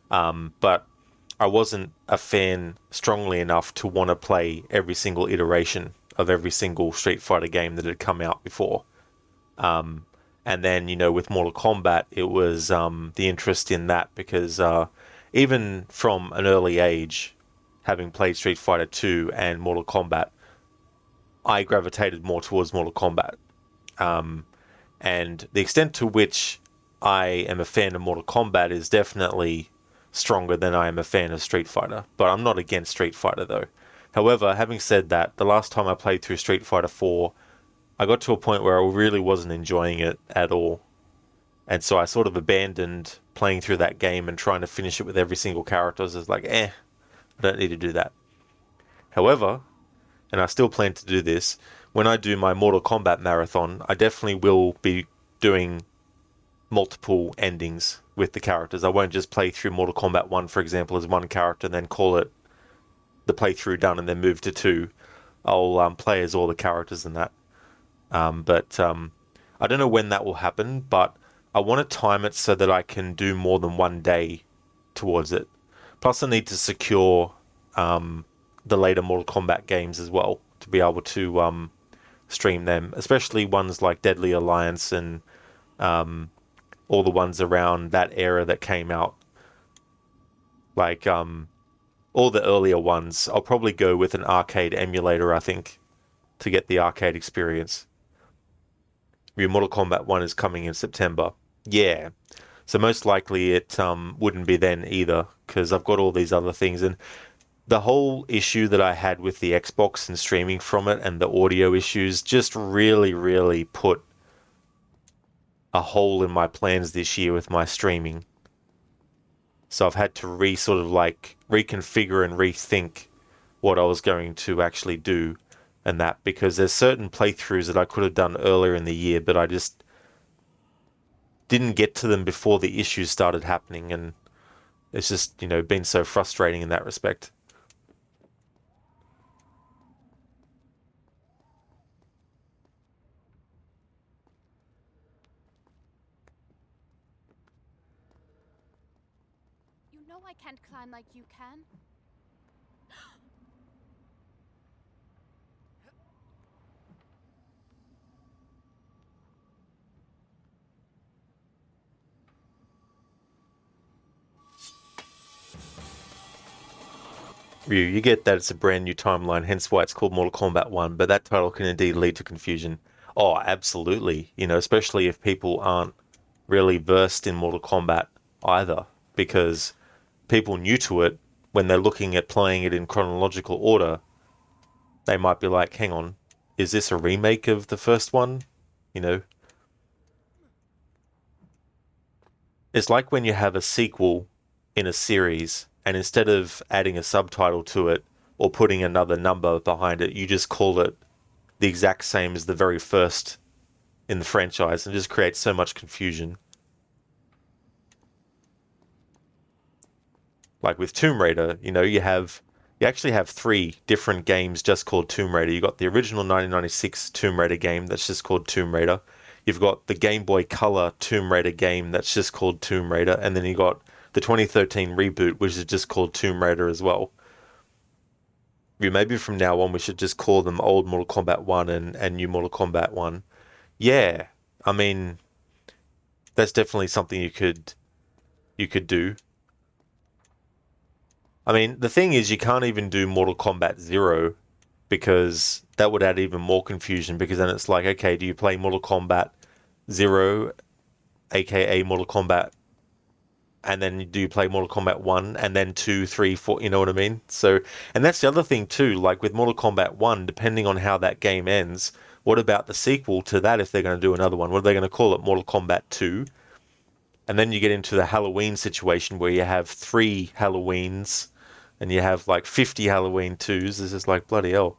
But I wasn't a fan strongly enough to want to play every single iteration of every single Street Fighter game that had come out before. And then, you know, with Mortal Kombat, it was the interest in that because even from an early age, having played Street Fighter 2 and Mortal Kombat, I gravitated more towards Mortal Kombat. And the extent to which I am a fan of Mortal Kombat is definitely stronger than I am a fan of Street Fighter. But I'm not against Street Fighter though. However, having said that, the last time I played through Street Fighter 4, I got to a point where I really wasn't enjoying it at all. And so I sort of abandoned playing through that game and trying to finish it with every single character. I was like, I don't need to do that. However, and I still plan to do this, when I do my Mortal Kombat marathon, I definitely will be doing multiple endings with the characters. I won't just play through Mortal Kombat 1, for example, as one character and then call it the playthrough done and then move to 2. I'll play as all the characters in that. But I don't know when that will happen, but I want to time it so that I can do more than one day towards it. Plus, I need to secure the later Mortal Kombat games as well to be able to stream them, especially ones like Deadly Alliance and all the ones around that era that came out. Like all the earlier ones, I'll probably go with an arcade emulator, I think, to get the arcade experience. Your Mortal Kombat 1 is coming in September. Yeah. So most likely it wouldn't be then either, because I've got all these other things. And the whole issue that I had with the Xbox and streaming from it and the audio issues just really, really put a hole in my plans this year with my streaming. So I've had to sort of like reconfigure and rethink what I was going to actually do. and that, because there's certain playthroughs that I could have done earlier in the year, but I just didn't get to them before the issues started happening, and it's just, been so frustrating in that respect. You know I can't climb like you can. You get that it's a brand new timeline, hence why it's called Mortal Kombat 1, but that title can indeed lead to confusion. Oh, absolutely. Especially if people aren't really versed in Mortal Kombat either, because people new to it, when they're looking at playing it in chronological order, they might be like, hang on, is this a remake of the first one? You know, it's like when you have a sequel in a series, and instead of adding a subtitle to it or putting another number behind it, you just call it the exact same as the very first in the franchise, and just creates so much confusion. Like with Tomb Raider, you actually have three different games just called Tomb Raider. You got the original 1996 Tomb Raider game that's just called Tomb Raider. You've got the Game Boy Color Tomb Raider game that's just called Tomb Raider, and then you got the 2013 reboot, which is just called Tomb Raider as well. Maybe from now on we should just call them old Mortal Kombat 1 and new Mortal Kombat 1. Yeah, I mean that's definitely something you could do. I mean, the thing is, you can't even do Mortal Kombat Zero because that would add even more confusion. Because then it's like, okay, do you play Mortal Kombat Zero, aka Mortal Kombat, and then do you play Mortal Kombat 1 and then 2, 3, 4, you know what I mean? So, and that's the other thing too, like with Mortal Kombat 1, depending on how that game ends, what about the sequel to that if they're going to do another one? What are they going to call it? Mortal Kombat 2? And then you get into the Halloween situation where you have 3 Halloweens and you have like 50 Halloween 2s. It's just like, bloody hell.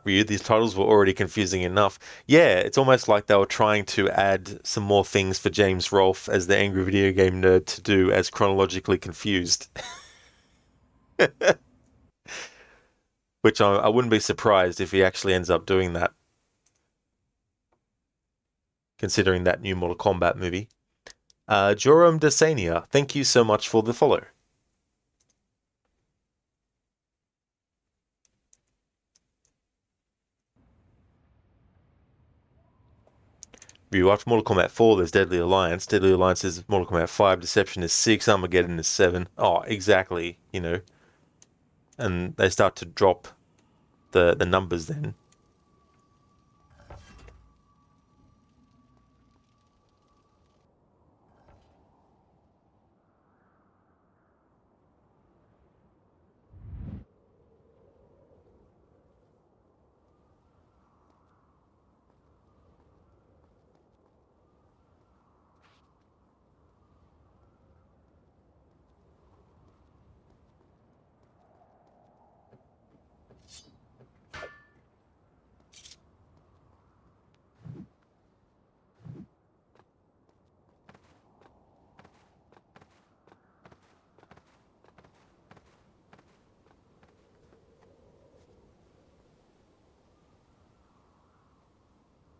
Ryu, these titles were already confusing enough. Yeah, it's almost like they were trying to add some more things for James Rolfe as the angry video game nerd to do as chronologically confused. Which I wouldn't be surprised if he actually ends up doing that, considering that new Mortal Kombat movie. Joram Desania, thank you so much for the follow. If you watch Mortal Kombat 4, there's Deadly Alliance. Deadly Alliance is Mortal Kombat 5. Deception is 6. Armageddon is 7. Oh, exactly. And they start to drop the numbers then.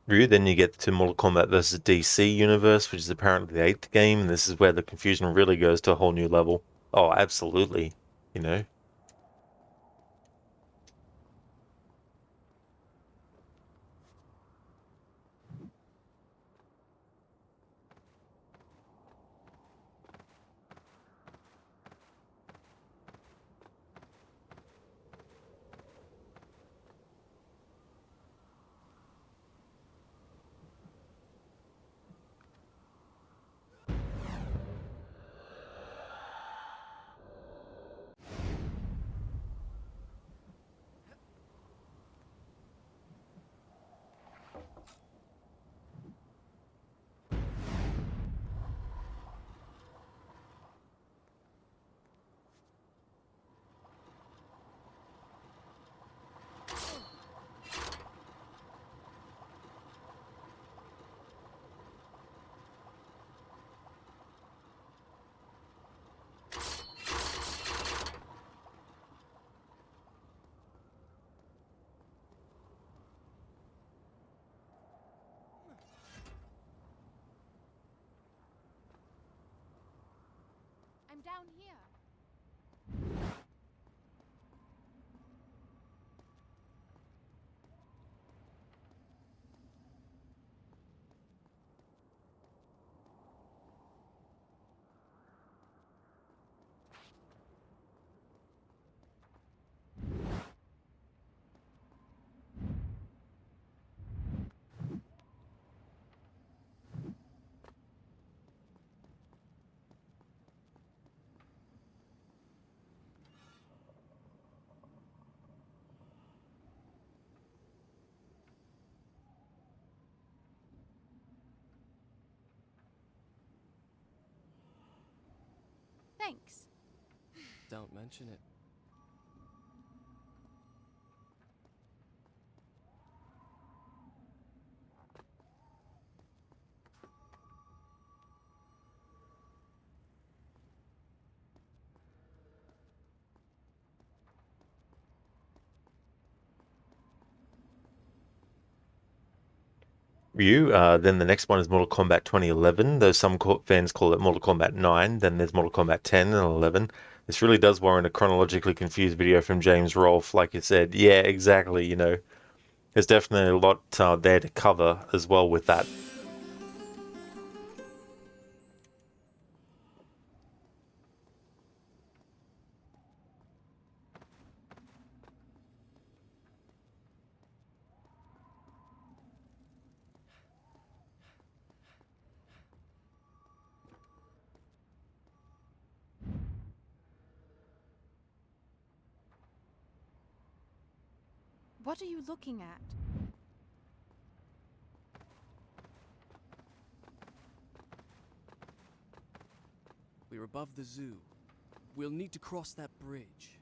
Then you get to Mortal Kombat versus DC Universe, which is apparently the 8th game, and this is where the confusion really goes to a whole new level. Oh, absolutely. You know. I'm down here. Thanks. Don't mention it. Then the next one is Mortal Kombat 2011, though some fans call it Mortal Kombat 9. Then there's Mortal Kombat 10 and 11. This really does warrant a chronologically confused video from James Rolfe, like you said. Yeah, exactly, There's definitely a lot there to cover as well with that. What are you looking at? We're above the zoo. We'll need to cross that bridge.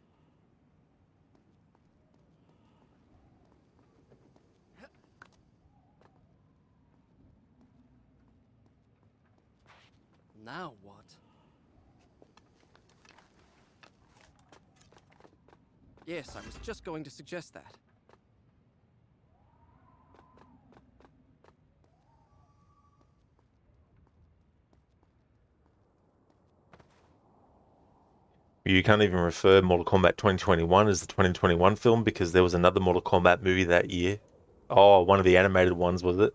Now what? Yes, I was just going to suggest that. You can't even refer Mortal Kombat 2021 as the 2021 film because there was another Mortal Kombat movie that year. Oh, one of the animated ones, was it?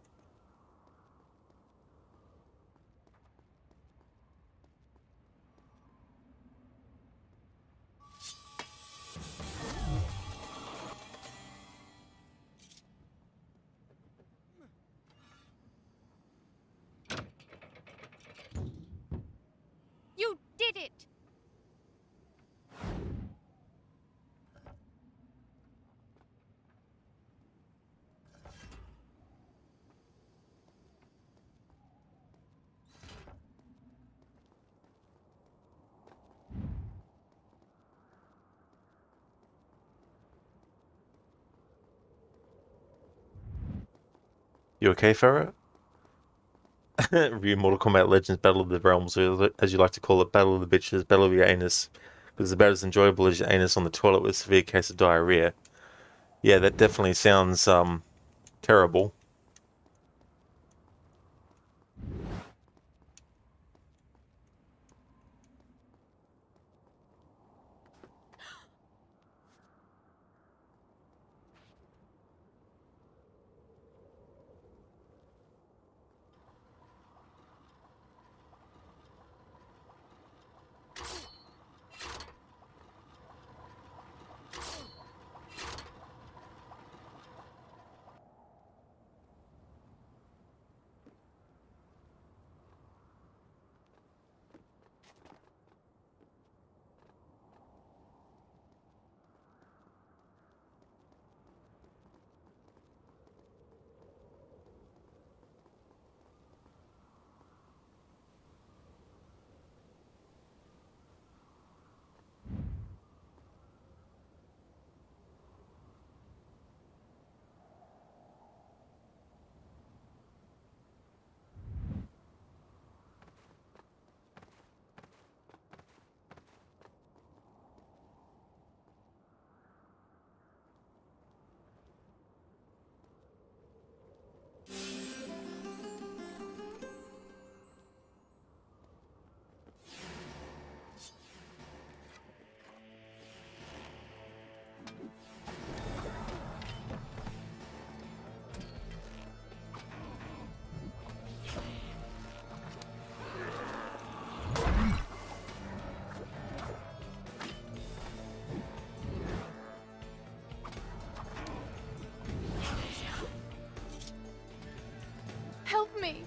You did it! You okay, Farah? Review Mortal Kombat Legends Battle of the Realms, or as you like to call it, Battle of the Bitches, Battle of your anus. Because it's about as enjoyable as your anus on the toilet with a severe case of diarrhea. Yeah, that definitely sounds terrible. me!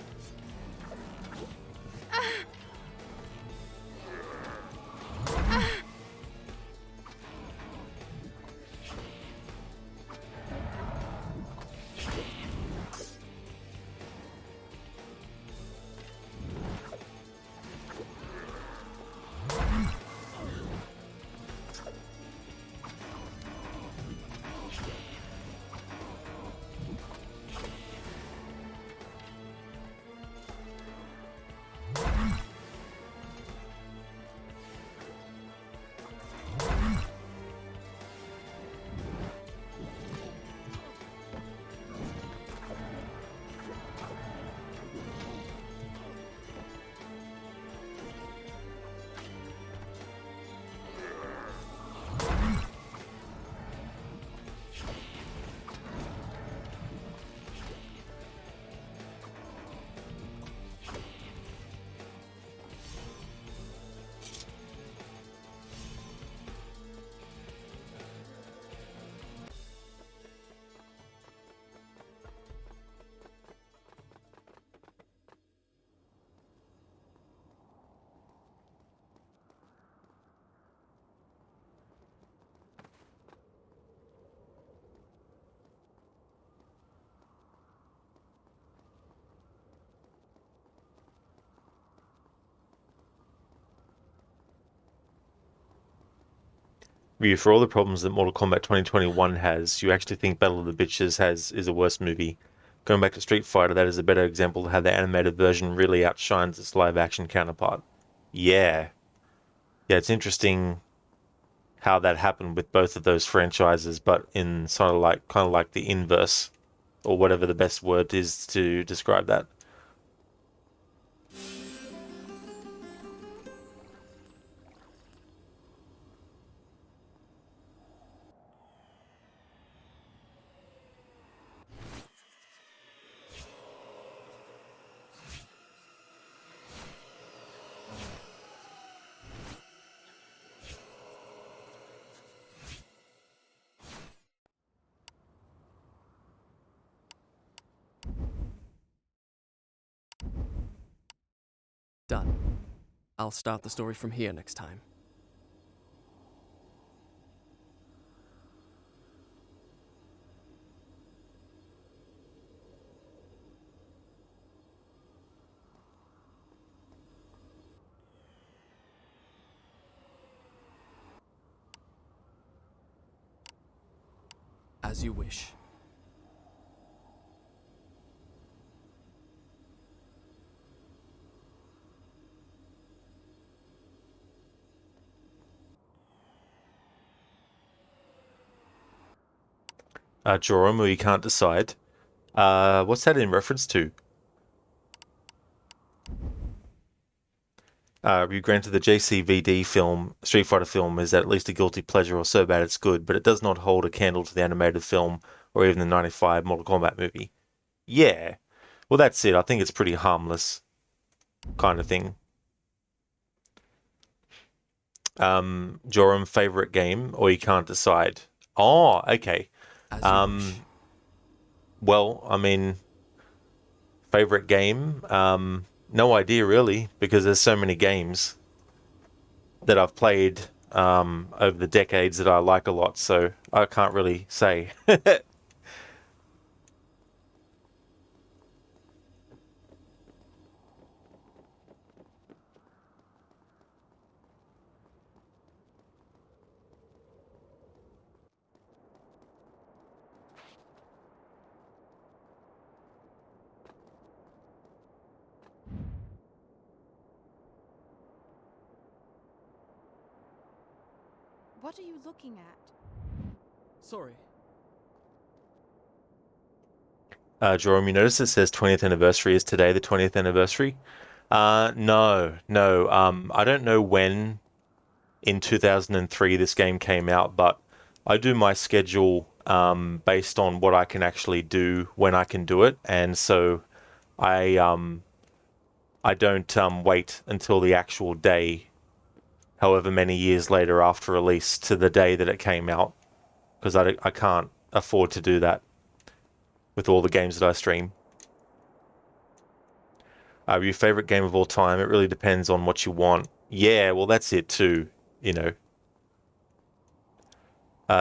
For all the problems that Mortal Kombat 2021 has, you actually think Battle of the Bitches is a worse movie. Going back to Street Fighter, that is a better example of how the animated version really outshines its live action counterpart. Yeah. Yeah, it's interesting how that happened with both of those franchises, but in sort of like kind of like the inverse, or whatever the best word is to describe that. Done. I'll start the story from here next time. As you wish. Jerome, you can't decide. What's that in reference to? You granted the JCVD film, Street Fighter film, is at least a guilty pleasure or so bad it's good, but it does not hold a candle to the animated film or even the 95 Mortal Kombat movie. Yeah. Well, that's it. I think it's pretty harmless kind of thing. Joram, favorite game, or you can't decide? Oh, okay. As you wish. Well, I mean, favorite game? No idea really, because there's so many games that I've played over the decades that I like a lot, so I can't really say. What are you looking at? Sorry. Jerome, you notice it says 20th anniversary. Is today the 20th anniversary? No. I don't know when in 2003 this game came out, but I do my schedule based on what I can actually do when I can do it, and so I don't wait until the actual day, however many years later after release, to the day that it came out, because I can't afford to do that with all the games that I stream. Your favorite game of all time? It really depends on what you want. Yeah, well, that's it too. You know,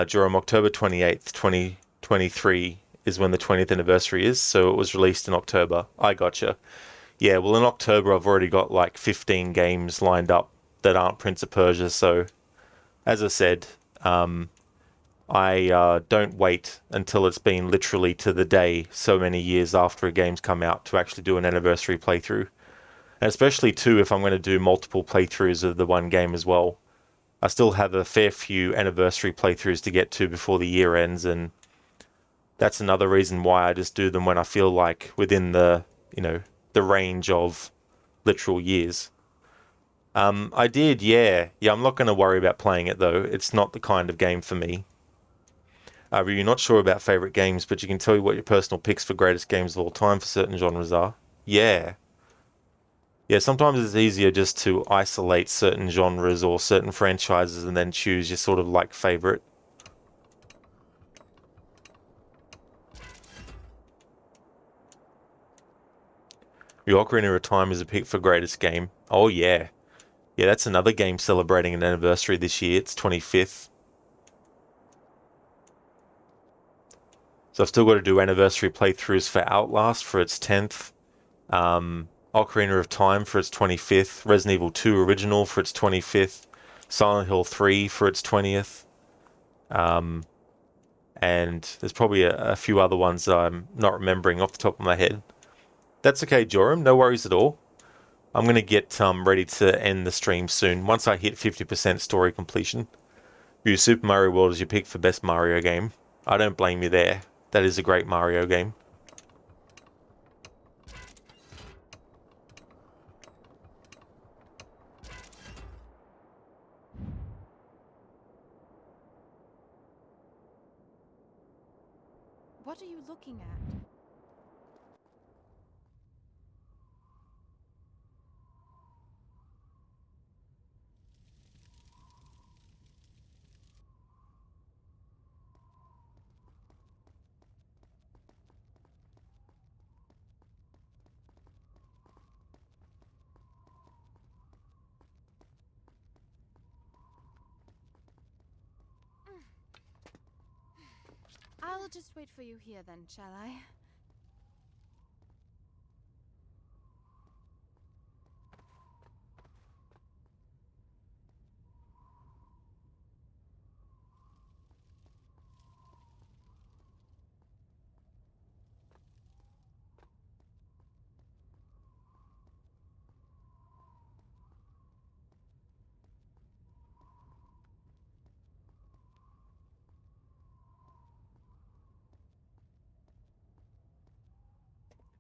Jerome, October 28th, 2023 is when the 20th anniversary is, so it was released in October. I gotcha. Yeah, well, in October, I've already got like 15 games lined up that aren't Prince of Persia, so as I said, I don't wait until it's been literally to the day so many years after a game's come out to actually do an anniversary playthrough. And especially, too, if I'm going to do multiple playthroughs of the one game as well. I still have a fair few anniversary playthroughs to get to before the year ends, and that's another reason why I just do them when I feel like within the, the range of literal years. I did, yeah. Yeah, I'm not going to worry about playing it though. It's not the kind of game for me. You're not sure about favorite games, but you can tell you what your personal picks for greatest games of all time for certain genres are. Yeah. Yeah, sometimes it's easier just to isolate certain genres or certain franchises and then choose your sort of like favorite. Your Ocarina of Time is a pick for greatest game. Oh yeah. Yeah, that's another game celebrating an anniversary this year. It's 25th. So I've still got to do anniversary playthroughs for Outlast for its 10th. Ocarina of Time for its 25th. Resident Evil 2 Original for its 25th. Silent Hill 3 for its 20th. Um, and there's probably a few other ones that I'm not remembering off the top of my head. That's okay, Joram. No worries at all. I'm going to get ready to end the stream soon. Once I hit 50% story completion. View Super Mario World as your pick for best Mario game. I don't blame you there. That is a great Mario game. What are you looking at? I'll just wait for you here then, shall I?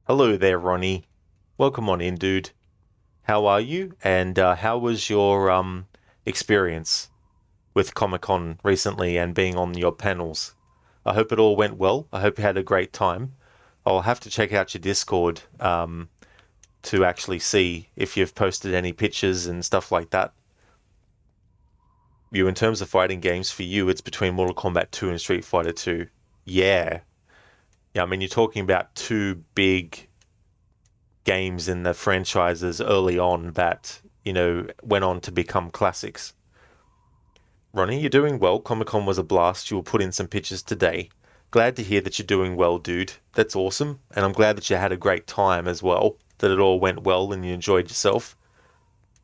Hello there, Ronnie. Welcome on in, dude. How are you? And how was your experience with Comic-Con recently and being on your panels? I hope it all went well. I hope you had a great time. I'll have to check out your Discord to actually see if you've posted any pictures and stuff like that. In terms of fighting games, for you, it's between Mortal Kombat 2 and Street Fighter 2. Yeah. Yeah, I mean, you're talking about two big games in the franchises early on that, went on to become classics. Ronnie, you're doing well. Comic-Con was a blast. You will put in some pictures today. Glad to hear that you're doing well, dude. That's awesome. And I'm glad that you had a great time as well, that it all went well and you enjoyed yourself.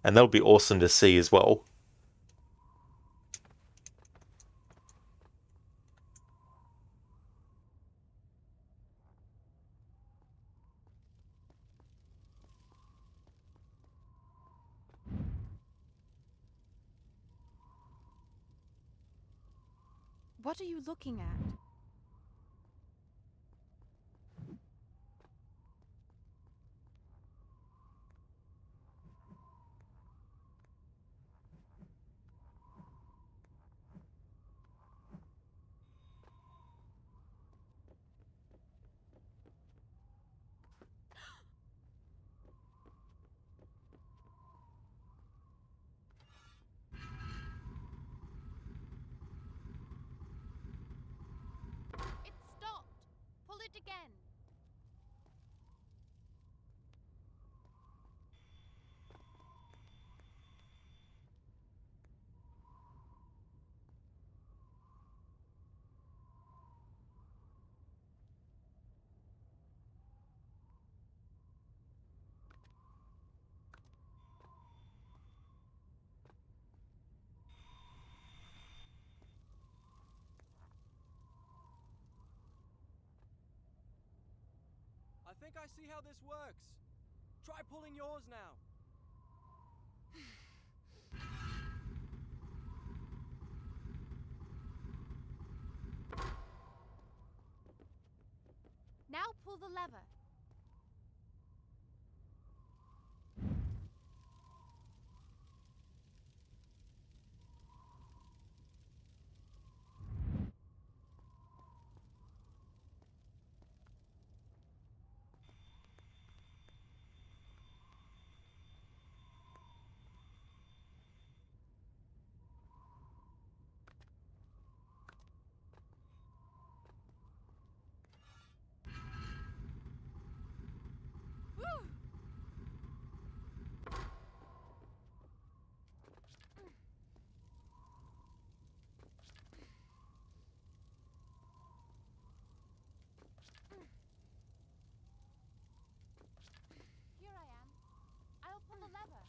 And that'll be awesome to see as well. What are you looking at? think I see how this works. Try pulling yours now. Now pull the lever. Here I am. I'll pull the lever.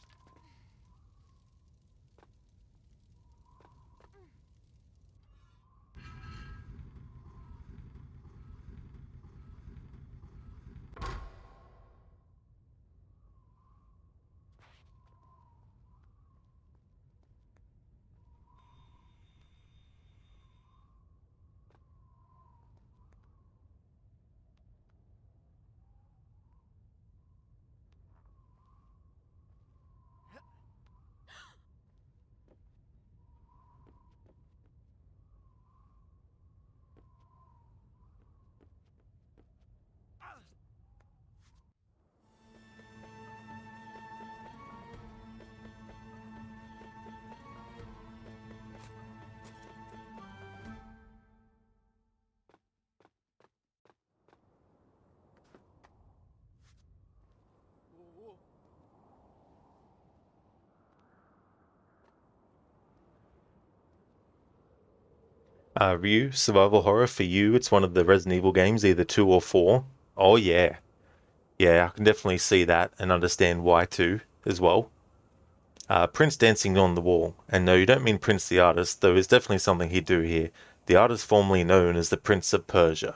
Ryu, survival horror for you, it's one of the Resident Evil games, either 2 or 4. Oh yeah. Yeah, I can definitely see that and understand why too, as well. Prince dancing on the wall. And no, you don't mean Prince the artist, though it's definitely something he'd do here. The artist formerly known as the Prince of Persia.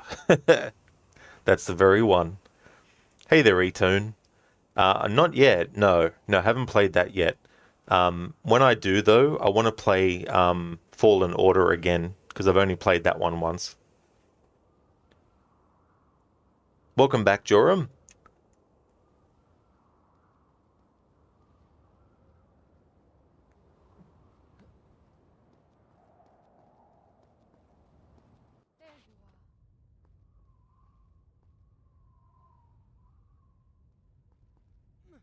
That's the very one. Hey there, E-Tone. Not yet, no. No, haven't played that yet. When I do, though, I want to play Fallen Order again, because I've only played that one once. Welcome back, Joram. There you are.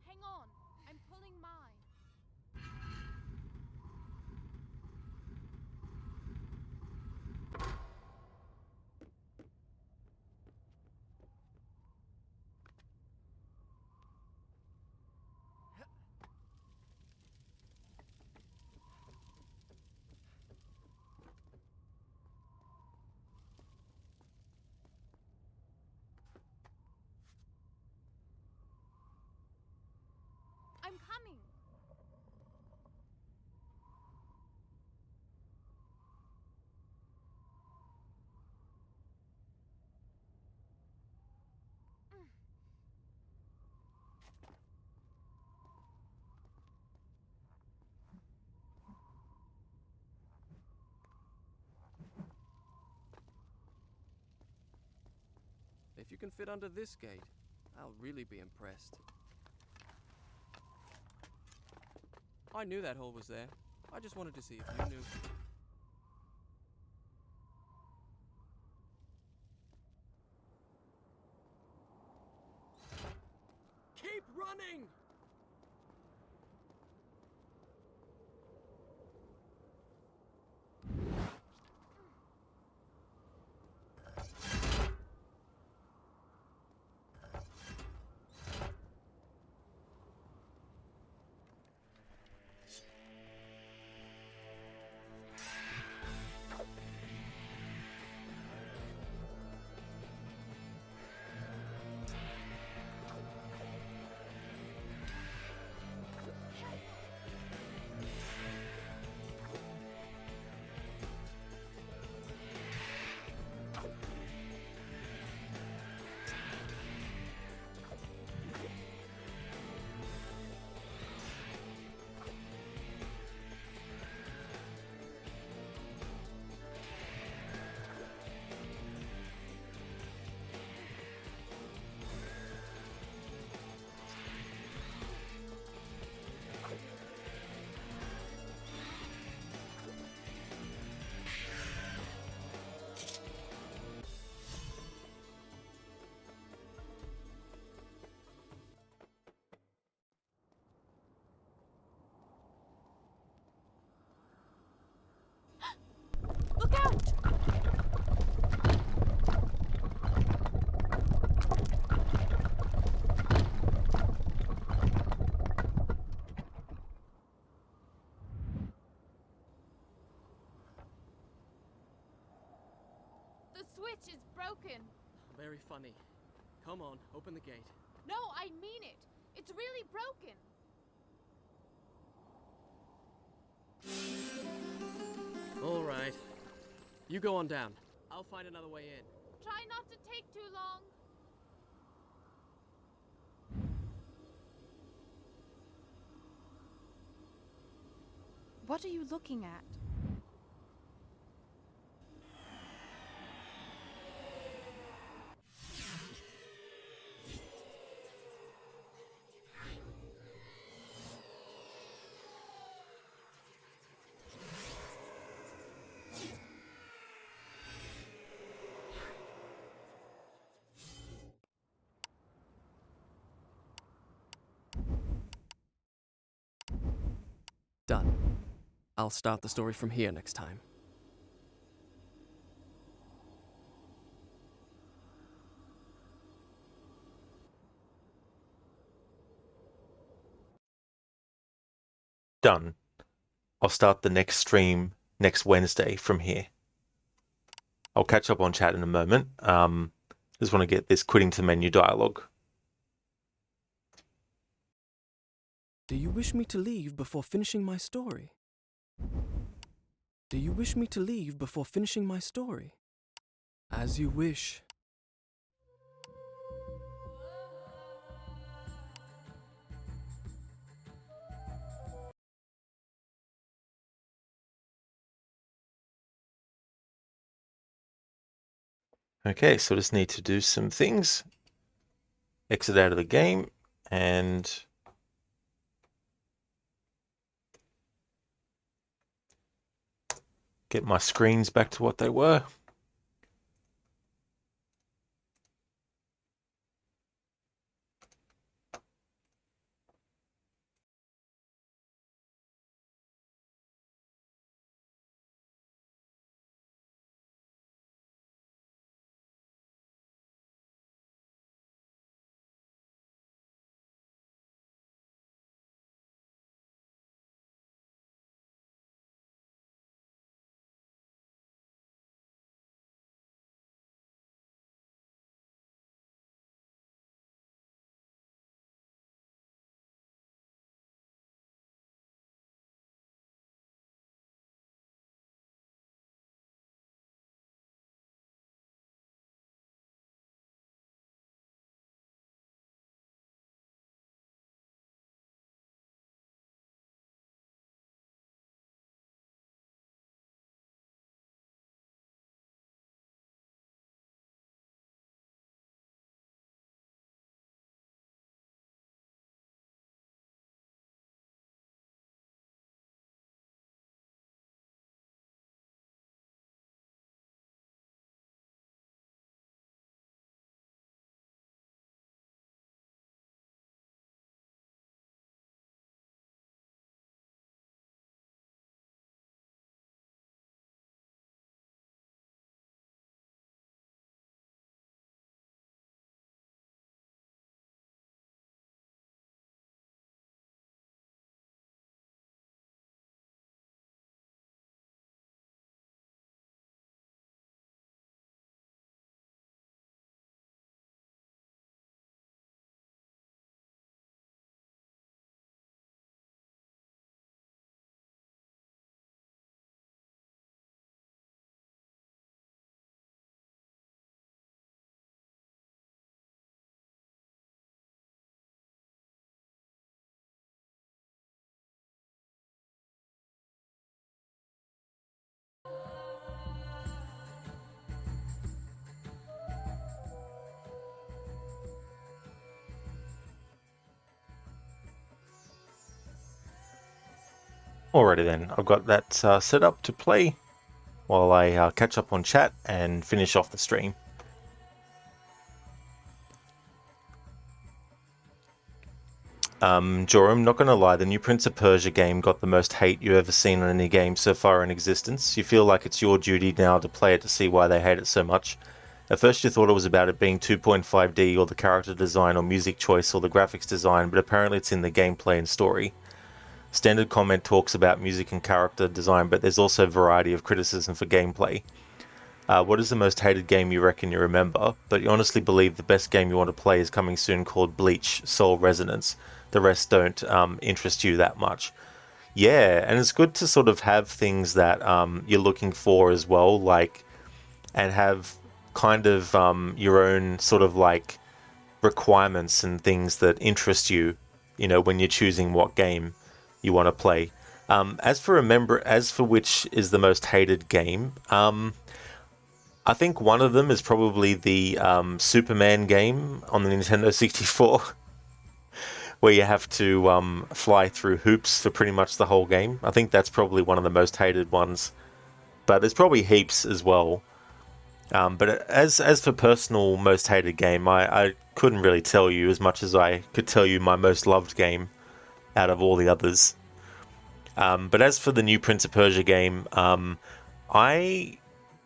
Hang on. I'm pulling mine. I'm coming. If you can fit under this gate, I'll really be impressed. I knew that hole was there. I just wanted to see if you knew. Keep running! broken. Very funny. Come on, open the gate. No, I mean it. It's really broken. All right. You go on down. I'll find another way in. Try not to take too long. What are you looking at? Done. I'll start the story from here next time. Done. I'll start the next stream next Wednesday from here. I'll catch up on chat in a moment. Just want to get this quitting to menu dialogue. Do you wish me to leave before finishing my story? Do you wish me to leave before finishing my story? As you wish. Okay, so I just need to do some things. Exit out of the game and get my screens back to what they were. Alrighty then, I've got that set up to play while I catch up on chat and finish off the stream. Joram, not gonna lie, the new Prince of Persia game got the most hate you've ever seen on any game so far in existence. You feel like it's your duty now to play it to see why they hate it so much. At first you thought it was about it being 2.5D or the character design or music choice or the graphics design, but apparently it's in the gameplay and story. Standard comment talks about music and character design, but there's also a variety of criticism for gameplay. What is the most hated game you reckon you remember, but you honestly believe the best game you want to play is coming soon called Bleach Soul Resonance? The rest don't interest you that much. Yeah, and it's good to sort of have things that you're looking for as well, like, and have kind of your own sort of like requirements and things that interest you, when you're choosing what game you want to play. As for which is the most hated game, I think one of them is probably the Superman game on the Nintendo 64, where you have to fly through hoops for pretty much the whole game. I think that's probably one of the most hated ones, but there's probably heaps as well. But as for personal most hated game, I couldn't really tell you as much as I could tell you my most loved game out of all the others. But as for the new Prince of Persia game, I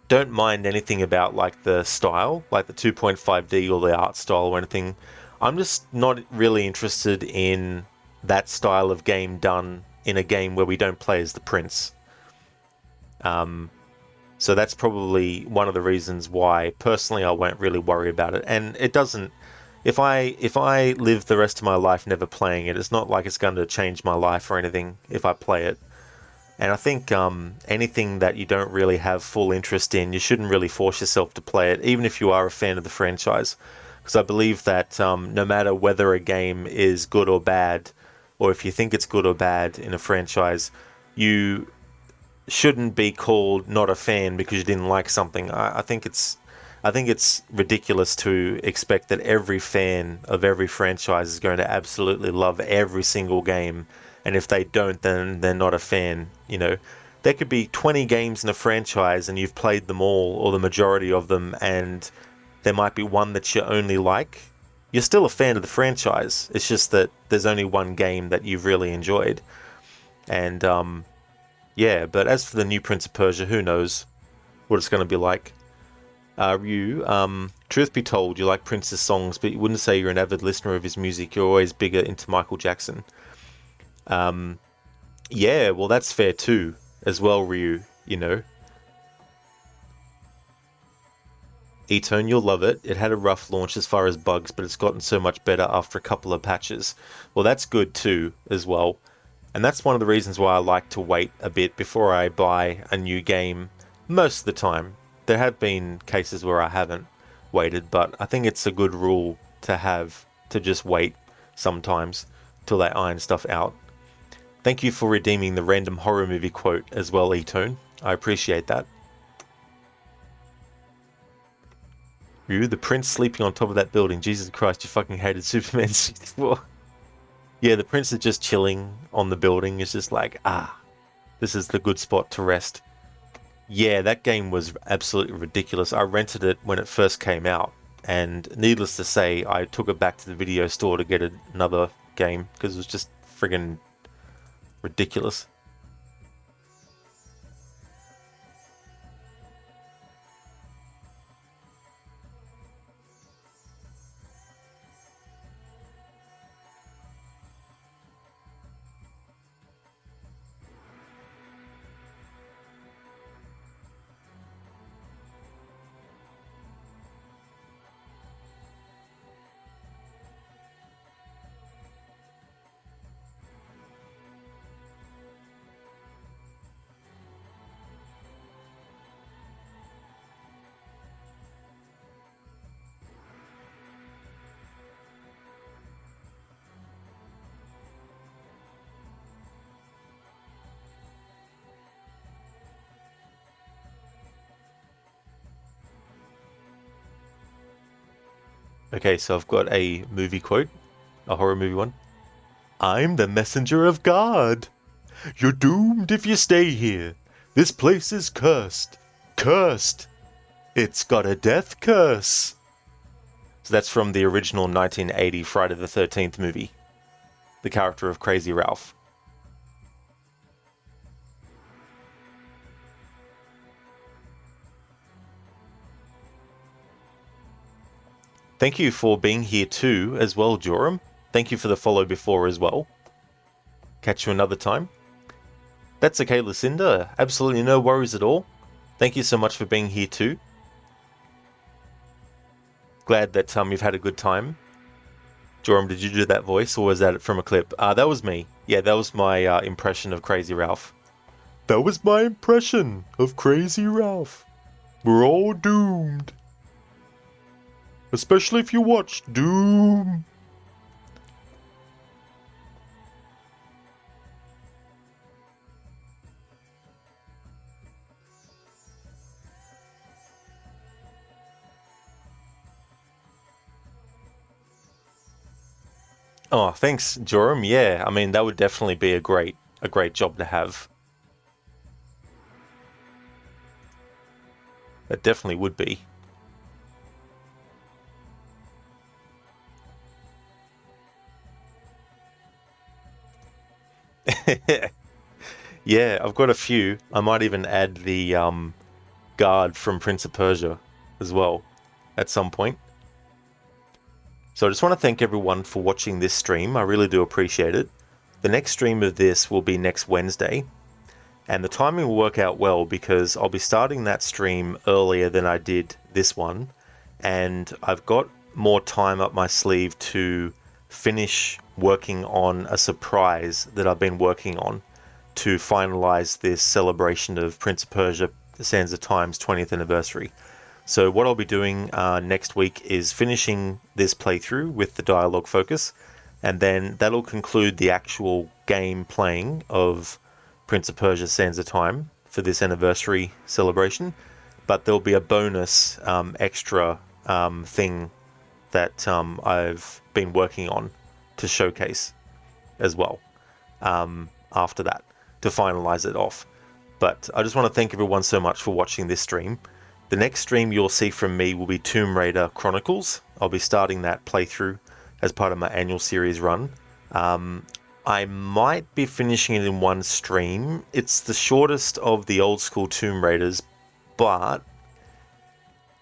don't mind anything about like the style, like the 2.5D or the art style or anything. I'm just not really interested in that style of game done in a game where we don't play as the prince. So that's probably one of the reasons why personally I won't really worry about it. And it doesn't. If I live the rest of my life never playing it, it's not like it's going to change my life or anything if I play it. And I think anything that you don't really have full interest in, you shouldn't really force yourself to play it, even if you are a fan of the franchise. Because I believe that no matter whether a game is good or bad, or if you think it's good or bad in a franchise, you shouldn't be called not a fan because you didn't like something. I think it's ridiculous to expect that every fan of every franchise is going to absolutely love every single game, and if they don't, then they're not a fan. There could be 20 games in a franchise and you've played them all or the majority of them, and there might be one that you only like. You're still a fan of the franchise. It's just that there's only one game that you've really enjoyed. And yeah, but as for the new Prince of Persia, who knows what it's going to be like. Ryu, truth be told, you like Prince's songs, but you wouldn't say you're an avid listener of his music. You're always bigger into Michael Jackson. Yeah, well, that's fair too, as well, Ryu, E-Tone, you'll love it. It had a rough launch as far as bugs, but it's gotten so much better after a couple of patches. Well, that's good too, as well. And that's one of the reasons why I like to wait a bit before I buy a new game most of the time. There have been cases where I haven't waited, but I think it's a good rule to have to just wait sometimes till they iron stuff out. Thank you for redeeming the random horror movie quote as well, E-Tone. I appreciate that. Ryu, the prince sleeping on top of that building. Jesus Christ, you fucking hated Superman 64. Yeah, the prince is just chilling on the building. It's just like, this is the good spot to rest. Yeah, that game was absolutely ridiculous. I rented it when it first came out, and needless to say, I took it back to the video store to get another game because it was just friggin' ridiculous. Okay, so I've got a movie quote, a horror movie one. I'm the messenger of God. You're doomed if you stay here. This place is cursed. Cursed. It's got a death curse. So that's from the original 1980 Friday the 13th movie. The character of Crazy Ralph. Thank you for being here too, as well, Joram. Thank you for the follow before as well. Catch you another time. That's okay, Lucinda. Absolutely no worries at all. Thank you so much for being here too. glad that you've had a good time. Joram, did you do that voice, or was that from a clip? That was me. Yeah, that was my impression of Crazy Ralph. That was my impression of Crazy Ralph. We're all doomed. Especially if you watch Doom. Oh, thanks, Joram. Yeah, I mean that would definitely be a great job to have. That definitely would be. Yeah, I've got a few. I might even add the guard from Prince of Persia as well at some point. So I just want to thank everyone for watching this stream. I really do appreciate it. The next stream of this will be next Wednesday, and the timing will work out well because I'll be starting that stream earlier than I did this one, and I've got more time up my sleeve to finish working on a surprise that I've been working on to finalize this celebration of Prince of Persia Sands of Time's 20th anniversary. So what I'll be doing next week is finishing this playthrough with the dialogue focus, and then that'll conclude the actual game playing of Prince of Persia Sands of Time for this anniversary celebration. But there'll be a bonus extra thing that I've been working on to showcase as well after that, to finalize it off. But I just want to thank everyone so much for watching this stream. The next stream you'll see from me will be Tomb Raider Chronicles. I'll be starting that playthrough as part of my annual series run. I might be finishing it in one stream. It's the shortest of the old school Tomb Raiders, but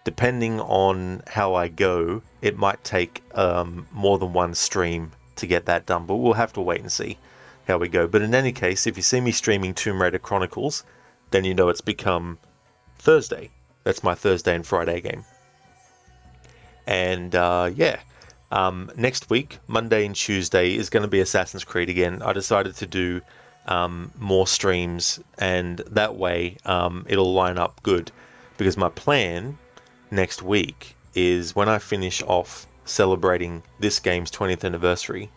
depending on how I go, it might take more than one stream to get that done, but we'll have to wait and see how we go. But in any case, if you see me streaming Tomb Raider Chronicles, then you know it's become Thursday. That's my Thursday and Friday game. And next week, Monday and Tuesday, is going to be Assassin's Creed again. I decided to do more streams, and that way it'll line up good, because my plan next week is when I finish off celebrating this game's 20th anniversary,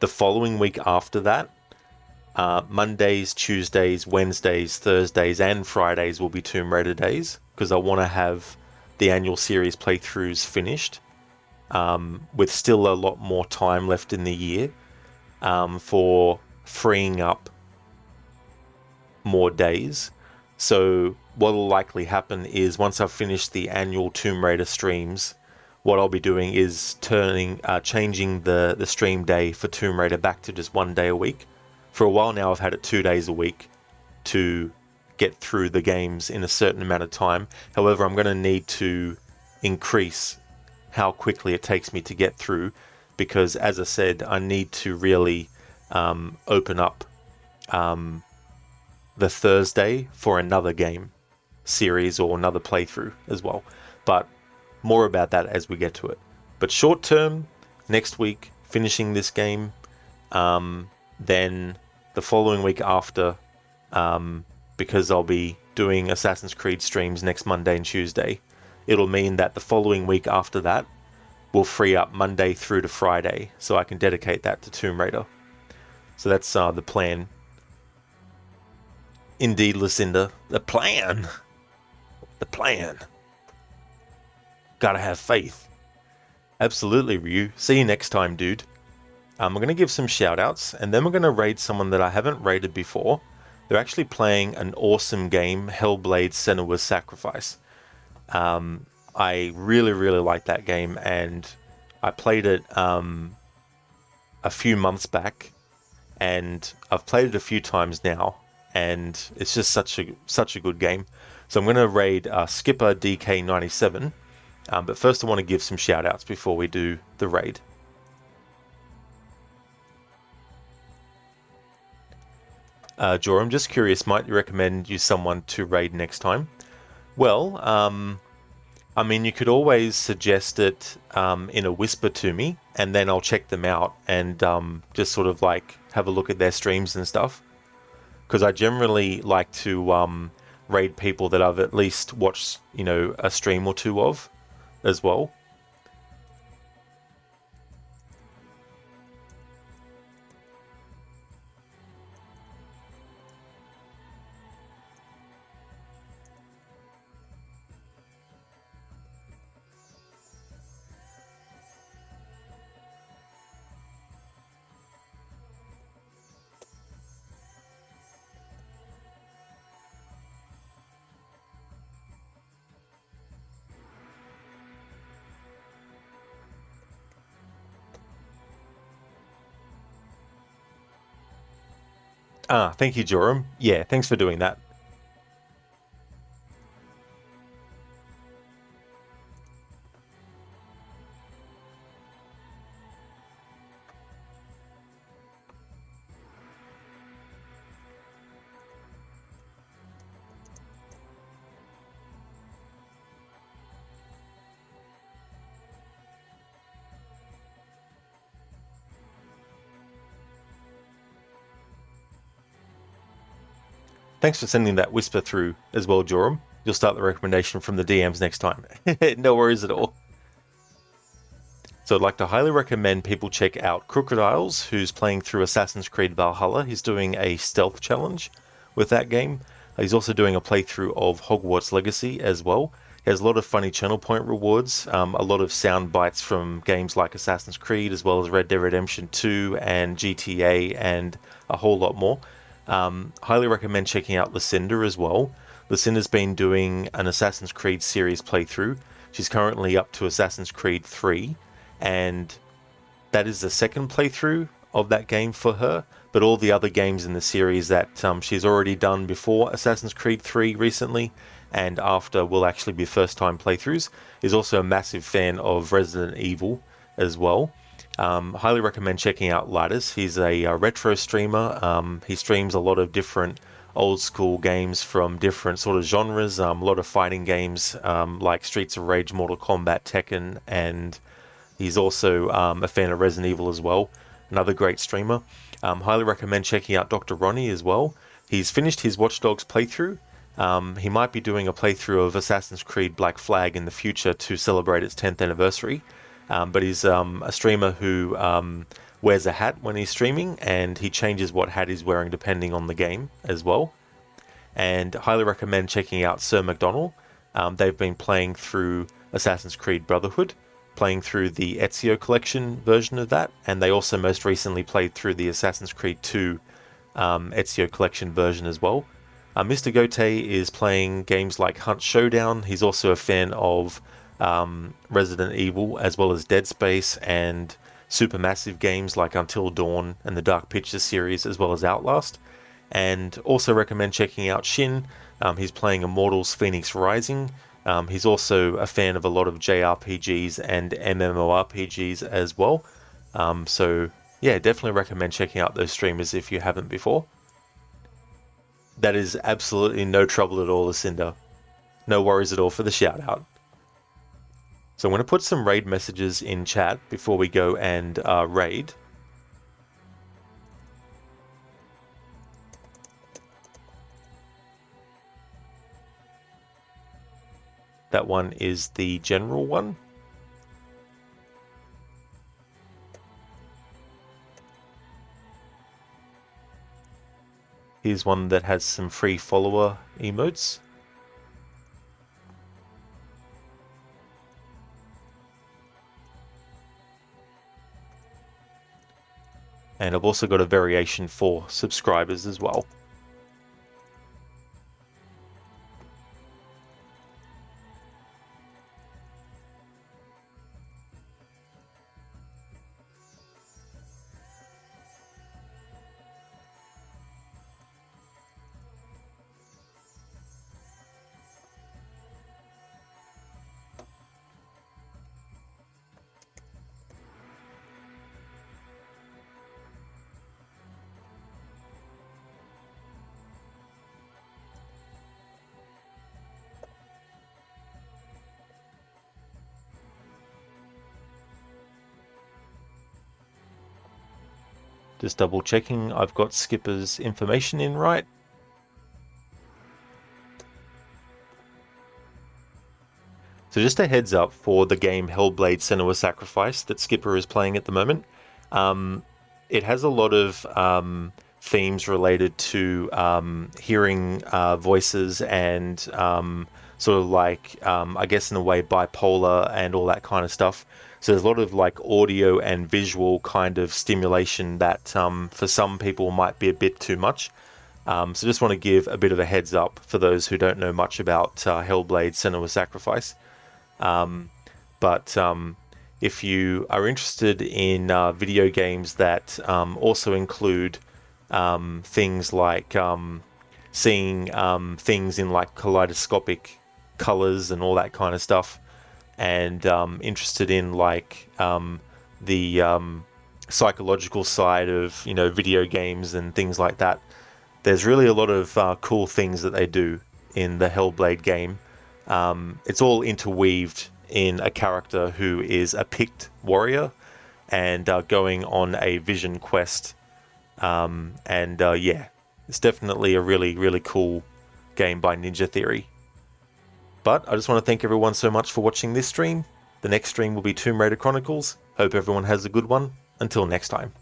the following week after that, Mondays, Tuesdays, Wednesdays, Thursdays, and Fridays will be Tomb Raider days, because I want to have the annual series playthroughs finished, with still a lot more time left in the year for freeing up more days. So what will likely happen is once I've finished the annual Tomb Raider streams, what I'll be doing is changing the stream day for Tomb Raider back to just 1 day a week. For a while now, I've had it 2 days a week to get through the games in a certain amount of time. However, I'm going to need to increase how quickly it takes me to get through, because as I said, I need to really open up the Thursday for another game series or another playthrough as well. But more about that as we get to it. But short term, next week, finishing this game, then the following week after, because I'll be doing Assassin's Creed streams next Monday and Tuesday, it'll mean that the following week after that will free up Monday through to Friday, so I can dedicate that to Tomb Raider. So that's the plan. Indeed, Lucinda, the plan. The plan. Gotta have faith. Absolutely, Ryu. See you next time, dude. We're going to give some shout-outs, and then we're going to raid someone that I haven't raided before. They're actually playing an awesome game, Hellblade: Senua's Sacrifice. I really, really like that game, and I played it a few months back, and I've played it a few times now, and it's just such a good game. So I'm going to raid Skipper DK97, but first I want to give some shout-outs before we do the raid. Jor, I'm just curious, might you recommend you someone to raid next time? Well, I mean, you could always suggest it in a whisper to me, and then I'll check them out and just sort of like have a look at their streams and stuff. Because I generally like to raid people that I've at least watched, you know, a stream or two of as well. Ah, thank you, Joram. Yeah, thanks for doing that. Thanks for sending that whisper through as well, Joram. You'll start the recommendation from the DMs next time. No worries at all. So I'd like to highly recommend people check out Crocodiles, who's playing through Assassin's Creed Valhalla. He's doing a stealth challenge with that game. He's also doing a playthrough of Hogwarts Legacy as well. He has a lot of funny channel point rewards, a lot of sound bites from games like Assassin's Creed, as well as Red Dead Redemption 2 and GTA, and a whole lot more. Highly recommend checking out Lucinda as well. Lucinda's been doing an Assassin's Creed series playthrough. She's currently up to Assassin's Creed 3, and that is the second playthrough of that game for her. But all the other games in the series that she's already done before Assassin's Creed 3 recently and after will actually be first-time playthroughs. Is also a massive fan of Resident Evil as well. Highly recommend checking out Lattice. He's a retro streamer. He streams a lot of different old school games from different sort of genres. A lot of fighting games like Streets of Rage, Mortal Kombat, Tekken, and he's also a fan of Resident Evil as well. Another great streamer. Highly recommend checking out Dr. Ronnie as well. He's finished his Watch Dogs playthrough. He might be doing a playthrough of Assassin's Creed Black Flag in the future to celebrate its 10th anniversary. But he's a streamer who wears a hat when he's streaming, and he changes what hat he's wearing depending on the game as well. And highly recommend checking out Sir McDonald. They've been playing through Assassin's Creed Brotherhood, playing through the Ezio Collection version of that, and they also most recently played through the Assassin's Creed 2 Ezio Collection version as well. Mr. Gote is playing games like Hunt Showdown. He's also a fan of Resident Evil, as well as Dead Space and supermassive games like Until Dawn and the Dark Pictures series, as well as Outlast. And also recommend checking out Shin. He's playing Immortals Phoenix Rising. He's also a fan of a lot of JRPGs and MMORPGs as well. So yeah, definitely recommend checking out those streamers if you haven't before. That is absolutely no trouble at all, Lucinda. No worries at all for the shout out. So I'm going to put some raid messages in chat before we go and raid. That one is the general one. Here's one that has some free follower emotes. And I've also got a variation for subscribers as well. Just double checking I've got Skipper's information in right. So just a heads up for the game Hellblade: Senua's Sacrifice that Skipper is playing at the moment. It has a lot of themes related to hearing voices and sort of like, I guess in a way, bipolar and all that kind of stuff. So there's a lot of like audio and visual kind of stimulation that for some people might be a bit too much. So just want to give a bit of a heads up for those who don't know much about Hellblade: Senua's Sacrifice. But if you are interested in video games that also include things like seeing things in like kaleidoscopic colors and all that kind of stuff, and interested in like the psychological side of, you know, video games and things like that, there's really a lot of cool things that they do in the Hellblade game. It's all interweaved in a character who is a picked warrior and going on a vision quest. Yeah, it's definitely a really, really cool game by Ninja Theory. But I just want to thank everyone so much for watching this stream. The next stream will be Tomb Raider Chronicles. Hope everyone has a good one. Until next time.